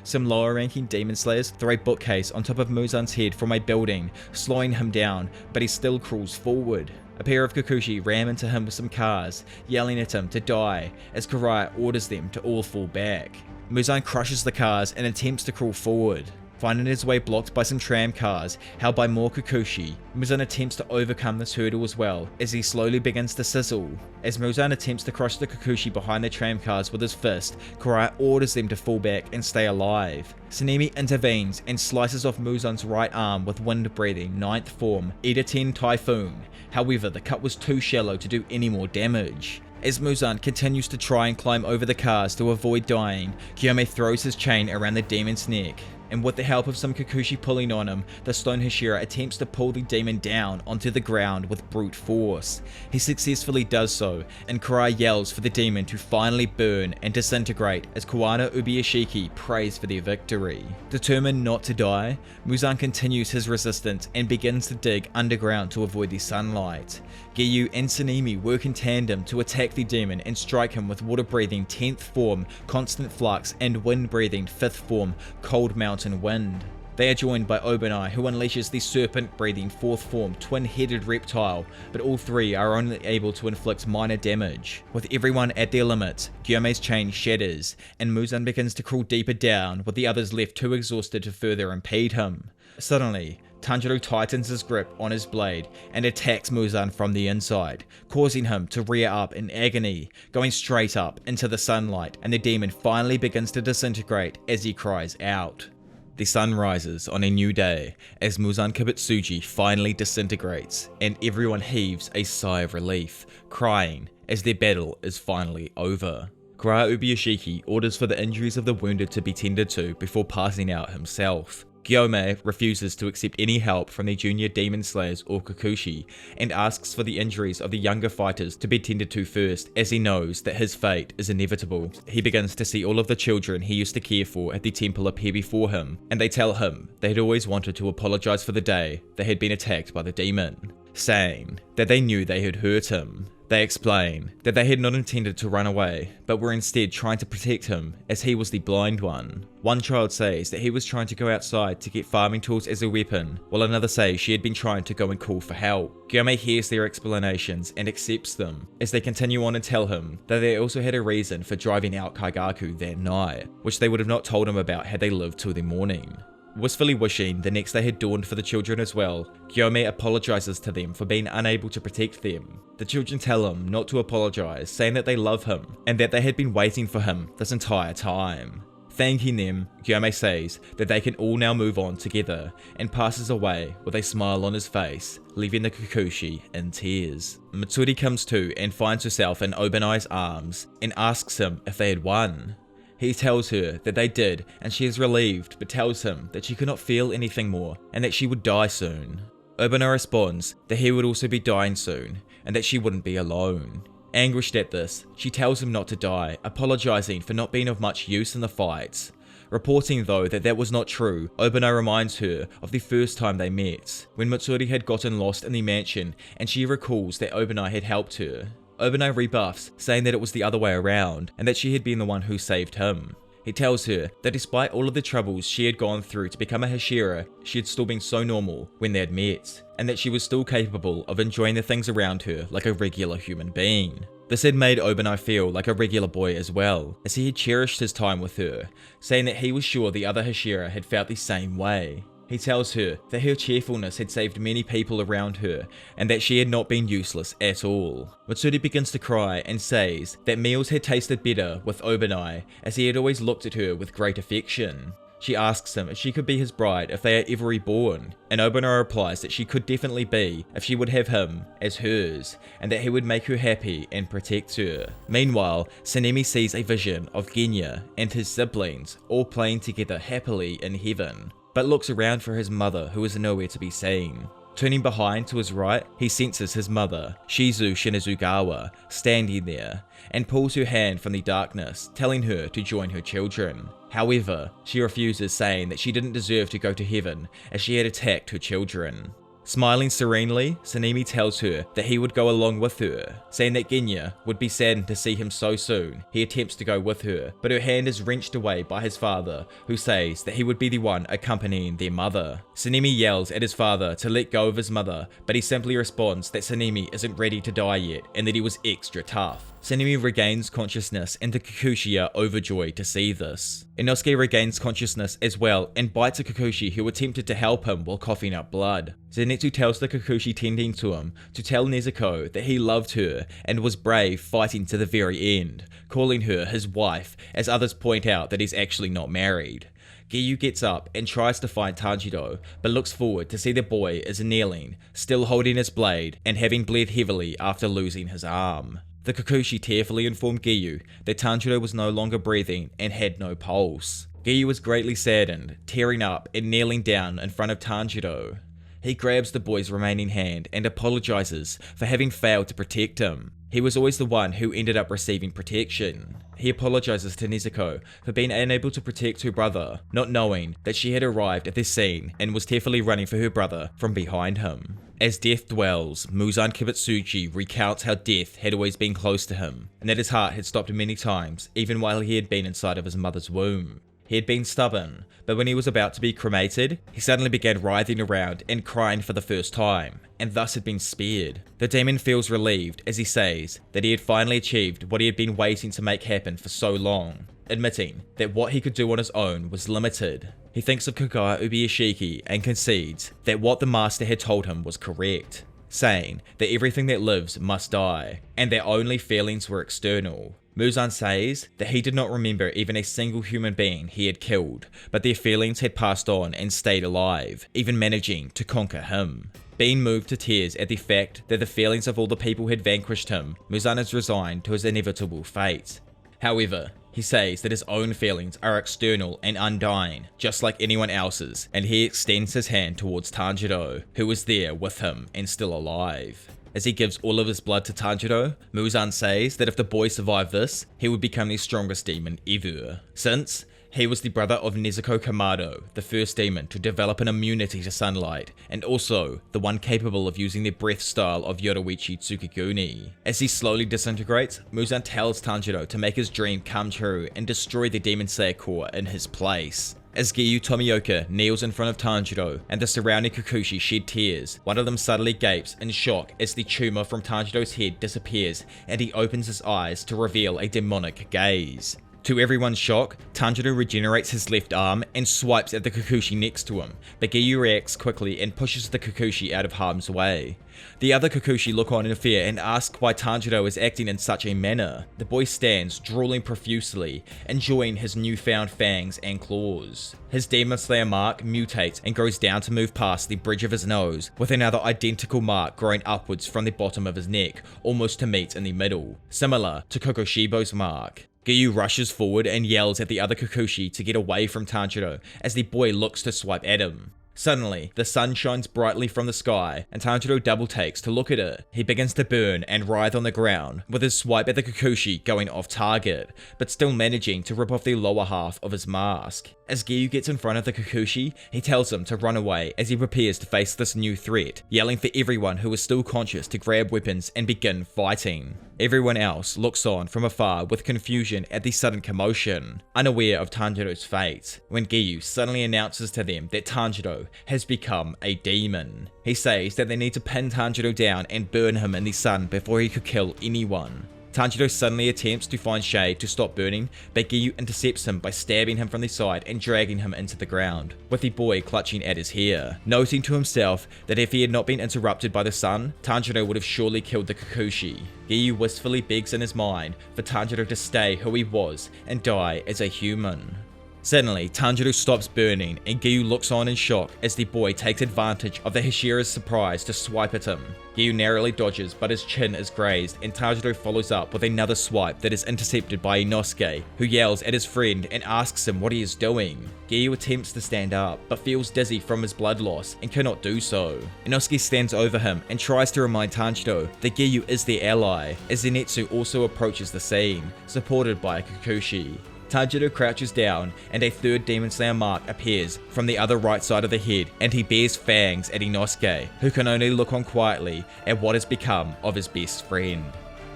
Some lower ranking Demon Slayers throw a bookcase on top of Muzan's head from a building, slowing him down, but he still crawls forward. A pair of Kikuchi ram into him with some cars, yelling at him to die, as Kuraya orders them to all fall back. Muzan crushes the cars and attempts to crawl forward. Finding his way blocked by some tram cars held by more Kikuchi, Muzan attempts to overcome this hurdle as well, as he slowly begins to sizzle. As Muzan attempts to crush the Kikuchi behind the tram cars with his fist, Kuraya orders them to fall back and stay alive. Tsunemi intervenes and slices off Muzan's right arm with wind-breathing 9th form Ida-10 Typhoon. However, the cut was too shallow to do any more damage. As Muzan continues to try and climb over the cars to avoid dying, Kyome throws his chain around the demon's neck, and with the help of some Kikuchi pulling on him, the Stone Hashira attempts to pull the demon down onto the ground with brute force. He successfully does so, and Kuraya yells for the demon to finally burn and disintegrate as Kawano Ubuyashiki prays for their victory. Determined not to die, Muzan continues his resistance and begins to dig underground to avoid the sunlight. Giyu and Tsunemi work in tandem to attack the demon and strike him with water-breathing 10th form Constant Flux and wind-breathing 5th form Cold Mountain Wind. They are joined by Obanai, who unleashes the serpent-breathing 4th form Twin-Headed Reptile, but all three are only able to inflict minor damage. With everyone at their limits, Gyome's chain shatters, and Muzan begins to crawl deeper down, with the others left too exhausted to further impede him. Suddenly, Tanjiro tightens his grip on his blade and attacks Muzan from the inside, causing him to rear up in agony, going straight up into the sunlight, and the demon finally begins to disintegrate as he cries out. The sun rises on a new day as Muzan Kibutsuji finally disintegrates, and everyone heaves a sigh of relief, crying as their battle is finally over. Kura Ubuyashiki orders for the injuries of the wounded to be tended to before passing out himself. Gyome refuses to accept any help from the junior demon slayers or Kikuchi, and asks for the injuries of the younger fighters to be tended to first, as he knows that his fate is inevitable. He begins to see all of the children he used to care for at the temple appear before him, and they tell him they had always wanted to apologize for the day they had been attacked by the demon, saying that they knew they had hurt him. They explain that they had not intended to run away, but were instead trying to protect him, as he was the blind one. One child says that he was trying to go outside to get farming tools as a weapon, while another says she had been trying to go and call for help. Gyome hears their explanations and accepts them, as they continue on and tell him that they also had a reason for driving out Kaigaku that night, which they would have not told him about had they lived till the morning. Wistfully wishing the next day had dawned for the children as well, Gyome apologizes to them for being unable to protect them. The children tell him not to apologize, saying that they love him and that they had been waiting for him this entire time. Thanking them, Gyome says that they can all now move on together, and passes away with a smile on his face, leaving the Kikuchi in tears. Mitsuri comes to and finds herself in Obanai's arms and asks him if they had won. He tells her that they did, and she is relieved, but tells him that she could not feel anything more and that she would die soon. Obanai responds that he would also be dying soon and that she wouldn't be alone. Anguished at this, she tells him not to die, apologizing for not being of much use in the fights. Reporting though that that was not true, Obanai reminds her of the first time they met, when Mitsuri had gotten lost in the mansion, and she recalls that Obanai had helped her. Obanai rebuffs, saying that it was the other way around, and that she had been the one who saved him. He tells her that despite all of the troubles she had gone through to become a Hashira, she had still been so normal when they had met, and that she was still capable of enjoying the things around her like a regular human being. This had made Obanai feel like a regular boy as well, as he had cherished his time with her, saying that he was sure the other Hashira had felt the same way. He tells her that her cheerfulness had saved many people around her, and that she had not been useless at all. Mitsuri begins to cry and says that meals had tasted better with Obanai, as he had always looked at her with great affection. She asks him if she could be his bride if they are ever reborn, and Obanai replies that she could definitely be if she would have him as hers, and that he would make her happy and protect her. Meanwhile, Tsunemi sees a vision of Genya and his siblings all playing together happily in heaven, but looks around for his mother, who is nowhere to be seen. Turning behind to his right, he senses his mother, Shizu Shinazugawa, standing there, and pulls her hand from the darkness, telling her to join her children. However, she refuses, saying that she didn't deserve to go to heaven, as she had attacked her children. Smiling serenely, Tsunemi tells her that he would go along with her, saying that Genya would be saddened to see him so soon. He attempts to go with her, but her hand is wrenched away by his father, who says that he would be the one accompanying their mother. Tsunemi yells at his father to let go of his mother, but he simply responds that Tsunemi isn't ready to die yet, and that he was extra tough. Tsunemi regains consciousness, and the Kikuchi are overjoyed to see this. Inosuke regains consciousness as well and bites a Kikuchi who attempted to help him while coughing up blood. Zenitsu tells the Kikuchi tending to him to tell Nezuko that he loved her and was brave fighting to the very end, calling her his wife, as others point out that he's actually not married. Giyu gets up and tries to find Tanjiro, but looks forward to see the boy is kneeling, still holding his blade and having bled heavily after losing his arm. The Kikuchi tearfully informed Giyu that Tanjiro was no longer breathing and had no pulse. Giyu was greatly saddened, tearing up and kneeling down in front of Tanjiro. He grabs the boy's remaining hand and apologizes for having failed to protect him. He was always the one who ended up receiving protection. He apologizes to Nezuko for being unable to protect her brother, not knowing that she had arrived at this scene and was tearfully running for her brother from behind him. As death dwells, Muzan Kibutsuji recounts how death had always been close to him, and that his heart had stopped many times, even while he had been inside of his mother's womb. He had been stubborn, but when he was about to be cremated, he suddenly began writhing around and crying for the first time, and thus had been spared. The demon feels relieved as he says that he had finally achieved what he had been waiting to make happen for so long, admitting that what he could do on his own was limited. He thinks of Kagaya Ubiyashiki and concedes that what the master had told him was correct, saying that everything that lives must die, and their only feelings were external. Muzan says that he did not remember even a single human being he had killed, but their feelings had passed on and stayed alive, even managing to conquer him. Being moved to tears at the fact that the feelings of all the people had vanquished him, Muzan is resigned to his inevitable fate. However, he says that his own feelings are external and undying, just like anyone else's, and he extends his hand towards Tanjiro, who is there with him and still alive. As he gives all of his blood to Tanjiro, Muzan says that if the boy survived this, he would become the strongest demon ever, since he was the brother of Nezuko Kamado, the first demon to develop an immunity to sunlight, and also the one capable of using the breath style of Yoruichi Tsukiguni. As he slowly disintegrates, Muzan tells Tanjiro to make his dream come true and destroy the Demon Slayer core in his place. As Giyu Tomioka kneels in front of Tanjiro and the surrounding Kikuchi shed tears, one of them suddenly gapes in shock as the tumor from Tanjiro's head disappears and he opens his eyes to reveal a demonic gaze. To everyone's shock, Tanjiro regenerates his left arm and swipes at the Kikuchi next to him, but Giyu reacts quickly and pushes the Kikuchi out of harm's way. The other Kikuchi look on in fear and ask why Tanjiro is acting in such a manner. The boy stands, drooling profusely, enjoying his newfound fangs and claws. His Demon Slayer mark mutates and goes down to move past the bridge of his nose, with another identical mark growing upwards from the bottom of his neck, almost to meet in the middle, similar to Kokoshibo's mark. Giyu rushes forward and yells at the other Kikuchi to get away from Tanjiro as the boy looks to swipe at him. Suddenly, the sun shines brightly from the sky, and Tanjiro double takes to look at it. He begins to burn and writhe on the ground, with his swipe at the Kikuchi going off target, but still managing to rip off the lower half of his mask. As Giyu gets in front of the Kikuchi, he tells him to run away as he prepares to face this new threat, yelling for everyone who is still conscious to grab weapons and begin fighting. Everyone else looks on from afar with confusion at the sudden commotion, unaware of Tanjiro's fate, when Giyu suddenly announces to them that Tanjiro has become a demon. He says that they need to pin Tanjiro down and burn him in the sun before he could kill anyone. Tanjiro suddenly attempts to find shade to stop burning, but Giyu intercepts him by stabbing him from the side and dragging him into the ground, with the boy clutching at his hair, noting to himself that if he had not been interrupted by the sun, Tanjiro would have surely killed the Kikuchi. Giyu wistfully begs in his mind for Tanjiro to stay who he was and die as a human. Suddenly, Tanjiro stops burning and Giyu looks on in shock as the boy takes advantage of the Hashira's surprise to swipe at him. Giyu narrowly dodges, but his chin is grazed and Tanjiro follows up with another swipe that is intercepted by Inosuke, who yells at his friend and asks him what he is doing. Giyu attempts to stand up, but feels dizzy from his blood loss and cannot do so. Inosuke stands over him and tries to remind Tanjiro that Giyu is their ally, as Zenitsu also approaches the scene, supported by a Kikuchi. Tanjiro crouches down and a third Demon Slayer mark appears from the other right side of the head and he bears fangs at Inosuke, who can only look on quietly at what has become of his best friend.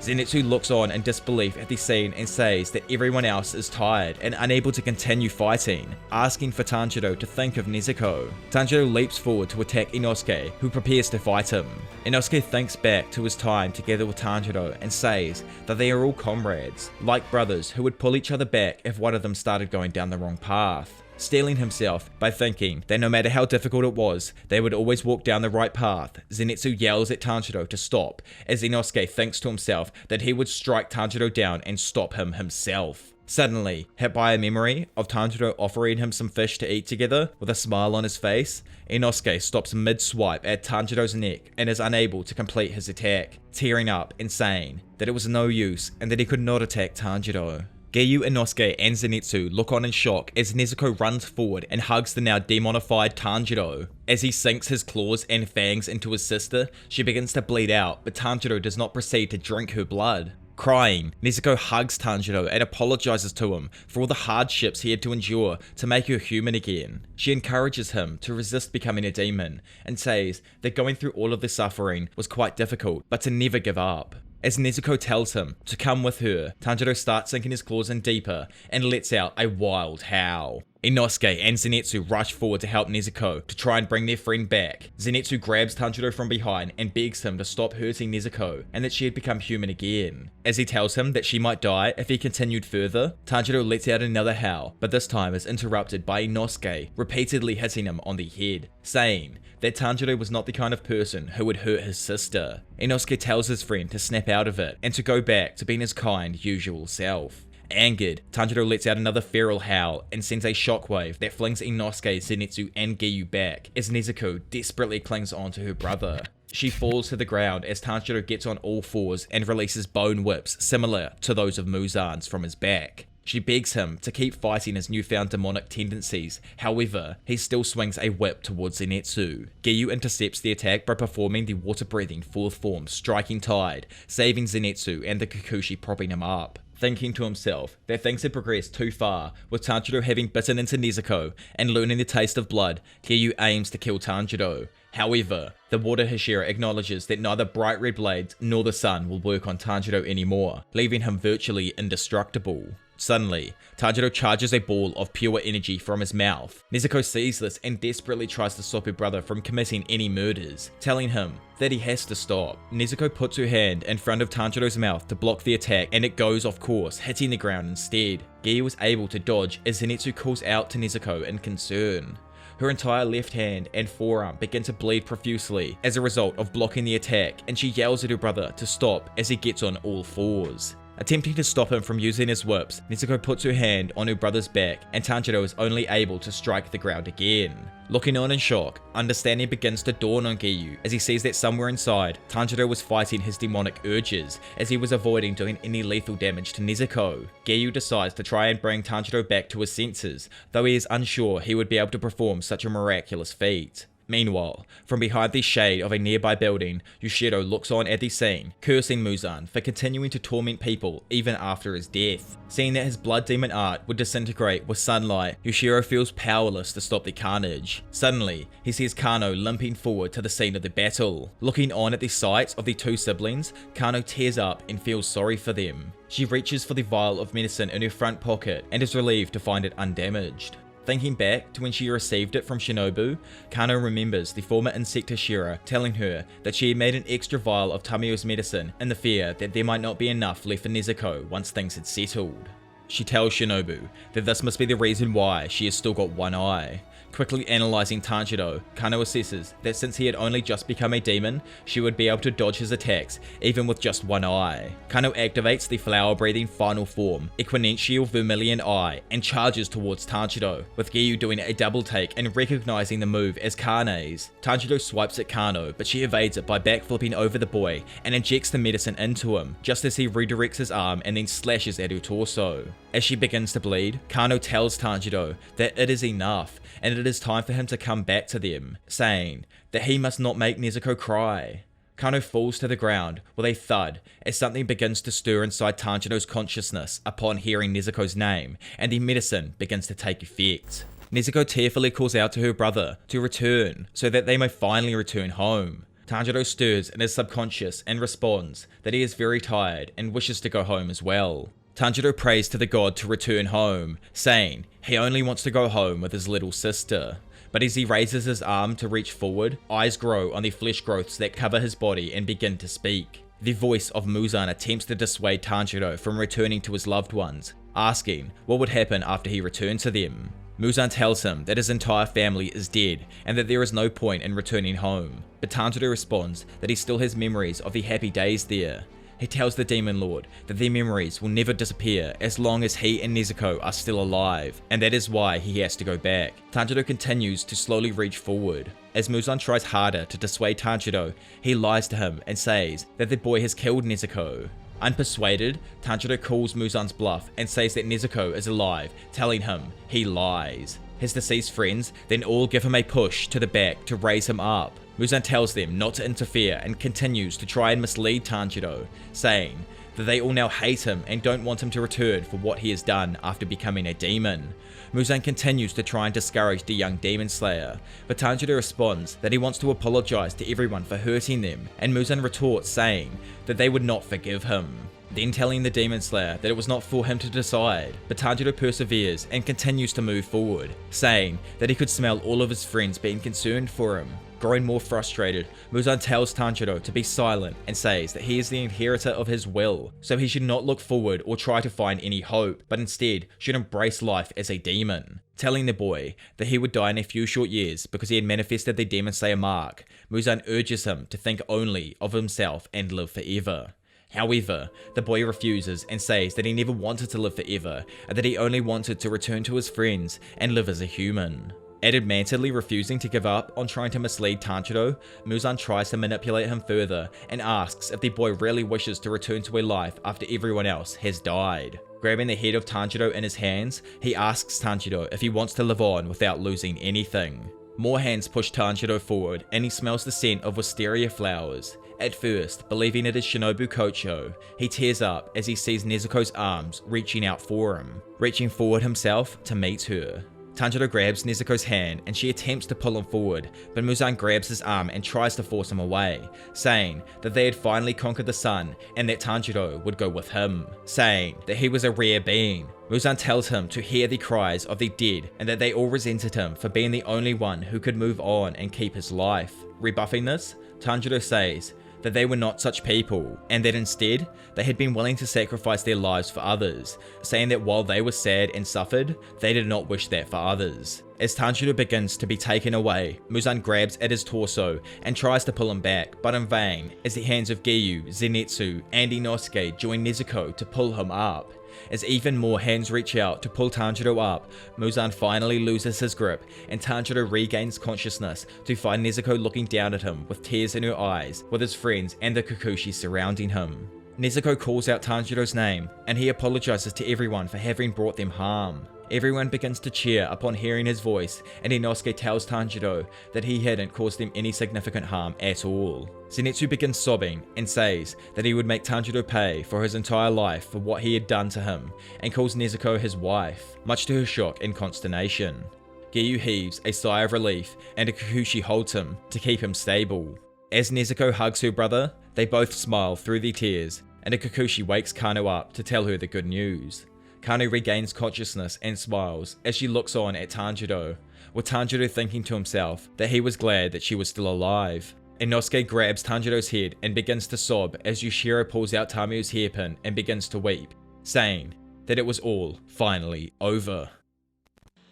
Zenitsu looks on in disbelief at the scene and says that everyone else is tired and unable to continue fighting, asking for Tanjiro to think of Nezuko. Tanjiro leaps forward to attack Inosuke, who prepares to fight him. Inosuke thinks back to his time together with Tanjiro and says that they are all comrades, like brothers who would pull each other back if one of them started going down the wrong path, steeling himself by thinking that no matter how difficult it was, they would always walk down the right path. Zenitsu yells at Tanjiro to stop, as Inosuke thinks to himself that he would strike Tanjiro down and stop him himself. Suddenly, hit by a memory of Tanjiro offering him some fish to eat together with a smile on his face, Inosuke stops mid-swipe at Tanjiro's neck and is unable to complete his attack, tearing up and saying that it was no use and that he could not attack Tanjiro. Giyu, Inosuke, and Zenitsu look on in shock as Nezuko runs forward and hugs the now demonified Tanjiro. As he sinks his claws and fangs into his sister, she begins to bleed out, but Tanjiro does not proceed to drink her blood. Crying, Nezuko hugs Tanjiro and apologizes to him for all the hardships he had to endure to make her human again. She encourages him to resist becoming a demon and says that going through all of the suffering was quite difficult, but to never give up. As Nezuko tells him to come with her, Tanjiro starts sinking his claws in deeper and lets out a wild howl. Inosuke and Zenitsu rush forward to help Nezuko to try and bring their friend back. Zenitsu grabs Tanjiro from behind and begs him to stop hurting Nezuko and that she had become human again. As he tells him that she might die if he continued further, Tanjiro lets out another howl, but this time is interrupted by Inosuke repeatedly hitting him on the head, saying that Tanjiro was not the kind of person who would hurt his sister. Inosuke tells his friend to snap out of it and to go back to being his kind, usual self. Angered, Tanjiro lets out another feral howl and sends a shockwave that flings Inosuke, Zenitsu and Giyu back as Nezuko desperately clings on to her brother. She falls to the ground as Tanjiro gets on all fours and releases bone whips similar to those of Muzan's from his back. She begs him to keep fighting his newfound demonic tendencies, however, he still swings a whip towards Zenitsu. Giyu intercepts the attack by performing the water-breathing fourth form Striking Tide, saving Zenitsu and the Kikuchi propping him up. Thinking to himself that things had progressed too far, with Tanjiro having bitten into Nezuko and learning the taste of blood, Giyu aims to kill Tanjiro. However, the water Hashira acknowledges that neither bright red blades nor the sun will work on Tanjiro anymore, leaving him virtually indestructible. Suddenly, Tanjiro charges a ball of pure energy from his mouth. Nezuko sees this and desperately tries to stop her brother from committing any murders, telling him that he has to stop. Nezuko puts her hand in front of Tanjiro's mouth to block the attack and it goes off course, hitting the ground instead. Giyu was able to dodge as Zenitsu calls out to Nezuko in concern. Her entire left hand and forearm begin to bleed profusely as a result of blocking the attack, and she yells at her brother to stop as he gets on all fours. Attempting to stop him from using his whips, Nezuko puts her hand on her brother's back and Tanjiro is only able to strike the ground again. Looking on in shock, understanding begins to dawn on Giyu as he sees that somewhere inside, Tanjiro was fighting his demonic urges as he was avoiding doing any lethal damage to Nezuko. Giyu decides to try and bring Tanjiro back to his senses, though he is unsure he would be able to perform such a miraculous feat. Meanwhile, from behind the shade of a nearby building, Yushiro looks on at the scene, cursing Muzan for continuing to torment people even after his death. Seeing that his blood demon art would disintegrate with sunlight, Yushiro feels powerless to stop the carnage. Suddenly, he sees Kano limping forward to the scene of the battle. Looking on at the sight of the two siblings, Kano tears up and feels sorry for them. She reaches for the vial of medicine in her front pocket and is relieved to find it undamaged. Thinking back to when she received it from Shinobu, Kano remembers the former insect Hashira telling her that she had made an extra vial of Tamio's medicine in the fear that there might not be enough left for Nezuko once things had settled. She tells Shinobu that this must be the reason why she has still got one eye. Quickly analysing Tanjiro, Kano assesses that since he had only just become a demon, she would be able to dodge his attacks even with just one eye. Kano activates the flower-breathing final form, Equinential Vermilion Eye, and charges towards Tanjiro, with Giyu doing a double take and recognising the move as Kane's. Tanjiro swipes at Kano, but she evades it by backflipping over the boy and injects the medicine into him, just as he redirects his arm and then slashes at her torso. As she begins to bleed, Kano tells Tanjiro that it is enough, and it is time for him to come back to them, saying that he must not make Nezuko cry. Kano falls to the ground with a thud as something begins to stir inside Tanjiro's consciousness upon hearing Nezuko's name, and the medicine begins to take effect. Nezuko tearfully calls out to her brother to return so that they may finally return home. Tanjiro stirs in his subconscious and responds that he is very tired and wishes to go home as well. Tanjiro prays to the god to return home, saying he only wants to go home with his little sister. But as he raises his arm to reach forward, eyes grow on the flesh growths that cover his body and begin to speak. The voice of Muzan attempts to dissuade Tanjiro from returning to his loved ones, asking what would happen after he returned to them. Muzan tells him that his entire family is dead and that there is no point in returning home, but Tanjiro responds that he still has memories of the happy days there. He tells the Demon Lord that their memories will never disappear as long as he and Nezuko are still alive, and that is why he has to go back. Tanjiro continues to slowly reach forward. As Muzan tries harder to dissuade Tanjiro, he lies to him and says that the boy has killed Nezuko. Unpersuaded, Tanjiro calls Muzan's bluff and says that Nezuko is alive, telling him he lies. His deceased friends then all give him a push to the back to raise him up. Muzan tells them not to interfere and continues to try and mislead Tanjiro, saying that they all now hate him and don't want him to return for what he has done after becoming a demon. Muzan continues to try and discourage the young demon slayer, but Tanjiro responds that he wants to apologize to everyone for hurting them, and Muzan retorts saying that they would not forgive him, then telling the demon slayer that it was not for him to decide. But Tanjiro perseveres and continues to move forward, saying that he could smell all of his friends being concerned for him. Growing more frustrated, Muzan tells Tanjiro to be silent and says that he is the inheritor of his will, so he should not look forward or try to find any hope, but instead should embrace life as a demon. Telling the boy that he would die in a few short years because he had manifested the Demon Slayer mark, Muzan urges him to think only of himself and live forever. However, the boy refuses and says that he never wanted to live forever, and that he only wanted to return to his friends and live as a human. Adamantly refusing to give up on trying to mislead Tanjiro, Muzan tries to manipulate him further and asks if the boy really wishes to return to a life after everyone else has died. Grabbing the head of Tanjiro in his hands, he asks Tanjiro if he wants to live on without losing anything. More hands push Tanjiro forward and he smells the scent of wisteria flowers. At first, believing it is Shinobu Kocho, he tears up as he sees Nezuko's arms reaching out for him, reaching forward himself to meet her. Tanjiro grabs Nezuko's hand and she attempts to pull him forward, but Muzan grabs his arm and tries to force him away, saying that they had finally conquered the sun and that Tanjiro would go with him, saying that he was a rare being. Muzan tells him to hear the cries of the dead and that they all resented him for being the only one who could move on and keep his life. Rebuffing this, Tanjiro says that they were not such people, and that instead, they had been willing to sacrifice their lives for others, saying that while they were sad and suffered, they did not wish that for others. As Tanjiro begins to be taken away, Muzan grabs at his torso and tries to pull him back, but in vain, as the hands of Giyu, Zenitsu, and Inosuke join Nezuko to pull him up. As even more hands reach out to pull Tanjiro up, Muzan finally loses his grip and Tanjiro regains consciousness to find Nezuko looking down at him with tears in her eyes, with his friends and the Kikuchi surrounding him. Nezuko calls out Tanjiro's name and he apologizes to everyone for having brought them harm. Everyone begins to cheer upon hearing his voice, and Inosuke tells Tanjiro that he hadn't caused them any significant harm at all. Zenitsu begins sobbing and says that he would make Tanjiro pay for his entire life for what he had done to him, and calls Nezuko his wife, much to her shock and consternation. Giyu heaves a sigh of relief and a Kikuchi holds him to keep him stable. As Nezuko hugs her brother, they both smile through the tears, and a Kikuchi wakes Kano up to tell her the good news. Kano regains consciousness and smiles as she looks on at Tanjiro, with Tanjiro thinking to himself that he was glad that she was still alive. Inosuke grabs Tanjiro's head and begins to sob as Yushiro pulls out Tamiyo's hairpin and begins to weep, saying that it was all finally over.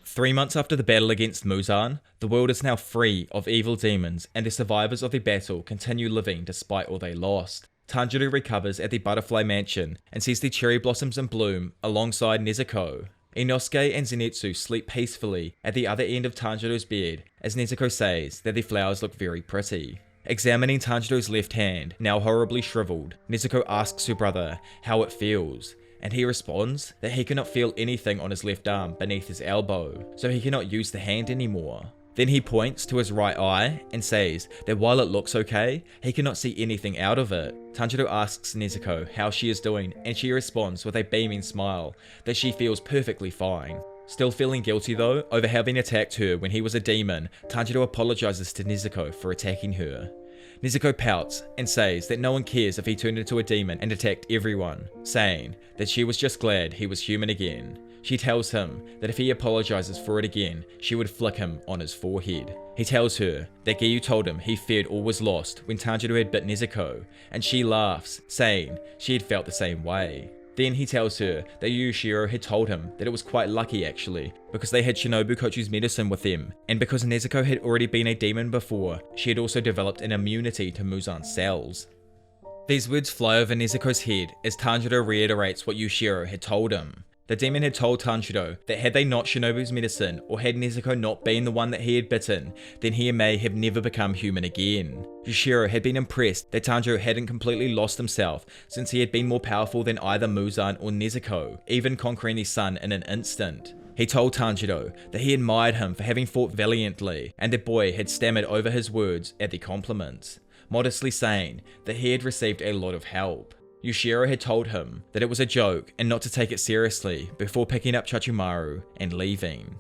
3 months after the battle against Muzan, the world is now free of evil demons and the survivors of the battle continue living despite all they lost. Tanjiro recovers at the Butterfly Mansion and sees the cherry blossoms in bloom alongside Nezuko. Inosuke and Zenitsu sleep peacefully at the other end of Tanjiro's bed as Nezuko says that the flowers look very pretty. Examining Tanjiro's left hand, now horribly shriveled, Nezuko asks her brother how it feels, and he responds that he cannot feel anything on his left arm beneath his elbow, so he cannot use the hand anymore. Then he points to his right eye and says that while it looks okay, he cannot see anything out of it. Tanjiro asks Nezuko how she is doing and she responds with a beaming smile that she feels perfectly fine. Still feeling guilty though over having attacked her when he was a demon, Tanjiro apologizes to Nezuko for attacking her. Nezuko pouts and says that no one cares if he turned into a demon and attacked everyone, saying that she was just glad he was human again. She tells him that if he apologizes for it again, she would flick him on his forehead. He tells her that Giyu told him he feared all was lost when Tanjiro had bit Nezuko, and she laughs, saying she had felt the same way. Then he tells her that Yushiro had told him that it was quite lucky actually, because they had Shinobu Kochu's medicine with them, and because Nezuko had already been a demon before, she had also developed an immunity to Muzan's cells. These words fly over Nezuko's head as Tanjiro reiterates what Yushiro had told him. The demon had told Tanjiro that had they not Shinobu's medicine, or had Nezuko not been the one that he had bitten, then he may have never become human again. Yushiro had been impressed that Tanjiro hadn't completely lost himself, since he had been more powerful than either Muzan or Nezuko, even conquering the sun in an instant. He told Tanjiro that he admired him for having fought valiantly, and the boy had stammered over his words at the compliments, modestly saying that he had received a lot of help. Yushiro had told him that it was a joke and not to take it seriously before picking up Chachimaru and leaving.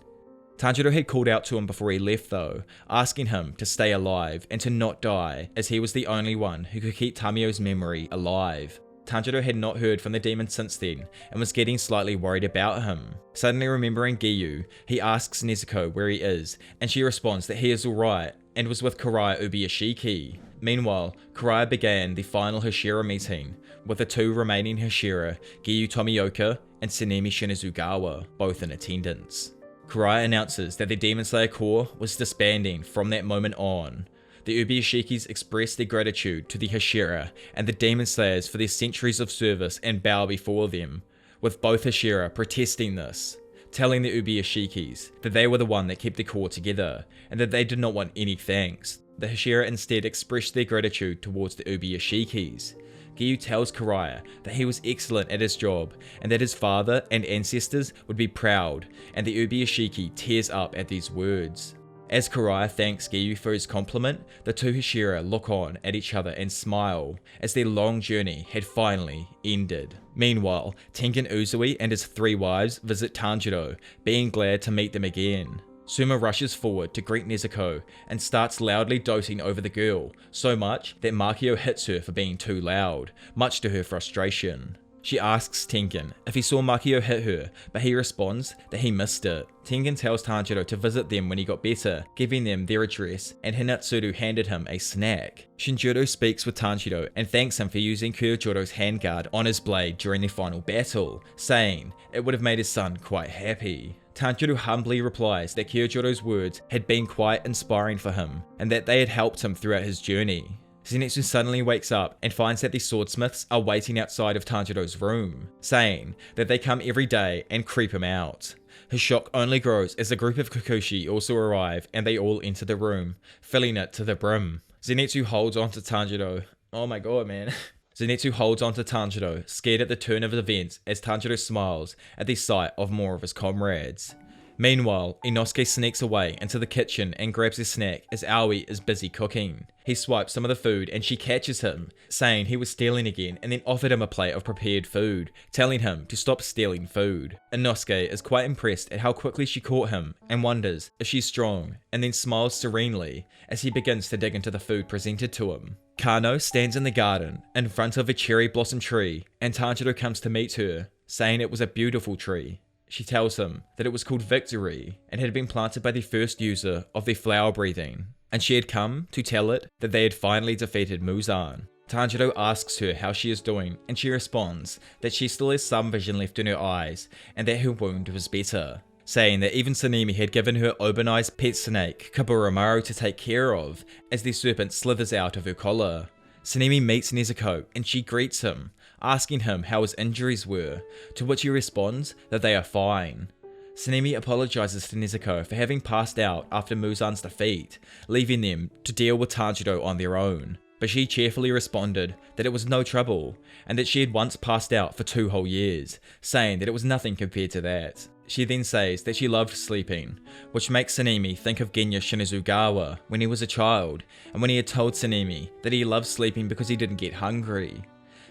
Tanjiro had called out to him before he left though, asking him to stay alive and to not die, as he was the only one who could keep Tamio's memory alive. Tanjiro had not heard from the demon since then and was getting slightly worried about him. Suddenly remembering Giyu, he asks Nezuko where he is, and she responds that he is alright and was with Kariya Ubuyashiki. Meanwhile, Kariya began the final Hashira meeting, with the two remaining Hashira, Giyu Tomioka and Tsunemi Shinazugawa, both in attendance. Kariya announces that the Demon Slayer Corps was disbanding from that moment on. The Ubuyashikis express their gratitude to the Hashira and the Demon Slayers for their centuries of service and bow before them, with both Hashira protesting this, telling the Ubuyashikis that they were the one that kept the Corps together and that they did not want any thanks. The Hashira instead expressed their gratitude towards the Ubuyashikis. Giyu tells Kariya that he was excellent at his job and that his father and ancestors would be proud, and the Ubuyashiki tears up at these words. As Kariya thanks Giyu for his compliment, the two Hashira look on at each other and smile, as their long journey had finally ended. Meanwhile, Tengen Uzui and his 3 wives visit Tanjiro, being glad to meet them again. Suma rushes forward to greet Nezuko and starts loudly doting over the girl, so much that Makio hits her for being too loud, much to her frustration. She asks Tengen if he saw Makio hit her, but he responds that he missed it. Tengen tells Tanjiro to visit them when he got better, giving them their address, and Hinatsuru handed him a snack. Shinjiro speaks with Tanjiro and thanks him for using Kyojoro's handguard on his blade during the final battle, saying it would have made his son quite happy. Tanjiro humbly replies that Kyojoro's words had been quite inspiring for him, and that they had helped him throughout his journey. Zenitsu suddenly wakes up and finds that the swordsmiths are waiting outside of Tanjiro's room, saying that they come every day and creep him out. His shock only grows as a group of Kikuchi also arrive and they all enter the room, filling it to the brim. Zenitsu holds on to Tanjiro. Oh my god, man. Zenitsu holds on to Tanjiro, scared at the turn of events as Tanjiro smiles at the sight of more of his comrades. Meanwhile, Inosuke sneaks away into the kitchen and grabs a snack as Aoi is busy cooking. He swipes some of the food and she catches him, saying he was stealing again, and then offered him a plate of prepared food, telling him to stop stealing food. Inosuke is quite impressed at how quickly she caught him and wonders if she's strong, and then smiles serenely as he begins to dig into the food presented to him. Kano stands in the garden in front of a cherry blossom tree, and Tanjiro comes to meet her, saying it was a beautiful tree. She tells him that it was called Victory and had been planted by the first user of the flower breathing, and she had come to tell it that they had finally defeated Muzan. Tanjiro asks her how she is doing, and she responds that she still has some vision left in her eyes and that her wound was better, saying that even Tsunemi had given her Obanai's pet snake, Kaburamaru, to take care of, as the serpent slithers out of her collar. Tsunemi meets Nezuko and she greets him, asking him how his injuries were, to which he responds that they are fine. Tsunemi apologizes to Nezuko for having passed out after Muzan's defeat, leaving them to deal with Tanjiro on their own, but she cheerfully responded that it was no trouble, and that she had once passed out for 2 whole years, saying that it was nothing compared to that. She then says that she loved sleeping, which makes Tsunemi think of Genya Shinazugawa when he was a child, and when he had told Tsunemi that he loved sleeping because he didn't get hungry.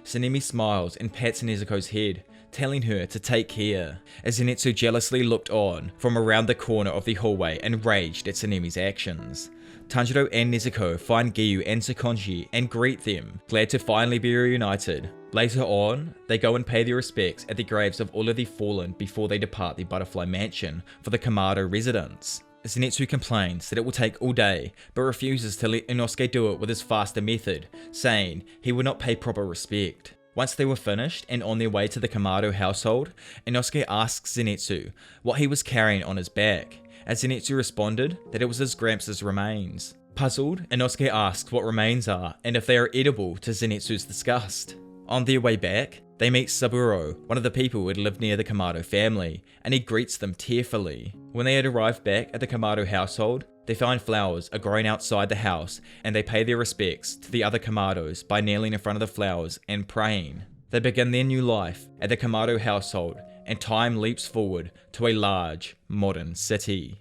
Tsunemi smiles and pats Nezuko's head, telling her to take care, as Zenitsu jealously looked on from around the corner of the hallway and raged at Tsunemi's actions. Tanjiro and Nezuko find Giyu and Sakonji and greet them, glad to finally be reunited. Later on, they go and pay their respects at the graves of all of the fallen before they depart the Butterfly Mansion for the Kamado residence. Zenitsu complains that it will take all day, but refuses to let Inosuke do it with his faster method, saying he would not pay proper respect. Once they were finished and on their way to the Kamado household, Inosuke asks Zenitsu what he was carrying on his back, as Zenitsu responded that it was his Gramps' remains. Puzzled, Inosuke asks what remains are and if they are edible to Zenitsu's disgust. On their way back, they meet Saburo, one of the people who had lived near the Kamado family, and he greets them tearfully. When they had arrived back at the Kamado household, they find flowers are growing outside the house, and they pay their respects to the other Kamados by kneeling in front of the flowers and praying. They begin their new life at the Kamado household, and time leaps forward to a large, modern city.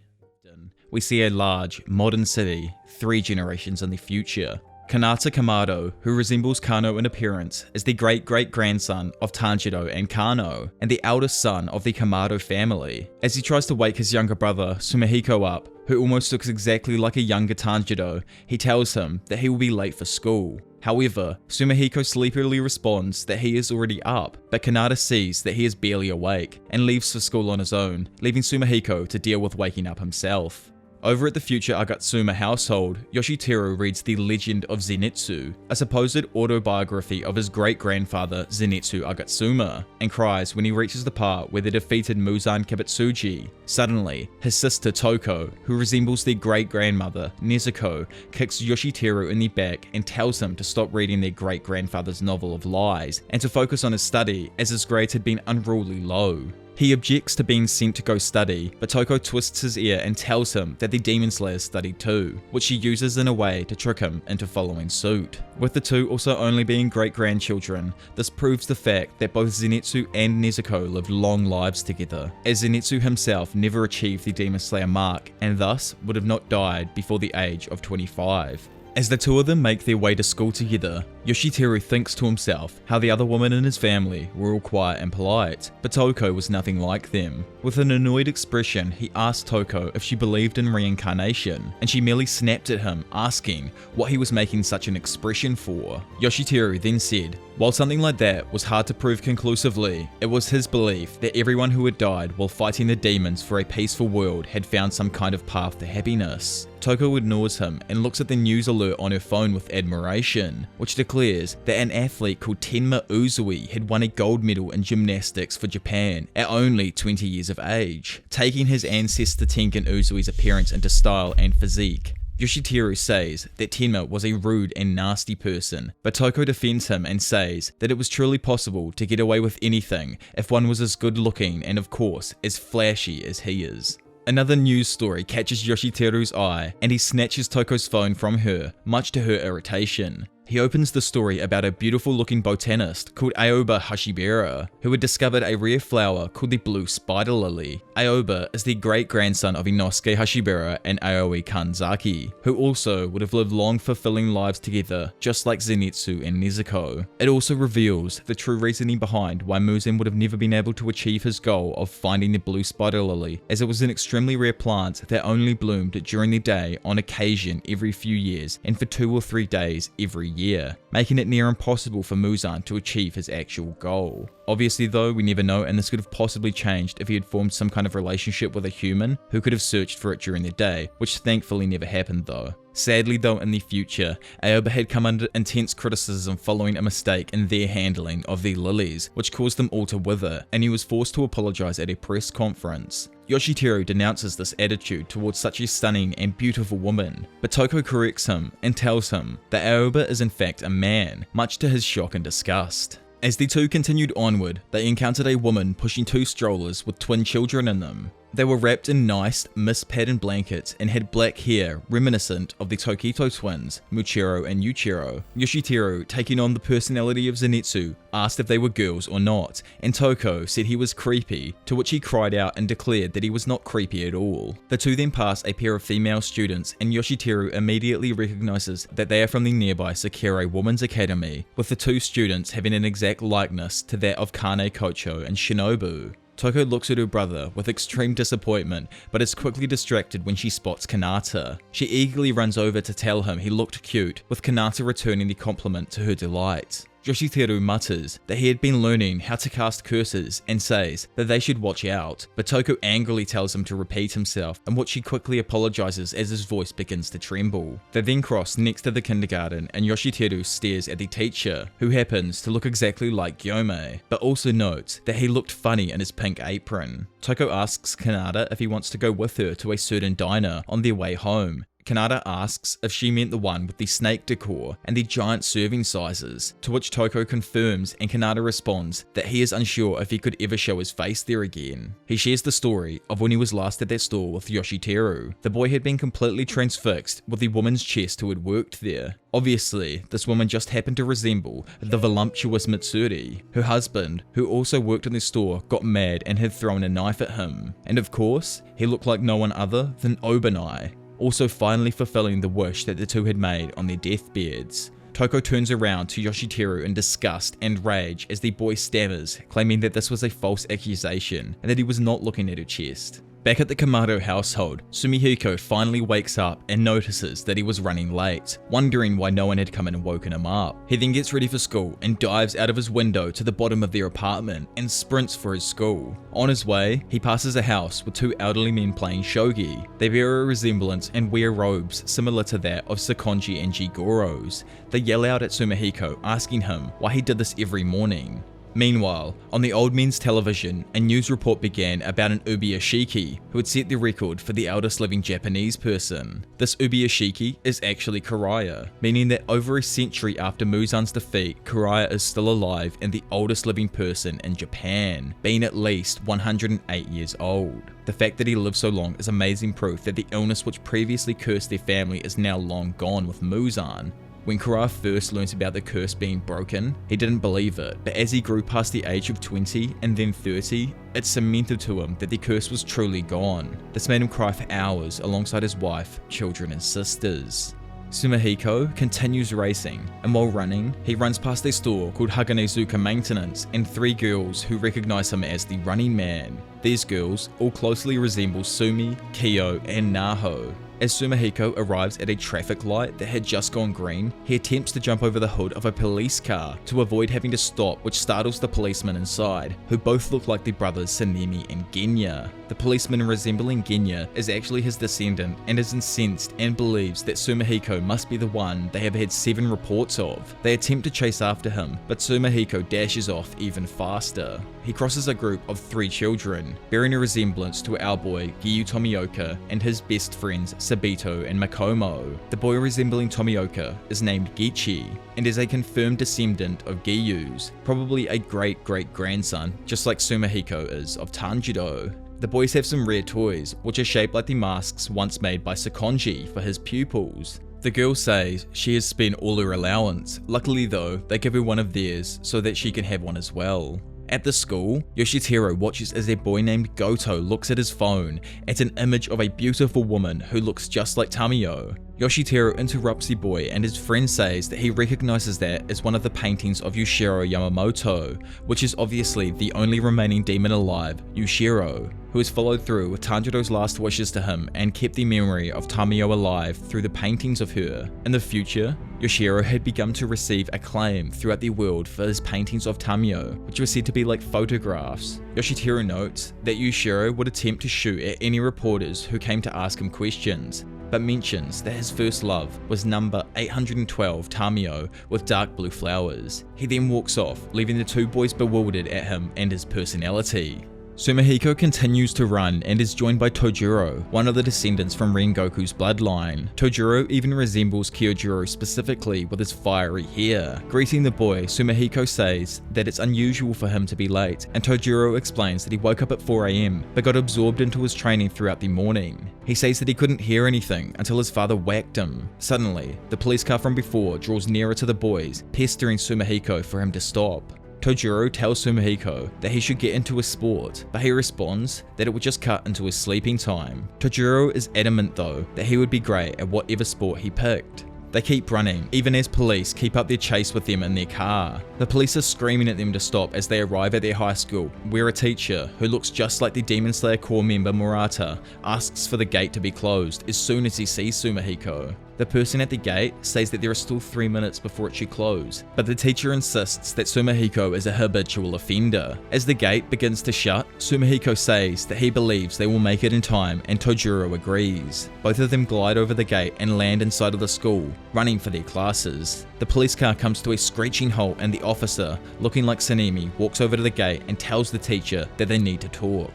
We see a large, modern city 3 generations in the future. Kanata Kamado, who resembles Kano in appearance, is the great-great-grandson of Tanjiro and Kano, and the eldest son of the Kamado family. As he tries to wake his younger brother, Sumihiko, up, who almost looks exactly like a younger Tanjiro, he tells him that he will be late for school. However, Sumihiko sleepily responds that he is already up, but Kanata sees that he is barely awake, and leaves for school on his own, leaving Sumihiko to deal with waking up himself. Over at the future Agatsuma household, Yoshiteru reads The Legend of Zenitsu, a supposed autobiography of his great-grandfather Zenitsu Agatsuma, and cries when he reaches the part where they defeated Muzan Kibutsuji. Suddenly, his sister Toko, who resembles their great-grandmother Nezuko, kicks Yoshiteru in the back and tells him to stop reading their great-grandfather's novel of lies, and to focus on his study as his grades had been unruly low. He objects to being sent to go study, but Toko twists his ear and tells him that the Demon Slayers studied too, which she uses in a way to trick him into following suit. With the two also only being great-grandchildren, this proves the fact that both Zenitsu and Nezuko lived long lives together, as Zenitsu himself never achieved the Demon Slayer mark, and thus would have not died before the age of 25. As the two of them make their way to school together, Yoshiteru thinks to himself how the other women in his family were all quiet and polite, but Toko was nothing like them. With an annoyed expression, he asked Toko if she believed in reincarnation, and she merely snapped at him, asking what he was making such an expression for. Yoshiteru then said, while something like that was hard to prove conclusively, it was his belief that everyone who had died while fighting the demons for a peaceful world had found some kind of path to happiness. Toko ignores him and looks at the news alert on her phone with admiration, which declares that an athlete called Tenma Uzui had won a gold medal in gymnastics for Japan at only 20 years of age, taking his ancestor Tengen Uzui's appearance into style and physique. Yoshiteru says that Tenma was a rude and nasty person, but Toko defends him and says that it was truly possible to get away with anything if one was as good looking and of course as flashy as he is. Another news story catches Yoshiteru's eye and he snatches Toko's phone from her, much to her irritation. He opens the story about a beautiful looking botanist called Aoba Hashibera, who had discovered a rare flower called the blue spider lily. Aoba is the great-grandson of Inosuke Hashibera and Aoi Kanzaki, who also would have lived long fulfilling lives together, just like Zenitsu and Nezuko. It also reveals the true reasoning behind why Muzan would have never been able to achieve his goal of finding the blue spider lily, as it was an extremely rare plant that only bloomed during the day on occasion every few years and for 2 or 3 days every year, making it near impossible for Muzan to achieve his actual goal. Obviously though, we never know, and this could have possibly changed if he had formed some kind of relationship with a human who could have searched for it during the day, which thankfully never happened though. Sadly though, in the future, Aoba had come under intense criticism following a mistake in their handling of the lilies, which caused them all to wither, and he was forced to apologize at a press conference. Yoshiteru denounces this attitude towards such a stunning and beautiful woman, but Toko corrects him and tells him that Aoba is in fact a man, much to his shock and disgust. As the two continued onward, they encountered a woman pushing 2 strollers with twin children in them. They were wrapped in nice, mist-patterned blankets and had black hair reminiscent of the Tokito twins, Muchiro and Yuichiro. Yoshiteru, taking on the personality of Zenitsu, asked if they were girls or not, and Toko said he was creepy, to which he cried out and declared that he was not creepy at all. The two then pass a pair of female students, and Yoshiteru immediately recognizes that they are from the nearby Sakura Women's Academy, with the 2 students having an exact likeness to that of Kane Kocho and Shinobu. Toko looks at her brother with extreme disappointment, but is quickly distracted when she spots Kanata. She eagerly runs over to tell him he looked cute, with Kanata returning the compliment to her delight. Yoshiteru mutters that he had been learning how to cast curses and says that they should watch out, but Toko angrily tells him to repeat himself, in which he quickly apologizes as his voice begins to tremble. They then cross next to the kindergarten and Yoshiteru stares at the teacher, who happens to look exactly like Gyome, but also notes that he looked funny in his pink apron. Toko asks Kanata if he wants to go with her to a certain diner on their way home. Kanata asks if she meant the one with the snake decor and the giant serving sizes, to which Toko confirms, and Kanata responds that he is unsure if he could ever show his face there again. He shares the story of when he was last at that store with Yoshiteru. The boy had been completely transfixed with the woman's chest who had worked there. Obviously, this woman just happened to resemble the voluptuous Mitsuri. Her husband, who also worked in the store, got mad and had thrown a knife at him. And of course, he looked like no one other than Obanai. also finally fulfilling the wish that the two had made on their deathbeds. Toko turns around to Yoshiteru in disgust and rage as the boy stammers, claiming that this was a false accusation and that he was not looking at her chest. Back at the Kamado household, Sumihiko finally wakes up and notices that he was running late, wondering why no one had come in and woken him up. He then gets ready for school and dives out of his window to the bottom of their apartment and sprints for his school. On his way, he passes a house with two elderly men playing shogi. They bear a resemblance and wear robes similar to that of Sakonji and Jigoro's. They yell out at Sumihiko, asking him why he did this every morning. Meanwhile, on the old men's television, a news report began about an Ubiyashiki who had set the record for the eldest living Japanese person. This Ubiyashiki is actually Kariya, meaning that over a century after Muzan's defeat, Kariya is still alive and the oldest living person in Japan, being at least 108 years old. The fact that he lived so long is amazing proof that the illness which previously cursed their family is now long gone with Muzan. When Kariya first learnt about the curse being broken, he didn't believe it, but as he grew past the age of 20 and then 30, it cemented to him that the curse was truly gone. This made him cry for hours alongside his wife, children and sisters. Sumihiko continues racing, and while running, he runs past a store called Haganezuka Maintenance and three girls who recognize him as the Running Man. These girls all closely resemble Sumi, Kyo, and Naho. As Sumihiko arrives at a traffic light that had just gone green, he attempts to jump over the hood of a police car to avoid having to stop, which startles the policemen inside, who both look like the brothers Sanemi and Genya. The policeman resembling Genya is actually his descendant and is incensed and believes that Sumihiko must be the one they have had 7 reports of. They attempt to chase after him, but Sumihiko dashes off even faster. He crosses a group of 3 children, bearing a resemblance to our boy Giyu Tomioka and his best friends Sabito and Makomo. The boy resembling Tomioka is named Gichi and is a confirmed descendant of Giyu's, probably a great-great-grandson, just like Sumihiko is of Tanjiro. The boys have some rare toys, which are shaped like the masks once made by Sakonji for his pupils. The girl says she has spent all her allowance. Luckily though, they give her one of theirs so that she can have one as well. At the school, Yoshiteru watches as a boy named Goto looks at his phone at an image of a beautiful woman who looks just like Tamiyo. Yoshiteru interrupts the boy and his friend says that he recognizes that as one of the paintings of Yushiro Yamamoto, which is obviously the only remaining demon alive, Yushiro, who has followed through with Tanjiro's last wishes to him and kept the memory of Tamiyo alive through the paintings of her. In the future, Yoshiro had begun to receive acclaim throughout the world for his paintings of Tamiyo, which were said to be like photographs. Yoshiteru notes that Yushiro would attempt to shoot at any reporters who came to ask him questions, but mentions that his first love was number 812 Tamiyo with dark blue flowers. He then walks off, leaving the 2 boys bewildered at him and his personality. Sumihiko continues to run and is joined by Tojuro, one of the descendants from Rengoku's bloodline. Tojuro even resembles Kyojuro specifically with his fiery hair. Greeting the boy, Sumihiko says that it's unusual for him to be late, and Tojuro explains that he woke up at 4 AM but got absorbed into his training throughout the morning. He says that he couldn't hear anything until his father whacked him. Suddenly, the police car from before draws nearer to the boys, pestering Sumihiko for him to stop. Tojuro tells Sumihiko that he should get into a sport, but he responds that it would just cut into his sleeping time. Tojuro is adamant though that he would be great at whatever sport he picked. They keep running, even as police keep up their chase with them in their car. The police are screaming at them to stop as they arrive at their high school, where a teacher, who looks just like the Demon Slayer Corps member Murata, asks for the gate to be closed as soon as he sees Sumihiko. The person at the gate says that there are still 3 minutes before it should close, but the teacher insists that Sumihiko is a habitual offender. As the gate begins to shut, Sumihiko says that he believes they will make it in time, and Tojuro agrees. Both of them glide over the gate and land inside of the school, running for their classes. The police car comes to a screeching halt and the officer, looking like Sanemi, walks over to the gate and tells the teacher that they need to talk.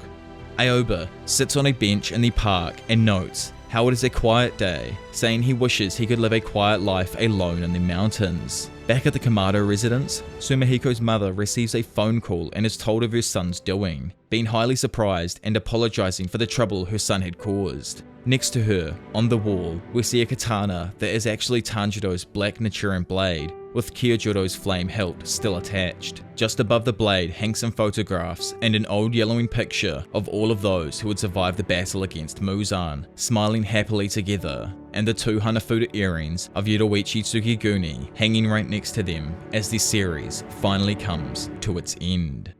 Aoba sits on a bench in the park and notes how it is a quiet day, saying he wishes he could live a quiet life alone in the mountains. Back at the Kamado residence, Sumihiko's mother receives a phone call and is told of her son's doing, being highly surprised and apologizing for the trouble her son had caused. Next to her, on the wall, we see a katana that is actually Tanjiro's black Nichiren blade, with Kyojuro's flame hilt still attached. Just above the blade hang some photographs and an old yellowing picture of all of those who had survived the battle against Muzan, smiling happily together, and the 2 Hanafuda earrings of Yoruichi Tsukiguni hanging right next to them as the series finally comes to its end.